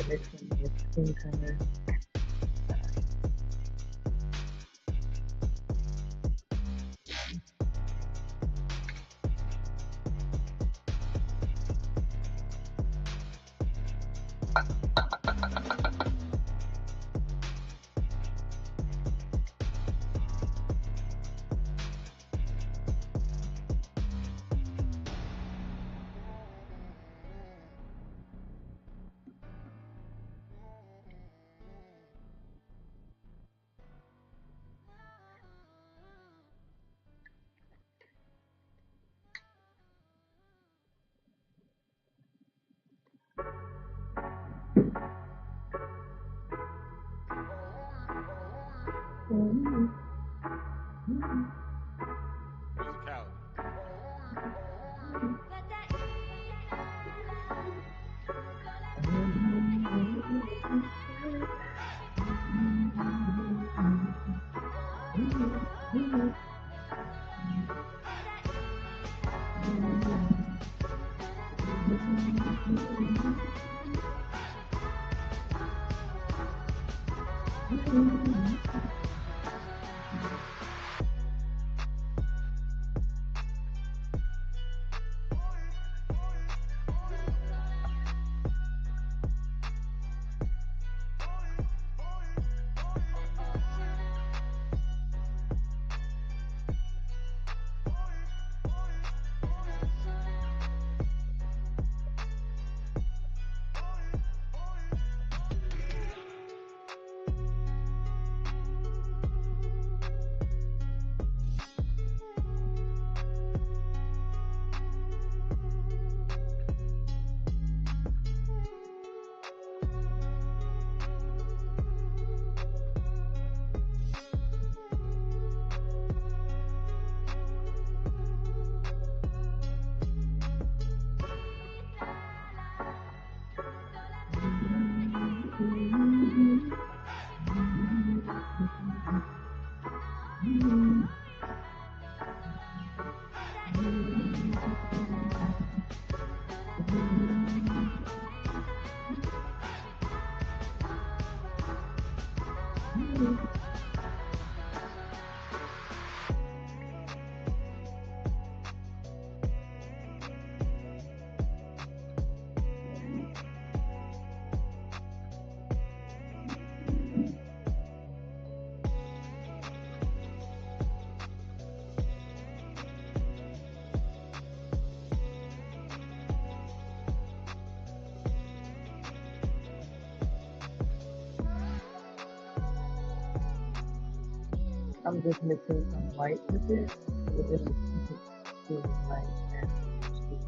G: Mixing with skin color. I'm just mixing some white with it. So it'll keep it feeling light and sweet.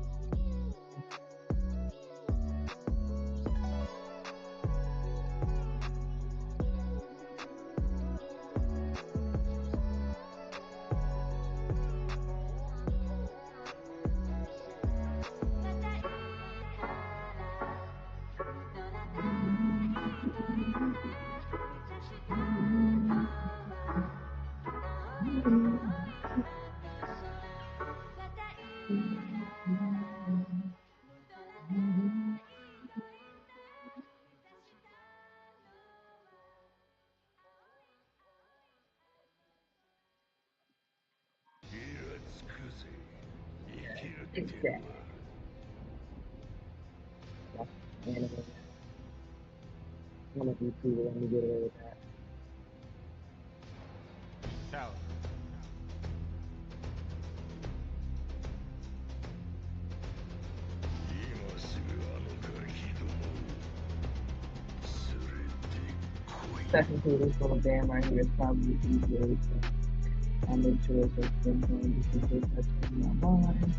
G: Exactly. That's anime now. One of you two will let me get away with that.
C: Tally.
G: Second to this little dam right here is probably easier, so I'll make sure it's a spin zone just in case that's in my mind.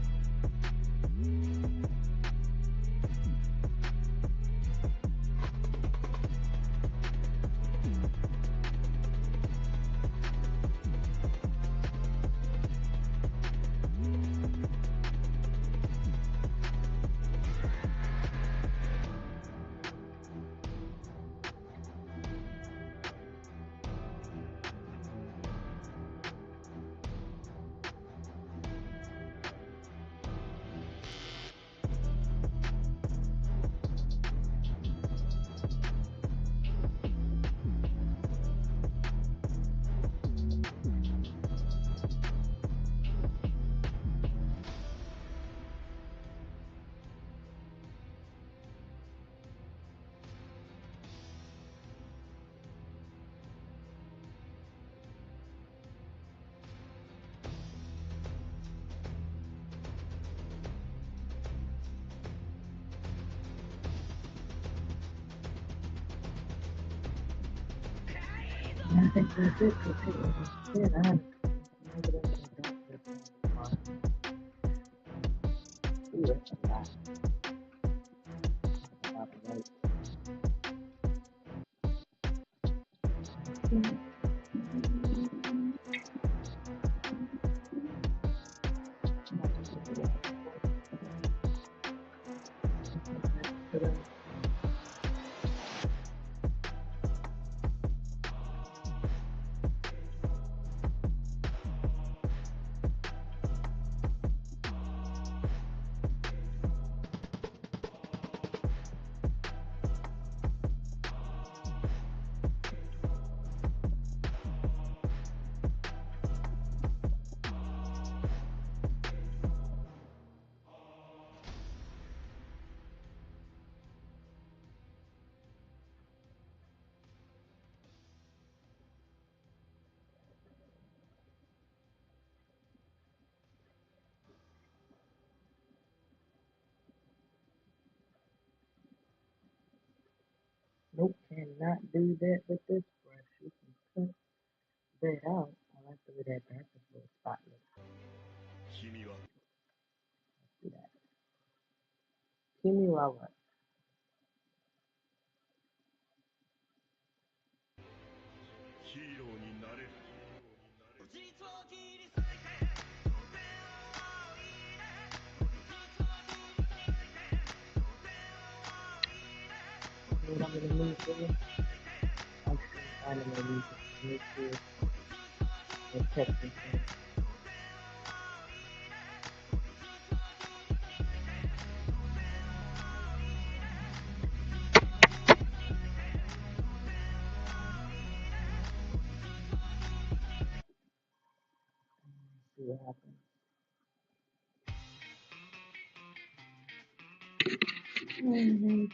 G: I think that's it for today. Shit, I had a little bit of a dump this one. Ooh, that's a lot. About right. Nope, cannot do that with this brush. You can cut that out. I like the way that dark is a little spotless. Do that. Kimi wa what? You know what I'm gonna need for you? I'm anime music. Make sure See what happens. Mhm.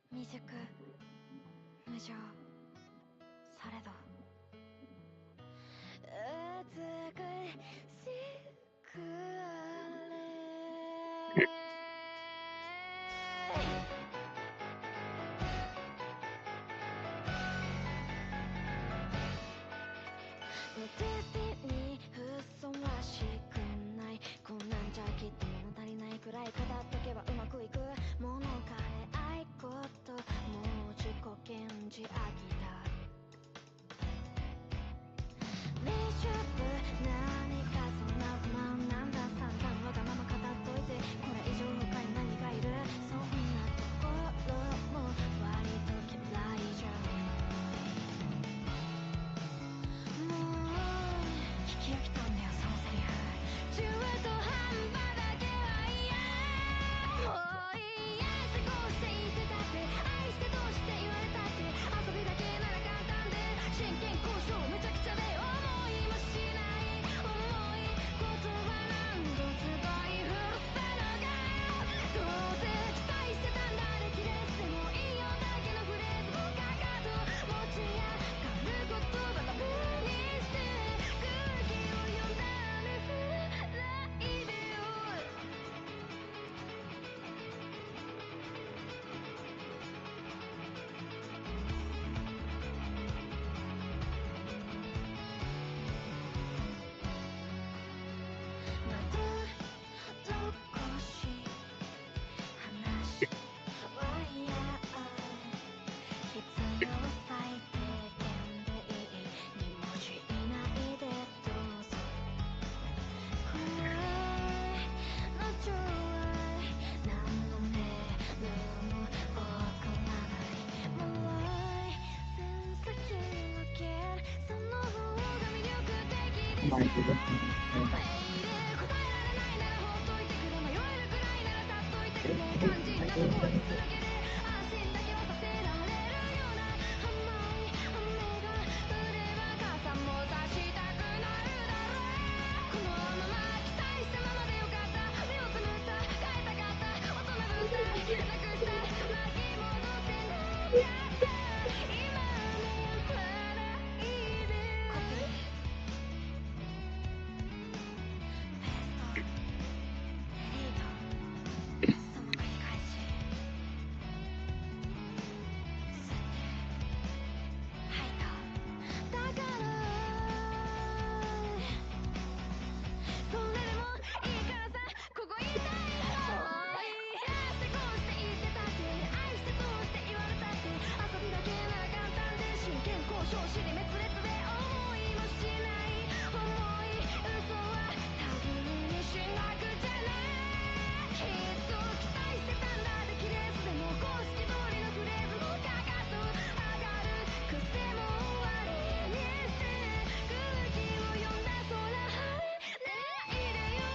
L: 未熟無情されど美しくあれ無敵にふさわしくないこんなんじゃきっと物足りないくらい語っとけばうまくいく物枯れ愛こともう自己顕示飽きたビショップ何かそんな不満なんだ散々わがまま語っといてこれ以上他に何がいるそんなところも割と嫌いじゃもう聞き飽きたんだよそのセリフ中途半端だけは嫌もういいや過ごしていてたって愛してどうして言われたって遊びだけなら簡単で真剣交渉めちゃくちゃで思いもしない重い言葉何度使い古せながらどうせ期待してたんだレキレスでもいいよだけのフレーズもかかと持ち上がる言葉が無にして空気を読んだね触れないでよまどろこしい話はいや必要最低限でいい2文字以内でどうぞくらいの情愛何のメールも送らないもらい線先抜けるその方が魅力的でさ
G: My goodness.
L: 答えられないならほっといてくれ迷えるくらいなら立っといてくれ肝心なとこは筒抜けで安心だけはさせられるような甘い雨が降れば傘も差したくなるだろうこのまま期待したままでよかった目をつむった変えたかった大人ぶったなくした巻き戻せなかった今ねやまないでコピーペーストデリートその繰り返し少子で滅裂で思いもしない重い嘘はタブーにしなくてねきっと期待してたんだ出来レースでも公式通りのフレーズもかかと上がる癖も我にして空気を読んだ空晴れないでよ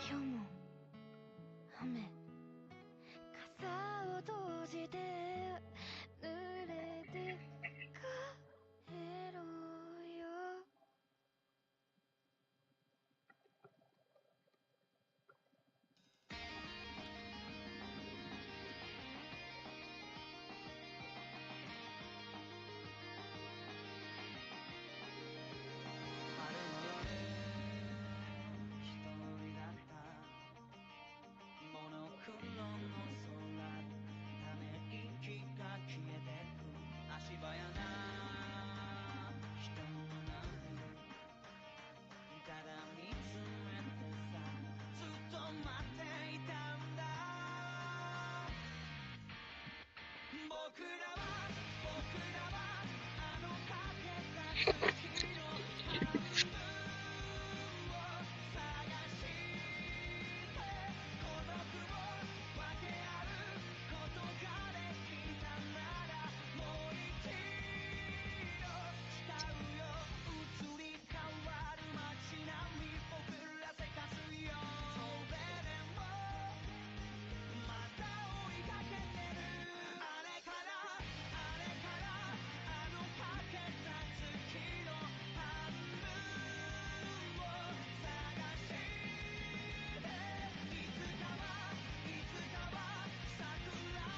L: 今日も雨傘を閉じて濡れて帰ろうよ
I: 春の夜一人だったモノクロの空ため息が消えてく足早な人の波ただ見つめてさずっと待っていたんだ僕らはあのかけた月の半分を探して孤独を分け合うことができたならもう一度誓うよ移り変わる街並み僕らせかすよそれでもまた追いかけてるあれからあのかけた月の半分を探していつかは桜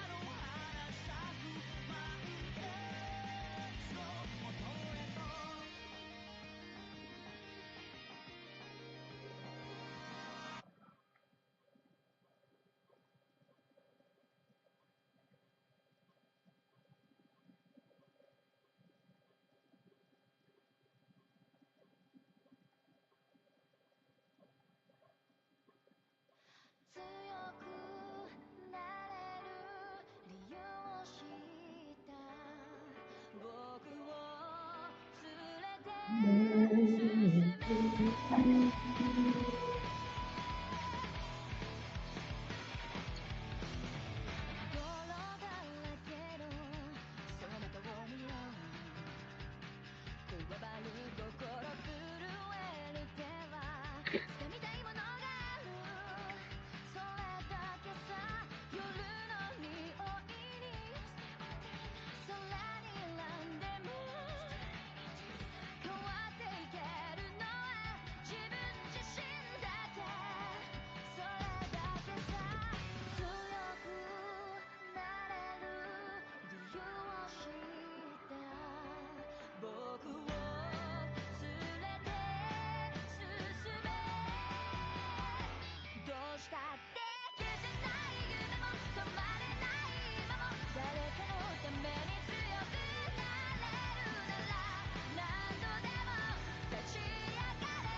I: の花咲く満月の元へと
L: 強くなれる理由を知った僕を連れて進め泥だらけのその通りをこわばる心震える手は掴みたいものがあるそれだけさ夜の匂いに空にらんでも変わっていけるのは自分自身だけそれだけさ強くなれる理由を知った僕を連れて進めどうしたって消せない夢も止まれない今も誰かのために強くなれるなら何度でも立ち上がれ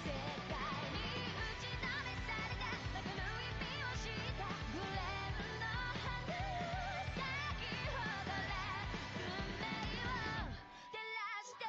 L: 世界に打ちのめされた中の意味を知ったグレーの花咲き誇れ運命を照らして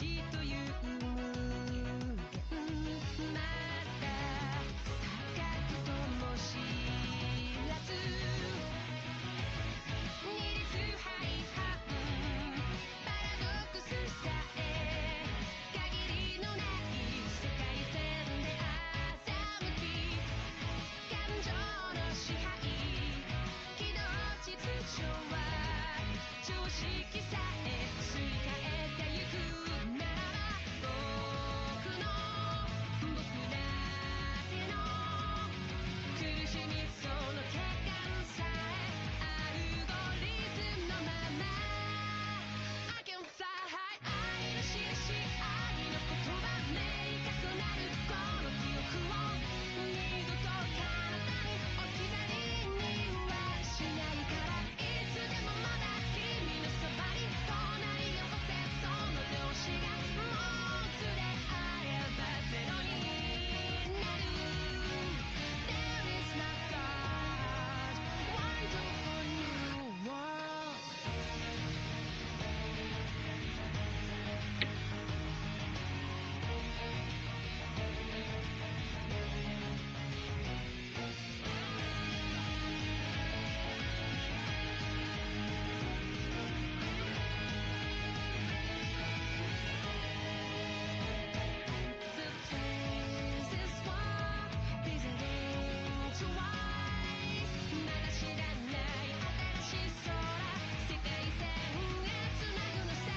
L: しというまた高くとも知らず二律背反パラドックスさえ限りのない世界線で欺き感情の支配機能秩序は常識さえすり替えてゆくならば僕ら手の苦しみその欠陥さえアルゴリズムのまま I can fly high 愛の印愛の言葉明確なるこの記憶を二度と彼方に置き去りにはしないからいつでもまだ君のそばに隣り合わせその量子がもつれ合えばゼロになる There is no God Wonderful new world The place is one visiting twice まだ知らない新しい空世界線へつなぐのさ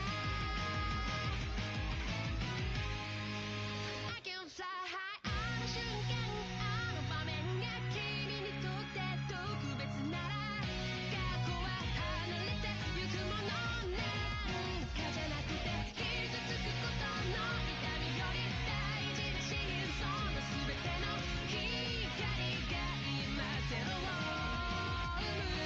L: I can fly high あの瞬間あの場面が君にとって特別なら過去は離れてゆくものなんかじゃなくて傷つくことの痛みより大事な真相の全ての光が今ゼロを生む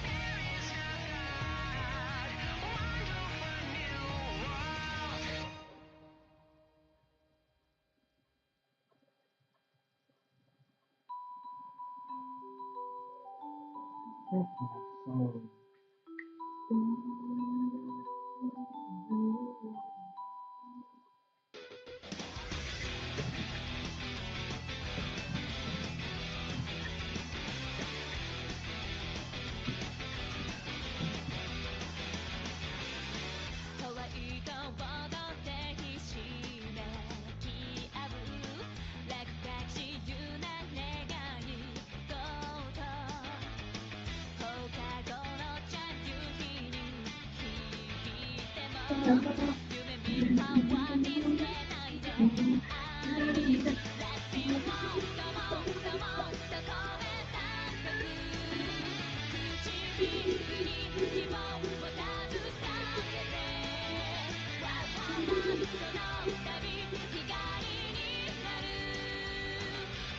L: There is no God Wonderful new world乾いたボードでひしめき合う落書き自由な願い事放課後の茶夕日に響いても夢見たは見捨てないで愛に Let's sing along come on come on どこへたってく唇に希望を携えてわわわその旅光になる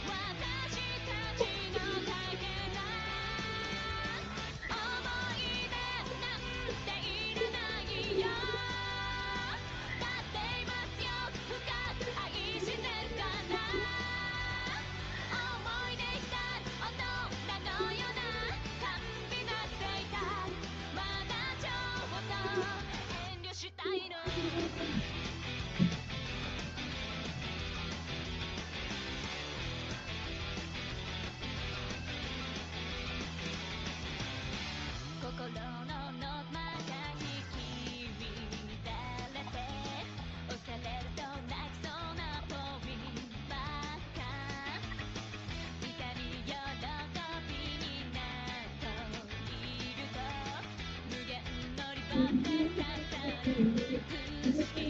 L: 私たちの大変な思い出なんていらないよだっていますよ深く愛してるから思い出した大人のような甘美な生態まだちょっと遠慮したいの心のノマが引き乱れて押されると泣きそうなポインばっか痛み喜びになっといると無限のリボンで刺さる不思議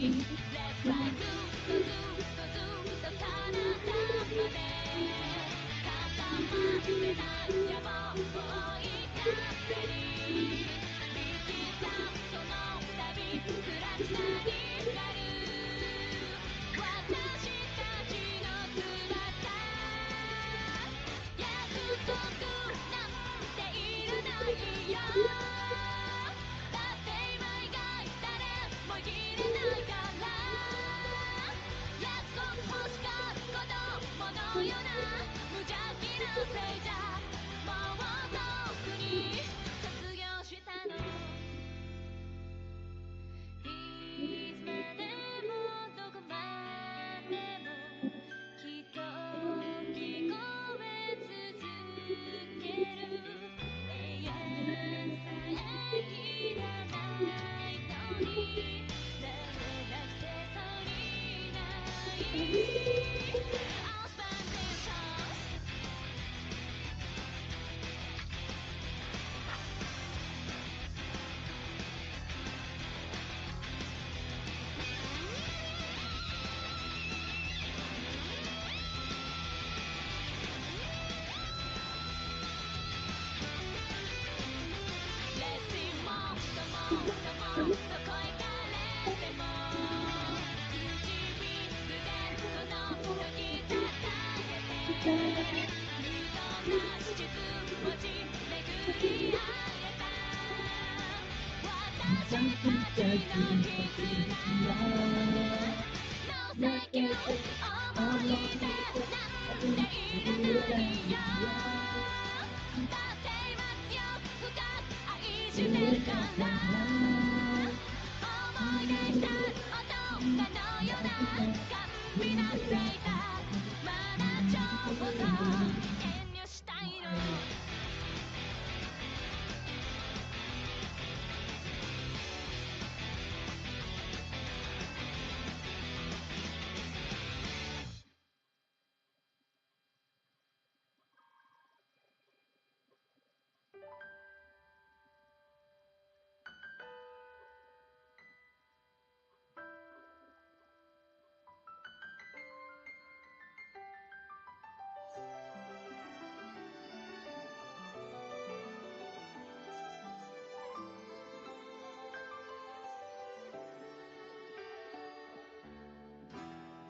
L: Let's fly through go through go through と彼方まで固まってない野望を追い風に力さその旅暗くさになる私たちの姿約束なんていらないよだって今以外誰もいれないから約束欲しがる子供のような無邪気なせいじゃもうとっくに卒業したの He's my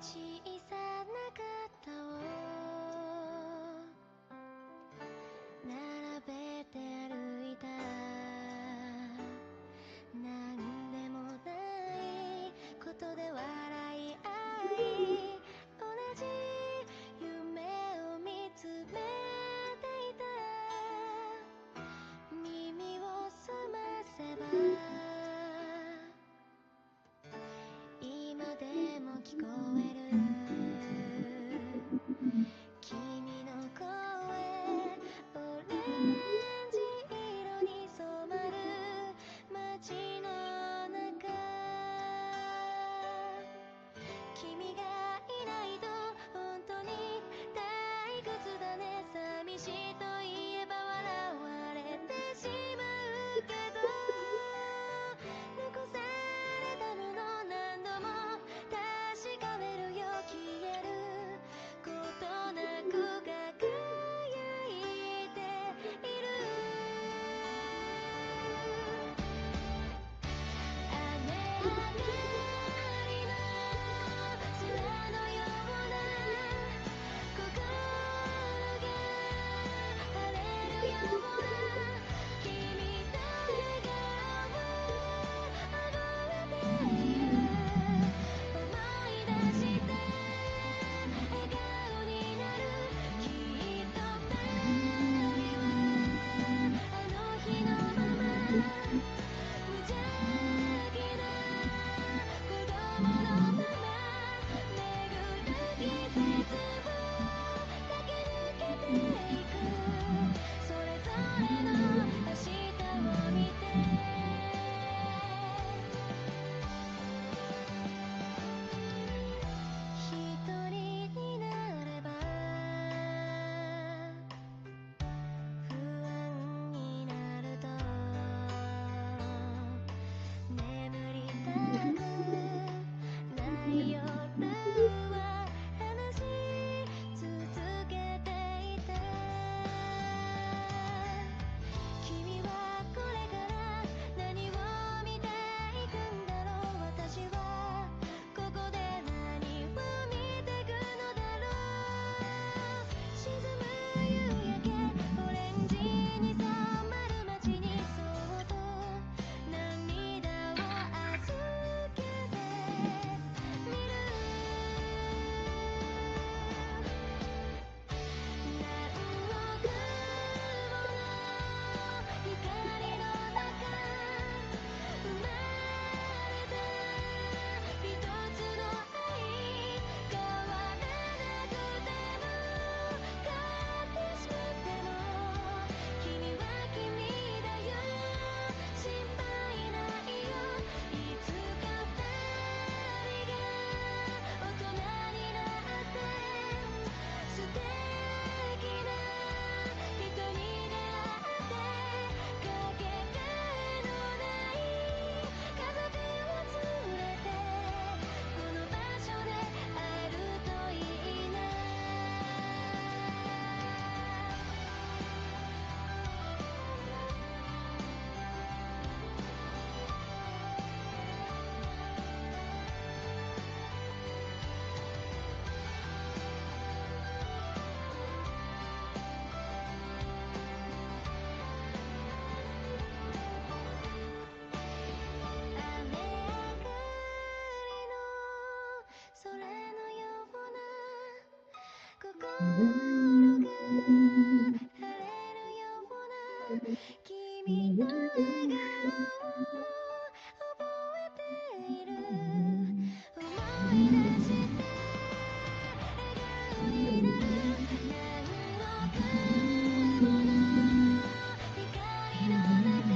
L: 小さな肩を並べて歩いたなんでもないことで笑い合い同じ夢を見つめていた耳を澄ませば今でも聞こえるそれのような心が晴れるような君の笑顔を覚えている思い出して笑顔になる何億もの光の中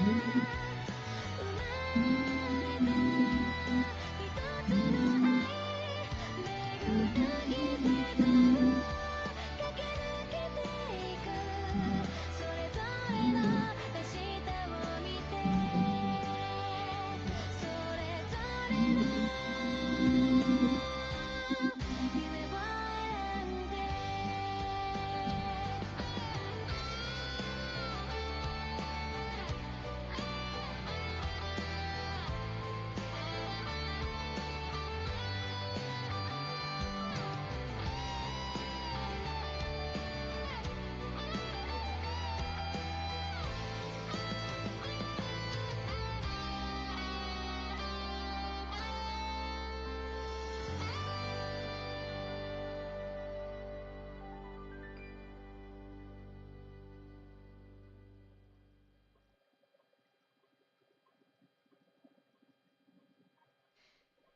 L: 生まれた一つの愛巡る季節を駆け抜けていくそれぞれの明日を見てそれぞれの夢を選んでね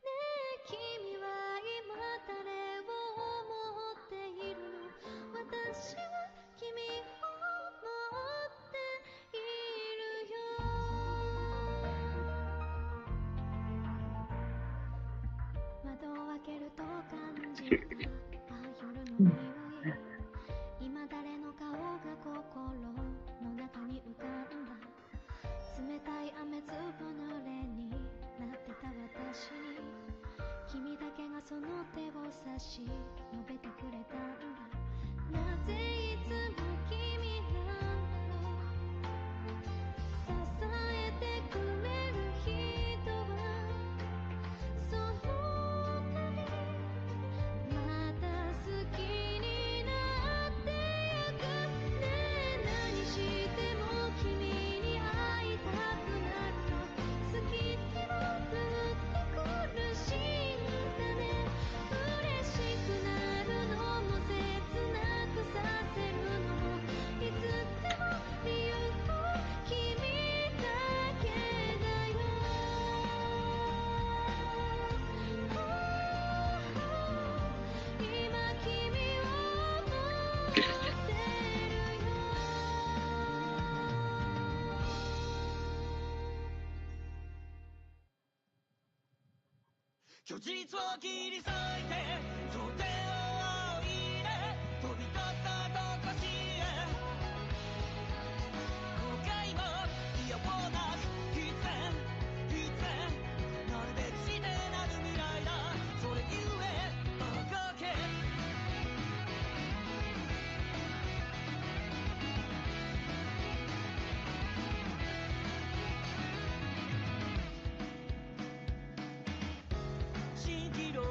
L: え君は今誰を思っているの私は君を思っているよ窓を開けると感じた夜の匂い今誰の顔が心の中に浮かんだ冷たい雨粒濡れになってた私に君だけがその手を差し伸べてくれたんだなぜいつも君なんだろう支えてくれる人はそんなにまた好きになってゆくねえ何しても君に会いたくなるの好きってもずっと苦しいんだね嬉しくなるのも切なくさせるのもいつでも理由は君だけだよ今君を思ってるよ
I: 虚実を切り裂いて袖を仰いで飛び立ったどこしへ後悔も嫌をなく必然なるべくしてなる未来だそれゆえ動け蜃気楼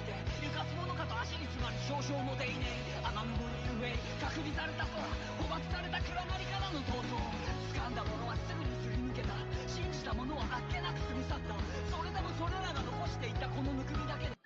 I: て行かすものかと足に詰まり少々もでいねえ雨雲の上隔離された空捕獲された暗がりからの逃走掴んだものはすぐにすり抜けた信じたものはあっけなく過ぎ去ったそれでもそれらが残していったこのぬくみだけで